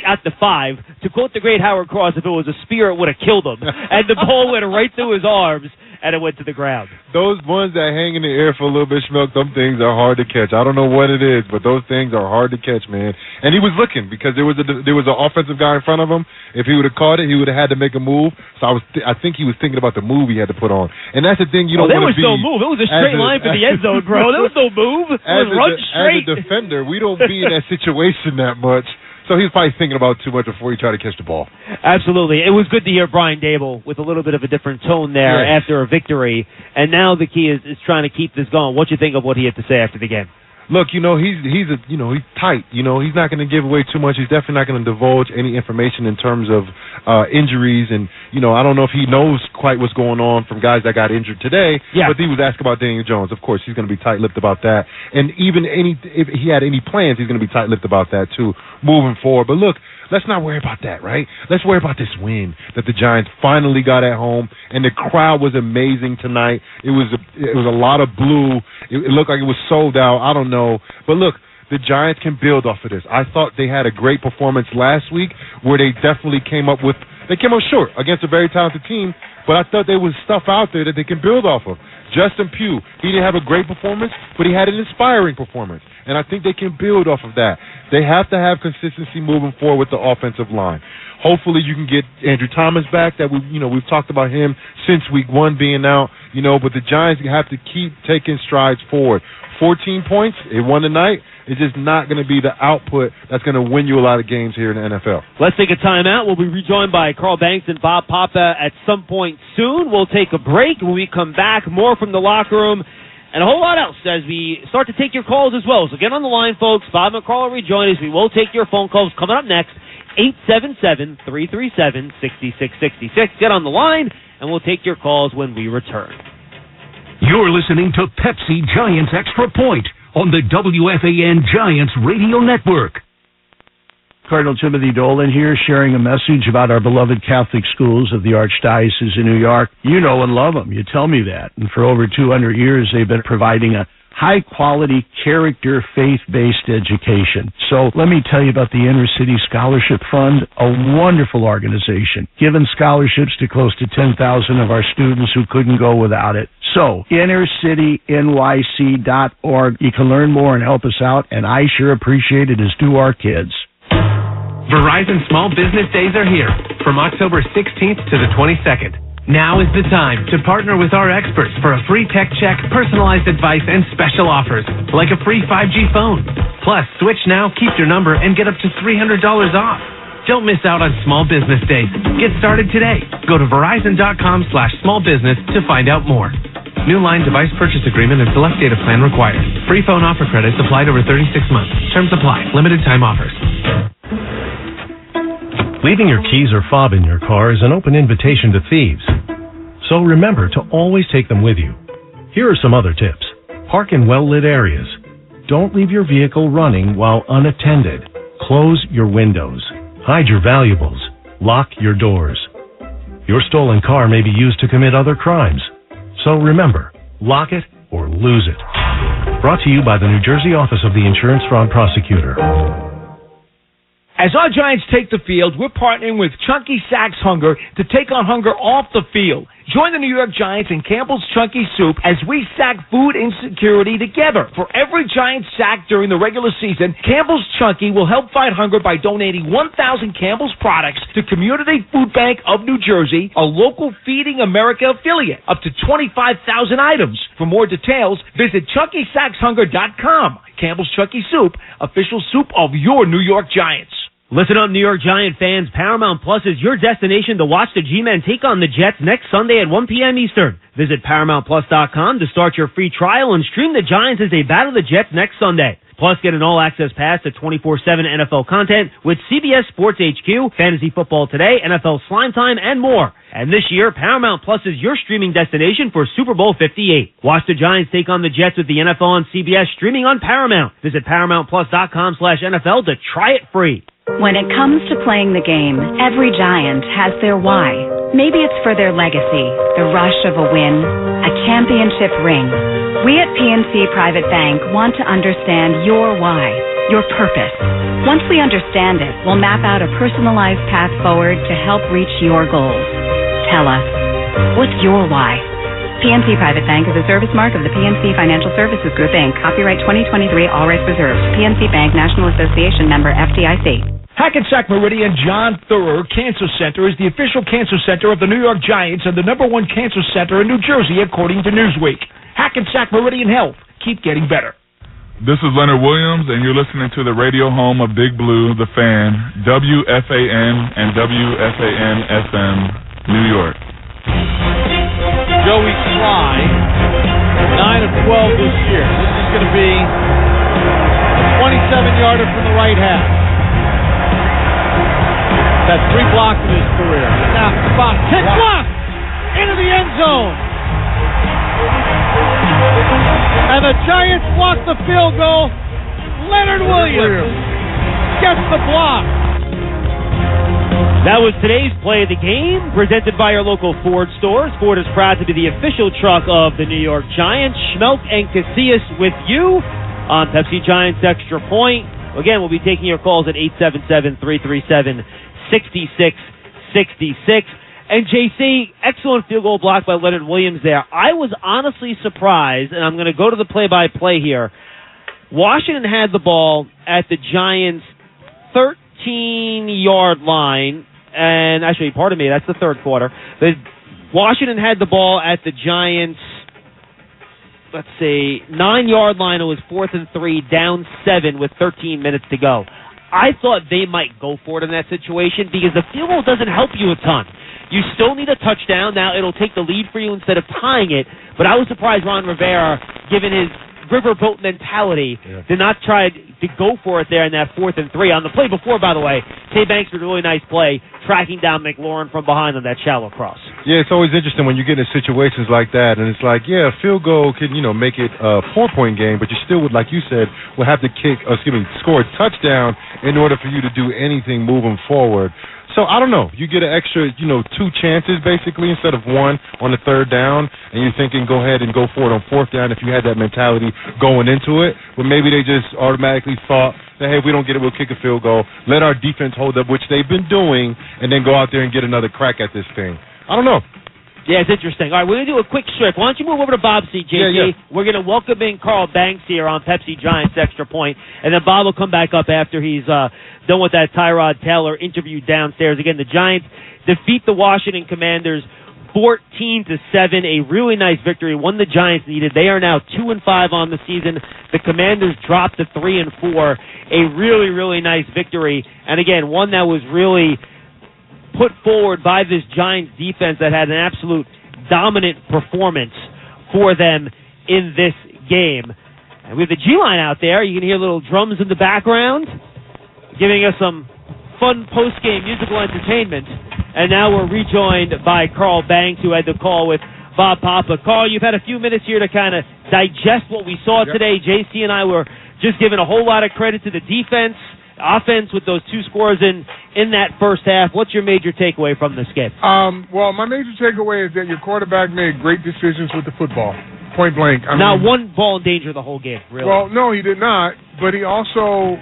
[SPEAKER 9] at the 5. To quote the great Howard Cross, if it was a spear, it would have killed him. And the ball went right through his arms, and it went to the ground.
[SPEAKER 20] Those ones that hang in the air for a little bit, Schmelk, them things are hard to catch. I don't know what it is, but those things are hard to catch, man. And he was looking because there was an offensive guy in front of him. If he would have caught it, he would have had to make a move. So I think he was thinking about the move he had to put on. And that's the thing you don't want to be.
[SPEAKER 9] There was no move. It was a straight line for the end zone, bro. There was no move. It was run straight.
[SPEAKER 20] As a defender, we don't be in that situation that much. So he's probably thinking about too much before he tried to catch the ball.
[SPEAKER 9] Absolutely. It was good to hear Brian Daboll with a little bit of a different tone there after a victory. And now the key is trying to keep this going. What do you think of what he had to say after the game?
[SPEAKER 20] Look, he's tight. He's not going to give away too much. He's definitely not going to divulge any information in terms of injuries. And, I don't know if he knows quite what's going on from guys that got injured today. Yeah. But he was asked about Daniel Jones. Of course, he's going to be tight-lipped about that. And even if he had any plans, he's going to be tight-lipped about that, too, moving forward. But, look, let's not worry about that, right? Let's worry about this win that the Giants finally got at home. And the crowd was amazing tonight. It was a lot of blue. It looked like it was sold out. I don't know. But, look, the Giants can build off of this. I thought they had a great performance last week where they definitely came up short against a very talented team, but I thought there was stuff out there that they can build off of. Justin Pugh, he didn't have a great performance, but he had an inspiring performance, and I think they can build off of that. They have to have consistency moving forward with the offensive line. Hopefully you can get Andrew Thomas back. That we've talked about him since week 1 being out, but the Giants have to keep taking strides forward. 14 points, it won tonight. It's just not going to be the output that's going to win you a lot of games here in the NFL.
[SPEAKER 9] Let's take a timeout. We'll be rejoined by Carl Banks and Bob Papa at some point soon. We'll take a break. When we come back, more from the locker room and a whole lot else as we start to take your calls as well. So get on the line, folks. Bob and Carl will rejoin us. We will take your phone calls coming up next. 877-337-6666. Get on the line, and we'll take your calls when we return.
[SPEAKER 7] You're listening to Pepsi Giants Extra Point on the WFAN Giants Radio Network.
[SPEAKER 1] Cardinal Timothy Dolan here, sharing a message about our beloved Catholic schools of the Archdiocese of New York. You know and love them. You tell me that. And for over 200 years, they've been providing a high-quality, character, faith-based education. So let me tell you about the Inner City Scholarship Fund, a wonderful organization, giving scholarships to close to 10,000 of our students who couldn't go without it. So, innercitynyc.org. You can learn more and help us out, and I sure appreciate it, as do our kids.
[SPEAKER 6] Verizon Small Business Days are here from October 16th to the 22nd. Now is the time to partner with our experts for a free tech check, personalized advice, and special offers, like a free 5G phone. Plus, switch now, keep your number, and get up to $300 off. Don't miss out on Small Business Days. Get started today. Go to Verizon.com/smallbusiness to find out more. New line device purchase agreement and select data plan required. Free phone offer credits applied over 36 months. Terms apply. Limited time offers.
[SPEAKER 8] Leaving your keys or fob in your car is an open invitation to thieves. So remember to always take them with you. Here are some other tips. Park in well-lit areas. Don't leave your vehicle running while unattended. Close your windows. Hide your valuables. Lock your doors. Your stolen car may be used to commit other crimes. So remember, lock it or lose it. Brought to you by the New Jersey Office of the Insurance Fraud Prosecutor.
[SPEAKER 12] As our Giants take the field, we're partnering with Chunky Sacks Hunger to take on hunger off the field. Join the New York Giants and Campbell's Chunky Soup as we sack food insecurity together. For every Giant sack during the regular season, Campbell's Chunky will help fight hunger by donating 1,000 Campbell's products to Community Food Bank of New Jersey, a local Feeding America affiliate. Up to 25,000 items. For more details, visit ChunkySacksHunger.com. Campbell's Chunky Soup, official soup of your New York Giants.
[SPEAKER 9] Listen up, New York Giant fans. Paramount Plus is your destination to watch the G-Men take on the Jets next Sunday at 1 p.m. Eastern. Visit ParamountPlus.com to start your free trial and stream the Giants as they battle the Jets next Sunday. Plus, get an all-access pass to 24/7 NFL content with CBS Sports HQ, Fantasy Football Today, NFL Slime Time, and more. And this year, Paramount Plus is your streaming destination for Super Bowl 58. Watch the Giants take on the Jets with the NFL on CBS streaming on Paramount. Visit ParamountPlus.com/NFL to try it free.
[SPEAKER 13] When it comes to playing the game, every Giant has their why. Maybe it's for their legacy, the rush of a win, a championship ring. We at PNC Private Bank want to understand your why, your purpose. Once we understand it, we'll map out a personalized path forward to help reach your goals. Tell us, what's your why? PNC Private Bank is a service mark of the PNC Financial Services Group, Inc. Copyright 2023, all rights reserved. PNC Bank National Association member FDIC.
[SPEAKER 12] Hackensack Meridian John Thurer Cancer Center is the official cancer center of the New York Giants and the #1 cancer center in New Jersey, according to Newsweek. Hackensack Meridian Health. Keep getting better.
[SPEAKER 18] This is Leonard Williams, and you're listening to the radio home of Big Blue, The Fan, WFAN and WFAN-FM, New York.
[SPEAKER 2] Joey Sly, 9 of 12 this year. This is going to be a 27-yarder from the right half. That's 3 blocks in his career. Now, spot, kick block into the end zone. And the Giants block the field goal. Leonard Williams gets the block.
[SPEAKER 9] That was today's play of the game, presented by your local Ford stores. Ford is proud to be the official truck of the New York Giants. Schmelk and Casillas with you on Pepsi Giants Extra Point. Again, we'll be taking your calls at 877-337-6666. And JC, excellent field goal block by Leonard Williams there. I was honestly surprised, and I'm going to go to the play-by-play here. Washington had the ball at the Giants' 13-yard line, and actually, pardon me, that's the third quarter. Washington had the ball at the Giants' 9-yard line. It was 4th and 3, down 7 with 13 minutes to go. I thought they might go for it in that situation because the field goal doesn't help you a ton. You still need a touchdown. Now it'll take the lead for you instead of tying it. But I was surprised Ron Rivera, given his riverboat mentality, did not try to go for it there in that 4th and 3. On the play before, by the way, Tay Banks did a really nice play, tracking down McLaurin from behind on that shallow cross.
[SPEAKER 20] Yeah, it's always interesting when you get in situations like that, and it's like, yeah, a field goal can, make it a 4-point game, but you still would, like you said, will have to score a touchdown in order for you to do anything moving forward. So, I don't know. You get an extra, 2 chances, basically, instead of 1 on the 3rd down, and you're thinking go ahead and go for it on 4th down if you had that mentality going into it. But maybe they just automatically thought that, hey, if we don't get it, we'll kick a field goal, let our defense hold up, which they've been doing, and then go out there and get another crack at this thing. I don't know.
[SPEAKER 9] Yeah, it's interesting. All right, we're going to do a quick strip. Why don't you move over to Bob C, JC? Yeah. We're going to welcome in Carl Banks here on Pepsi Giants Extra Point, and then Bob will come back up after he's done with that Tyrod Taylor interview downstairs. Again, the Giants defeat the Washington Commanders 14-7, a really nice victory, one the Giants needed. They are now 2-5 on the season. The Commanders dropped to 3-4, a really, really nice victory, and again, one that was really put forward by this Giants defense that had an absolute dominant performance for them in this game. And with the G-line out there, you can hear little drums in the background, giving us some fun post-game musical entertainment. And now we're rejoined by Carl Banks, who had the call with Bob Papa. Carl, you've had a few minutes here to kind of digest what we saw today. JC and I were just giving a whole lot of credit to the defense, offense with those 2 scores in that first half. What's your major takeaway from this game?
[SPEAKER 19] Well, my major takeaway is that your quarterback made great decisions with the football, point blank.
[SPEAKER 9] Not one ball in danger the whole game, really.
[SPEAKER 19] Well, no, he did not, but he also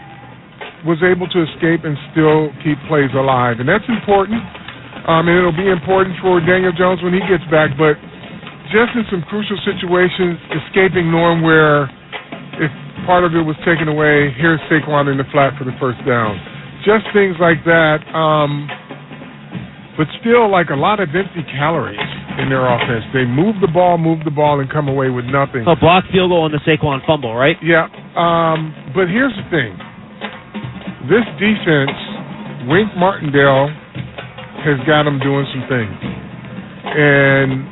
[SPEAKER 19] was able to escape and still keep plays alive, and that's important. And it'll be important for Daniel Jones when he gets back. But just in some crucial situations, escaping Norm where if part of it was taken away, here's Saquon in the flat for the first down. Just things like that. But still, like a lot of empty calories in their offense. They move the ball, and come away with nothing.
[SPEAKER 9] A blocked field goal on the Saquon fumble, right?
[SPEAKER 19] Yeah. But here's the thing. This defense, Wink Martindale, has got them doing some things. And,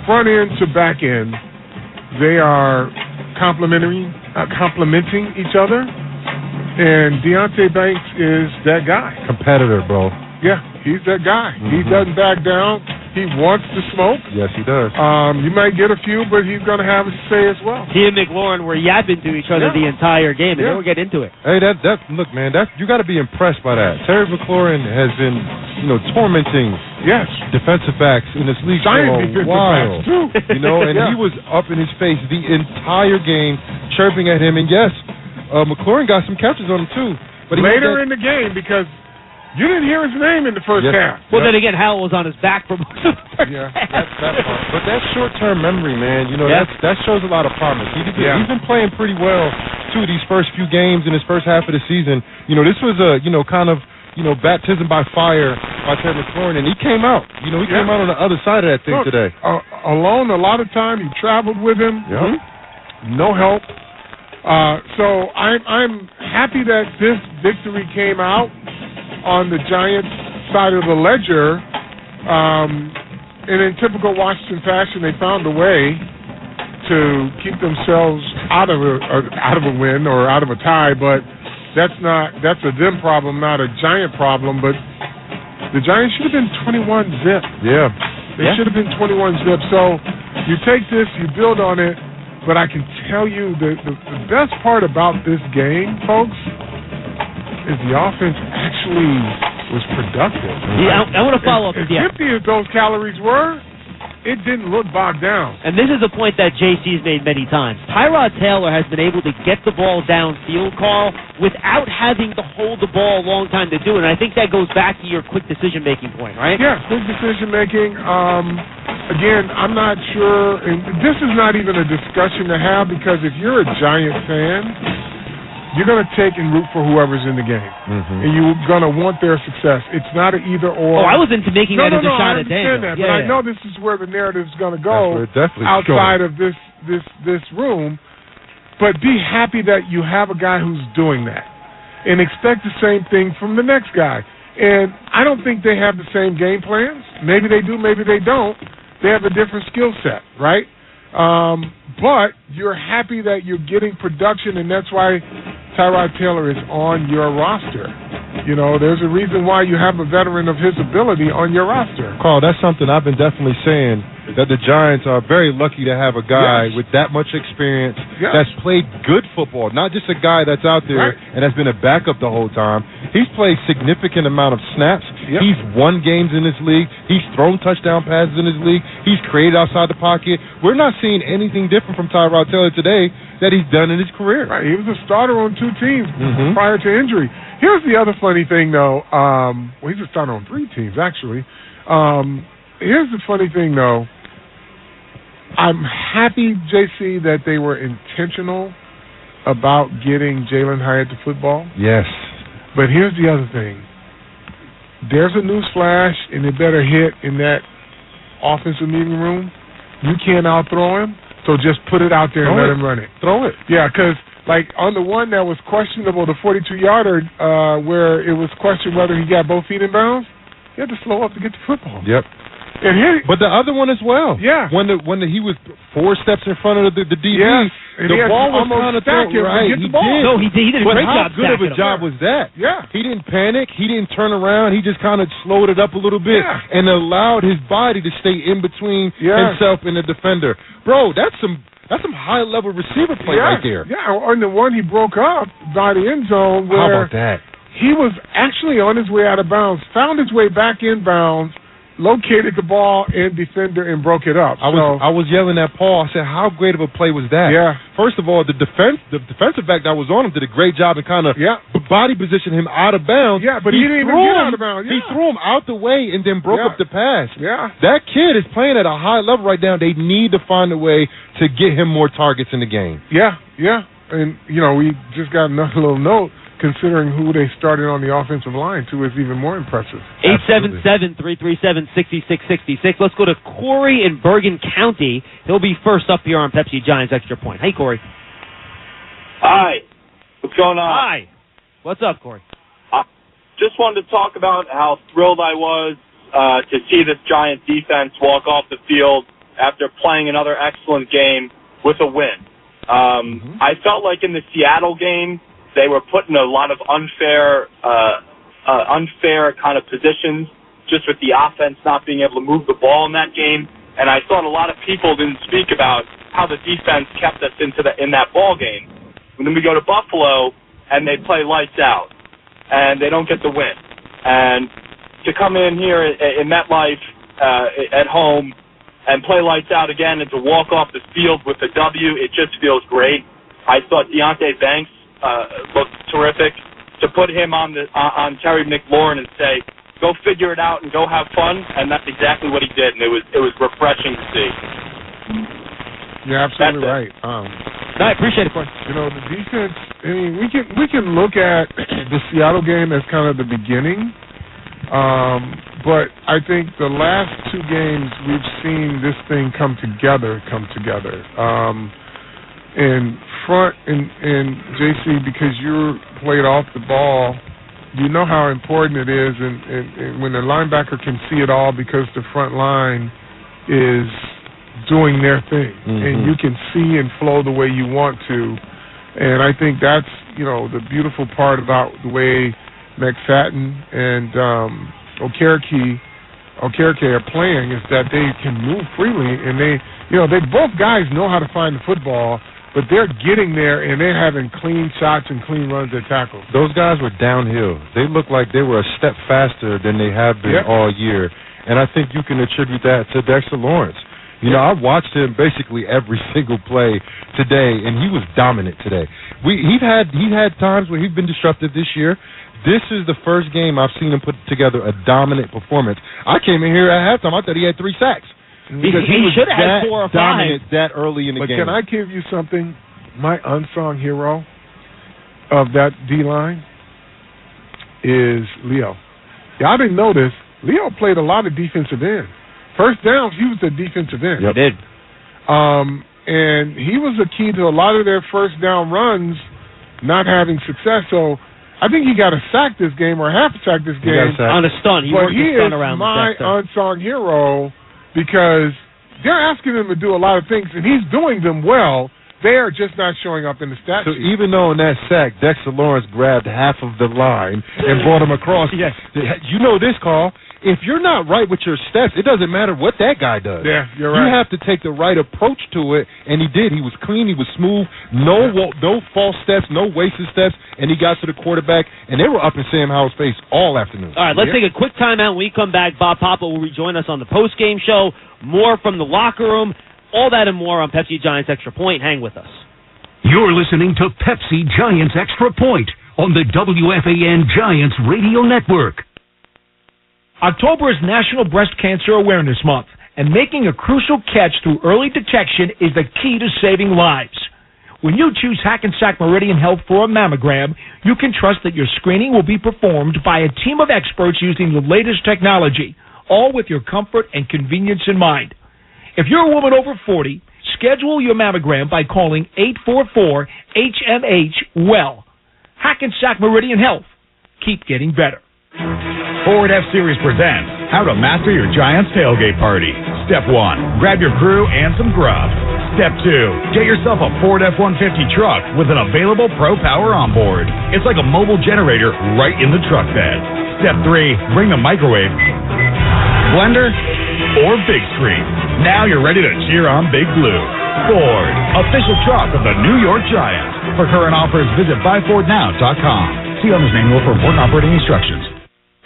[SPEAKER 19] front end to back end, they are complementing each other. And Deonte Banks is that guy.
[SPEAKER 20] Competitor, bro.
[SPEAKER 19] Yeah, he's that guy. Mm-hmm. He doesn't back down. He wants to smoke.
[SPEAKER 20] Yes, he does.
[SPEAKER 19] You might get a few, but he's going to have his say as well.
[SPEAKER 9] He and McLaurin were yapping to each other the entire game, and they will get into it.
[SPEAKER 20] Hey, look, man, you got to be impressed by that. Terry McLaurin has been, tormenting defensive backs in this league for a while.
[SPEAKER 19] Too.
[SPEAKER 20] And he was up in his face the entire game, chirping at him. And yes, McLaurin got some catches on him too. But
[SPEAKER 19] later in the game, because you didn't hear his name in the first half.
[SPEAKER 9] Well, then again, Howell was on his back for most of the first
[SPEAKER 20] half. That part. But that short-term memory, man, that shows a lot of promise. He's been playing pretty well, too, these first few games in his first half of the season. This was a, kind of, baptism by fire by Terry McLaurin, and he came out. He came out on the other side of that thing today.
[SPEAKER 19] Alone a lot of time. You traveled with him. No help. So I'm happy that this victory came out on the Giants side of the ledger, and in typical Washington fashion, they found a way to keep themselves out of a win or out of a tie. But that's a them problem, not a Giant problem. But the Giants should have been 21-zip.
[SPEAKER 20] Yeah,
[SPEAKER 19] they should have been 21-zip. So you take this, you build on it. But I can tell you the best part about this game, folks, is the offense actually was productive.
[SPEAKER 9] Yeah, I want to follow up.
[SPEAKER 19] As empty as those calories were, it didn't look bogged down.
[SPEAKER 9] And this is a point that JC's made many times. Tyrod Taylor has been able to get the ball downfield, Carl, without having to hold the ball a long time to do it. And I think that goes back to your quick decision-making point, right?
[SPEAKER 19] Yeah, quick decision-making. Again, I'm not sure, and this is not even a discussion to have, because if you're a Giant fan, you're going to take and root for whoever's in the game. Mm-hmm. And you're going to want their success. It's not an either-or.
[SPEAKER 9] Oh, I was into making that as a shot at Daniel.
[SPEAKER 19] That, but I know this is where the narrative's going to go outside of this room. But be happy that you have a guy who's doing that. And expect the same thing from the next guy. And I don't think they have the same game plans. Maybe they do, maybe they don't. They have a different skill set, right? But you're happy that you're getting production, and that's why Tyrod Taylor is on your roster. There's a reason why you have a veteran of his ability on your roster.
[SPEAKER 20] Carl, that's something I've been definitely saying, that the Giants are very lucky to have a guy with that much experience that's played good football, not just a guy that's out there and has been a backup the whole time. He's played significant amount of snaps. He's won games in this league. He's thrown touchdown passes in this league. He's created outside the pocket. We're not seeing anything different from Tyrod Taylor today that he's done in his career.
[SPEAKER 19] Right, he was a starter on 2 teams prior to injury. Here's the other funny thing, though. He's a starter on 3 teams, actually. Here's the funny thing, though. I'm happy, JC, that they were intentional about getting Jalen Hyatt to football.
[SPEAKER 20] Yes.
[SPEAKER 19] But here's the other thing. There's a news flash, and it better hit in that offensive meeting room. You can't out-throw him, so just put it out there and let him run it.
[SPEAKER 20] Throw it.
[SPEAKER 19] Yeah, because, on the one that was questionable, the 42-yarder, where it was questioned whether he got both feet in bounds, he had to slow up to get the football.
[SPEAKER 20] Yep.
[SPEAKER 19] And
[SPEAKER 20] but the other one as well.
[SPEAKER 19] Yeah.
[SPEAKER 20] When he was 4 steps in front of the DB, the ball was kind of thrown right.
[SPEAKER 19] He did.
[SPEAKER 9] No, he did a great job.
[SPEAKER 20] How good of a job was that?
[SPEAKER 19] Yeah.
[SPEAKER 20] He didn't panic. He didn't turn around. He just kind of slowed it up a little bit and allowed his body to stay in between himself and the defender. Bro, that's some high-level receiver play right there.
[SPEAKER 19] Yeah, on the one he broke up by the end zone where
[SPEAKER 20] how about that?
[SPEAKER 19] He was actually on his way out of bounds, found his way back in bounds, located the ball and defender and broke it up.
[SPEAKER 20] I was yelling at Paul. I said, how great of a play was that?
[SPEAKER 19] Yeah.
[SPEAKER 20] First of all, the defensive back that was on him did a great job and kind of body positioned him out of bounds.
[SPEAKER 19] Yeah, but he didn't even get out of bounds. Yeah.
[SPEAKER 20] He threw him out the way and then broke up the pass.
[SPEAKER 19] Yeah.
[SPEAKER 20] That kid is playing at a high level right now. They need to find a way to get him more targets in the game.
[SPEAKER 19] Yeah. And, we just got another little note. Considering who they started on the offensive line, too, is even more impressive.
[SPEAKER 9] 877-337-6666. Let's go to Corey in Bergen County. He'll be first up here on Pepsi Giants Extra Point. Hey, Corey.
[SPEAKER 10] Hi. What's going on?
[SPEAKER 9] Hi. What's up, Corey?
[SPEAKER 10] Just wanted to talk about how thrilled I was to see this Giant defense walk off the field after playing another excellent game with a win. I felt like in the Seattle game, they were put in a lot of unfair kind of positions just with the offense not being able to move the ball in that game. And I thought a lot of people didn't speak about how the defense kept us in that ball game. And then we go to Buffalo, and they play lights out, and they don't get the win. And to come in here in MetLife at home and play lights out again and to walk off the field with a W, it just feels great. I thought Deonte Banks looked terrific. To put him on Terry McLaurin and say, go figure it out and go have fun, and that's exactly what he did, and it was refreshing to see.
[SPEAKER 19] You're absolutely right.
[SPEAKER 9] I appreciate it, Corey.
[SPEAKER 19] The defense. I mean, we can look at the Seattle game as kind of the beginning, but I think the last two games we've seen this thing come together. In front, and JC, because you played off the ball, you know how important it is, and when the linebacker can see it all because the front line is doing their thing, and you can see and flow the way you want to. And I think that's, the beautiful part about the way McFadden and Okereke are playing is that they can move freely, and they both guys know how to find the football. But they're getting there, and they're having clean shots and clean runs at tackles.
[SPEAKER 20] Those guys were downhill. They looked like they were a step faster than they have been all year. And I think you can attribute that to Dexter Lawrence. I watched him basically every single play today, and he was dominant today. He had times where he's been disruptive this year. This is the first game I've seen him put together a dominant performance. I came in here at halftime. I thought he had 3 sacks.
[SPEAKER 9] Because he should have had 4 or 5
[SPEAKER 20] dominant that early in the game.
[SPEAKER 19] But can I give you something? My unsung hero of that D-line is Leo. I didn't know this. Leo played a lot of defensive end. First downs, he was a defensive end.
[SPEAKER 9] He did.
[SPEAKER 19] And he was the key to a lot of their first down runs not having success. So I think he got a sack this game or half a sack this game.
[SPEAKER 9] On a stunt. He worked a stunt around the
[SPEAKER 19] But he is my unsung hero because they're asking him to do a lot of things, and he's doing them well. They are just not showing up in the stat sheet.
[SPEAKER 20] So even though in that sack, Dexter Lawrence grabbed half of the line and brought him across, you know this, Carl. If you're not right with your steps, it doesn't matter what that guy does.
[SPEAKER 19] Yeah, you're right.
[SPEAKER 20] You have to take the right approach to it, and he did. He was clean. He was smooth. No false steps, no wasted steps, and he got to the quarterback, and they were up in Sam Howell's face all afternoon.
[SPEAKER 9] All right, let's take a quick timeout. When we come back, Bob Papa will rejoin us on the post-game show. More from the locker room. All that and more on Pepsi Giants Extra Point. Hang with us.
[SPEAKER 7] You're listening to Pepsi Giants Extra Point on the WFAN Giants Radio Network.
[SPEAKER 12] October is National Breast Cancer Awareness Month, and making a crucial catch through early detection is the key to saving lives. When you choose Hackensack Meridian Health for a mammogram, you can trust that your screening will be performed by a team of experts using the latest technology, all with your comfort and convenience in mind. If you're a woman over 40, schedule your mammogram by calling 844-HMH-WELL. Hackensack Meridian Health. Keep getting better.
[SPEAKER 11] Ford F-Series presents How to Master Your Giants Tailgate Party. Step 1, grab your crew and some grub. Step 2, get yourself a Ford F-150 truck with an available Pro Power onboard. It's like a mobile generator right in the truck bed. Step 3, bring the microwave, blender, or big screen. Now you're ready to cheer on Big Blue. Ford, official truck of the New York Giants. For current offers, visit buyfordnow.com. See owner's manual for important operating instructions.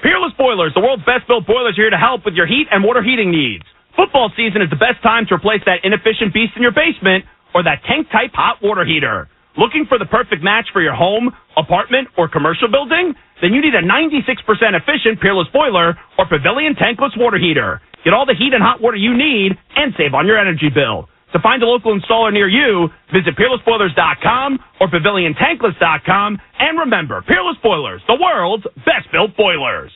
[SPEAKER 11] Peerless
[SPEAKER 15] Boilers, the world's best-built boilers, are here to help with your heat and water heating needs. Football season is the best time to replace that inefficient beast in your basement or that tank-type hot water heater. Looking for the perfect match for your home, apartment, or commercial building? Then you need a 96% efficient Peerless boiler or Pavilion tankless water heater. Get all the heat and hot water you need and save on your energy bill. To find a local installer near you, visit PeerlessBoilers.com or PavilionTankless.com. And remember, Peerless Boilers, the world's best-built boilers.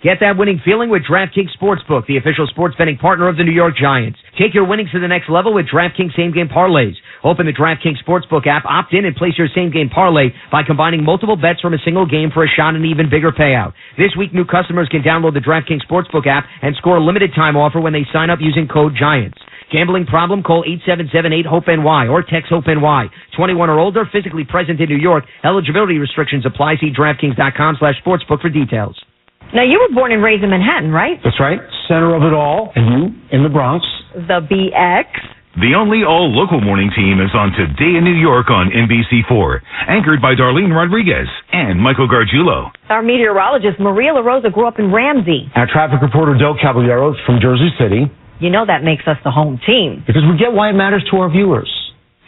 [SPEAKER 16] Get that winning feeling with DraftKings Sportsbook, the official sports betting partner of the New York Giants. Take your winnings to the next level with DraftKings same-game parlays. Open the DraftKings Sportsbook app, opt in, and place your same-game parlay by combining multiple bets from a single game for a shot at an even bigger payout. This week, new customers can download the DraftKings Sportsbook app and score a limited-time offer when they sign up using code GIANTS. Gambling problem? Call 877-8-HOPE-NY or text HOPE-NY. 21 or older, physically present in New York. Eligibility restrictions apply. See DraftKings.com/sportsbook for details.
[SPEAKER 22] Now, you were born and raised in Manhattan, right?
[SPEAKER 24] That's right. Center of it all. And you in the Bronx.
[SPEAKER 22] The BX.
[SPEAKER 11] The only all-local morning team is on Today in New York on NBC4, anchored by Darlene Rodriguez and Michael Gargiulo.
[SPEAKER 22] Our meteorologist, Maria LaRosa, grew up in Ramsey.
[SPEAKER 24] Our traffic reporter, Del Caballero, is from Jersey City.
[SPEAKER 22] You know that makes us the home team.
[SPEAKER 24] Because we get why it matters to our viewers.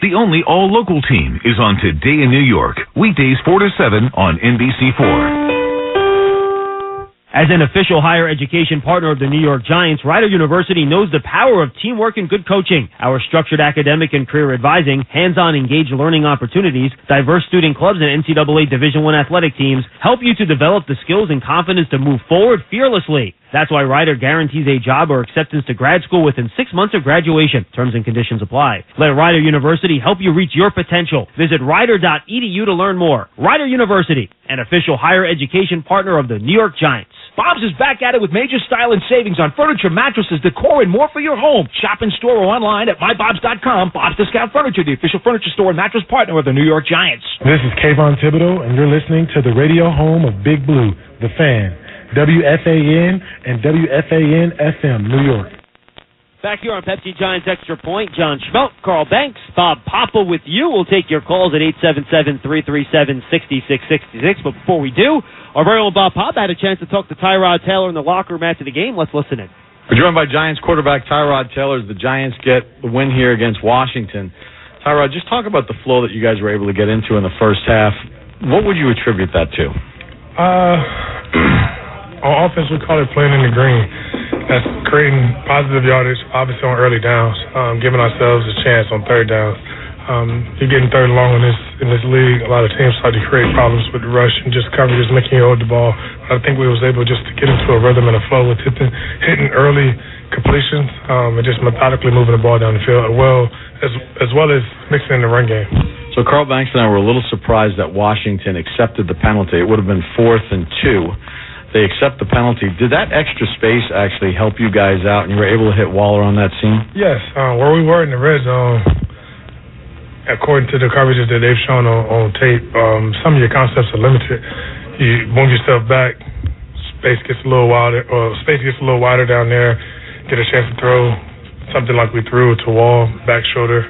[SPEAKER 11] The only all-local team is on Today in New York, weekdays 4 to 7 on NBC4.
[SPEAKER 9] As an official higher education partner of the New York Giants, Rider University knows the power of teamwork and good coaching. Our structured academic and career advising, hands-on engaged learning opportunities, diverse student clubs, and NCAA Division I athletic teams help you to develop the skills and confidence to move forward fearlessly. That's why Rider guarantees a job or acceptance to grad school within 6 months of graduation. Terms and conditions apply. Let Rider University help you reach your potential. Visit rider.edu to learn more. Rider University, an official higher education partner of the New York Giants.
[SPEAKER 12] Bob's is back at it with major style and savings on furniture, mattresses, decor, and more for your home. Shop in store or online at mybobs.com. Bob's Discount Furniture, the official furniture store and mattress partner of the New York Giants.
[SPEAKER 25] This is Kayvon Thibodeau, and you're listening to the radio home of Big Blue, The Fan, WFAN and WFAN-FM, New York.
[SPEAKER 9] Back here on Pepsi Giants Extra Point, John Schmelk, Carl Banks, Bob Papa with you. We'll take your calls at 877-337-6666. But before we do, our very own Bob Papa had a chance to talk to Tyrod Taylor in the locker room after the game. Let's listen in.
[SPEAKER 4] We're joined by Giants quarterback Tyrod Taylor as the Giants get the win here against Washington. Tyrod, just talk about the flow that you guys were able to get into in the first half. What would you attribute that to?
[SPEAKER 19] On offense, we call it playing in the green. That's creating positive yardage, obviously on early downs, giving ourselves a chance on third downs. You're getting third and long in this league. A lot of teams start to create problems with the rush and just coverages, making you hold the ball. But I think we was able just to get into a rhythm and a flow with hitting early completions and just methodically moving the ball down the field, as well as mixing in the run game.
[SPEAKER 4] So Carl Banks and I were a little surprised that Washington accepted the penalty. It would have been 4th and 2. They accept the penalty. Did that extra space actually help you guys out, and you were able to hit Waller on that scene?
[SPEAKER 19] Yes. Where we were in the red zone, according to the coverages that they've shown on tape, some of your concepts are limited. You move yourself back, space gets a little wider down there, get a chance to throw something like we threw to Wall, back shoulder,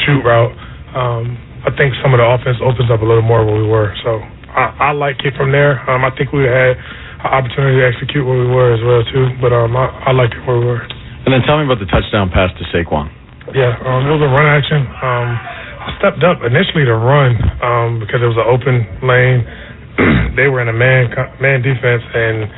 [SPEAKER 19] shoot route. I think some of the offense opens up a little more where we were. So I like it from there. I think we had an opportunity to execute where we were as well, too. But I liked it where we were.
[SPEAKER 4] And then tell me about the touchdown pass to Saquon.
[SPEAKER 19] Yeah, it was a run action. I stepped up initially to run because it was an open lane. They were in a man defense, and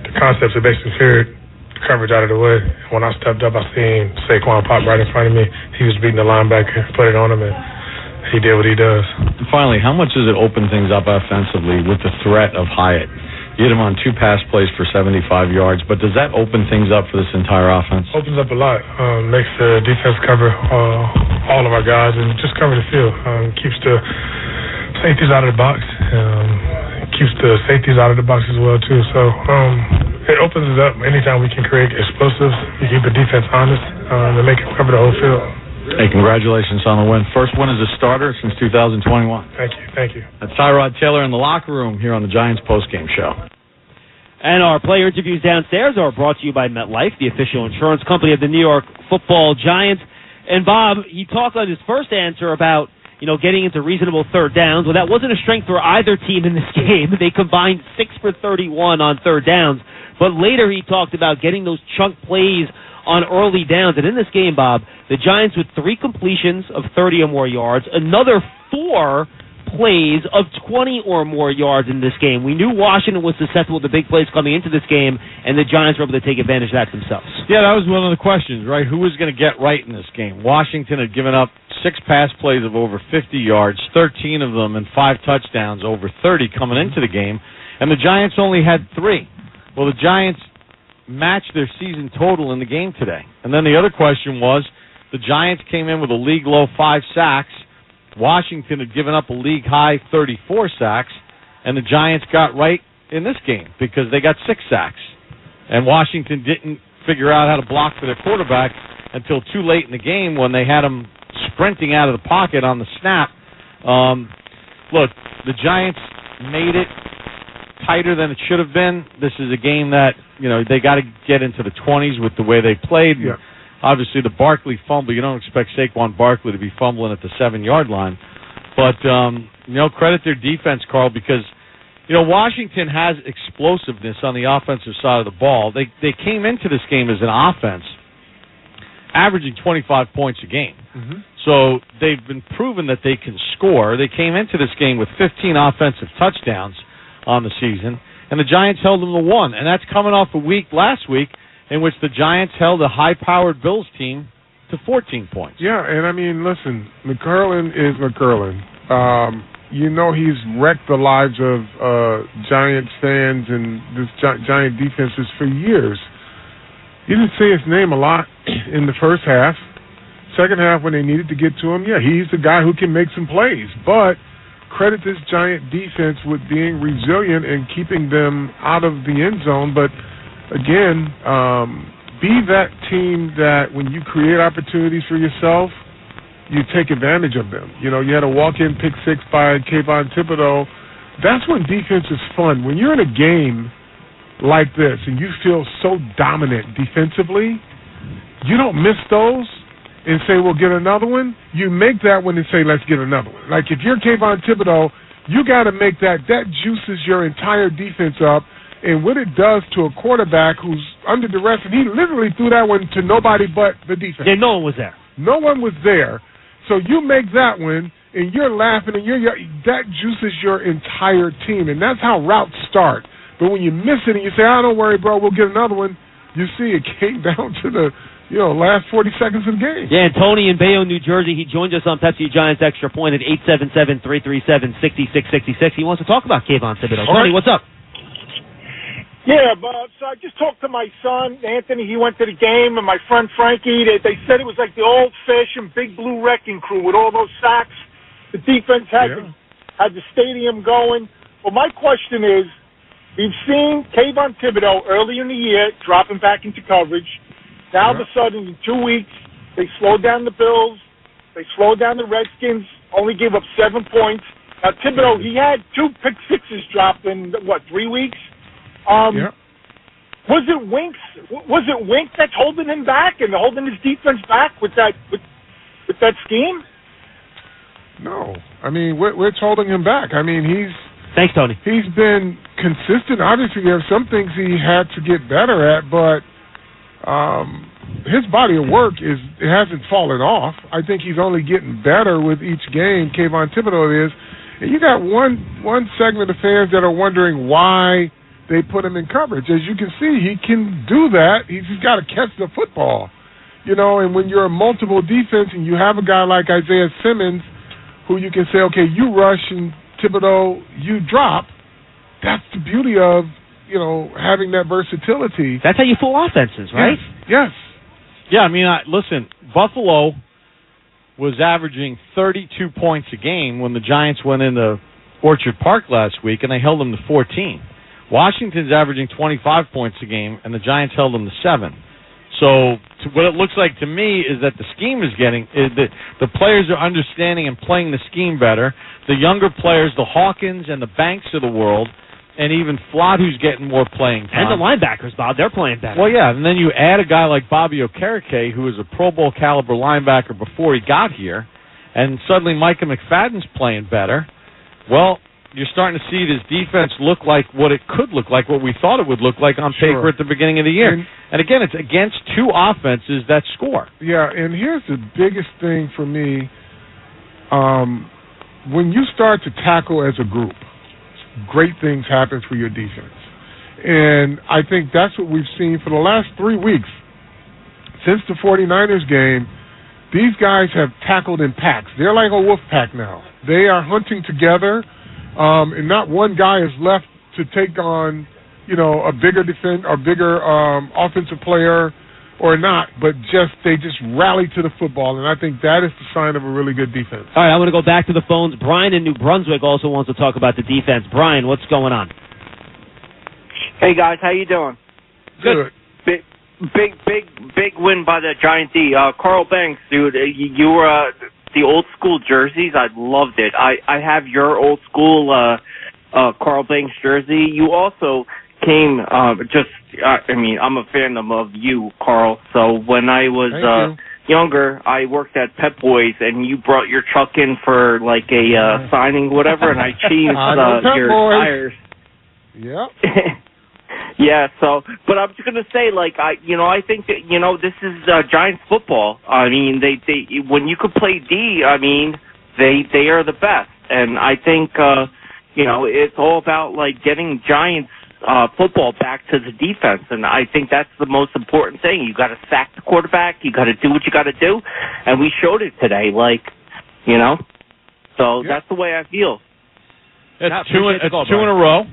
[SPEAKER 19] the concepts that basically cleared the coverage out of the way. When I stepped up, I seen Saquon pop right in front of me. He was beating the linebacker, put it on him, and he did what he does.
[SPEAKER 4] And finally, how much does it open things up offensively with the threat of Hyatt? You hit him on 2 pass plays for 75 yards, but does that open things up for this entire offense?
[SPEAKER 19] Opens up a lot. Makes the defense cover all of our guys and just cover the field. Keeps the safeties out of the box. Keeps the safeties out of the box as well, too. So it opens it up anytime we can create explosives. You keep the defense honest and make it cover the whole field.
[SPEAKER 4] Hey, congratulations on the win. First win as a starter since 2021.
[SPEAKER 19] Thank you.
[SPEAKER 4] That's Tyrod Taylor in the locker room here on the Giants postgame show.
[SPEAKER 9] And our player interviews downstairs are brought to you by MetLife, the official insurance company of the New York Football Giants. And Bob, he talked on his first answer about getting into reasonable third downs. Well, that wasn't a strength for either team in this game. They combined 6 for 31 on third downs. But later he talked about getting those chunk plays on early downs. And in this game, Bob, the Giants with 3 completions of 30 or more yards, another 4 plays of 20 or more yards in this game. We knew Washington was susceptible to big plays coming into this game, and the Giants were able to take advantage of that themselves.
[SPEAKER 2] Yeah, that was one of the questions, right? Who was going to get right in this game? Washington had given up 6 pass plays of over 50 yards, 13 of them and 5 touchdowns, over 30 coming into the game, and the Giants only had 3. Well, the Giants matched their season total in the game today. And then the other question was, the Giants came in with a league-low 5 sacks. Washington had given up a league-high 34 sacks, and the Giants got right in this game because they got 6 sacks. And Washington didn't figure out how to block for their quarterback until too late in the game when they had him sprinting out of the pocket on the snap. Look, the Giants made it tighter than it should have been. This is a game that, they got to get into the 20s with the way they played.
[SPEAKER 19] Yeah.
[SPEAKER 2] Obviously, the Barkley fumble, you don't expect Saquon Barkley to be fumbling at the 7-yard line. But, credit their defense, Carl, because, Washington has explosiveness on the offensive side of the ball. They came into this game as an offense averaging 25 points a game.
[SPEAKER 19] Mm-hmm.
[SPEAKER 2] So they've been proven that they can score. They came into this game with 15 offensive touchdowns on the season, and the Giants held them to 1. And that's coming off a week last week in which the Giants held a high-powered Bills team to 14 points.
[SPEAKER 19] Yeah, and listen, McCurlin is McCurlin. He's wrecked the lives of Giants fans and this Giant defenses for years. You didn't say his name a lot in the first half. Second half, when they needed to get to him, he's the guy who can make some plays. But credit this Giant defense with being resilient and keeping them out of the end zone. But again, be that team that when you create opportunities for yourself, you take advantage of them. You had a walk-in pick 6 by Kayvon Thibodeau. That's when defense is fun. When you're in a game like this and you feel so dominant defensively, you don't miss those and say, we'll get another one. You make that one and say, let's get another one. Like if you're Kayvon Thibodeau, you got to make that juices your entire defense up. And what it does to a quarterback who's under duress, and he literally threw that one to nobody but the defense.
[SPEAKER 9] Yeah, no one was there.
[SPEAKER 19] No one was there. So you make that one, and you're laughing, and that juices your entire team. And that's how routes start. But when you miss it and you say, don't worry, bro, we'll get another one, you see it came down to the last 40 seconds of the game.
[SPEAKER 9] Yeah, and Tony in Bayonne, New Jersey, he joined us on Pepsi Giants Extra Point at 877-337-6666. He wants to talk about Kayvon Thibodeau. Tony, what's up?
[SPEAKER 3] Yeah, but so I just talked to my son, Anthony. He went to the game, and my friend Frankie. They said it was like the old-fashioned Big Blue Wrecking Crew with all those sacks. The defense had the stadium going. Well, my question is, we've seen Kayvon Thibodeau early in the year dropping back into coverage. Now, all of a sudden, in 2 weeks, they slowed down the Bills. They slowed down the Redskins, only gave up 7 points. Now, Thibodeau, he had 2 pick sixes dropped in, 3 weeks? Was it Wink that's holding him back and holding his defense back with that scheme?
[SPEAKER 19] No. What's holding him back?
[SPEAKER 9] Thanks, Tony.
[SPEAKER 19] He's been consistent. Obviously, there are some things he had to get better at, but his body of work hasn't fallen off. I think he's only getting better with each game. Kayvon Thibodeau is. And you got one segment of fans that are wondering why they put him in coverage. As you can see, he can do that. He's just got to catch the football. And when you're a multiple defense and you have a guy like Isaiah Simmons who you can say, okay, you rush and Thibodeau, you drop, that's the beauty of, having that versatility.
[SPEAKER 9] That's how you fool offenses, right?
[SPEAKER 19] Yes.
[SPEAKER 2] Yeah, listen, Buffalo was averaging 32 points a game when the Giants went into Orchard Park last week, and they held them to 14. Washington's averaging 25 points a game, and the Giants held them to 7. So what it looks like to me is that the scheme is the players are understanding and playing the scheme better. The younger players, the Hawkins and the Banks of the world, and even Flott, who's getting more playing time.
[SPEAKER 9] And the linebackers, Bob, they're playing better.
[SPEAKER 2] Well, yeah, and then you add a guy like Bobby Okereke, who was a Pro Bowl caliber linebacker before he got here, and suddenly Micah McFadden's playing better, well, you're starting to see this defense look like what it could look like, what we thought it would look like on paper at the beginning of the year. And again, it's against two offenses that score.
[SPEAKER 19] Yeah, and here's the biggest thing for me. When you start to tackle as a group, great things happen for your defense. And I think that's what we've seen for the last 3 weeks. Since the 49ers game, these guys have tackled in packs. They're like a wolf pack now. They are hunting together, and not one guy is left to take on, a bigger offensive player or not, but they just rally to the football, and I think that is the sign of a really good defense.
[SPEAKER 9] All right, I'm going to go back to the phones. Brian in New Brunswick also wants to talk about the defense. Brian, what's going on?
[SPEAKER 5] Hey guys, how you doing?
[SPEAKER 19] Good.
[SPEAKER 5] Big win by the Giant D. Carl Banks, dude, you were the old school jerseys. I loved it. I have your old school Carl Banks jersey. You also came I'm a fan of you, Carl. So when I was younger, I worked at Pep Boys, and you brought your truck in for like a signing, whatever, and I changed your tires.
[SPEAKER 19] Yep.
[SPEAKER 5] Yeah, but I'm just gonna say, I think that this is Giants football. I mean, they when you could play D, they are the best, and I think it's all about getting Giants football back to the defense, and I think that's the most important thing. You got to sack the quarterback, you got to do what you got to do, and we showed it today. So that's the way I feel.
[SPEAKER 2] It's two in a row.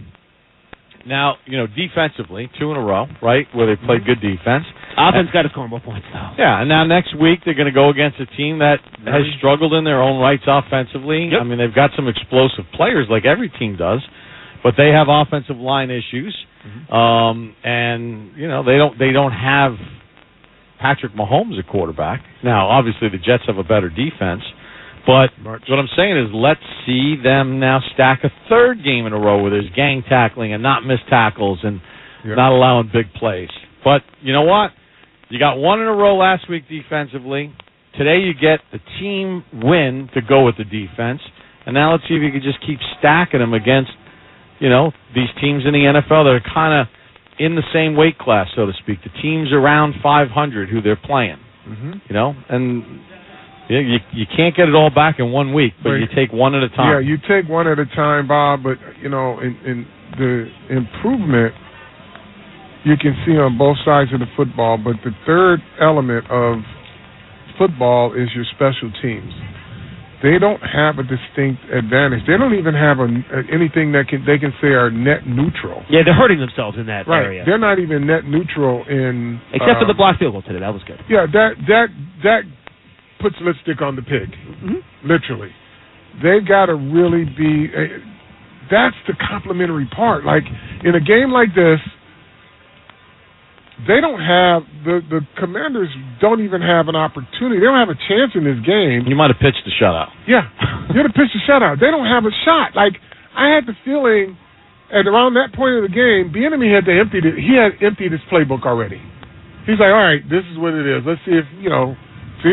[SPEAKER 2] Now, defensively, 2 in a row, right, where they played good defense.
[SPEAKER 9] Offense got to score more points, though.
[SPEAKER 2] Yeah, and now next week they're going to go against a team that has struggled in their own rights offensively. Yep. I mean, they've got some explosive players like every team does, but they have offensive line issues. And, they don't have Patrick Mahomes at quarterback. Now, obviously the Jets have a better defense. But what I'm saying is let's see them now stack a third game in a row where there's gang tackling and not missed tackles and not allowing big plays. But you know what? You got 1 in a row last week defensively. Today you get the team win to go with the defense. And now let's see if you can just keep stacking them against, these teams in the NFL that are kind of in the same weight class, so to speak. The teams around 500 who they're playing, and... Yeah, you can't get it all back in 1 week, but you take one at a time.
[SPEAKER 19] Yeah, you take one at a time, Bob, but, in the improvement you can see on both sides of the football, but the third element of football is your special teams. They don't have a distinct advantage. They don't even have anything that they can say are net neutral.
[SPEAKER 9] Yeah, they're hurting themselves in that area.
[SPEAKER 19] They're not even net neutral in...
[SPEAKER 9] Except for the blocked field goal today. That was good.
[SPEAKER 19] Yeah, that puts lipstick on the pig, literally. They've got to really be... that's the complimentary part. In a game like this, they don't have... The Commanders don't even have an opportunity. They don't have a chance in this game.
[SPEAKER 2] You might have pitched the shutout.
[SPEAKER 19] Yeah, you had to pitch the shutout. They don't have a shot. I had the feeling at around that point of the game, Bieniemy had emptied his playbook already. He's like, all right, this is what it is. Let's see if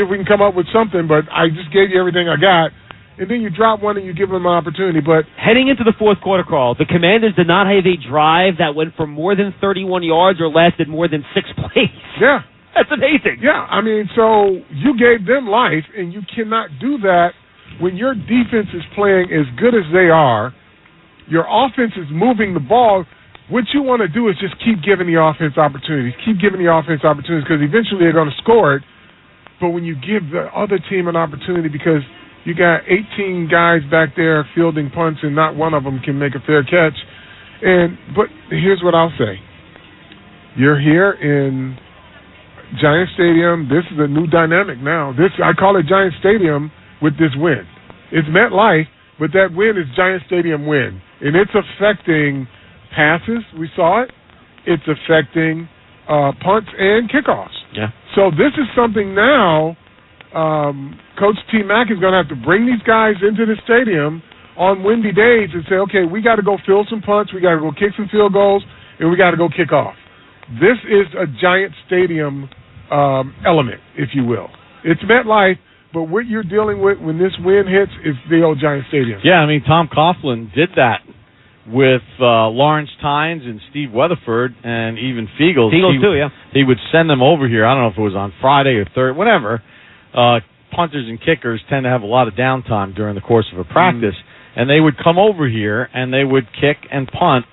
[SPEAKER 19] we can come up with something, but I just gave you everything I got. And then you drop one and you give them an opportunity. But
[SPEAKER 9] heading into the fourth quarter, Carl, the Commanders did not have a drive that went for more than 31 yards or lasted more than 6 plays.
[SPEAKER 19] Yeah.
[SPEAKER 9] That's amazing.
[SPEAKER 19] Yeah, so you gave them life, and you cannot do that when your defense is playing as good as they are. Your offense is moving the ball. What you want to do is just keep giving the offense opportunities. Keep giving the offense opportunities because eventually they're going to score it. But when you give the other team an opportunity, because you got 18 guys back there fielding punts and not one of them can make a fair catch. But here's what I'll say. You're here in Giant Stadium. This is a new dynamic now. I call it Giant Stadium with this win. It's MetLife, but that win is Giant Stadium win. And it's affecting passes. We saw it. It's affecting punts and kickoffs.
[SPEAKER 2] Yeah.
[SPEAKER 19] So this is something now Coach T. Mack is going to have to bring these guys into the stadium on windy days and say, okay, we got to go field some punts, we got to go kick some field goals, and we got to go kick off. This is a Giant Stadium element, if you will. It's MetLife, but what you're dealing with when this wind hits is the old Giant Stadium.
[SPEAKER 2] Yeah, I mean, Tom Coughlin did that with Lawrence Tynes and Steve Weatherford and even Fiegels.
[SPEAKER 9] Fiegels too, yeah.
[SPEAKER 2] He would send them over here. I don't know if it was on Friday or Thursday, whatever. Punters and kickers tend to have a lot of downtime during the course of a practice, and they would come over here and they would kick and punt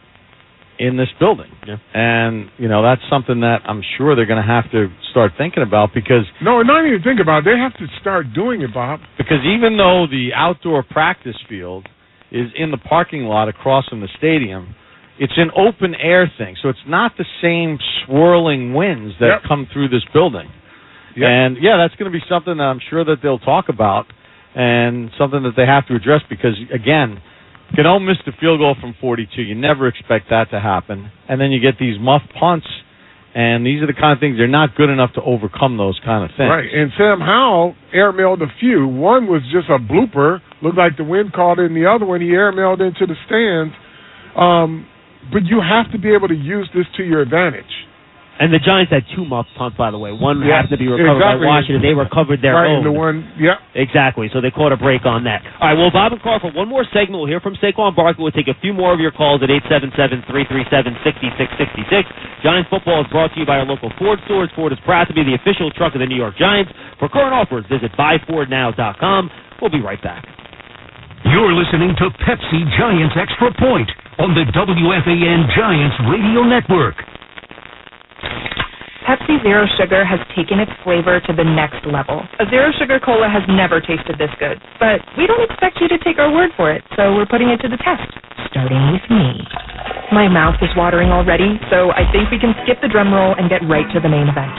[SPEAKER 2] in this building.
[SPEAKER 9] Yeah.
[SPEAKER 2] And, that's something that I'm sure they're going to have to start thinking about because...
[SPEAKER 19] No, not even think about it. They have to start doing it, Bob.
[SPEAKER 2] Because even though the outdoor practice field is in the parking lot across from the stadium, it's an open air thing. So it's not the same swirling winds that come through this building. Yep. And, that's going to be something that I'm sure that they'll talk about and something that they have to address because, again, Gano missed the field goal from 42. You never expect that to happen. And then you get these muff punts, and these are the kind of things, they're not good enough to overcome those kind of things.
[SPEAKER 19] Right, and Sam Howell airmailed a few. One was just a blooper. Looked like the wind caught it, and the other one he airmailed into the stands. But you have to be able to use this to your advantage.
[SPEAKER 9] And the Giants had two muff punts, by the way. One happened to be recovered by Washington. They recovered their own.
[SPEAKER 19] Right, and the one,
[SPEAKER 9] Exactly, so they caught a break on that. All right, well, Bob and Carl, for one more segment, we'll hear from Saquon Barkley. We'll take a few more of your calls at 877-337-6666. Giants football is brought to you by our local Ford stores. Ford is proud to be the official truck of the New York Giants. For current offers, visit buyfordnow.com. We'll be right back.
[SPEAKER 7] You're listening to Pepsi Giants Extra Point on the WFAN Giants Radio Network.
[SPEAKER 1] Pepsi Zero Sugar has taken its flavor to the next level. A Zero Sugar Cola has never tasted this good, but we don't expect you to take our word for it, so we're putting it to the test, starting with me. My mouth is watering already, so I think we can skip the drum roll and get right to the main event.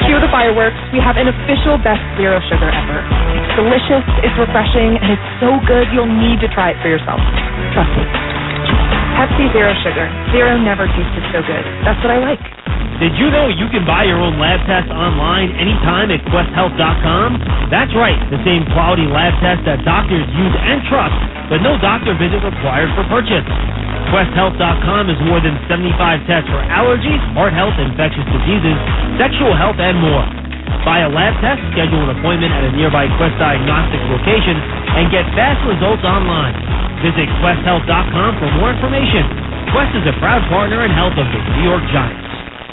[SPEAKER 1] Cue the fireworks. We have an official best Zero Sugar ever. It's delicious, it's refreshing, and it's so good you'll need to try it for yourself. Trust me. Pepsi Zero Sugar. Zero never tasted so good. That's what I like.
[SPEAKER 9] Did you know you can buy your own lab test online anytime at QuestHealth.com? That's right, the same quality lab test that doctors use and trust, but no doctor visit required for purchase. QuestHealth.com is more than 75 tests for allergies, heart health, infectious diseases, sexual health, and more. Buy a lab test, schedule an appointment at a nearby Quest Diagnostics location, and get fast results online. Visit QuestHealth.com for more information. Quest is a proud partner and health of the New York Giants.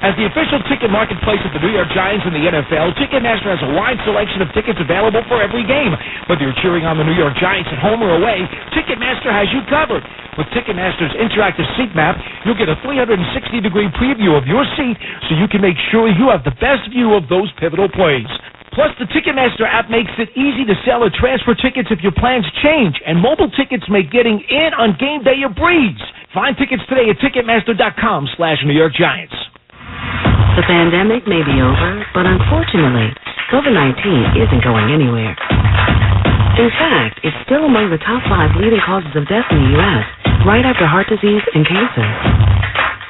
[SPEAKER 12] As the official ticket marketplace of the New York Giants and the NFL, Ticketmaster has a wide selection of tickets available for every game. Whether you're cheering on the New York Giants at home or away, Ticketmaster has you covered. With Ticketmaster's interactive seat map, you'll get a 360-degree preview of your seat so you can make sure you have the best view of those pivotal plays. Plus, the Ticketmaster app makes it easy to sell or transfer tickets if your plans change, and mobile tickets make getting in on game day a breeze. Find tickets today at Ticketmaster.com/New York Giants.
[SPEAKER 14] The pandemic may be over, but unfortunately, COVID-19 isn't going anywhere. In fact, it's still among the top 5 leading causes of death in the U.S., right after heart disease and cancer.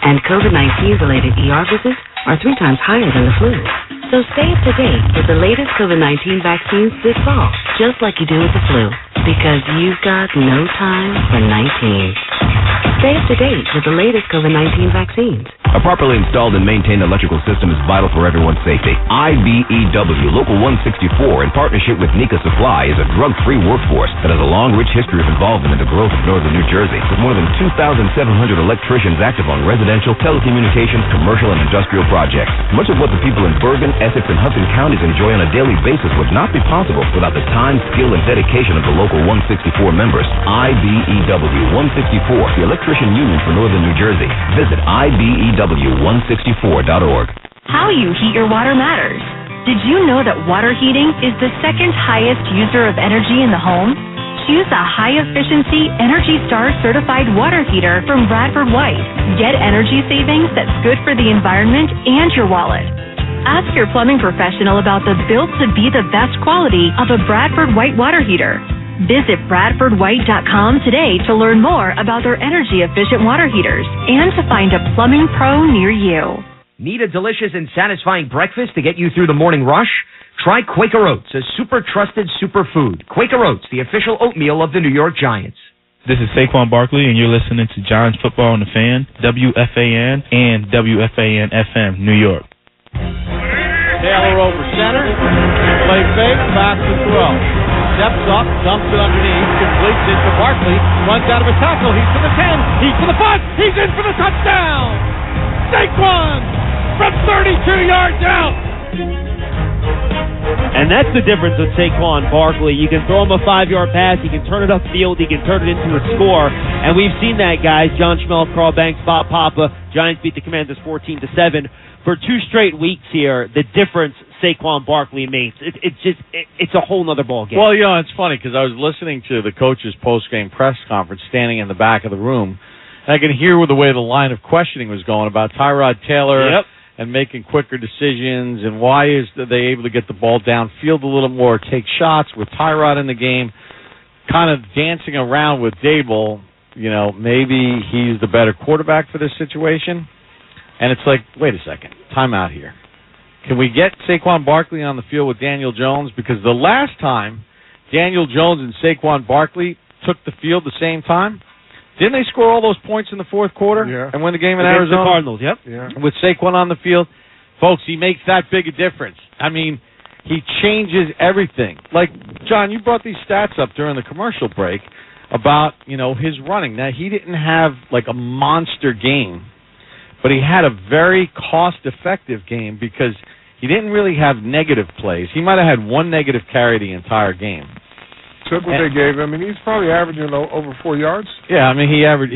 [SPEAKER 14] And COVID-19-related ER visits are 3 times higher than the flu. So stay up to date with the latest COVID-19 vaccines this fall, just like you do with the flu, because you've got no time for 19. Stay up to date with the latest COVID-19 vaccines.
[SPEAKER 17] A properly installed and maintained electrical system is vital for everyone's safety. IBEW Local 164, in partnership with Nika Supply, is a drug-free workforce that has a long, rich history of involvement in the growth of northern New Jersey, with more than 2,700 electricians active on residential, telecommunications, commercial, and industrial projects. Much of what the people in Bergen, Essex, and Hudson counties enjoy on a daily basis would not be possible without the time, skill, and dedication of the Local 164 members. IBEW 164, the electrician union for northern New Jersey. Visit IBEW164.org.
[SPEAKER 13] How you heat your water matters. Did you know that water heating is the second highest user of energy in the home? Choose a high-efficiency Energy Star certified water heater from Bradford White. Get energy savings that's good for the environment and your wallet. Ask your plumbing professional about the built-to-be-the-best quality of a Bradford White water heater. Visit BradfordWhite.com today to learn more about their energy-efficient water heaters and to find a plumbing pro near you.
[SPEAKER 16] Need a delicious and satisfying breakfast to get you through the morning rush? Try Quaker Oats, a super trusted superfood. Quaker Oats, the official oatmeal of the New York Giants.
[SPEAKER 21] This is Saquon Barkley, and you're listening to Giants Football on the Fan, WFAN, and WFAN-FM, New York.
[SPEAKER 2] Taylor over center. Play fake, back to throw. Steps up, dumps it underneath, completes it to Barkley. Runs out of a tackle. He's to the 10. He's to the 5. He's in for the touchdown. Saquon from 32 yards out.
[SPEAKER 9] And that's the difference with Saquon Barkley. You can throw him a 5-yard pass. He can turn it upfield. He can turn it into a score. And we've seen that, guys. John Schmelz, Carl Banks, Bob Papa. Giants beat the Commanders 14-7. For 2 straight weeks here, the difference Saquon Barkley makes, it's a whole nother ball game.
[SPEAKER 2] Well, it's funny because I was listening to the coach's post-game press conference standing in the back of the room, and I could hear the way the line of questioning was going about Tyrod Taylor and making quicker decisions, and why is they able to get the ball downfield a little more, take shots with Tyrod in the game, kind of dancing around with Dable. Maybe he's the better quarterback for this situation. And it's like, wait a second, time out here. Can we get Saquon Barkley on the field with Daniel Jones? Because the last time Daniel Jones and Saquon Barkley took the field the same time, didn't they score all those points in the fourth quarter and win the game in
[SPEAKER 9] Against
[SPEAKER 2] Arizona?
[SPEAKER 9] The Cardinals,
[SPEAKER 2] With Saquon on the field. Folks, he makes that big a difference. I mean, he changes everything. Like, John, you brought these stats up during the commercial break about, his running. Now, he didn't have, like, a monster game, but he had a very cost-effective game because he didn't really have negative plays. He might have had 1 negative carry the entire game.
[SPEAKER 19] Took what they gave him, and he's probably averaging over 4 yards.
[SPEAKER 2] Yeah, I mean, he averaged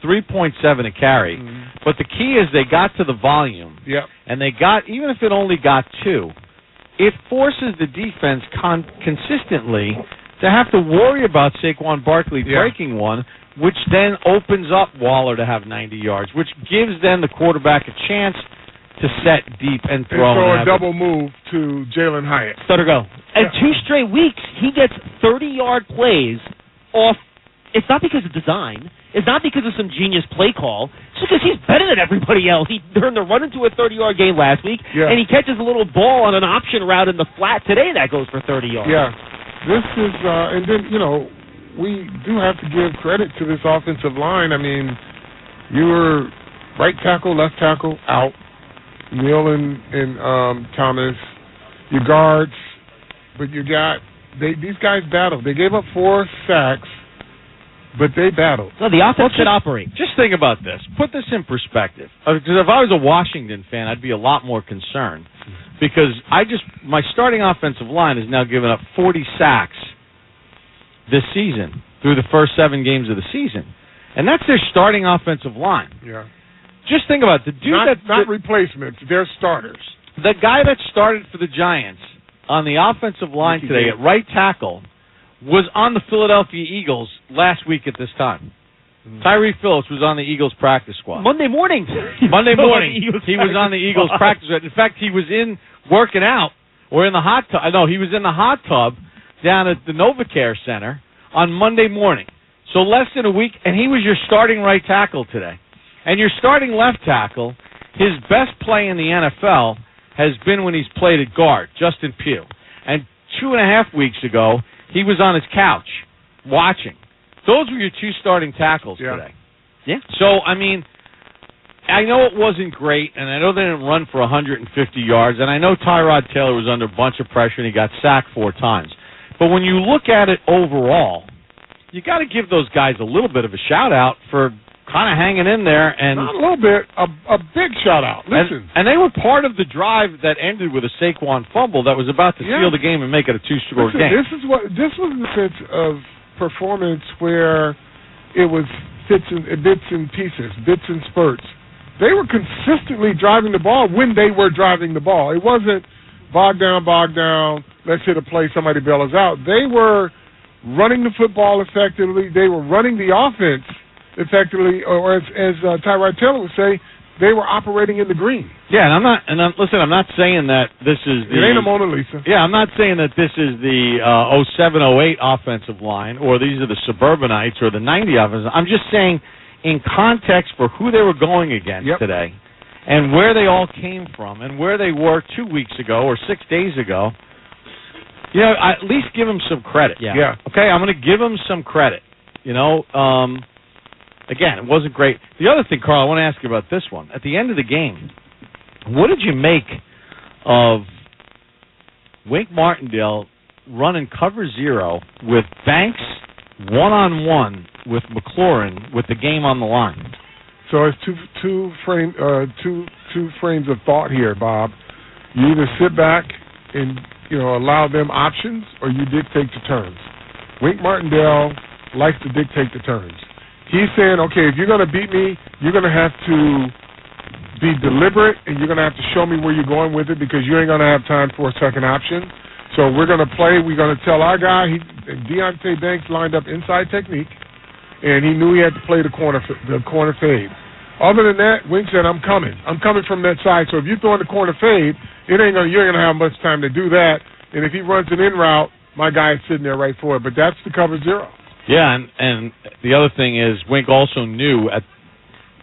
[SPEAKER 2] 3.7 a carry. Mm-hmm. But the key is they got to the volume.
[SPEAKER 19] Yep.
[SPEAKER 2] And they got, even if it only got 2, it forces the defense consistently to have to worry about Saquon Barkley breaking one, which then opens up Waller to have 90 yards, which gives then the quarterback a chance to set deep and throw.
[SPEAKER 19] And so a double move to Jalen Hyatt.
[SPEAKER 9] Stutter go. And 2 straight weeks, he gets 30-yard plays off. It's not because of design. It's not because of some genius play call. It's because he's better than everybody else. He turned the run into a 30-yard game last week, and he catches a little ball on an option route in the flat today that goes for 30 yards.
[SPEAKER 19] Yeah. This is, and then, we do have to give credit to this offensive line. I mean, you were right tackle, left tackle, out. Neal and Thomas, your guards, but you got these guys battled. They gave up 4 sacks, but they battled.
[SPEAKER 9] No, the offense should operate.
[SPEAKER 2] Just think about this. Put this in perspective. Because if I was a Washington fan, I'd be a lot more concerned. Because my starting offensive line has now given up 40 sacks this season through the first 7 games of the season, and that's their starting offensive line.
[SPEAKER 19] Yeah.
[SPEAKER 2] Just think about it. The dude
[SPEAKER 19] not replacements, they're starters.
[SPEAKER 2] The guy that started for the Giants on the offensive line today at right tackle was on the Philadelphia Eagles last week at this time. Tyree Phillips was on the Eagles practice squad.
[SPEAKER 9] Monday morning.
[SPEAKER 2] He was on the Eagles practice squad. In fact, he was working out or in the hot tub. No, he was in the hot tub down at the NovaCare Center on Monday morning. So less than a week, and he was your starting right tackle today. And your starting left tackle, his best play in the NFL has been when he's played at guard, Justin Pugh. And 2.5 weeks ago, he was on his couch watching. Those were your 2 starting tackles today.
[SPEAKER 9] Yeah.
[SPEAKER 2] So, I mean, I know it wasn't great, and I know they didn't run for 150 yards, and I know Tyrod Taylor was under a bunch of pressure, and he got sacked 4 times. But when you look at it overall, you got to give those guys a little bit of a shout-out for kind of hanging in there. And
[SPEAKER 19] not a little bit, a big shout-out. Listen.
[SPEAKER 2] And they were part of the drive that ended with a Saquon fumble that was about to seal the game and make it a 2-score game.
[SPEAKER 19] This was the sense of performance where it was bits and pieces, bits and spurts. They were consistently driving the ball when they were driving the ball. It wasn't bog down, let's hit a play, somebody bail us out. They were running the football effectively. They were running the offense effectively, or as Tyrod Taylor would say, they were operating in the green.
[SPEAKER 2] Yeah, and I'm not saying that this is
[SPEAKER 19] it ain't a Mona Lisa.
[SPEAKER 2] Yeah, I'm not saying that this is the 07-08 offensive line, or these are the Suburbanites or the 90 offensive. I'm just saying in context for who they were going against today and where they all came from and where they were 2 weeks ago or 6 days ago, at least give them some credit.
[SPEAKER 19] Yeah.
[SPEAKER 2] Okay, I'm going to give them some credit. Again, it wasn't great. The other thing, Carl, I want to ask you about this one. At the end of the game, what did you make of Wink Martindale running cover 0 with Banks one-on-one with McLaurin with the game on the line.
[SPEAKER 19] So it's two frames of thought here, Bob. You either sit back and allow them options, or you dictate the terms. Wink Martindale likes to dictate the terms. He's saying, okay, if you're going to beat me, you're going to have to be deliberate, and you're going to have to show me where you're going with it, because you ain't going to have time for a second option. So we're going to play. We're going to tell our guy. Deontay Banks lined up inside technique, and he knew he had to play the corner fade. Other than that, Wink said, I'm coming from that side. So if you're throwing the corner fade, you ain't going to have much time to do that. And if he runs an in route, my guy is sitting there right for it. But that's the cover 0.
[SPEAKER 2] Yeah, and the other thing is Wink also knew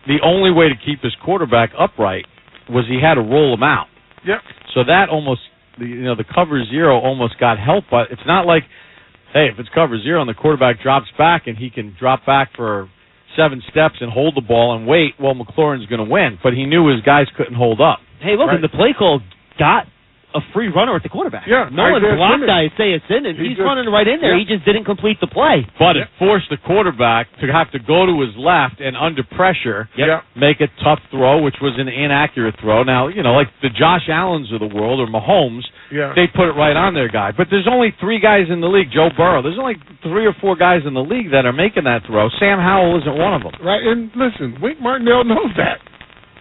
[SPEAKER 2] the only way to keep his quarterback upright was he had to roll him out.
[SPEAKER 19] Yep.
[SPEAKER 2] So that almost, the cover 0 almost got helped, but it's not like, hey, if it's cover 0 and the quarterback drops back and he can drop back for 7 steps and hold the ball and wait, well, McLaurin's going to win. But he knew his guys couldn't hold up.
[SPEAKER 9] Hey, look, and the play call got a free runner at the quarterback.
[SPEAKER 19] Yeah,
[SPEAKER 9] no one blocked Isaiah Simmons. He's running right in there.
[SPEAKER 19] Yeah.
[SPEAKER 9] He just didn't complete the play.
[SPEAKER 2] But it forced the quarterback to have to go to his left and under pressure make a tough throw, which was an inaccurate throw. Now, like the Josh Allens of the world or Mahomes, they put it right on their guy. But there's only 3 guys in the league. Joe Burrow. There's only 3 or 4 guys in the league that are making that throw. Sam Howell isn't one of them.
[SPEAKER 19] Right, and listen, Wink Martindale knows that.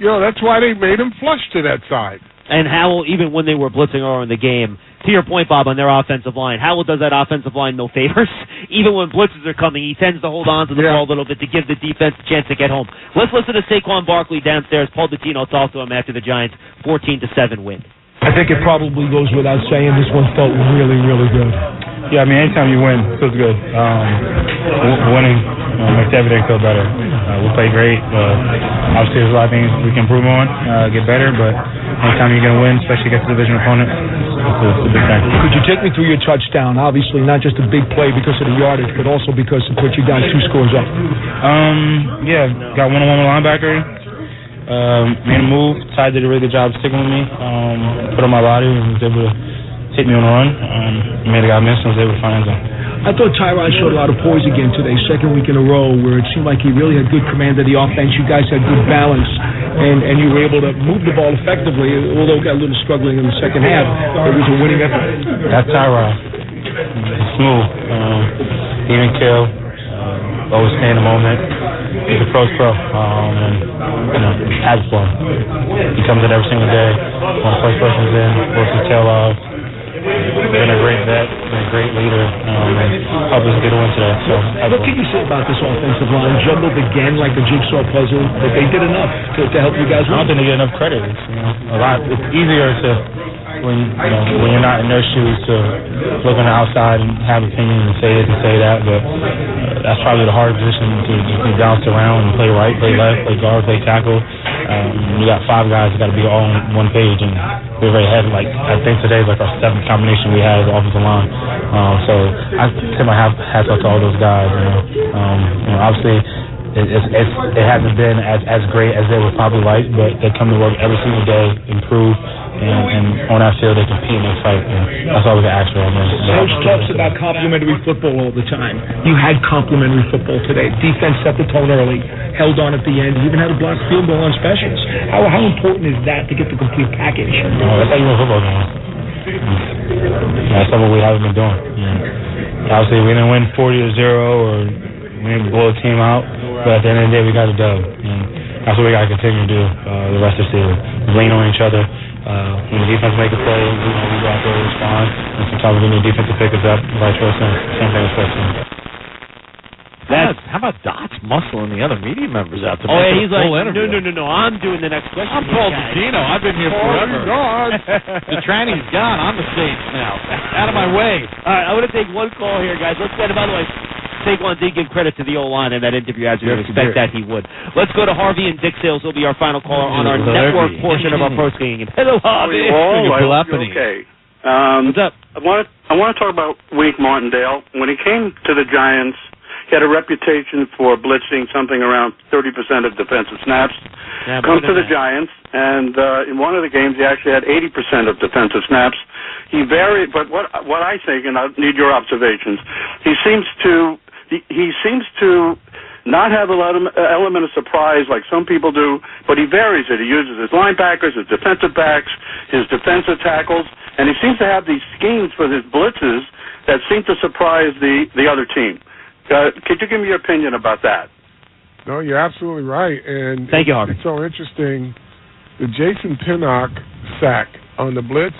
[SPEAKER 19] That's why they made him flush to that side.
[SPEAKER 9] And Howell, even when they were blitzing earlier in the game, to your point, Bob, on their offensive line, Howell does that offensive line no favors. Even when blitzes are coming, he tends to hold on to the ball a little bit to give the defense a chance to get home. Let's listen to Saquon Barkley downstairs. Paul Dottino talked to him after the Giants' 14-7 win.
[SPEAKER 24] I think it probably goes without saying this one felt really, really good.
[SPEAKER 21] Yeah, anytime you win, it feels good. Winning makes everything feel better. We play great. Obviously, there's a lot of things we can improve on, get better, but anytime you're going to win, especially against a division opponent, it's a big thing.
[SPEAKER 24] Could you take me through your touchdown? Obviously, not just a big play because of the yardage, but also because it put you down 2 scores up.
[SPEAKER 21] Got one-on-one with linebacker. Made a move. Ty did a really good job sticking with me. Put on my body and was able to hit me on the run. Made a guy miss and was able to find end zone.
[SPEAKER 24] I thought Tyrod showed a lot of poise again today, 2nd week in a row, where it seemed like he really had good command of the offense. You guys had good balance, and you were able to move the ball effectively, although it got a little struggling in the second half. It was a winning effort.
[SPEAKER 21] That's Tyrod. Smooth. Even kill. Always stay in the moment. He's a pro's pro. Has fun. He comes in every single day. When the first person's in, works his tail off. Been a great vet, been a great leader, and helped us get a win today. So,
[SPEAKER 24] what can you say about this offensive line? Jumbled again like a jigsaw puzzle, but they did enough to help you guys win.
[SPEAKER 21] I don't think they get enough credit. It's easier to when you're not in their shoes to look on the outside and have opinions and say this and say that, but that's probably the hardest position to just be bounced around and play right, play left, play guard, play tackle. You got 5 guys that got to be all on one page, and we're very heavy. Like I think today is like our 7th combination we had as offensive line. So I tip my hats off to all those guys. Obviously it hasn't been as great as they would probably like, but they come to work every single day, improve. And on that field, they compete and they fight. And that's all we can ask for.
[SPEAKER 24] Coach talks about complimentary football all the time. You had complimentary football today. Defense set the tone early, held on at the end. You even had a blocked field goal on specials. How important is that to get the complete package?
[SPEAKER 21] That's how you win football games. That's what we haven't been doing. Obviously, we didn't win 40-0 or we didn't blow a team out, but at the end of the day, we got a dub. And that's what we got to continue to do the rest of the season. Lean on each other. When the defense make a play, we go out there and respond. And sometimes we need defense to pick us up, vice versa. Same thing with special teams.
[SPEAKER 2] How about Dot's muscling the other media members out to
[SPEAKER 9] make
[SPEAKER 2] he's
[SPEAKER 9] a full
[SPEAKER 2] like,
[SPEAKER 9] interview? No, I'm doing the next question.
[SPEAKER 2] I'm Paul Dottino. I've been here forever. Detrani's gone. I'm the stage now. Out of my way.
[SPEAKER 9] All right, I want to take one call here, guys. Let's get it. By the way, Saquon did give credit to the O-line in that interview, as we would expect that he would. Let's go to Harvey and Dick Sales. He'll be our final caller on our network portion of our post-game game. Hello, Harvey.
[SPEAKER 6] Okay.
[SPEAKER 9] What's up?
[SPEAKER 6] I want to talk about Wink Martindale. When he came to the Giants, He had a reputation for blitzing something around 30% of defensive snaps.
[SPEAKER 2] Yeah,
[SPEAKER 6] Comes to the Giants, and in one of the games, he actually had 80% of defensive snaps. He varied, but what I think, and I need your observations, he seems to not have a lot of element of surprise like some people do, but he varies it. He uses his linebackers, his defensive backs, his defensive tackles, and he seems to have these schemes for his blitzes that seem to surprise the other team. Could you give me your opinion about that?
[SPEAKER 19] No, you're absolutely right. And
[SPEAKER 9] Thank you, Harvey.
[SPEAKER 19] It's so interesting. The Jason Pinnock sack on the blitz,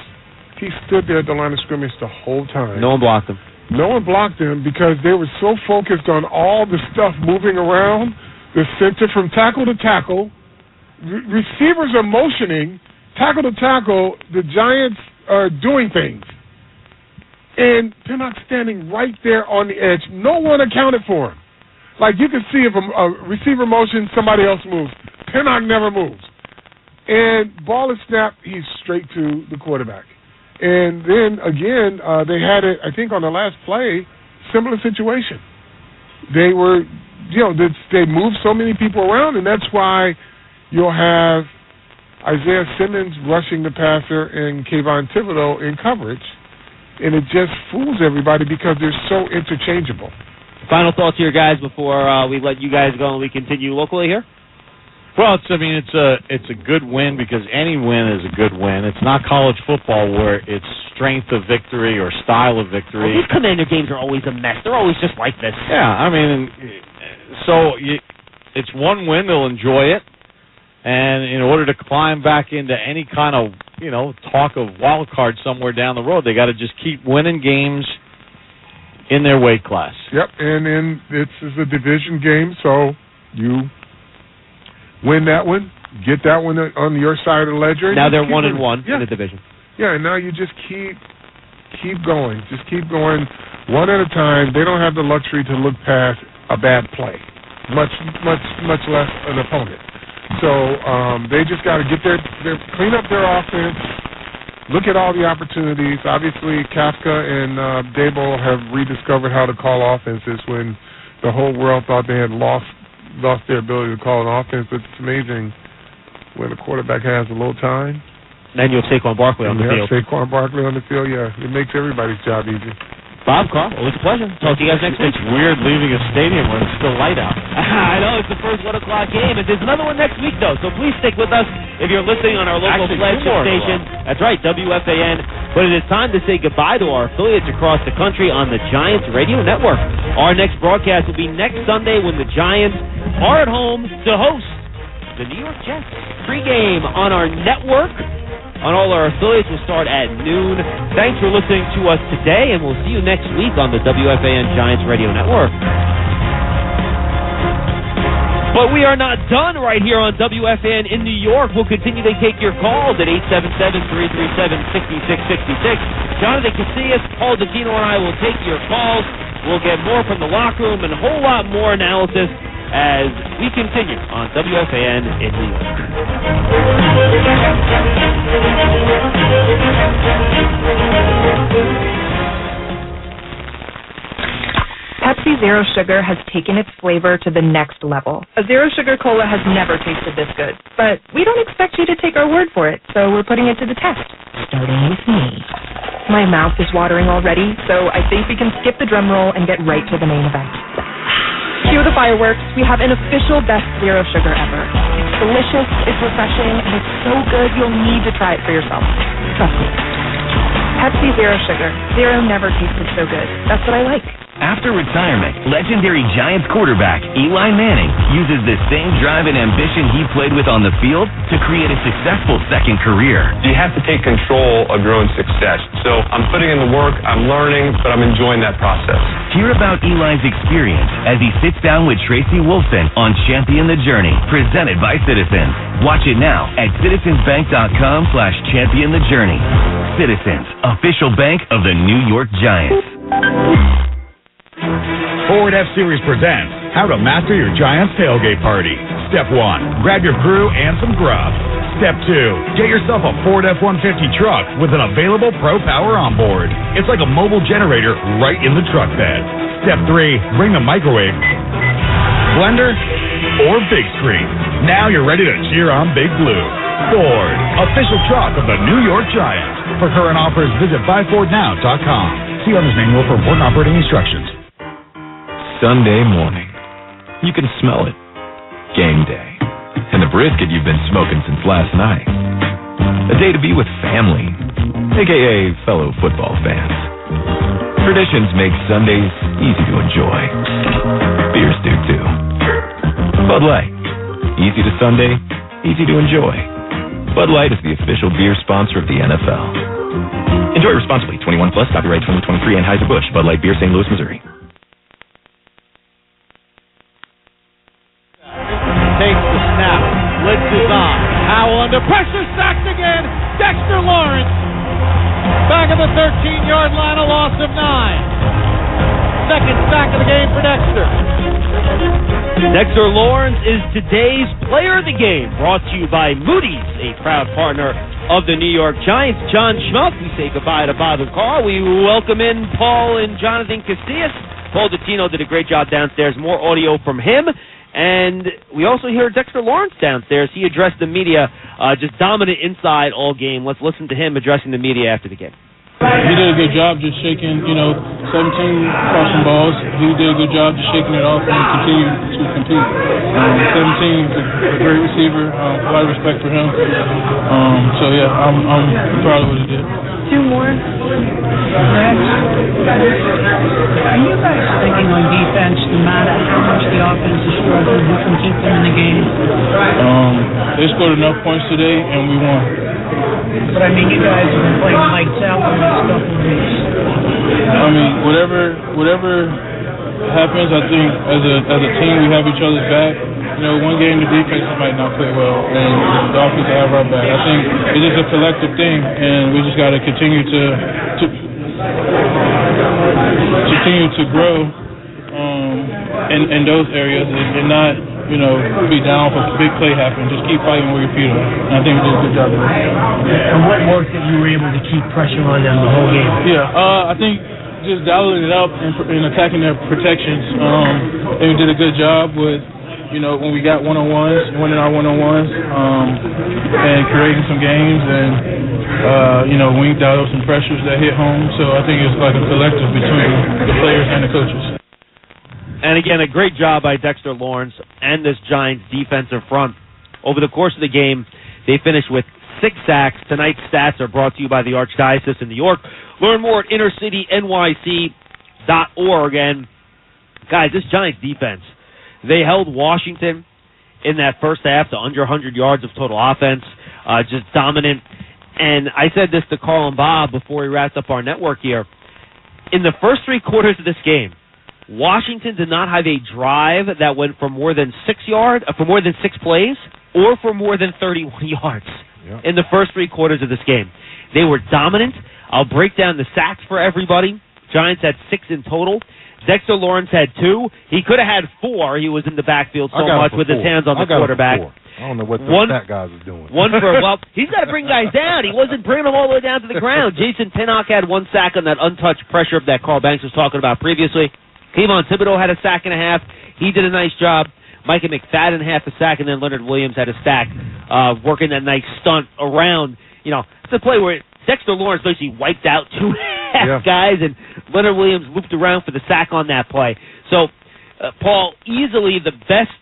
[SPEAKER 19] he stood there at the line of scrimmage the whole time.
[SPEAKER 9] No one blocked him.
[SPEAKER 19] No one blocked him because they were so focused on all the stuff moving around the center from tackle to tackle. Receivers are motioning. Tackle to tackle, the Giants are doing things. And Pinnock standing right there on the edge. No one accounted for him. Like, you can see if a receiver motions, somebody else moves. Pinnock never moves. And ball is snapped, he's straight to the quarterback. And then, again, they had it, I think, on the last play, similar situation. They were, they moved so many people around, and that's why you'll have Isaiah Simmons rushing the passer and Kayvon Thibodeau in coverage. And it just fools everybody because they're so interchangeable.
[SPEAKER 9] Final thoughts here, guys, before we let you guys go and we continue locally here?
[SPEAKER 2] Well, it's a good win because any win is a good win. It's not college football where it's strength of victory or style of victory.
[SPEAKER 9] Well, these Commander games are always a mess. They're always just like this.
[SPEAKER 2] Yeah, I mean, it's one win. They'll enjoy it. And in order to climb back into any kind of, talk of wild card somewhere down the road, they got to just keep winning games in their weight class.
[SPEAKER 19] Yep, and then this is a division game, so you win that one, get that one on your side of the ledger.
[SPEAKER 9] Now they're 1-1 in the division.
[SPEAKER 19] Yeah, and now you just keep going. Just keep going one at a time. They don't have the luxury to look past a bad play, much less an opponent. So they just got to get clean up their offense, look at all the opportunities. Obviously, Kafka and Dable have rediscovered how to call offenses when the whole world thought they had lost their ability to call an offense. But it's amazing when a quarterback has a little time.
[SPEAKER 9] Then you have Saquon Barkley on the field.
[SPEAKER 19] Saquon Barkley on the field, yeah. It makes everybody's job easy.
[SPEAKER 9] Bob, Carl, always a pleasure. Talk to you guys next week.
[SPEAKER 2] It's weird leaving a stadium when it's still light out.
[SPEAKER 9] I know, it's the first 1 o'clock game, and there's another one next week, though, so please stick with us if you're listening on our local flagship station. That's right, WFAN. But it is time to say goodbye to our affiliates across the country on the Giants Radio Network. Our next broadcast will be next Sunday when the Giants are at home to host the New York Jets. Pre-game on our network. On all our affiliates will start at noon. Thanks for listening to us today, and we'll see you next week on the WFAN Giants Radio Network. But we are not done right here on WFAN in New York. We'll continue to take your calls at 877-337-6666. Jonathan Casillas, Paul Dottino, and I will take your calls. We'll get more from the locker room and a whole lot more analysis as we continue on WFAN in New York.
[SPEAKER 1] Pepsi Zero Sugar has taken its flavor to the next level. A Zero Sugar Cola has never tasted this good, but we don't expect you to take our word for it, so we're putting it to the test, starting with me. My mouth is watering already, so I think we can skip the drum roll and get right to the main event. Cue the fireworks. We have an official best Zero Sugar ever. It's delicious, it's refreshing, and it's so good you'll need to try it for yourself. Trust me. Pepsi Zero Sugar. Zero never tasted so good. That's what I like.
[SPEAKER 8] After retirement, legendary Giants quarterback Eli Manning uses the same drive and ambition he played with on the field to create a successful second career.
[SPEAKER 10] You have to take control of your own success. So I'm putting in the work, I'm learning, but I'm enjoying that process.
[SPEAKER 8] Hear about Eli's experience as he sits down with Tracy Wolfson on Champion the Journey, presented by Citizens. Watch it now at citizensbank.com/Champion the Journey. Citizens, official bank of the New York Giants.
[SPEAKER 11] Ford F-Series presents How to master your Giants tailgate party. Step 1, grab your crew and some grub. Step 2, get yourself a Ford F-150 truck with an available Pro Power on board. It's like a mobile generator right in the truck bed. Step 3, bring the microwave, blender, or big screen. Now you're ready to cheer on Big Blue. Ford, official truck of the New York Giants. For current offers, visit buyfordnow.com. See owner's manual for important operating instructions.
[SPEAKER 17] Sunday morning. You can smell it. Game day. And the brisket you've been smoking since last night. A day to be with family, a.k.a. fellow football fans. Traditions make Sundays easy to enjoy. Beers do too. Bud Light. Easy to Sunday, easy to enjoy. Bud Light is the official beer sponsor of the NFL. Enjoy responsibly. 21 plus. Copyright 2023 Anheuser-Busch. Bud Light Beer, St. Louis, Missouri.
[SPEAKER 2] Takes the snap. Blitz is on. Howell under pressure. Sacked again. Dexter Lawrence. Back at the 13-yard line. A loss of 9. Second sack of the game for Dexter.
[SPEAKER 9] Dexter Lawrence is today's player of the game, brought to you by Moody's, a proud partner of the New York Giants. John Schmuck, we say goodbye to Bob and Carl. We welcome in Paul and Jonathan Casillas. Paul Dottino did a great job downstairs. More audio from him. And we also hear Dexter Lawrence downstairs. He addressed the media, just dominant inside all game. Let's listen to him addressing the media after the game.
[SPEAKER 21] He did a good job just shaking, 17 crossing balls. He did a good job just shaking it off and continue to compete. 17 is a great receiver. A lot of respect for him. I'm proud of what he did.
[SPEAKER 15] Two more. Are you guys thinking on defense, no matter how much the offense is struggling, you can keep them in the game?
[SPEAKER 21] They scored enough points today, and we won.
[SPEAKER 15] But I mean, you guys have been playing lights out the last couple of weeks.
[SPEAKER 21] I mean, whatever happens, I think as a team we have each other's back. One game the defense might not play well, and the offense will have our back. I think it's just a collective thing, and we just got to continue to grow in those areas and not. Be down for a big play happen. Just keep fighting where your feet are. And I think we did a good job of that.
[SPEAKER 15] And what worked that you were able to keep pressure on them the whole game?
[SPEAKER 21] Yeah, I think just dialing it up and attacking their protections. They did a good job with, when we got one-on-ones, winning our one-on-ones, and creating some games and, winked out some pressures that hit home. So I think it's like a collective between the players and the coaches.
[SPEAKER 9] And again, a great job by Dexter Lawrence and this Giants defensive front. Over the course of the game, they finished with 6 sacks. Tonight's stats are brought to you by the Archdiocese in New York. Learn more at innercitynyc.org. And, guys, this Giants defense, they held Washington in that first half to under 100 yards of total offense, just dominant. And I said this to Carl and Bob before we wrapped up our network here. In the first 3 quarters of this game, Washington did not have a drive that went for more than 6 plays, or for more than 31 yards in the first 3 quarters of this game. They were dominant. I'll break down the sacks for everybody. Giants had 6 in total. Dexter Lawrence had 2. He could have had 4. He was in the backfield so much with his hands on the quarterback.
[SPEAKER 18] I don't know what the sack guys are doing.
[SPEAKER 9] He's got to bring guys down. He wasn't bringing them all the way down to the ground. Jason Pinnock had 1 sack on that untouched pressure that Carl Banks was talking about previously. Kayvon Thibodeau had a sack and a half. He did a nice job. Micah McFadden half a sack, and then Leonard Williams had a sack, working that nice stunt around. It's a play where Dexter Lawrence basically wiped out 2 half guys, and Leonard Williams looped around for the sack on that play. So, Paul, easily the best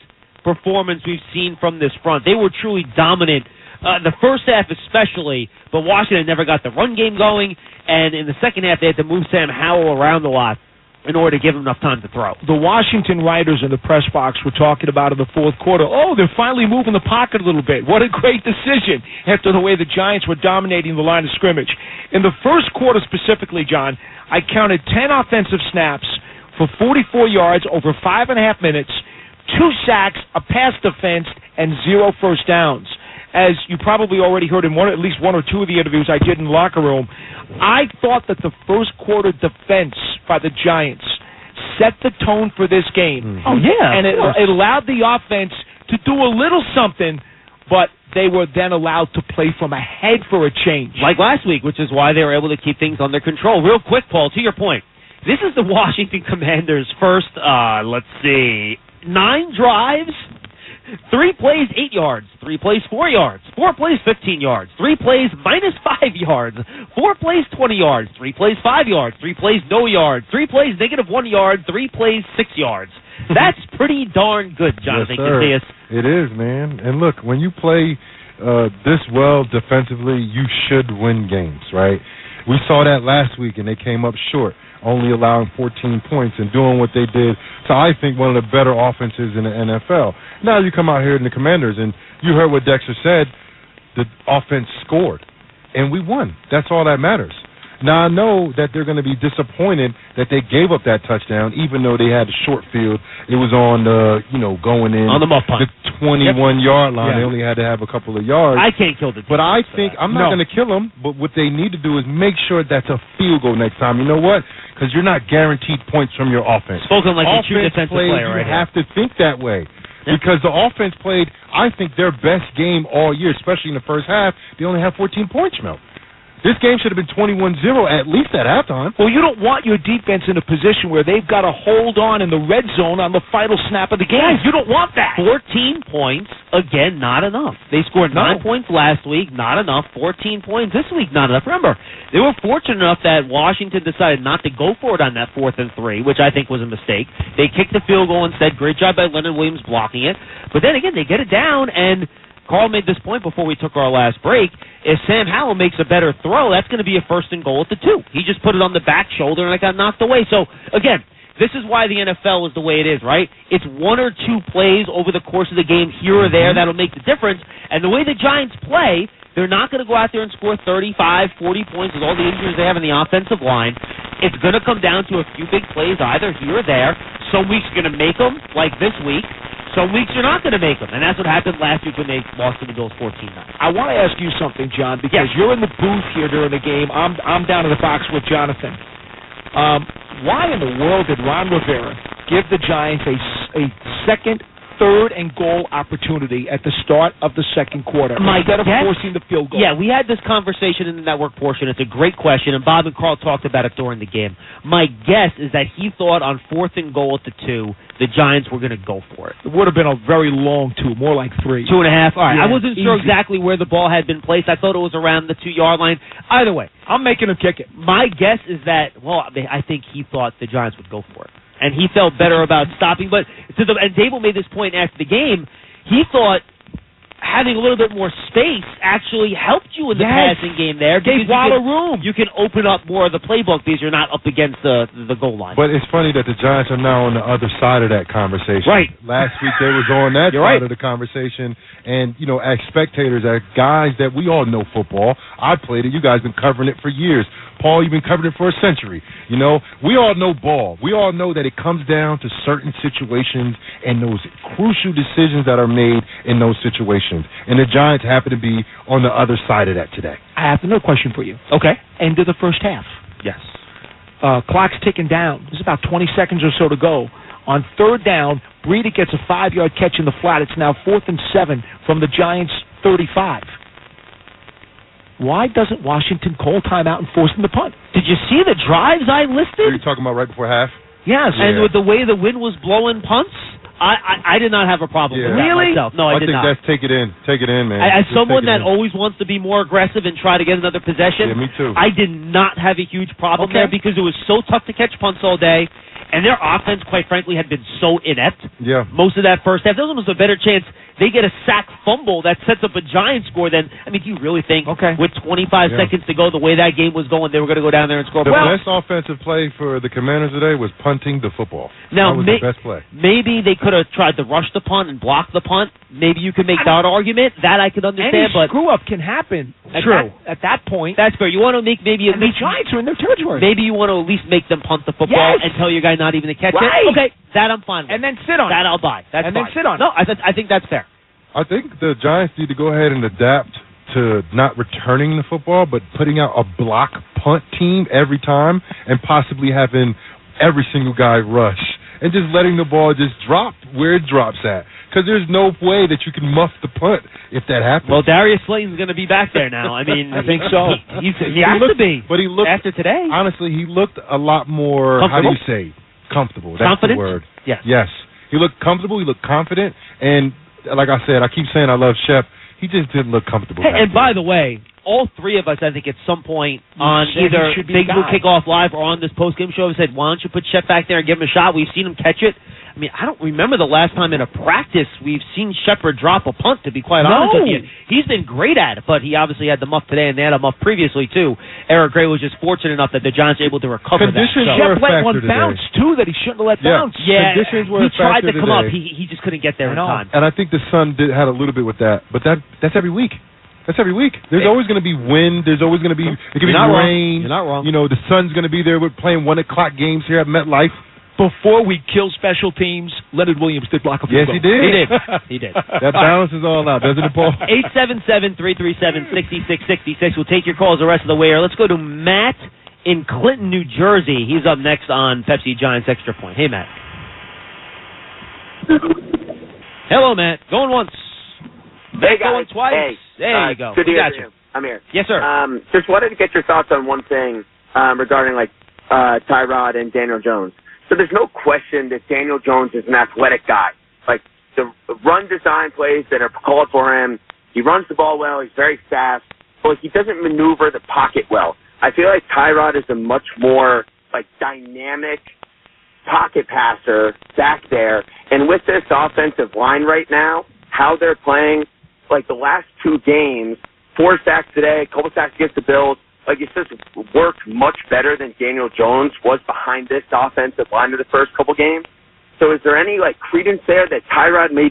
[SPEAKER 9] performance we've seen from this front. They were truly dominant, the first half especially, but Washington never got the run game going, and in the second half they had to move Sam Howell around a lot in order to give him enough time to throw.
[SPEAKER 24] The Washington writers in the press box were talking about in the fourth quarter, they're finally moving the pocket a little bit. What a great decision after the way the Giants were dominating the line of scrimmage. In the first quarter specifically, John, I counted 10 offensive snaps for 44 yards over 5.5 minutes, 2 sacks, a pass defense, and 0 first downs. As you probably already heard in at least 1 or 2 of the interviews I did in the locker room, I thought that the first quarter defense by the Giants
[SPEAKER 12] set the tone for this game.
[SPEAKER 9] Oh, yeah.
[SPEAKER 12] And it allowed the offense to do a little something, but they were then allowed to play from ahead for a change.
[SPEAKER 9] Like last week, which is why they were able to keep things under control. Real quick, Paul, to your point, this is the Washington Commanders' first, 9 drives. 3 plays, 8 yards. 3 plays, 4 yards. 4 plays, 15 yards. 3 plays, -5 yards. 4 plays, 20 yards. 3 plays, 5 yards. 3 plays, no yards. 3 plays, -1 yard. 3 plays, 6 yards. That's pretty darn good, Jonathan Casillas.
[SPEAKER 18] It is, man. And look, when you play this well defensively, you should win games, right? We saw that last week, and they came up short, only allowing 14 points and doing what they did to, I think, one of the better offenses in the NFL. Now you come out here in the Commanders, and you heard what Dexter said. The offense scored, and we won. That's all that matters. Now, I know that they're going to be disappointed that they gave up that touchdown, even though they had a short field. It was on the, going in
[SPEAKER 9] on the muff punt.
[SPEAKER 18] The 21-yard line. They only had to have a couple of yards.
[SPEAKER 9] I can't kill the defense.
[SPEAKER 18] But I think I'm not going to kill them. But what they need to do is make sure that's a field goal next time. You know what? Because you're not guaranteed points from your offense.
[SPEAKER 9] Spoken like a true defensive player, right?
[SPEAKER 18] You have to think that way. Because the offense played, I think, their best game all year, especially in the first half. They only had 14 points, Mel. This game should have been 21-0 at least at halftime.
[SPEAKER 12] Well, you don't want your defense in a position where they've got to hold on in the red zone on the final snap of the game.
[SPEAKER 9] Yes.
[SPEAKER 12] You don't want that.
[SPEAKER 9] 14 points, again, not enough. They scored 9 points last week, not enough. 14 points this week, not enough. Remember, they were fortunate enough that Washington decided not to go for it on that 4th and 3, which I think was a mistake. They kicked the field goal instead. Great job by Leonard Williams blocking it. But then again, they get it down, and Carl made this point before we took our last break. If Sam Howell makes a better throw, that's going to be a 1st and goal at the 2. He just put it on the back shoulder, and it got knocked away. So, again, this is why the NFL is the way it is, right? It's 1 or 2 plays over the course of the game here or there that'll make the difference. And the way the Giants play, they're not going to go out there and score 35, 40 points with all the injuries they have in the offensive line. It's going to come down to a few big plays either here or there. Some weeks you're going to make them, like this week. Some weeks you're not going to make them, and that's what happened last week when they lost to the Bills 14-9.
[SPEAKER 12] I want to ask you something, John, because you're in the booth here during the game. I'm down in the box with Jonathan. Why in the world did Ron Rivera give the Giants a second, 3rd and goal opportunity at the start of the second quarter instead of forcing the field goal?
[SPEAKER 9] Yeah, we had this conversation in the network portion. It's a great question, and Bob and Carl talked about it during the game. My guess is that he thought on 4th and goal at the 2, the Giants were going to go for it.
[SPEAKER 12] It would have been a very long 2, more like 3.
[SPEAKER 9] 2.5. All right,
[SPEAKER 12] yeah,
[SPEAKER 9] I wasn't sure exactly where the ball had been placed. I thought it was around the 2-yard line. Either way,
[SPEAKER 12] I'm making him kick it.
[SPEAKER 9] My guess is that, I think he thought the Giants would go for it. And he felt better about stopping. But and Dable made this point after the game. He thought having a little bit more space actually helped you in the passing game there.
[SPEAKER 12] Gave Waller room.
[SPEAKER 9] You can open up more of the playbook because you're not up against the goal line.
[SPEAKER 18] But it's funny that the Giants are now on the other side of that conversation.
[SPEAKER 9] Right.
[SPEAKER 18] Last week they was on that side of the conversation. And, as spectators, as guys that we all know football, I played it. You guys been covering it for years. Paul, you've been covering it for a century. We all know ball. We all know that it comes down to certain situations and those crucial decisions that are made in those situations. And the Giants happen to be on the other side of that today.
[SPEAKER 12] I have another question for you.
[SPEAKER 9] Okay.
[SPEAKER 12] End of the first half.
[SPEAKER 9] Yes.
[SPEAKER 12] Clock's ticking down. There's about 20 seconds or so to go. On 3rd down, Breida gets a 5-yard catch in the flat. It's now 4th and 7 from the Giants' 35. Why doesn't Washington call timeout and force them to punt?
[SPEAKER 9] Did you see the drives I listed?
[SPEAKER 18] Are you talking about right before half?
[SPEAKER 12] Yes.
[SPEAKER 9] And with the way the wind was blowing punts, I did not have a problem with that myself. No, I did not.
[SPEAKER 18] I think that's take it in. Take it in, man.
[SPEAKER 9] As someone that always wants to be more aggressive and try to get another possession,
[SPEAKER 18] me too.
[SPEAKER 9] I did not have a huge problem there because it was so tough to catch punts all day. And their offense, quite frankly, had been so inept most of that first half. There was almost a better chance they get a sack fumble that sets up a Giant score than, do you really think with 25 seconds to go, the way that game was going, they were going to go down there and score?
[SPEAKER 18] The best offensive play for the Commanders today was punting the football.
[SPEAKER 9] Now,
[SPEAKER 18] that was the best play.
[SPEAKER 9] Maybe they could have tried to rush the punt and block the punt. Maybe you could make that argument. That I could understand.
[SPEAKER 12] Any screw-up can happen. At that point.
[SPEAKER 9] That's fair. You want to make maybe at least
[SPEAKER 12] the Giants are in their territory.
[SPEAKER 9] Maybe you want to at least make them punt the football and tell your guy not even to catch it. Okay, that I'm fine with.
[SPEAKER 12] And then sit on
[SPEAKER 9] that.
[SPEAKER 12] it.
[SPEAKER 9] I'll buy. That's
[SPEAKER 12] and
[SPEAKER 9] fine.
[SPEAKER 12] then sit on
[SPEAKER 9] No,
[SPEAKER 12] it.
[SPEAKER 9] I think that's fair.
[SPEAKER 18] I think the Giants need to go ahead and adapt to not returning the football, but putting out a block punt team every time and possibly having every single guy rush and just letting the ball just drop where it drops at. Because there's no way that you can muff the punt if that happens.
[SPEAKER 4] Well, Darius Slayton's going to be back there now. I mean,
[SPEAKER 18] I think so.
[SPEAKER 4] He has to be.
[SPEAKER 18] But he looked,
[SPEAKER 4] after today.
[SPEAKER 18] Honestly, he looked a lot more, how do you say, comfortable. That's
[SPEAKER 4] confident?
[SPEAKER 18] The word.
[SPEAKER 4] Yes.
[SPEAKER 18] Yes. He looked comfortable. He looked confident. And like I said, I keep saying I love Shep. He just didn't look comfortable.
[SPEAKER 4] Hey, and by the way, all three of us, I think, at some point on
[SPEAKER 12] said
[SPEAKER 4] either
[SPEAKER 12] he should be
[SPEAKER 4] Big
[SPEAKER 12] the
[SPEAKER 4] Blue
[SPEAKER 12] guy.
[SPEAKER 4] Kickoff Live or on this post-game show have said, why don't you put Shep back there and give him a shot? We've seen him catch it. I mean, I don't remember the last time in a practice we've seen Shepard drop a punt, to be quite honest with you. He's been great at it, but he obviously had the muff today, and they had a muff previously, too. Eric Gray was just fortunate enough that the Giants were able to recover
[SPEAKER 18] Conditions
[SPEAKER 4] that.
[SPEAKER 18] were a
[SPEAKER 12] Shep let
[SPEAKER 18] factor
[SPEAKER 12] one
[SPEAKER 18] today.
[SPEAKER 12] bounce, too, that he shouldn't have let bounce.
[SPEAKER 4] Yeah,
[SPEAKER 18] Conditions were
[SPEAKER 4] he
[SPEAKER 18] a
[SPEAKER 4] tried
[SPEAKER 18] factor
[SPEAKER 4] to come up.
[SPEAKER 18] today.
[SPEAKER 4] He just couldn't get there in time.
[SPEAKER 18] And I think the Sun had a little bit with that, but that's every week. That's every week. There's always going to be wind. There's always going to be it could be rain.
[SPEAKER 4] You're not wrong.
[SPEAKER 18] You know, the Sun's going to be there. We're playing 1 o'clock games here at MetLife.
[SPEAKER 12] Before we kill special teams, Leonard Williams did block a field goal.
[SPEAKER 18] Yes, he did.
[SPEAKER 4] He did. He did.
[SPEAKER 18] That balances all out, doesn't it, Paul?
[SPEAKER 4] 877-337-6666. We'll take your calls the rest of the way. Let's go to Matt in Clinton, New Jersey. He's up next on Pepsi Giants Extra Point. Hey, Matt. Hello, Matt. Going once.
[SPEAKER 20] Hey, guys.
[SPEAKER 4] Going twice.
[SPEAKER 20] Hey.
[SPEAKER 4] There you go.
[SPEAKER 20] Good to
[SPEAKER 4] We
[SPEAKER 20] hear
[SPEAKER 4] got
[SPEAKER 20] from
[SPEAKER 4] you.
[SPEAKER 20] I'm here.
[SPEAKER 4] Yes, sir.
[SPEAKER 20] Just wanted to get your thoughts on one thing regarding, Tyrod and Daniel Jones. So there's no question that Daniel Jones is an athletic guy. Like, the run design plays that are called for him, he runs the ball well, he's very fast, but he doesn't maneuver the pocket well. I feel like Tyrod is a much more, dynamic pocket passer back there. And with this offensive line right now, how they're playing, the last two games, 4 sacks today, a couple sacks against the Bills, like you said, worked much better than Daniel Jones was behind this offensive line in the first couple games. So is there any, credence there that Tyrod may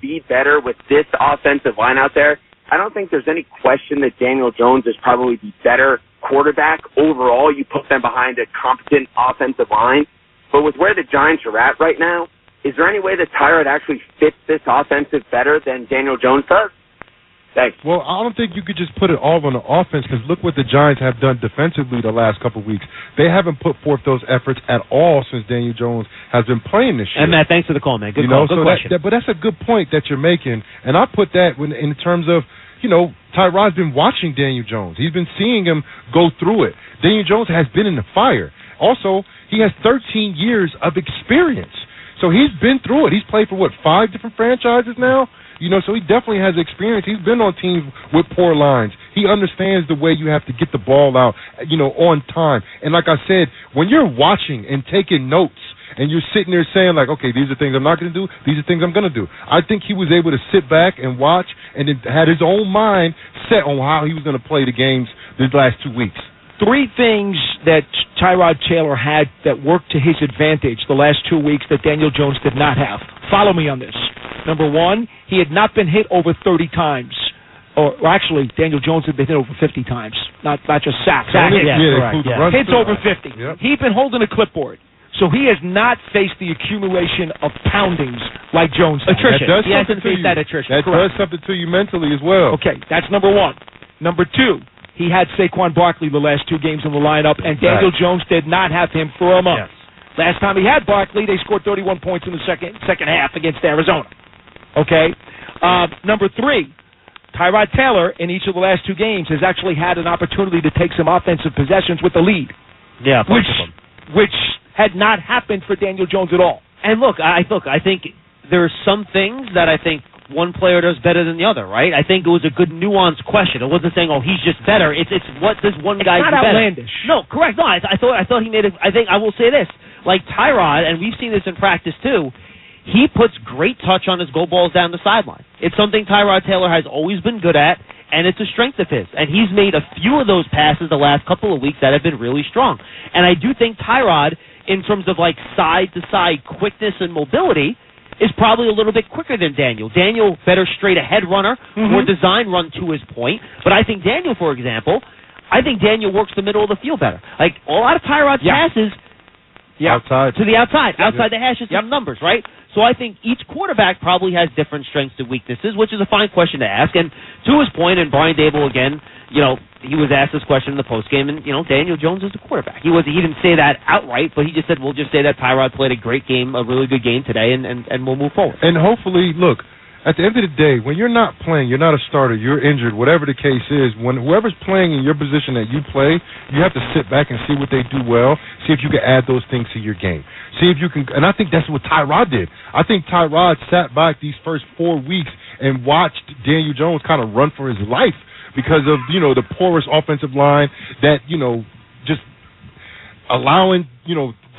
[SPEAKER 20] be better with this offensive line out there? I don't think there's any question that Daniel Jones is probably the better quarterback overall. You put them behind a competent offensive line. But with where the Giants are at right now, is there any way that Tyrod actually fits this offensive better than Daniel Jones does? Thanks.
[SPEAKER 18] Well, I don't think you could just put it all on the offense because look what the Giants have done defensively the last couple of weeks. They haven't put forth those efforts at all since Daniel Jones has been playing this year.
[SPEAKER 4] And, Matt, thanks for the call, man. Good call. Good question.
[SPEAKER 18] But that's a good point that you're making. And I put that in terms of, Tyrod's been watching Daniel Jones. He's been seeing him go through it. Daniel Jones has been in the fire. Also, he has 13 years of experience. So he's been through it. He's played for, 5 different franchises now? So he definitely has experience. He's been on teams with poor lines. He understands the way you have to get the ball out, on time. And like I said, when you're watching and taking notes and you're sitting there saying, okay, these are things I'm not going to do, these are things I'm going to do. I think he was able to sit back and watch and then had his own mind set on how he was going to play the games these last 2 weeks.
[SPEAKER 12] 3 things that Tyrod Taylor had that worked to his advantage the last 2 weeks that Daniel Jones did not have. Follow me on this. Number 1, he had not been hit over 30 times. Or actually, Daniel Jones had been hit over 50 times, not just sacks. Hits over 50.
[SPEAKER 18] Yep.
[SPEAKER 12] He'd been holding a clipboard. So he has not faced the accumulation of poundings like Jones has.
[SPEAKER 4] Attrition.
[SPEAKER 18] That does
[SPEAKER 4] He hasn't
[SPEAKER 18] something to
[SPEAKER 4] faced
[SPEAKER 18] you.
[SPEAKER 4] that attrition.
[SPEAKER 18] That does something to you mentally as well.
[SPEAKER 12] Okay, that's number 1. Number 2, he had Saquon Barkley the last 2 games in the lineup, and Daniel Jones did not have him for a month. Yes. Last time he had Barkley, they scored 31 points in the second half against Arizona. Okay? Number 3, Tyrod Taylor in each of the last 2 games has actually had an opportunity to take some offensive possessions with the lead.
[SPEAKER 4] Yeah,
[SPEAKER 12] which had not happened for Daniel Jones at all.
[SPEAKER 4] And look, I think there are some things that I think one player does better than the other, right? I think it was a good nuanced question. It wasn't saying, he's just better. It's what does one guy do better?
[SPEAKER 12] It's not outlandish.
[SPEAKER 4] No, correct. No, I thought he made it. I think I will say this. Like Tyrod, and we've seen this in practice too, he puts great touch on his go balls down the sideline. It's something Tyrod Taylor has always been good at, and it's a strength of his. And he's made a few of those passes the last couple of weeks that have been really strong. And I do think Tyrod, in terms of side-to-side quickness and mobility, is probably a little bit quicker than Daniel. Daniel, better straight-ahead runner, more design run to his point. But I think Daniel, for example, works the middle of the field better. A lot of Tyrod's passes
[SPEAKER 18] outside
[SPEAKER 4] to the outside the hash, just some numbers, right? So I think each quarterback probably has different strengths and weaknesses, which is a fine question to ask. And to his point, and Brian Daboll again, he was asked this question in the postgame, and Daniel Jones is the quarterback. He didn't say that outright, but he just said, we'll just say that Tyrod played a great game, a really good game today, and we'll move forward.
[SPEAKER 18] And hopefully, look, at the end of the day, when you're not playing, you're not a starter, you're injured, whatever the case is, when whoever's playing in your position that you play, you have to sit back and see what they do well, see if you can add those things to your game. See if you can, and I think that's what Tyrod did. I think Tyrod sat back these first 4 weeks and watched Daniel Jones kind of run for his life because of, the porous offensive line that, just allowing,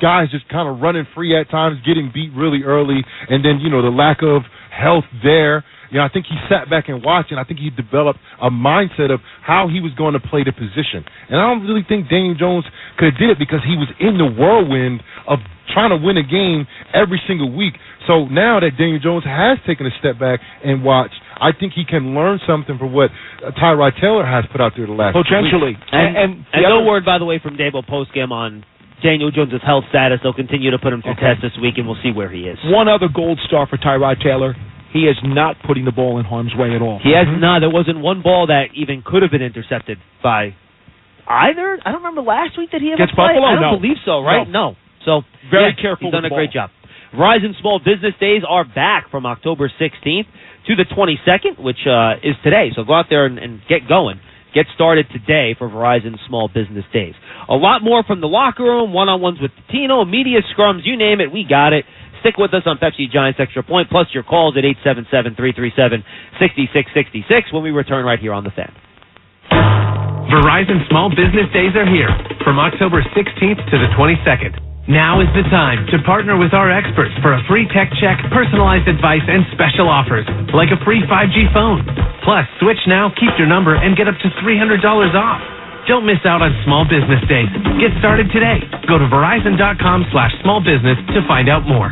[SPEAKER 18] guys just kind of running free at times, getting beat really early, and then, the lack of health there. I think he sat back and watched, and I think he developed a mindset of how he was going to play the position. And I don't really think Daniel Jones could have did it because he was in the whirlwind of trying to win a game every single week. So now that Daniel Jones has taken a step back and watched, I think he can learn something from what Tyrod Taylor has put out there the last
[SPEAKER 12] potentially.
[SPEAKER 18] weeks.
[SPEAKER 4] And no word, by the way, from Daboll postgame on Daniel Jones' health status. They'll continue to put him through tests this week, and we'll see where he is.
[SPEAKER 12] One other gold star for Tyrod Taylor. He is not putting the ball in harm's way at all.
[SPEAKER 4] He has not. There wasn't one ball that even could have been intercepted by either. I don't remember last week that he ever
[SPEAKER 12] Against
[SPEAKER 4] played.
[SPEAKER 12] Buffalo?
[SPEAKER 4] I don't
[SPEAKER 12] No.
[SPEAKER 4] believe so, right? No. So
[SPEAKER 12] very careful
[SPEAKER 4] He's done
[SPEAKER 12] with
[SPEAKER 4] a
[SPEAKER 12] the
[SPEAKER 4] great
[SPEAKER 12] ball.
[SPEAKER 4] job. Verizon Small Business Days are back from October 16th to the 22nd, which is today. So go out there and get going. Get started today for Verizon Small Business Days. A lot more from the locker room, one-on-ones with Tino, media scrums, you name it, we got it. Stick with us on Pepsi Giants Extra Point, plus your calls at 877-337-6666 when we return right here on The Fan.
[SPEAKER 3] Verizon Small Business Days are here from October 16th to the 22nd. Now is the time to partner with our experts for a free tech check, personalized advice, and special offers, like a free 5G phone. Plus, switch now, keep your number, and get up to $300 off. Don't miss out on Small Business Days. Get started today. Go to Verizon.com/smallbusiness to find out more.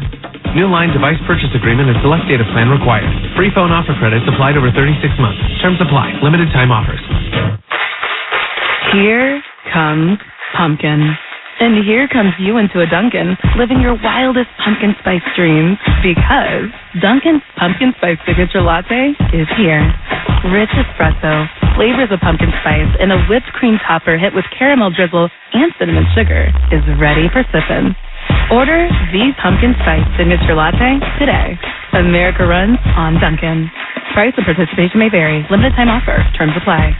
[SPEAKER 3] New line device purchase agreement and select data plan required. Free phone offer credits applied over 36 months. Terms apply. Limited time offers.
[SPEAKER 5] Here comes pumpkin. And here comes you into a Dunkin', living your wildest pumpkin spice dreams, because Dunkin's Pumpkin Spice Signature Latte is here. Rich espresso, flavors of pumpkin spice, and a whipped cream topper hit with caramel drizzle and cinnamon sugar is ready for sippin'. Order the Pumpkin Spice Signature Latte today. America runs on Dunkin'. Price and participation may vary. Limited time offer. Terms apply.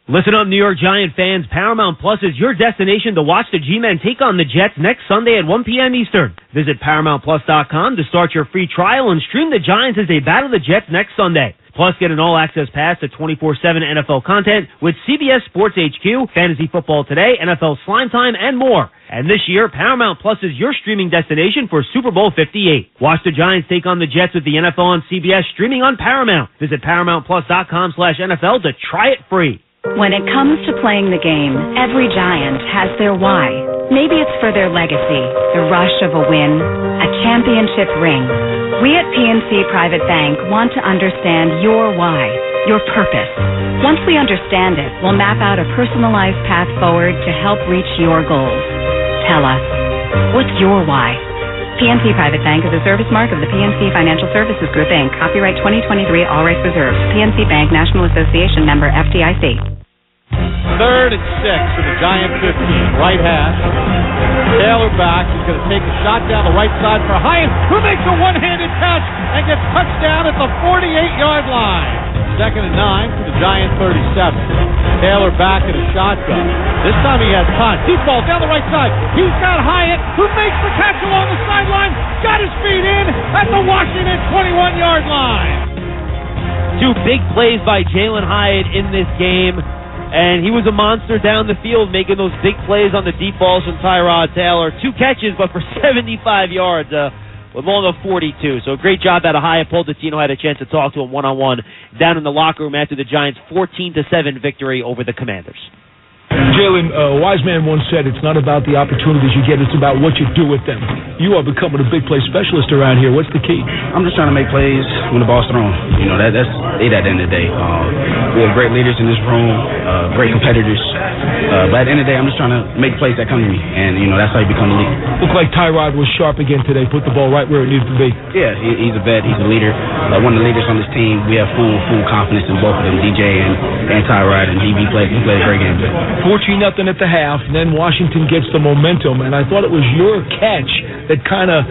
[SPEAKER 9] Listen up, New York Giant fans. Paramount Plus is your destination to watch the G-Men take on the Jets next Sunday at 1 p.m. Eastern. Visit ParamountPlus.com to start your free trial and stream the Giants as they battle the Jets next Sunday. Plus, get an all-access pass to 24/7 NFL content with CBS Sports HQ, Fantasy Football Today, NFL Slime Time, and more. And this year, Paramount Plus is your streaming destination for Super Bowl 58. Watch the Giants take on the Jets with the NFL on CBS streaming on Paramount. Visit ParamountPlus.com/NFL to try it free.
[SPEAKER 13] When it comes to playing the game, every Giant has their why. Maybe it's for their legacy, the rush of a win, a championship ring. We at PNC Private Bank want to understand your why, your purpose. Once we understand it, we'll map out a personalized path forward to help reach your goals. Tell us, what's your why? PNC Private Bank is a service mark of the PNC Financial Services Group, Inc. Copyright 2023, all rights reserved. PNC Bank, National Association member, FDIC.
[SPEAKER 2] 3rd and 6 to the Giant 15, right hash. Taylor back. He's going to take a shot down the right side for Hyatt, who makes a one-handed catch and gets touchdown at the 48-yard line. 2nd and 9 to the Giant 37. Taylor back in a shotgun. This time he has time. Deep ball down the right side. He's got Hyatt, who makes the catch along the sideline. Got his feet in at the Washington 21-yard line.
[SPEAKER 4] 2 big plays by Jalen Hyatt in this game. And he was a monster down the field making those big plays on the deep balls from Tyrod Taylor. 2 catches, but for 75 yards, along a 42. So great job out of Hyatt. Paul Dottino had a chance to talk to him one-on-one down in the locker room after the Giants' 14-7 victory over the Commanders.
[SPEAKER 24] Jalen, wise man once said, it's not about the opportunities you get, it's about what you do with them. You are becoming a big play specialist around here. What's the key?
[SPEAKER 7] I'm just trying to make plays when the ball's thrown. That's it at the end of the day. We have great leaders in this room, great competitors. But at the end of the day, I'm just trying to make plays that come to me. And, that's how you become elite.
[SPEAKER 24] Looked like Tyrod was sharp again today, put the ball right where it needed to be.
[SPEAKER 7] Yeah, he's a vet. He's a leader. One of the leaders on this team. We have full confidence in both of them, DJ and Tyrod. And he played a great game today.
[SPEAKER 24] 14-0 at the half, and then Washington gets the momentum. And I thought it was your catch that kind of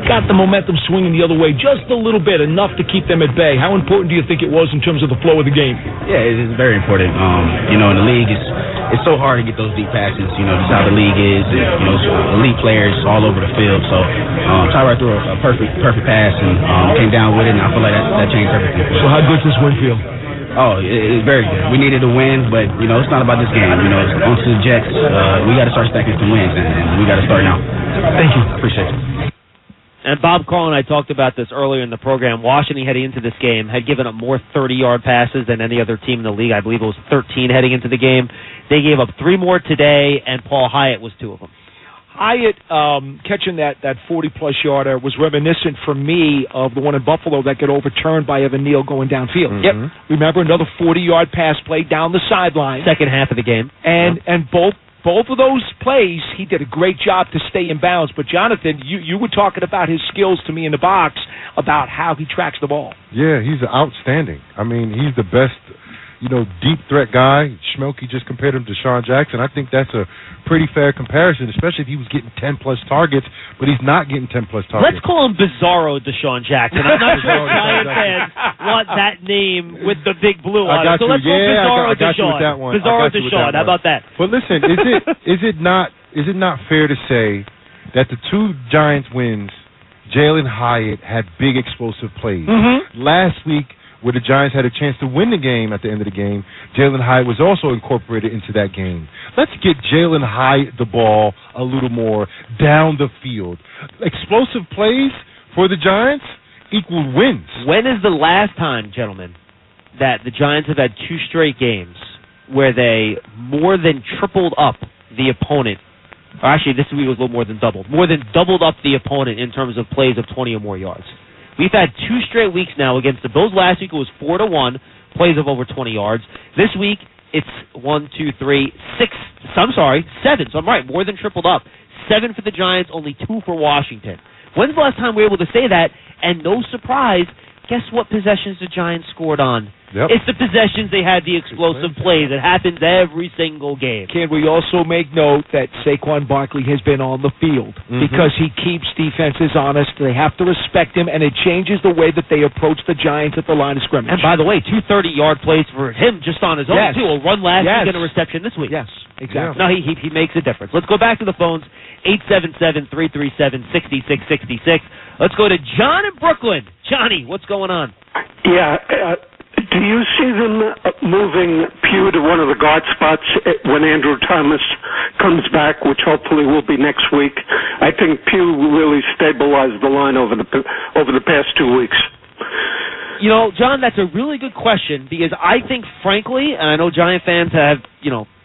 [SPEAKER 24] got the momentum swinging the other way just a little bit, enough to keep them at bay. How important do you think it was in terms of the flow of the game?
[SPEAKER 7] Yeah, it's very important. In the league, it's so hard to get those deep passes. Just how the league is. And, elite players all over the field. So Tyrod threw a perfect pass and came down with it, and I feel like that changed everything.
[SPEAKER 24] So how good's this win feel?
[SPEAKER 7] Oh, it's very good. We needed a win, but, it's not about this game. It's on to the Jets. We got to start stacking some wins, and we got to start now.
[SPEAKER 24] Thank you.
[SPEAKER 7] Appreciate it.
[SPEAKER 4] And Bob Carl and I talked about this earlier in the program. Washington, heading into this game, had given up more 30-yard passes than any other team in the league. I believe it was 13 heading into the game. They gave up 3 more today, and Paul Hyatt was 2 of them.
[SPEAKER 12] Hyatt catching that 40-plus yarder was reminiscent for me of the one in Buffalo that got overturned by Evan Neal going downfield.
[SPEAKER 4] Mm-hmm.
[SPEAKER 12] Yep. Remember, another 40-yard pass play down the sideline.
[SPEAKER 4] Second half of the game.
[SPEAKER 12] And both of those plays, he did a great job to stay in bounds. But, Jonathan, you were talking about his skills to me in the box, about how he tracks the ball.
[SPEAKER 18] Yeah, he's outstanding. I mean, he's the best, deep threat guy. Schmelke just compared him to Deshaun Jackson. I think that's a pretty fair comparison, especially if he was getting 10-plus targets, but he's not getting 10-plus targets.
[SPEAKER 4] Let's call him Bizarro Deshaun Jackson. I'm not sure Giant fans want that name with the big blue on it. So let's go Bizarro Deshaun. Bizarro Deshaun. How about that?
[SPEAKER 18] But listen, is it not fair to say that the 2 Giants wins, Jalen Hyatt had big explosive plays?
[SPEAKER 4] Mm-hmm.
[SPEAKER 18] Last week, where the Giants had a chance to win the game at the end of the game, Jalen Hyatt was also incorporated into that game. Let's get Jalen Hyatt the ball a little more down the field. Explosive plays for the Giants equal wins.
[SPEAKER 4] When is the last time, gentlemen, that the Giants have had 2 straight games where they more than tripled up the opponent? Or actually, this week was a little more than doubled. More than doubled up the opponent in terms of plays of 20 or more yards. We've had 2 straight weeks now against the Bills. Last week it was 4-1, plays of over 20 yards. This week it's 7. So I'm right, more than tripled up. 7 for the Giants, only 2 for Washington. When's the last time we were able to say that? And no surprise, guess what possessions the Giants scored on?
[SPEAKER 18] Yep.
[SPEAKER 4] It's the possessions they had the explosive plays. It happens every single game.
[SPEAKER 12] Can we also make note that Saquon Barkley has been on the field because he keeps defenses honest. They have to respect him, and it changes the way that they approach the Giants at the line of scrimmage.
[SPEAKER 4] And by the way, 2 30-yard plays for him just on his own, too. A run last week and a reception this week.
[SPEAKER 12] Yes, exactly.
[SPEAKER 4] No, he makes a difference. Let's go back to the phones, 877-337-6666. Let's go to John in Brooklyn. Johnny, what's going on?
[SPEAKER 14] Yeah, do you see them moving Pugh to one of the guard spots when Andrew Thomas comes back, which hopefully will be next week? I think Pugh really stabilized the line over the past 2 weeks.
[SPEAKER 4] John, that's a really good question because I think, frankly, and I know Giant fans have,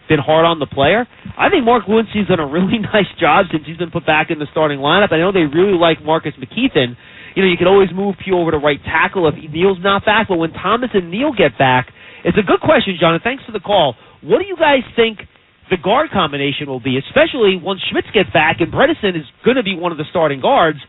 [SPEAKER 4] been hard on the player. I think Mark Lewinsky's done a really nice job since he's been put back in the starting lineup. I know they really like Marcus McKeithen. You can always move Pugh over to right tackle if Neal's not back, but when Thomas and Neal get back, it's a good question, John, and thanks for the call. What do you guys think the guard combination will be, especially once Schmitz gets back and Bredesen is going to be one of the starting guards?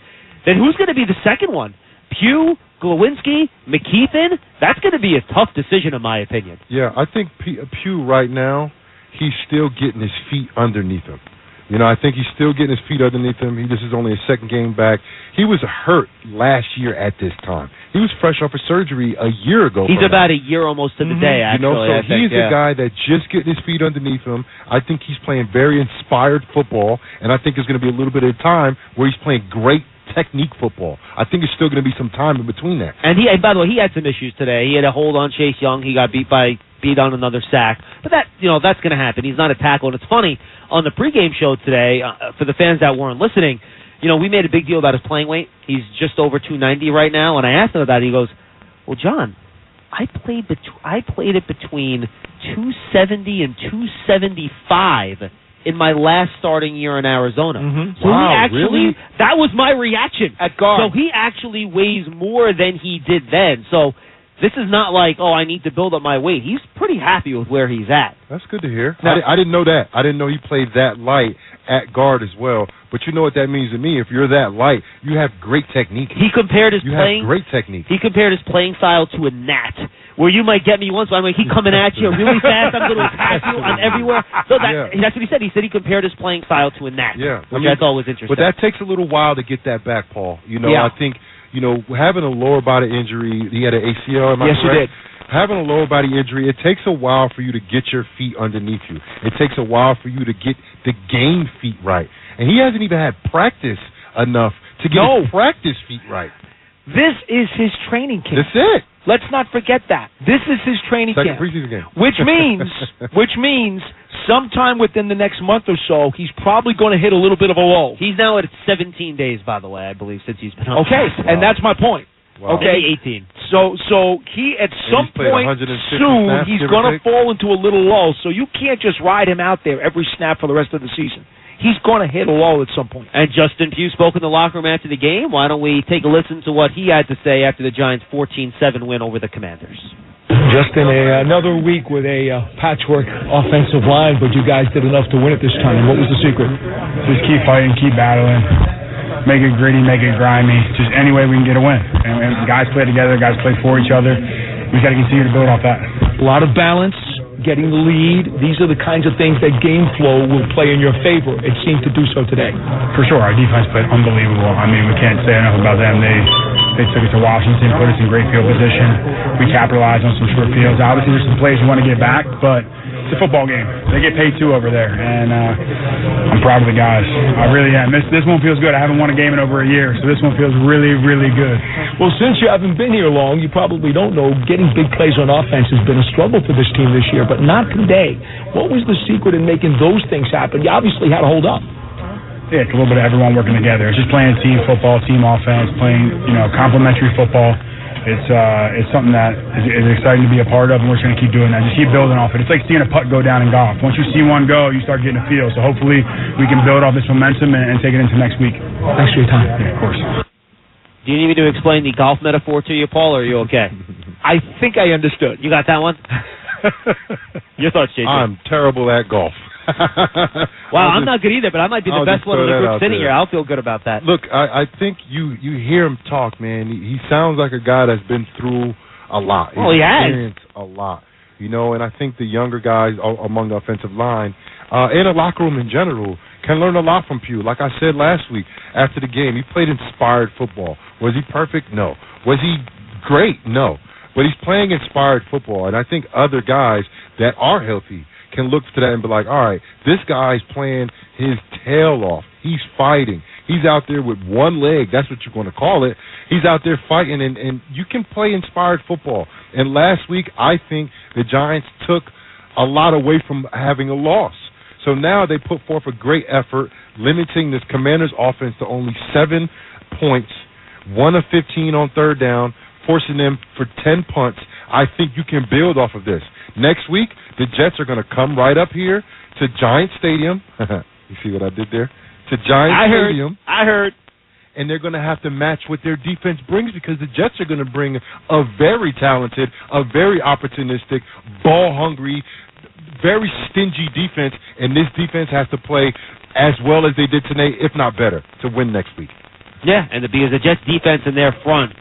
[SPEAKER 4] Then who's going to be the second one? Pugh, Glowinski, McKeithen? That's going to be a tough decision, in my opinion.
[SPEAKER 18] Yeah, I think Pugh right now, he's still getting his feet underneath him. I think he's still getting his feet underneath him. This is only his second game back. He was hurt last year at this time. He was fresh off of surgery a year ago.
[SPEAKER 4] He's about a year almost to the day, actually.
[SPEAKER 18] So he's a guy that's just getting his feet underneath him. I think he's playing very inspired football, and I think there's going to be a little bit of time where he's playing great technique football. I think there's still going to be some time in between that.
[SPEAKER 4] And by the way, he had some issues today. He had a hold on Chase Young. He got beat on another sack. But that's going to happen. He's not a tackle. And it's funny, on the pregame show today, for the fans that weren't listening, we made a big deal about his playing weight. He's just over 290 right now. And I asked him about it. He goes, well, John, I played it between 270 and 275 in my last starting year in Arizona.
[SPEAKER 12] Mm-hmm.
[SPEAKER 4] So he actually, that was my reaction.
[SPEAKER 12] At guard.
[SPEAKER 4] So he actually weighs more than he did then. So this is not like, I need to build up my weight. He's pretty happy with where he's at.
[SPEAKER 18] That's good to hear. Now, I didn't know that. I didn't know he played that light at guard as well. But you know what that means to me. If you're that light, you have great technique.
[SPEAKER 4] He compared his
[SPEAKER 18] you
[SPEAKER 4] playing.
[SPEAKER 18] have great technique.
[SPEAKER 4] He compared his playing style to a gnat, where you might get me once, but I'm like, he coming at you really fast. I'm going to attack you. I'm everywhere. So that's what he said. He said he compared his playing style to a gnat.
[SPEAKER 18] Yeah,
[SPEAKER 4] which I thought was interesting.
[SPEAKER 18] But that takes a little while to get that back, Paul. I think having a lower body injury. He had an ACL. Am I correct?
[SPEAKER 12] Yes, he did.
[SPEAKER 18] Having a lower body injury, it takes a while for you to get your feet underneath you. It takes a while for you to get the game feet right. And he hasn't even had practice enough to get his practice feet right.
[SPEAKER 12] This is his training camp.
[SPEAKER 18] That's it.
[SPEAKER 12] Let's not forget that. This is his training
[SPEAKER 18] Second
[SPEAKER 12] camp.
[SPEAKER 18] preseason game.
[SPEAKER 12] Which means sometime within the next month or so, he's probably going to hit a little bit of a lull.
[SPEAKER 4] He's now at 17 days, by the way, I believe, since he's been on.
[SPEAKER 12] Okay, and that's my point.
[SPEAKER 18] Wow.
[SPEAKER 12] Okay,
[SPEAKER 4] maybe 18.
[SPEAKER 12] So he at some point soon he's going to fall into a little lull. So you can't just ride him out there every snap for the rest of the season. He's going to hit a lull at some point.
[SPEAKER 4] And Justin Pugh spoke in the locker room after the game. Why don't we take a listen to what he had to say after the Giants' 14-7 win over the Commanders?
[SPEAKER 24] Justin, another week with a patchwork offensive line, but you guys did enough to win it this time. What was the secret?
[SPEAKER 21] Just keep fighting, keep battling. Make it gritty, make it grimy. Just any way we can get a win. And guys play together, guys play for each other. We got to continue to build off that.
[SPEAKER 12] A lot of balance, getting the lead. These are the kinds of things that game flow will play in your favor. It seemed to do so today.
[SPEAKER 21] For sure, our defense played unbelievable. I mean, we can't say enough about them. They took us to Washington, put us in great field position. We capitalized on some short fields. Obviously, there's some plays we want to get back, but it's a football game. They get paid too over there, and I'm proud of the guys. I really am. This one feels good. I haven't won a game in over a year, so this one feels really, really good.
[SPEAKER 12] Well, since you haven't been here long, you probably don't know getting big plays on offense has been a struggle for this team this year, but not today. What was the secret in making those things happen? You obviously had to hold up.
[SPEAKER 21] Yeah, it's a little bit of everyone working together. It's just playing team football, team offense, playing complementary football. It's something that is exciting to be a part of, and we're just going to keep doing that. Just keep building off it. It's like seeing a putt go down in golf. Once you see one go, you start getting a feel. So hopefully we can build off this momentum and take it into next week.
[SPEAKER 12] Thanks for your time.
[SPEAKER 21] Yeah, of course.
[SPEAKER 4] Do you need me to explain the golf metaphor to you, Paul, or are you okay?
[SPEAKER 12] I think I understood.
[SPEAKER 4] You got that one? Your thoughts, JJ?
[SPEAKER 18] I'm terrible at golf.
[SPEAKER 4] Wow, I'm not good either, but I might be the best one in the group sitting here. I'll feel good about that.
[SPEAKER 18] Look, I think you hear him talk, man. He sounds like a guy that's been through a lot.
[SPEAKER 4] Oh, he has.
[SPEAKER 18] Experienced a lot. And I think the younger guys among the offensive line and the locker room in general can learn a lot from Pugh. Like I said last week after the game, he played inspired football. Was he perfect? No. Was he great? No. But he's playing inspired football, and I think other guys that are healthy can look to that and be like, all right, this guy's playing his tail off. He's fighting. He's out there with one leg. That's what you're going to call it. He's out there fighting, and you can play inspired football. And last week, I think the Giants took a lot away from having a loss. So now they put forth a great effort, limiting this Commanders offense to only 7 points, 1 of 15 on third down, forcing them for 10 punts. I think you can build off of this. Next week, the Jets are going to come right up here to Giant Stadium. You see what I did there? To Giant Stadium.
[SPEAKER 4] I heard.
[SPEAKER 18] And they're going to have to match what their defense brings, because the Jets are going to bring a very talented, a very opportunistic, ball-hungry, very stingy defense, and this defense has to play as well as they did today, if not better, to win next week.
[SPEAKER 4] Yeah, and because the Jets defense in their front,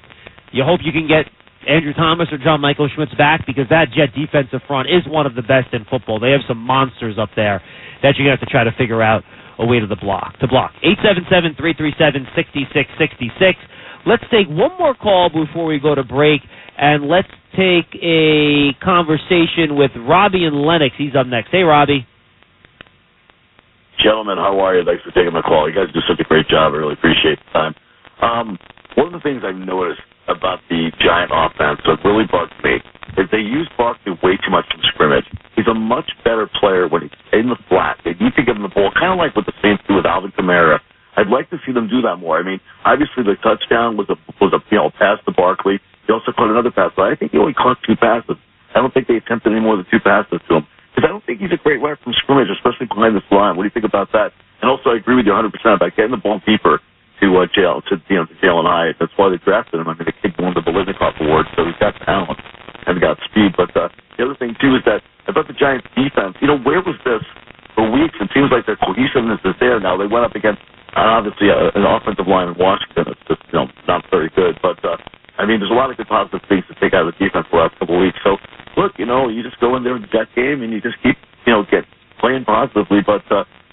[SPEAKER 4] you hope you can get Andrew Thomas or John Michael Schmitz back, because that Jet defensive front is one of the best in football. They have some monsters up there that you're going to have to try to figure out a way to block. 877-337-6666. Let's take one more call before we go to break, and let's take a conversation with Robbie and Lennox. He's up next. Hey, Robbie.
[SPEAKER 6] Gentlemen, how are you? Thanks for taking my call. You guys do such a great job. I really appreciate the time. One of the things I've noticed about the Giant offense that really bugs me is they use Barkley way too much from scrimmage. He's a much better player when he's in the flat. They need to give him the ball, kind of like what the Saints do with Alvin Kamara. I'd like to see them do that more. I mean, obviously the touchdown was a pass to Barkley. He also caught another pass, but I think he only caught 2 passes. I don't think they attempted any more than 2 passes to him. Because I don't think he's a great runner from scrimmage, especially behind this line. What do you think about that? And also, I agree with you 100% about getting the ball deeper to Jalen Hyatt. That's why they drafted him. I mean, the kid won the Biletnikoff Award, so he's got talent and got speed. But the other thing, too, is that about the Giants' defense, where was this for weeks? It seems like their cohesiveness is there now. They went up against, obviously, an offensive line in Washington. It's just, not very good. But, there's a lot of good positive things to take out of the defense for the last couple of weeks. So, look, you just go in there in the Jet game and you just keep, get playing positively. But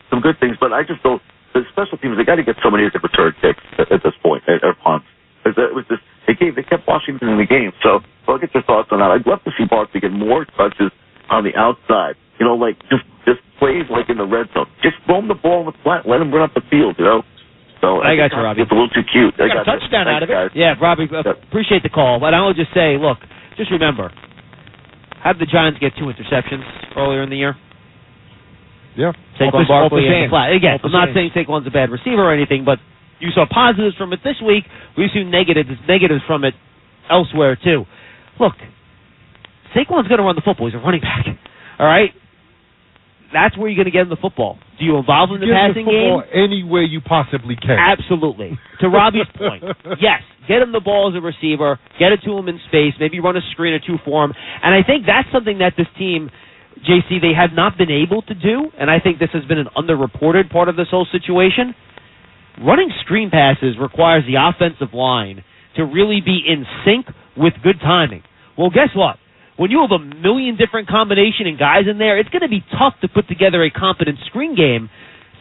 [SPEAKER 6] some good things. But I just don't. The special teams, they got to get somebody that can return kicks at this point, or punts. It was just they kept Washington in the game. So I'll get your thoughts on that. I'd love to see Barkley get more touches on the outside. Like just plays like in the red zone. Just roam the ball in the flat. Let him run up the field. So
[SPEAKER 4] I got you, Robbie.
[SPEAKER 6] It's a little too cute.
[SPEAKER 12] I got a touchdown out of it.
[SPEAKER 6] Guys.
[SPEAKER 4] Yeah, Robbie, appreciate the call. But I will just say, look, just remember, how did the Giants get 2 interceptions earlier in the year?
[SPEAKER 18] Yeah.
[SPEAKER 4] Saquon Barkley in the flat. Again, I'm not saying Saquon's a bad receiver or anything, but you saw positives from it this week. We've seen negatives from it elsewhere, too. Look, Saquon's going to run the football. He's a running back. All right? That's where you're going to get him the football. Do you involve him in the passing game?
[SPEAKER 18] Any way you possibly can.
[SPEAKER 4] Absolutely. To Robbie's point, yes, get him the ball as a receiver, get it to him in space, maybe run a screen or 2 for him. And I think that's something that this team, JC, they have not been able to do, and I think this has been an underreported part of this whole situation. Running screen passes requires the offensive line to really be in sync with good timing. Well, guess what? When you have a million different combination and guys in there, it's going to be tough to put together a competent screen game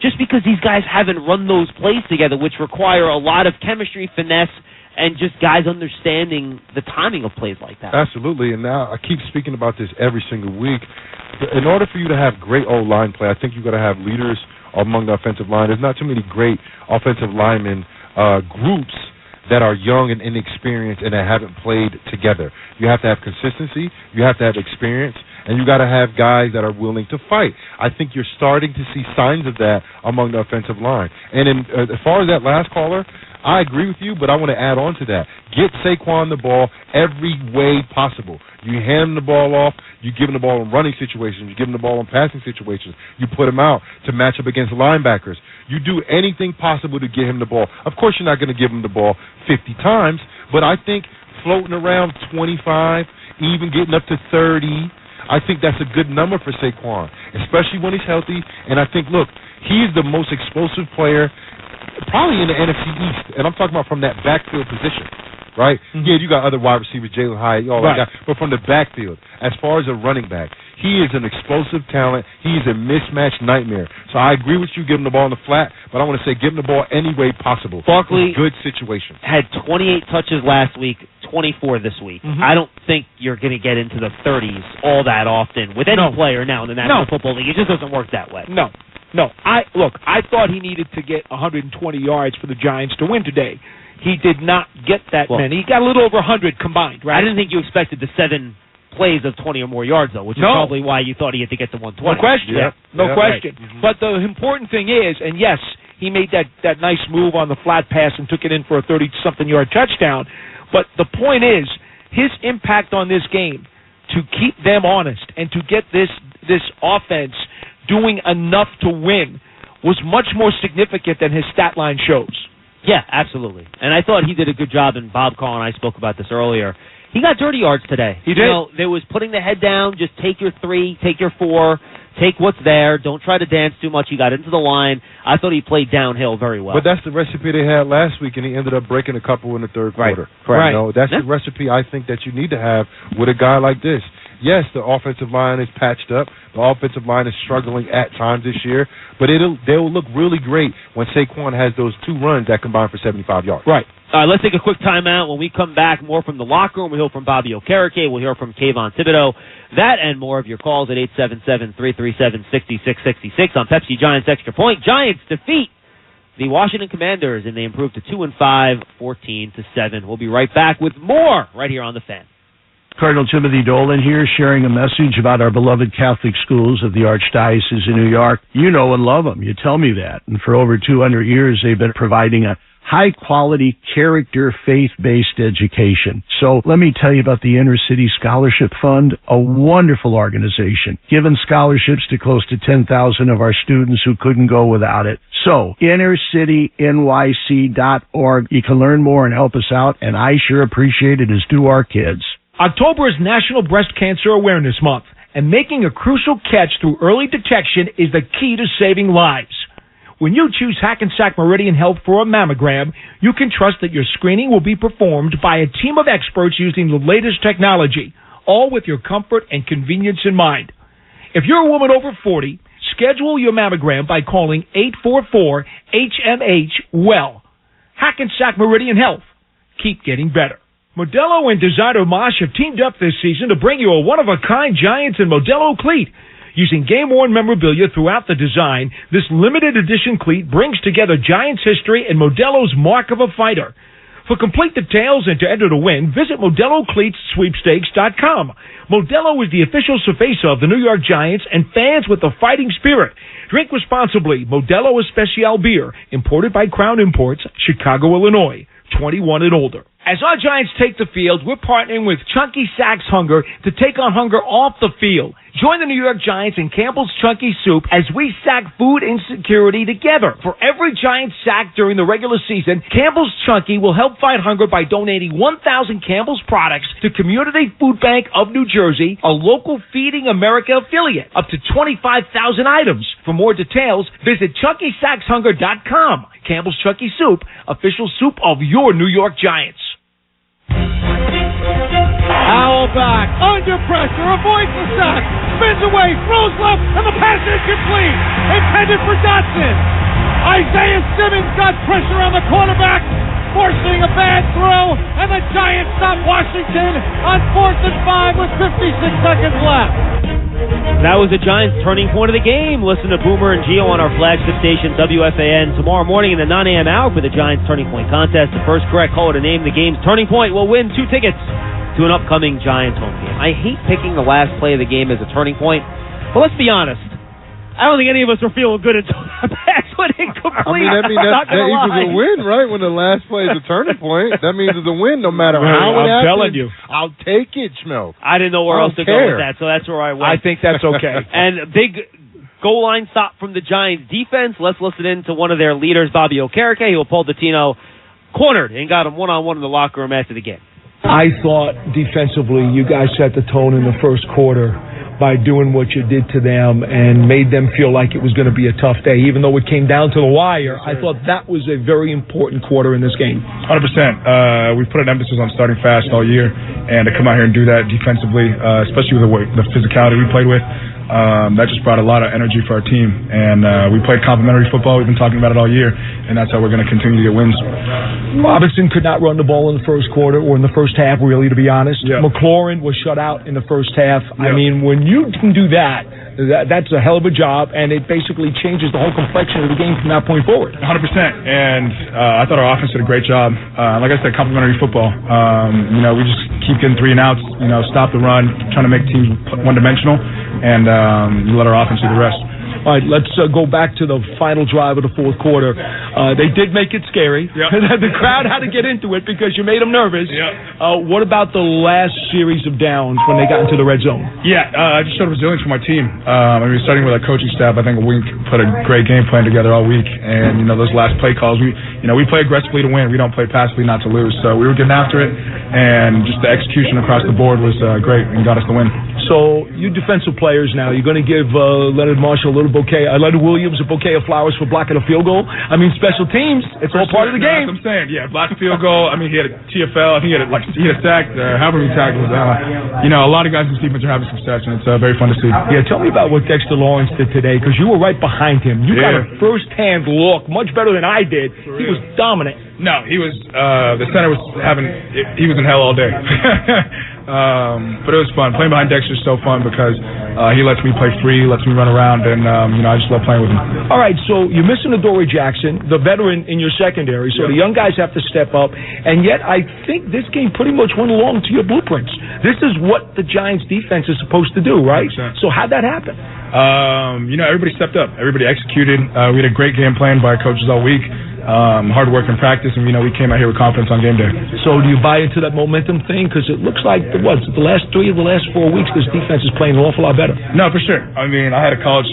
[SPEAKER 4] just because these guys haven't run those plays together, which require a lot of chemistry, finesse, and just guys understanding the timing of plays like that.
[SPEAKER 18] Absolutely, and now I keep speaking about this every single week. In order for you to have great O-line play, I think you've got to have leaders among the offensive line. There's not too many great offensive linemen groups that are young and inexperienced and that haven't played together. You have to have consistency, you have to have experience, and you got to have guys that are willing to fight. I think you're starting to see signs of that among the offensive line. And as far as that last caller, I agree with you, but I want to add on to that. Get Saquon the ball every way possible. You hand him the ball off, you give him the ball in running situations, you give him the ball in passing situations, you put him out to match up against linebackers. You do anything possible to get him the ball. Of course, you're not going to give him the ball 50 times, but I think floating around 25, even getting up to 30, I think that's a good number for Saquon, especially when he's healthy. And I think, look, he is the most explosive player probably in the NFC East, and I'm talking about from that backfield position, right? Mm-hmm. Yeah, you got other wide receivers, Jalen Hyatt, all that guy, but from the backfield, as far as a running back, he is an explosive talent. He is a mismatch nightmare. So I agree with you, giving the ball in the flat, but I want to say give him the ball any way possible.
[SPEAKER 4] Barkley
[SPEAKER 18] good situation.
[SPEAKER 4] Had 28 touches last week, 24 this week. Mm-hmm. I don't think you're going to get into the 30s all that often with any player now in the National Football League. It just doesn't work that way.
[SPEAKER 12] No. I thought he needed to get 120 yards for the Giants to win today. He did not get that many. He got a little over 100 combined, right?
[SPEAKER 4] I didn't think you expected the 7 plays of 20 or more yards, though, which is probably why you thought he had to get to 120.
[SPEAKER 12] No question. No question.
[SPEAKER 4] Right.
[SPEAKER 12] But the important thing is, and yes, he made that nice move on the flat pass and took it in for a 30-something yard touchdown. But the point is, his impact on this game to keep them honest and to get this offense doing enough to win was much more significant than his stat line shows.
[SPEAKER 4] Yeah, absolutely. And I thought he did a good job, and Bob Carl and I spoke about this earlier. He got dirty yards today.
[SPEAKER 12] He did.
[SPEAKER 4] There was putting the head down, just take your 3, take your 4, take what's there, don't try to dance too much. He got into the line. I thought he played downhill very well.
[SPEAKER 18] But that's the recipe they had last week, and he ended up breaking a couple in the third quarter.
[SPEAKER 4] Right.
[SPEAKER 18] That's the recipe I think that you need to have with a guy like this. Yes, the offensive line is patched up. The offensive line is struggling at times this year, but they'll look really great when Saquon has those 2 runs that combine for 75 yards.
[SPEAKER 4] Right. All right, let's take a quick timeout. When we come back, more from the locker room. We'll hear from Bobby Okereke. We'll hear from Kayvon Thibodeau. That and more of your calls at 877-337-6666 on Pepsi Giants Extra Point. Giants defeat the Washington Commanders, and they improved to 2-5, 14-7. We'll be right back with more right here on The Fan.
[SPEAKER 16] Cardinal Timothy Dolan here, sharing a message about our beloved Catholic schools of the Archdiocese of New York. You know and love them. You tell me that. And for over 200 years, they've been providing a high-quality, character, faith-based education. So let me tell you about the Inner City Scholarship Fund, a wonderful organization, giving scholarships to close to 10,000 of our students who couldn't go without it. So, innercitynyc.org. You can learn more and help us out, and I sure appreciate it, as do our kids.
[SPEAKER 12] October is National Breast Cancer Awareness Month, and making a crucial catch through early detection is the key to saving lives. When you choose Hackensack Meridian Health for a mammogram, you can trust that your screening will be performed by a team of experts using the latest technology, all with your comfort and convenience in mind. If you're a woman over 40, schedule your mammogram by calling 844-HMH-WELL. Hackensack Meridian Health. Keep getting better. Modelo and Designer Mosh have teamed up this season to bring you a one-of-a-kind Giants and Modelo cleat. Using game-worn memorabilia throughout the design, this limited edition cleat brings together Giants history and Modelo's mark of a fighter. For complete details and to enter to win, visit ModeloCleatsSweepstakes.com. Modelo is the official cerveza of the New York Giants and fans with a fighting spirit. Drink responsibly. Modelo Especial Beer, imported by Crown Imports, Chicago, Illinois. 21 and older. As our Giants take the field, we're partnering with Chunky Sacks Hunger to take on hunger off the field. Join the New York Giants and Campbell's Chunky Soup as we sack food insecurity together. For every Giant sack during the regular season, Campbell's Chunky will help fight hunger by donating 1,000 Campbell's products to Community Food Bank of New Jersey, a local Feeding America affiliate. Up to 25,000 items. For more details, visit ChunkySacksHunger.com. Campbell's Chunky Soup, official soup of your New York Giants.
[SPEAKER 2] Howell back, under pressure, avoids the sack, spins away, throws left, and the pass is complete. Intended for Dotson. Isaiah Simmons got pressure on the quarterback, forcing a bad throw, and the Giants stop Washington on 4th and 5 with 56 seconds left.
[SPEAKER 4] That was the Giants' turning point of the game. Listen to Boomer and Gio on our flagship station, WFAN, tomorrow morning in the 9 a.m. hour for the Giants' Turning Point contest. The first correct caller to name the game's turning point will win 2 tickets to an upcoming Giants home game. I hate picking the last play of the game as a turning point, but let's be honest. I don't think any of us are feeling good until that pass went incomplete.
[SPEAKER 18] That equals a win, right? When the last play is a turning point, that means it's a win no matter how it happens.
[SPEAKER 12] I'm telling you.
[SPEAKER 18] I'll take it, Schmelk.
[SPEAKER 4] I didn't know where else to go with that, so that's where I went.
[SPEAKER 12] I think that's okay.
[SPEAKER 4] And a big goal line stop from the Giants defense. Let's listen in to one of their leaders, Bobby Okereke, who Paul Dottino cornered and got him one-on-one in the locker room after the game.
[SPEAKER 24] I thought defensively you guys set the tone in the first quarter by doing what you did to them and made them feel like it was going to be a tough day. Even though it came down to the wire, I thought that was a very important quarter in this game.
[SPEAKER 21] 100%. We put an emphasis on starting fast all year, and to come out here and do that defensively, especially with the physicality we played with, that just brought a lot of energy for our team. And we played complimentary football. We've been talking about it all year, and that's how we're going to continue to get wins.
[SPEAKER 24] Robinson could not run the ball in the first quarter or in the first half, really, to be honest.
[SPEAKER 21] Yep.
[SPEAKER 24] McLaurin was shut out in the first half.
[SPEAKER 21] Yep.
[SPEAKER 24] I mean, when you can do that's a hell of a job, and it basically changes the whole complexion of the game from that point forward.
[SPEAKER 21] 100%. And I thought our offense did a great job. Like I said, complimentary football. We just keep getting 3 and outs, stop the run, trying to make teams one-dimensional, and you let our offense do the rest.
[SPEAKER 24] All right, let's go back to the final drive of the fourth quarter. They did make it scary.
[SPEAKER 21] Yep.
[SPEAKER 24] The crowd had to get into it because you made them nervous.
[SPEAKER 21] Yep.
[SPEAKER 24] What about the last series of downs when they got into the red zone?
[SPEAKER 21] Yeah, I just showed resilience from our team. Starting with our coaching staff, I think we put a great game plan together all week. And, those last play calls, we play aggressively to win. We don't play passively not to lose. So we were getting after it, and just the execution across the board was great and got us the win.
[SPEAKER 24] So you defensive players now, you're going to give Leonard Marshall a little bouquet, Leonard Williams a bouquet of flowers for blocking a field goal. I mean, special teams, it's all part of the game.
[SPEAKER 21] That's what I'm saying. Yeah, blocked a field goal. I mean, he had a TFL. I think he had a sack, however many tackles. A lot of guys in this defense are having success, and it's very fun to see.
[SPEAKER 24] Yeah, tell me about what Dexter Lawrence did today, because you were right behind him. You got a first-hand look, much better than I did. He was dominant.
[SPEAKER 21] No, he was, the center was he was in hell all day. But it was fun. Playing behind Dexter is so fun because he lets me play free, lets me run around, and I just love playing with him.
[SPEAKER 24] All right, so you're missing Adoree Jackson, the veteran in your secondary, so the young guys have to step up, and yet I think this game pretty much went along to your blueprints. This is what the Giants' defense is supposed to do, right?
[SPEAKER 21] 100%.
[SPEAKER 24] So how'd that happen?
[SPEAKER 21] Everybody stepped up. Everybody executed. We had a great game plan by our coaches all week.
[SPEAKER 24] hard work and practice, and we came out here with confidence on game day. So do you buy into that momentum thing? Because it looks like the last 4 weeks, this defense is playing an awful lot better. No, for sure. I mean, I had a college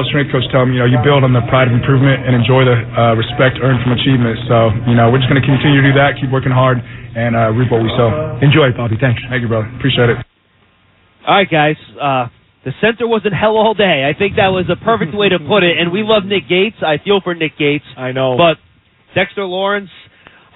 [SPEAKER 24] strength coach tell me, you build on the pride of improvement and enjoy the respect earned from achievement. So, we're just going to continue to do that, keep working hard, and reap what we sow. Enjoy, Bobby. Thanks. Thank you, brother. Appreciate it.
[SPEAKER 4] All right, guys. The center was in hell all day. I think that was a perfect way to put it. And we love Nick Gates. I feel for Nick Gates.
[SPEAKER 24] I know.
[SPEAKER 4] But Dexter Lawrence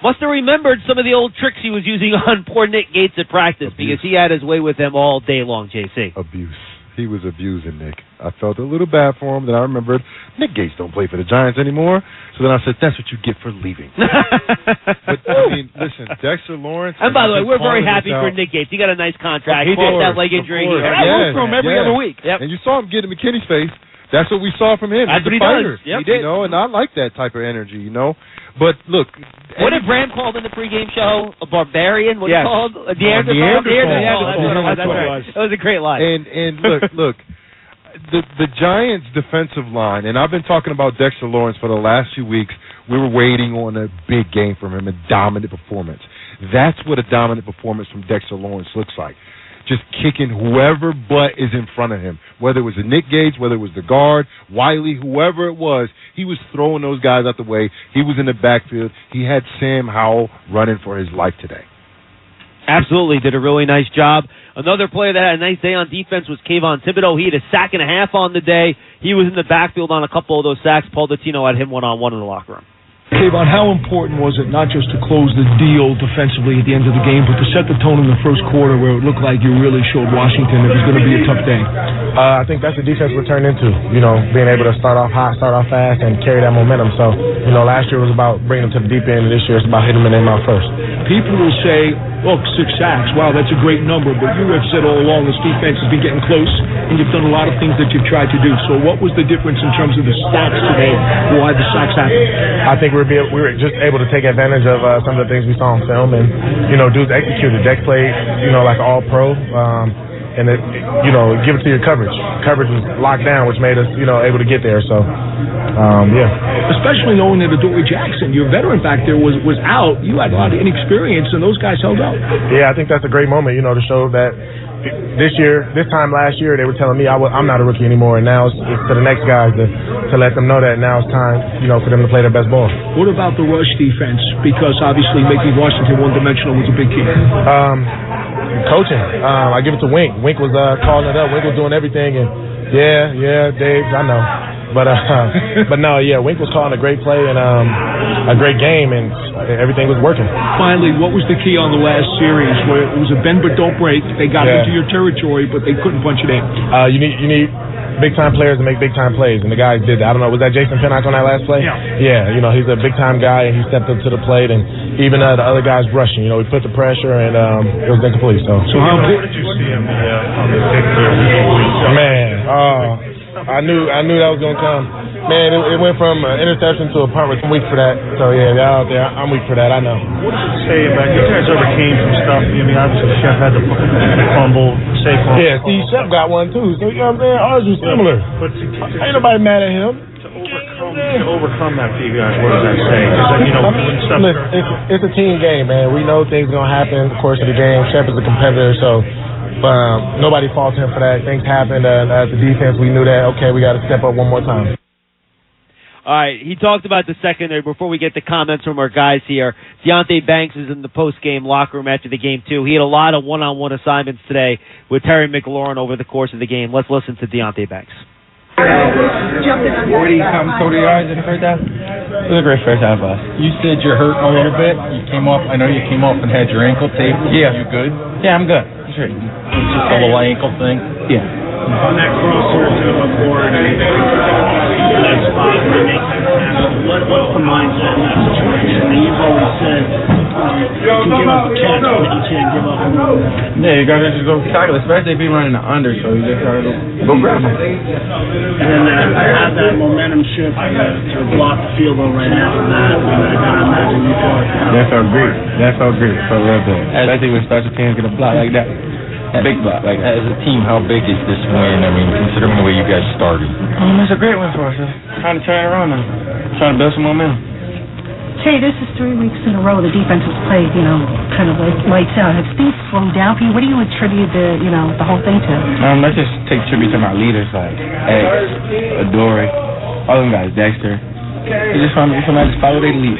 [SPEAKER 4] must have remembered some of the old tricks he was using on poor Nick Gates at practice because he had his way with him all day long, JC.
[SPEAKER 18] Abuse. He was abusing Nick. I felt a little bad for him. Then I remembered Nick Gates don't play for the Giants anymore. So then I said, that's what you get for leaving. But, I mean, listen, Dexter Lawrence.
[SPEAKER 4] And by the way, we're very happy for Nick Gates. He got a nice contract. He did that leg injury. I root for him every other week. Yep.
[SPEAKER 18] And you saw him get in McKinney's face. That's what we saw from him.
[SPEAKER 4] That's
[SPEAKER 18] He's
[SPEAKER 4] what
[SPEAKER 18] a fighter.
[SPEAKER 4] Yep.
[SPEAKER 18] He did. And I like that type of energy, But look.
[SPEAKER 4] What did Bram call in the pregame show? A barbarian? What he called? A Neanderthal. That was a great line.
[SPEAKER 18] And look. The Giants' defensive line, and I've been talking about Dexter Lawrence for the last few weeks. We were waiting on a big game from him, a dominant performance. That's what a dominant performance from Dexter Lawrence looks like. Just kicking whoever butt is in front of him, whether it was a Nick Gates, whether it was the guard, Wiley, whoever it was, he was throwing those guys out the way. He was in the backfield. He had Sam Howell running for his life today.
[SPEAKER 4] Absolutely, did a really nice job. Another player that had a nice day on defense was Kayvon Thibodeau. He had a sack and a half on the day. He was in the backfield on a couple of those sacks. Paul Dottino had him one-on-one in the locker room.
[SPEAKER 24] Kayvon, how important was it not just to close the deal defensively at the end of the game, but to set the tone in the first quarter where it looked like you really showed Washington it was going to be a tough day?
[SPEAKER 1] I think that's the defense we're turned into, being able to start off hot, start off fast, and carry that momentum. So, last year was about bringing them to the deep end, and this year it's about hitting them in their mouth first.
[SPEAKER 24] People will say, look, 6 sacks, wow, that's a great number, but you have said all along this defense has been getting close, and you've done a lot of things that you've tried to do. So what was the difference in terms of the stats today? Why the sacks happened?
[SPEAKER 1] I think we were just able to take advantage of some of the things we saw on film, and, dudes executed. Dex played, like an all-pro, and it, give it to your coverage. Coverage was locked down, which made us, able to get there. So,
[SPEAKER 24] especially knowing that Adoree Jackson, your veteran back there, was out. You had a lot of inexperience, and those guys held up.
[SPEAKER 1] Yeah, I think that's a great moment, to show that this time last year, they were telling me I'm not a rookie anymore, and now it's to the next guys to let them know that now it's time, for them to play their best ball.
[SPEAKER 24] What about the rush defense? Because obviously making Washington one-dimensional was a big key.
[SPEAKER 1] Coaching. I give it to Wink. Wink was calling it up. Wink was doing everything, and Dave, I know. But no, Wink was calling a great play and a great game, and everything was working.
[SPEAKER 24] Finally, what was the key on the last series where it was a bend but don't break? They got into your territory, but they couldn't punch it in.
[SPEAKER 1] You need big-time players to make big-time plays, and the guys did that. I don't know, was that Jason Pinnock on that last play? Yeah. He's a big-time guy, and he stepped up to the plate, and even the other guys rushing. We put the pressure, and it was incomplete. So
[SPEAKER 24] how did you see him on the pick there?
[SPEAKER 1] Man, I knew that was going to come. Man, it went from interception to a punt return. I'm weak for that. So, y'all out there, I'm weak for that. I know.
[SPEAKER 19] What does it say about you guys overcame some stuff? Obviously, Chef had the fumble, Saquon.
[SPEAKER 1] Yeah, see, Chef got one, too. So, you know what I'm saying? Ours was similar.
[SPEAKER 19] But
[SPEAKER 1] ain't nobody mad at him.
[SPEAKER 19] To overcome that for you guys, what does that say?
[SPEAKER 1] It's a team game, man. We know things are going to happen in the course of the game. Chef is a competitor, so nobody faults him for that. Things happened. As the defense, we knew that, okay, we got to step up one more time.
[SPEAKER 4] All right, he talked about the secondary. Before we get the comments from our guys here, Deonte Banks is in the post-game locker room after the game, too. He had a lot of one-on-one assignments today with Terry McLaurin over the course of the game. Let's listen to Deonte Banks.
[SPEAKER 22] 40-something total yards in the first half. It was a great first half, boss. You said you're hurting a little bit. I know you came off and had your ankle taped. Yeah. You good? Yeah, I'm good. Sure. It's just a little ankle thing. Yeah.
[SPEAKER 19] On that crossover to the board, that spot, what's the mindset in that situation? You've always said you can give up a catch, but you can't give up a run.
[SPEAKER 22] Yeah, you gotta just go tackle, especially if you're running the under, so you just gotta go grab him.
[SPEAKER 19] And then have that momentum shift to block the field goal right after that. I gotta imagine you feel like that.
[SPEAKER 22] That felt great. So real good. Especially when special teams get a block like that. Big block.
[SPEAKER 8] Like, as a team, how big is this win? I mean, considering the way you guys started.
[SPEAKER 22] It's a great win for us. Trying to turn it around now. Trying to build some momentum.
[SPEAKER 10] Hey, this is 3 weeks in a row the defense has played, kind of lights out. Have things slowed down for you? What do you attribute the whole thing to?
[SPEAKER 21] I just take tribute to my leaders like X, Adore, all them guys, Dexter. It's just somebody just follow their lead.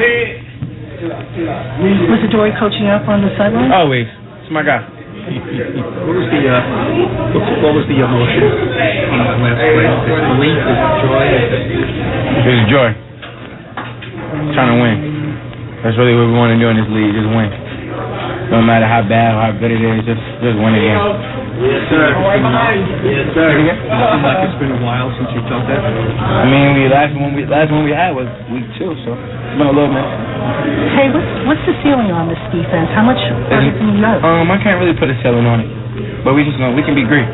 [SPEAKER 10] Was Adore coaching up on the sideline?
[SPEAKER 21] Always. It's my guy.
[SPEAKER 24] What was the emotion on that last play? Is it relief? Is it joy?
[SPEAKER 21] It was joy. Trying to win. That's really what we want to do in this league, just win. No matter how bad or how good it is, just win the game.
[SPEAKER 24] Yes, sir. Yes, sir. It seems like it's been a while since you felt that.
[SPEAKER 21] I mean, last one we had was week 2, so it's been a little bit.
[SPEAKER 10] Hey, what's the ceiling on this defense? How much further can you go?
[SPEAKER 21] I can't really put a ceiling on it, but we can be great.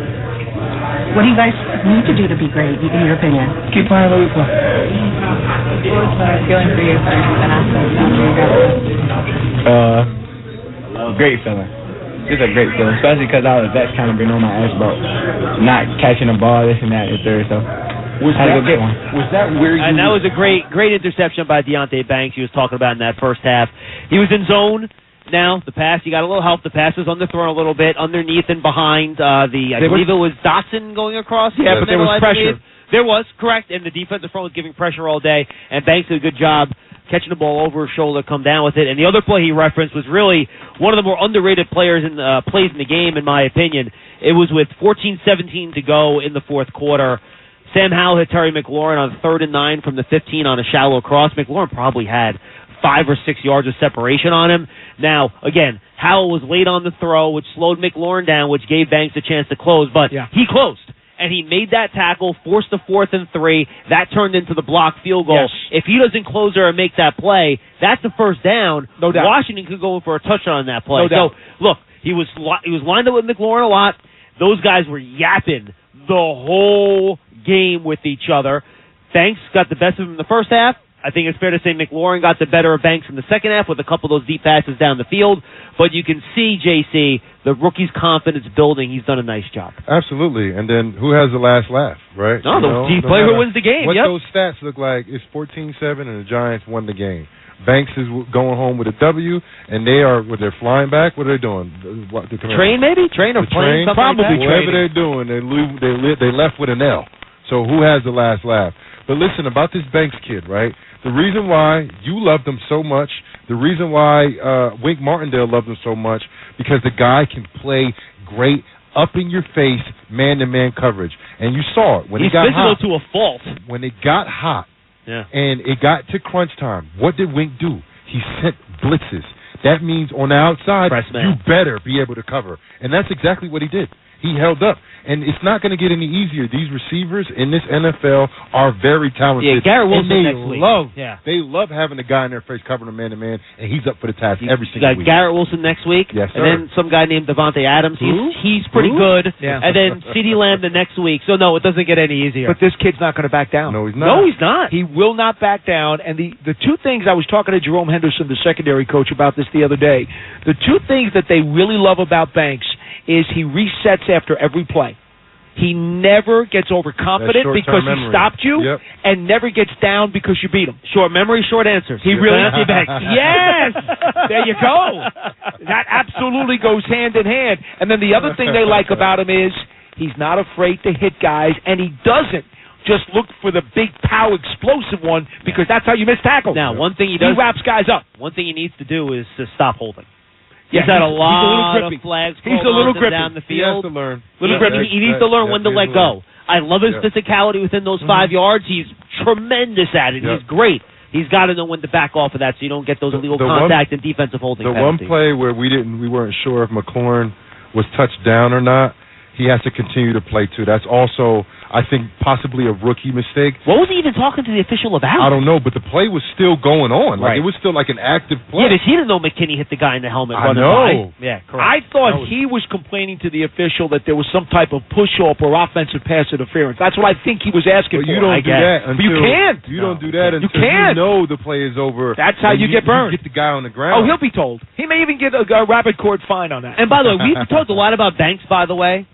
[SPEAKER 10] What do you guys need to do to be great, in your opinion?
[SPEAKER 21] Keep playing what we play.
[SPEAKER 5] What's the feeling for you for an asset?
[SPEAKER 21] Great feeling. It's a great feeling, especially because all the vets kind of been on my ass about not catching the ball, this and that, and third. So had to go get one.
[SPEAKER 24] Was that where you?
[SPEAKER 4] And that was a great interception by Deonte Banks. He was talking about in that first half. He was in zone. Now the pass, he got a little help. The pass was underthrown a little bit, underneath and behind I believe it was Dotson going across.
[SPEAKER 24] Yeah, but there was pressure.
[SPEAKER 4] There was, correct, and the defensive front was giving pressure all day, and Banks did a good job catching the ball over his shoulder, come down with it. And the other play he referenced was really one of the more underrated plays in the game, in my opinion. It was with 14-17 to go in the fourth quarter. Sam Howell hit Terry McLaurin on 3rd and 9 from the 15 on a shallow cross. McLaurin probably had 5 or 6 yards of separation on him. Now, again, Howell was late on the throw, which slowed McLaurin down, which gave Banks a chance to close, but he closed. And he made that tackle, forced the 4th and 3. That turned into the blocked field goal.
[SPEAKER 24] Yes.
[SPEAKER 4] If he doesn't close there and make that play, that's the first down.
[SPEAKER 24] No doubt.
[SPEAKER 4] Washington could go in for a touchdown on that play.
[SPEAKER 24] No doubt.
[SPEAKER 4] So, look, he was lined up with McLaurin a lot. Those guys were yapping the whole game with each other. Banks got the best of him in the first half. I think it's fair to say McLaurin got the better of Banks in the second half with a couple of those deep passes down the field. But you can see, JC, the rookie's confidence building. He's done a nice job.
[SPEAKER 18] Absolutely. And then who has the last laugh, right?
[SPEAKER 4] No, the player who wins the game.
[SPEAKER 18] What those stats look like, it's 14-7 and the Giants won the game. Banks is going home with a W, and they're flying back. What are they doing?
[SPEAKER 4] Train, maybe? Train or plane?
[SPEAKER 18] Probably.
[SPEAKER 4] Like
[SPEAKER 18] Whatever they're doing, they left with an L. So who has the last laugh? But listen, about this Banks kid, right? The reason why you loved him so much, the reason why Wink Martindale loved him so much, because the guy can play great up in your face man-to-man coverage. And you saw it when
[SPEAKER 4] He's
[SPEAKER 18] it got hot.
[SPEAKER 4] physical to a fault.
[SPEAKER 18] When it got hot,
[SPEAKER 4] yeah,
[SPEAKER 18] and it got to crunch time, what did Wink do? He sent blitzes. That means on the outside, you better be able to cover. And that's exactly what he did. He held up. And it's not going to get any easier. These receivers in this NFL are very talented.
[SPEAKER 4] Yeah, Garrett Wilson
[SPEAKER 18] and
[SPEAKER 4] next week.
[SPEAKER 18] They love having a guy in their face covering a man-to-man, and he's up for the task every single week.
[SPEAKER 4] Garrett Wilson next week.
[SPEAKER 18] Yes, sir.
[SPEAKER 4] And then some guy named Devontae Adams. He's pretty good.
[SPEAKER 24] Yeah.
[SPEAKER 4] And then CeeDee Lamb the next week. So, no, it doesn't get any easier.
[SPEAKER 12] But this kid's not going to back down.
[SPEAKER 18] No, he's not.
[SPEAKER 4] No, he's not.
[SPEAKER 12] He will not back down. And the two things, I was talking to Jerome Henderson, the secondary coach, about this the other day. The two things that they really love about Banks is he resets after every play. He never gets overconfident because he stopped you, and never gets down because you beat him.
[SPEAKER 4] Short memory, short answers.
[SPEAKER 12] He really yes, there you go. That absolutely goes hand in hand. And then the other thing they like about him is he's not afraid to hit guys, and he doesn't just look for the big pow explosive one because that's how you miss tackles.
[SPEAKER 4] Now, one thing he
[SPEAKER 12] wraps guys up.
[SPEAKER 4] One thing he needs to do is to stop holding.
[SPEAKER 12] Yeah,
[SPEAKER 4] he's had a lot
[SPEAKER 12] of
[SPEAKER 4] flags.
[SPEAKER 12] He's a little grippy
[SPEAKER 4] down the
[SPEAKER 18] He has
[SPEAKER 4] field.
[SPEAKER 18] to learn.
[SPEAKER 4] He needs to learn when to let go. I love his physicality within those 5 yards. He's tremendous at it. He's great. He's got to know when to back off of that so you don't get those illegal contact and defensive holding penalties.
[SPEAKER 18] One play where we weren't sure if McLaurin was touched down or not, he has to continue to play too. That's also, I think, possibly a rookie mistake.
[SPEAKER 4] What was he even talking to the official about?
[SPEAKER 18] I don't know, but the play was still going on. Like, it was still like an active play.
[SPEAKER 4] Yeah, but he didn't know McKinney hit the guy in the helmet running
[SPEAKER 18] know.
[SPEAKER 4] by. Yeah, correct.
[SPEAKER 12] I thought he was complaining to the official that there was some type of push-off or offensive pass interference. That's what I think he was asking for.
[SPEAKER 18] You don't do that until...
[SPEAKER 12] You can't.
[SPEAKER 18] You don't do that until you know the play is over.
[SPEAKER 12] That's how you get burned.
[SPEAKER 18] You get the guy on the ground.
[SPEAKER 12] Oh, he'll be told. He may even get a rapid court fine on that.
[SPEAKER 4] And by the way, we've talked a lot about Banks, by the way.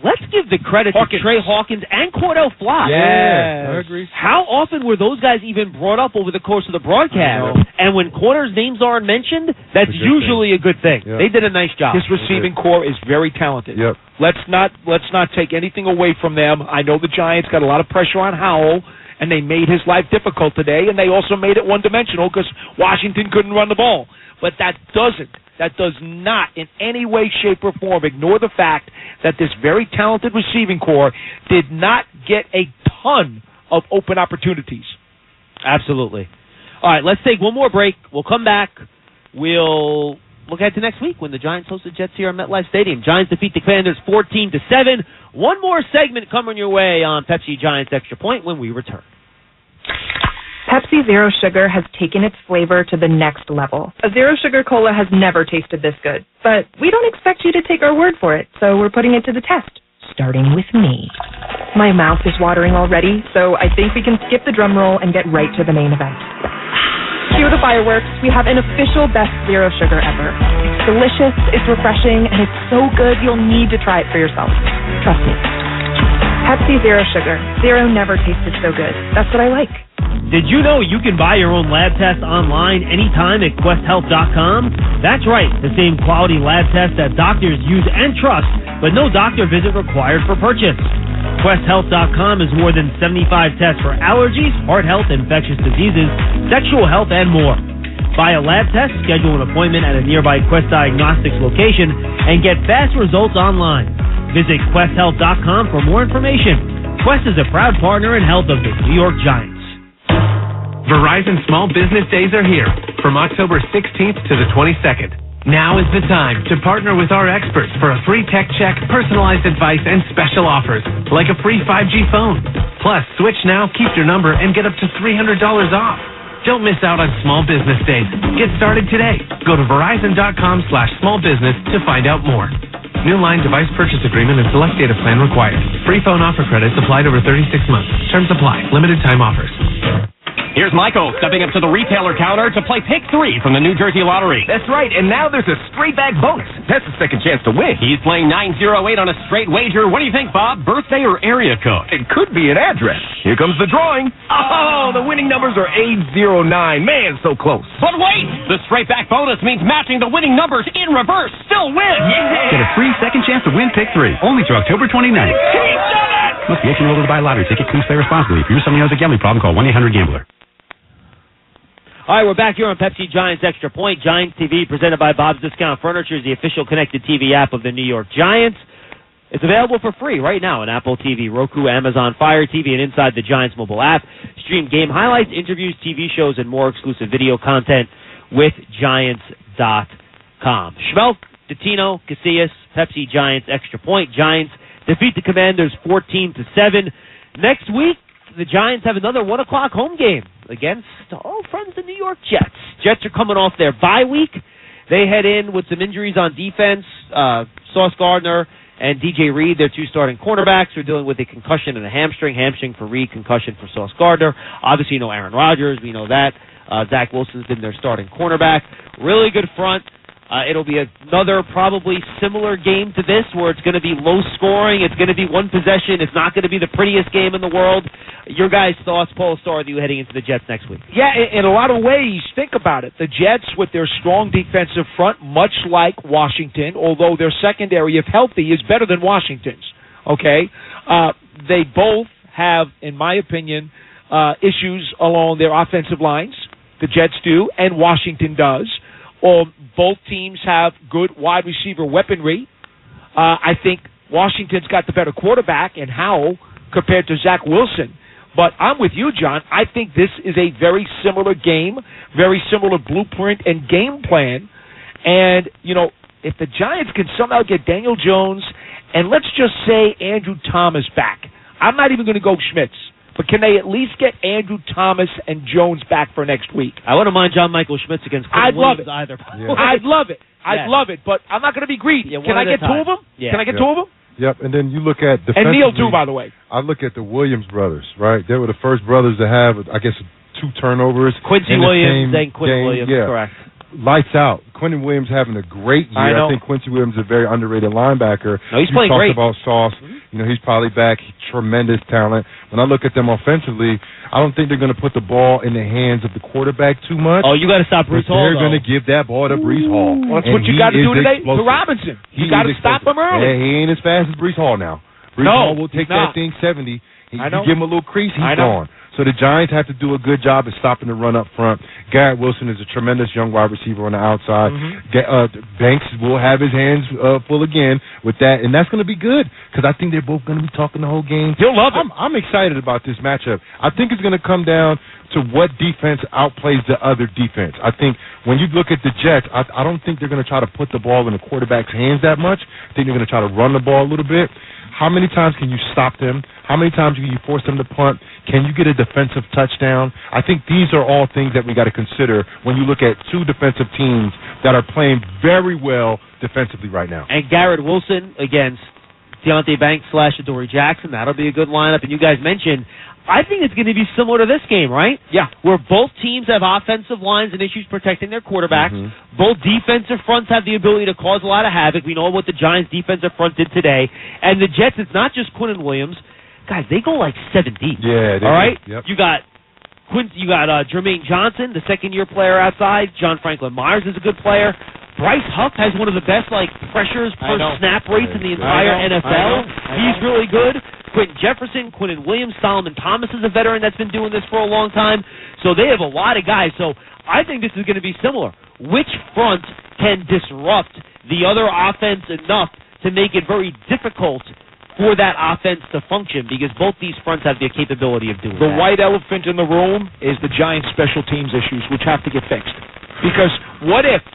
[SPEAKER 4] let's give the credit to Trey Hawkins and Cordell Flott.
[SPEAKER 18] Yeah, I agree.
[SPEAKER 4] How often were those guys even brought up over the course of the broadcast? And when corners' names aren't mentioned, that's usually a good thing.
[SPEAKER 12] Yeah.
[SPEAKER 4] They did a nice job.
[SPEAKER 12] His receiving core is very talented.
[SPEAKER 18] Yep.
[SPEAKER 12] Let's not take anything away from them. I know the Giants got a lot of pressure on Howell, and they made his life difficult today, and they also made it one-dimensional because Washington couldn't run the ball. But that does not in any way, shape, or form ignore the fact that this very talented receiving core did not get a ton of open opportunities.
[SPEAKER 4] Absolutely. All right, let's take one more break. We'll come back. We'll look ahead to next week when the Giants host the Jets here at MetLife Stadium. Giants defeat the Commanders 14-7. One more segment coming your way on Pepsi Giants Extra Point when we return.
[SPEAKER 11] Pepsi Zero Sugar has taken its flavor to the next level. A Zero Sugar Cola has never tasted this good, but we don't expect you to take our word for it, so we're putting it to the test, starting with me. My mouth is watering already, so I think we can skip the drum roll and get right to the main event. Cue the fireworks. We have an official best Zero Sugar ever. It's delicious, it's refreshing, and it's so good you'll need to try it for yourself. Trust me. Pepsi Zero Sugar. Zero never tasted so good. That's what I like.
[SPEAKER 9] Did you know you can buy your own lab test online anytime at QuestHealth.com? That's right, the same quality lab test that doctors use and trust, but no doctor visit required for purchase. QuestHealth.com is more than 75 tests for allergies, heart health, infectious diseases, sexual health, and more. Buy a lab test, schedule an appointment at a nearby Quest Diagnostics location, and get fast results online. Visit QuestHealth.com for more information. Quest is a proud partner in health of the New York Giants.
[SPEAKER 3] Verizon Small Business Days are here from October 16th to the 22nd. Now is the time to partner with our experts for a free tech check, personalized advice, and special offers, like a free 5G phone. Plus, switch now, keep your number, and get up to $300 off. Don't miss out on Small Business Days. Get started today. Go to Verizon.com/smallbusiness to find out more. New line device purchase agreement and select data plan required. Free phone offer credits applied over 36 months. Terms apply. Limited time offers.
[SPEAKER 15] Here's Michael stepping up to the retailer counter to play Pick 3 from the New Jersey Lottery.
[SPEAKER 17] That's right, and now there's a straight bag bonus. That's the second chance to win.
[SPEAKER 15] He's playing 908 on a straight wager. What do you think, Bob? Birthday or area code?
[SPEAKER 17] It could be an address. Here comes the drawing. Oh, the winning numbers are 809. Man, so close.
[SPEAKER 15] But wait! The straight back bonus means matching the winning numbers in reverse. Still win!
[SPEAKER 17] Yeah!
[SPEAKER 23] Get a free second chance to win Pick 3, only through October 29th.
[SPEAKER 15] He did it!
[SPEAKER 23] Must be 18 or older to buy lottery ticket. Please play responsibly. If you're somebody who has a gambling problem, call 1-800-GAMBLER.
[SPEAKER 4] All right, we're back here on Pepsi Giants Extra Point. Giants TV presented by Bob's Discount Furniture is the official connected TV app of the New York Giants. It's available for free right now on Apple TV, Roku, Amazon Fire TV, and inside the Giants mobile app. Stream game highlights, interviews, TV shows, and more exclusive video content with Giants.com. Schmelk, Dottino, Casillas, Pepsi Giants Extra Point. Giants defeat the Commanders 14-7. Next week, the Giants have another 1 o'clock home game against old friends, the New York Jets. Jets are coming off their bye week. They head in with some injuries on defense. Sauce Gardner and DJ Reed, their two starting cornerbacks, are dealing with a concussion and a hamstring. Hamstring for Reed, concussion for Sauce Gardner. Obviously, you know Aaron Rodgers. We know that. Zach Wilson's been their starting cornerback. Really good front. It'll be another probably similar game to this where it's going to be low scoring. It's going to be one possession. It's not going to be the prettiest game in the world. Your guys' thoughts, Paul Star, with you heading into the Jets next week?
[SPEAKER 12] Yeah, in a lot of ways, think about it. The Jets, with their strong defensive front, much like Washington, although their secondary, if healthy, is better than Washington's. Okay? They both have, in my opinion, issues along their offensive lines. The Jets do, and Washington does. Both teams have good wide receiver weaponry. I think Washington's got the better quarterback in Howell compared to Zach Wilson. But I'm with you, John. I think this is a very similar game, very similar blueprint and game plan. And, you know, if the Giants can somehow get Daniel Jones and let's just say Andrew Thomas back. I'm not even going to go Schmitz. But can they at least get Andrew Thomas and Jones back for next week?
[SPEAKER 4] I wouldn't mind John Michael Schmitz against Quinn Williams either.
[SPEAKER 12] Yeah. I'd love it. I'd love it, but I'm not going to be greedy.
[SPEAKER 4] Yeah,
[SPEAKER 12] can I get two of them?
[SPEAKER 4] Yeah.
[SPEAKER 12] Can I get two of them?
[SPEAKER 18] Yep, and then you look at
[SPEAKER 12] And Neil too, by the way.
[SPEAKER 18] I look at the Williams brothers, right? They were the first brothers to have, I guess, 2 turnovers.
[SPEAKER 4] Quincy
[SPEAKER 18] in the
[SPEAKER 4] Williams
[SPEAKER 18] same
[SPEAKER 4] and Quinn
[SPEAKER 18] game.
[SPEAKER 4] Williams,
[SPEAKER 18] Yeah.
[SPEAKER 4] correct.
[SPEAKER 18] Lights out. Quentin Williams having a great year. I think Quincy Williams is a very underrated linebacker.
[SPEAKER 4] No, he's
[SPEAKER 18] you
[SPEAKER 4] playing
[SPEAKER 18] talked
[SPEAKER 4] great.
[SPEAKER 18] about Sauce. He's probably back. Tremendous talent. When I look at them offensively, I don't think they're going to put the ball in the hands of the quarterback too much.
[SPEAKER 4] Oh, you got to stop Breece Hall.
[SPEAKER 18] They're going to give that ball to Breece Hall.
[SPEAKER 12] Well, that's what you got to do today to Robinson. You got to stop him early.
[SPEAKER 18] Yeah, he ain't as fast as Breece Hall now. Breece Hall will take that thing 70. You give him a little crease, he's gone. So the Giants have to do a good job at stopping the run up front. Garrett Wilson is a tremendous young wide receiver on the outside. Banks will have his hands full again with that, and that's going to be good because I think they're both going to be talking the whole game.
[SPEAKER 12] You'll love it.
[SPEAKER 18] I'm excited about this matchup. I think it's going to come down to what defense outplays the other defense. I think when you look at the Jets, I don't think they're going to try to put the ball in the quarterback's hands that much. I think they're going to try to run the ball a little bit. How many times can you stop them? How many times can you force them to punt? Can you get a defensive touchdown? I think these are all things that we got to consider when you look at two defensive teams that are playing very well defensively right now.
[SPEAKER 4] And Garrett Wilson against Deonte Banks / Adoree Jackson. That'll be a good lineup. And you guys mentioned, I think it's going to be similar to this game, right?
[SPEAKER 12] Yeah.
[SPEAKER 4] Where both teams have offensive lines and issues protecting their quarterbacks. Both defensive fronts have the ability to cause a lot of havoc. We know what the Giants' defensive front did today. And the Jets, it's not just Quinnen Williams. Guys, they go like 7 deep.
[SPEAKER 18] Yeah,
[SPEAKER 4] all right?
[SPEAKER 18] Yep.
[SPEAKER 4] You got Jermaine Johnson, the second-year player outside. John Franklin Myers is a good player. Bryce Huff has one of the best pressures per snap rates in the entire NFL. He's really good. Quentin Jefferson, Quinnen Williams, Solomon Thomas is a veteran that's been doing this for a long time. So they have a lot of guys. So I think this is going to be similar. Which front can disrupt the other offense enough to make it very difficult for that offense to function? Because both these fronts have the capability of doing that.
[SPEAKER 12] The white elephant in the room is the Giants' special teams issues, which have to get fixed. Because what if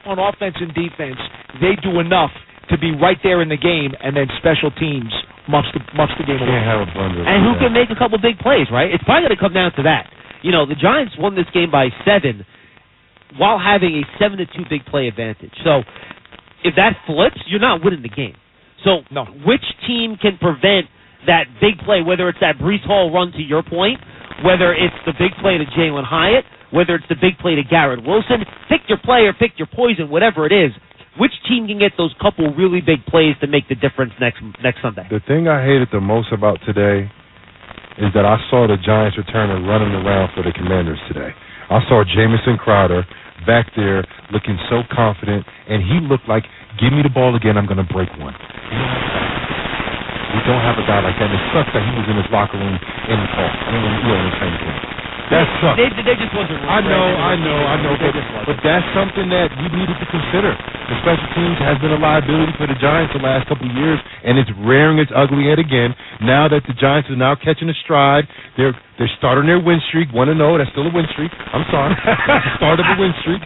[SPEAKER 12] on offense and defense they do enough to be right there in the game, and then special teams muffs the game away?
[SPEAKER 4] And who can make a couple big plays, right? It's probably going to come down to that. The Giants won this game by 7 while having a 7-2 big play advantage. So if that flips, you're not winning the game. So which team can prevent that big play, whether it's that Breece Hall run to your point, whether it's the big play to Jalen Hyatt, whether it's the big play to Garrett Wilson, pick your player, pick your poison, whatever it is. Which team can get those couple really big plays to make the difference next Sunday?
[SPEAKER 18] The thing I hated the most about today is that I saw the Giants returner running around for the Commanders today. I saw Jamison Crowder back there looking so confident, and he looked like, give me the ball again, I'm going to break one. We don't have a guy like that, and it sucks that he was in his locker room in the call. In the training camp. That sucks.
[SPEAKER 4] They just wasn't
[SPEAKER 18] I know, but that's something that we needed to consider. The special teams has been a liability for the Giants the last couple of years, and it's rearing its ugly head again. Now that the Giants are now catching a stride, they're starting their win streak, 1-0. That's still a win streak. I'm sorry. Start of a win streak.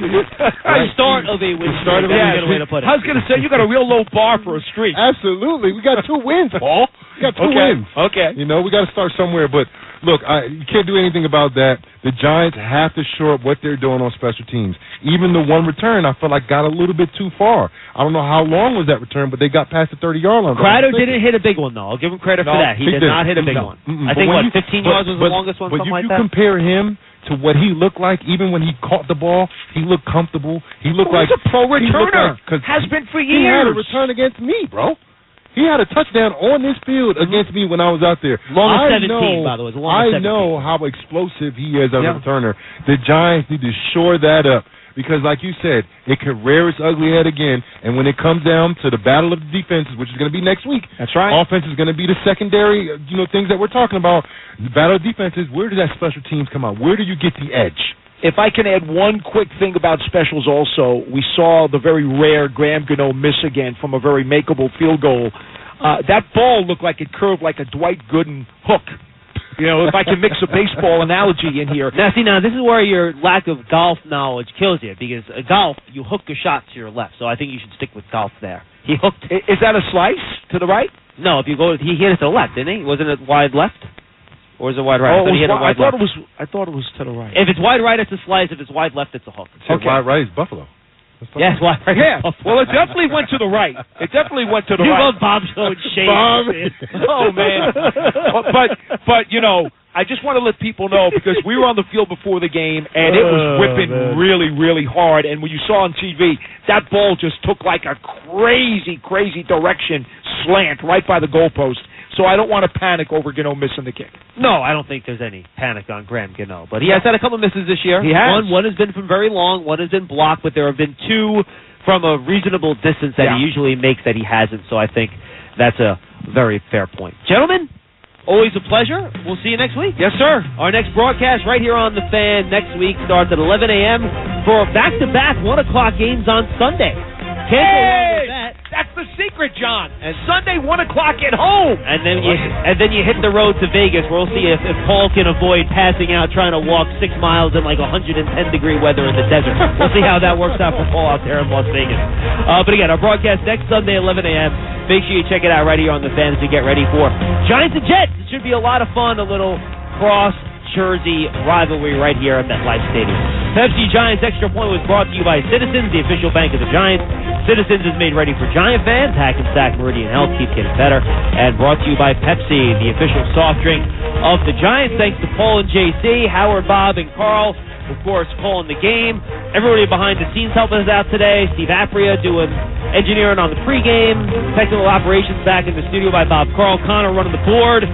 [SPEAKER 4] Start of a win streak. That's a way to put it.
[SPEAKER 12] I was going to say, you got a real low bar for a streak.
[SPEAKER 18] Absolutely. We got 2 wins, Paul. We got 2 wins.
[SPEAKER 12] Okay.
[SPEAKER 18] We got to start somewhere, but look, you can't do anything about that. The Giants have to shore up what they're doing on special teams. Even the one return, I felt like got a little bit too far. I don't know how long was that return, but they got past the 30-yard line.
[SPEAKER 4] Crowder didn't hit a big one, though. I'll give him credit for that. He did not hit a big one. I think, 15 yards was the longest one, something like that?
[SPEAKER 18] But you compare him to what he looked like, even when he caught the ball, he looked comfortable. He looked like
[SPEAKER 12] he's a pro returner. Has been for years.
[SPEAKER 18] He had a return against me, bro. He had a touchdown on this field against me when I was out there.
[SPEAKER 4] Long as 17, by the way.
[SPEAKER 18] I know how explosive he is as a returner. The Giants need to shore that up because, like you said, it could rear its ugly head again. And when it comes down to the battle of the defenses, which is going to be next week,
[SPEAKER 12] that's right.
[SPEAKER 18] Offense is going to be the secondary, things that we're talking about. The battle of defenses. Where does that special teams come out? Where do you get the edge?
[SPEAKER 12] If I can add one quick thing about specials also, we saw the very rare Graham Gano miss again from a very makeable field goal. That ball looked like it curved like a Dwight Gooden hook. If I can mix a baseball analogy in here.
[SPEAKER 4] Now this is where your lack of golf knowledge kills you, because golf, you hook your shot to your left, so I think you should stick with golf there. He hooked.
[SPEAKER 12] Is that a slice to the right?
[SPEAKER 4] No, he hit it to the left, didn't he? Wasn't it wide left? Or is it wide right?
[SPEAKER 12] I thought it was to the right.
[SPEAKER 4] If it's wide right, it's a slice. If it's wide left, it's a hook.
[SPEAKER 18] Wide right is Buffalo.
[SPEAKER 4] Yes, wide right.
[SPEAKER 12] Yeah. Well, it definitely went to the right. It definitely went to the right.
[SPEAKER 4] You love Bob showing shade.
[SPEAKER 12] Oh man. But I just want to let people know, because we were on the field before the game and it was whipping really, really hard. And when you saw on TV, that ball just took like a crazy, crazy direction,
[SPEAKER 24] slant right by the goalpost. So I don't want to panic over Gano missing the kick.
[SPEAKER 4] No, I don't think there's any panic on Graham Gano. But he has had a couple misses this year.
[SPEAKER 24] He has.
[SPEAKER 4] One has been from very long. One has been blocked, but there have been two from a reasonable distance that he usually makes that he hasn't. So I think that's a very fair point. Gentlemen, always a pleasure. We'll see you next week.
[SPEAKER 24] Yes, sir.
[SPEAKER 4] Our next broadcast right here on The Fan next week starts at 11 a.m. for back-to-back 1 o'clock games on Sunday. Can't go wrong with that.
[SPEAKER 24] That's the secret, John. And Sunday, 1 o'clock at home.
[SPEAKER 4] And then you hit the road to Vegas, where we'll see if Paul can avoid passing out trying to walk 6 miles in like 110-degree weather in the desert. We'll see how that works out for Paul out there in Las Vegas. But again, our broadcast next Sunday, 11 a.m. Make sure you check it out right here on The Fan as we get ready for Giants and Jets. It should be a lot of fun, a little cross-Jersey rivalry right here at MetLife Stadium. Pepsi Giants Extra Point was brought to you by Citizens, the official bank of the Giants. Citizens is made ready for Giant fans. Hackensack Meridian Health, keep getting better. And brought to you by Pepsi, the official soft drink of the Giants. Thanks to Paul and JC, Howard, Bob, and Carl, of course, calling the game. Everybody behind the scenes helping us out today. Steve Apria doing engineering on the pregame. Technical operations back in the studio by Bob Carl. Connor running the board.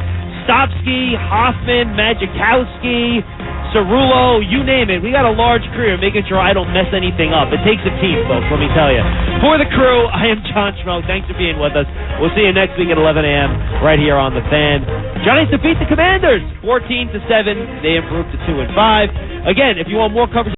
[SPEAKER 4] Stopsky, Hoffman, Majikowski, Cerullo, you name it. We got a large crew making sure I don't mess anything up. It takes a team, folks, let me tell you. For the crew, I am John Schmelk. Thanks for being with us. We'll see you next week at 11 a.m. right here on The Fan. Giants defeat the Commanders 14-7. They improved to 2-5. Again, if you want more coverage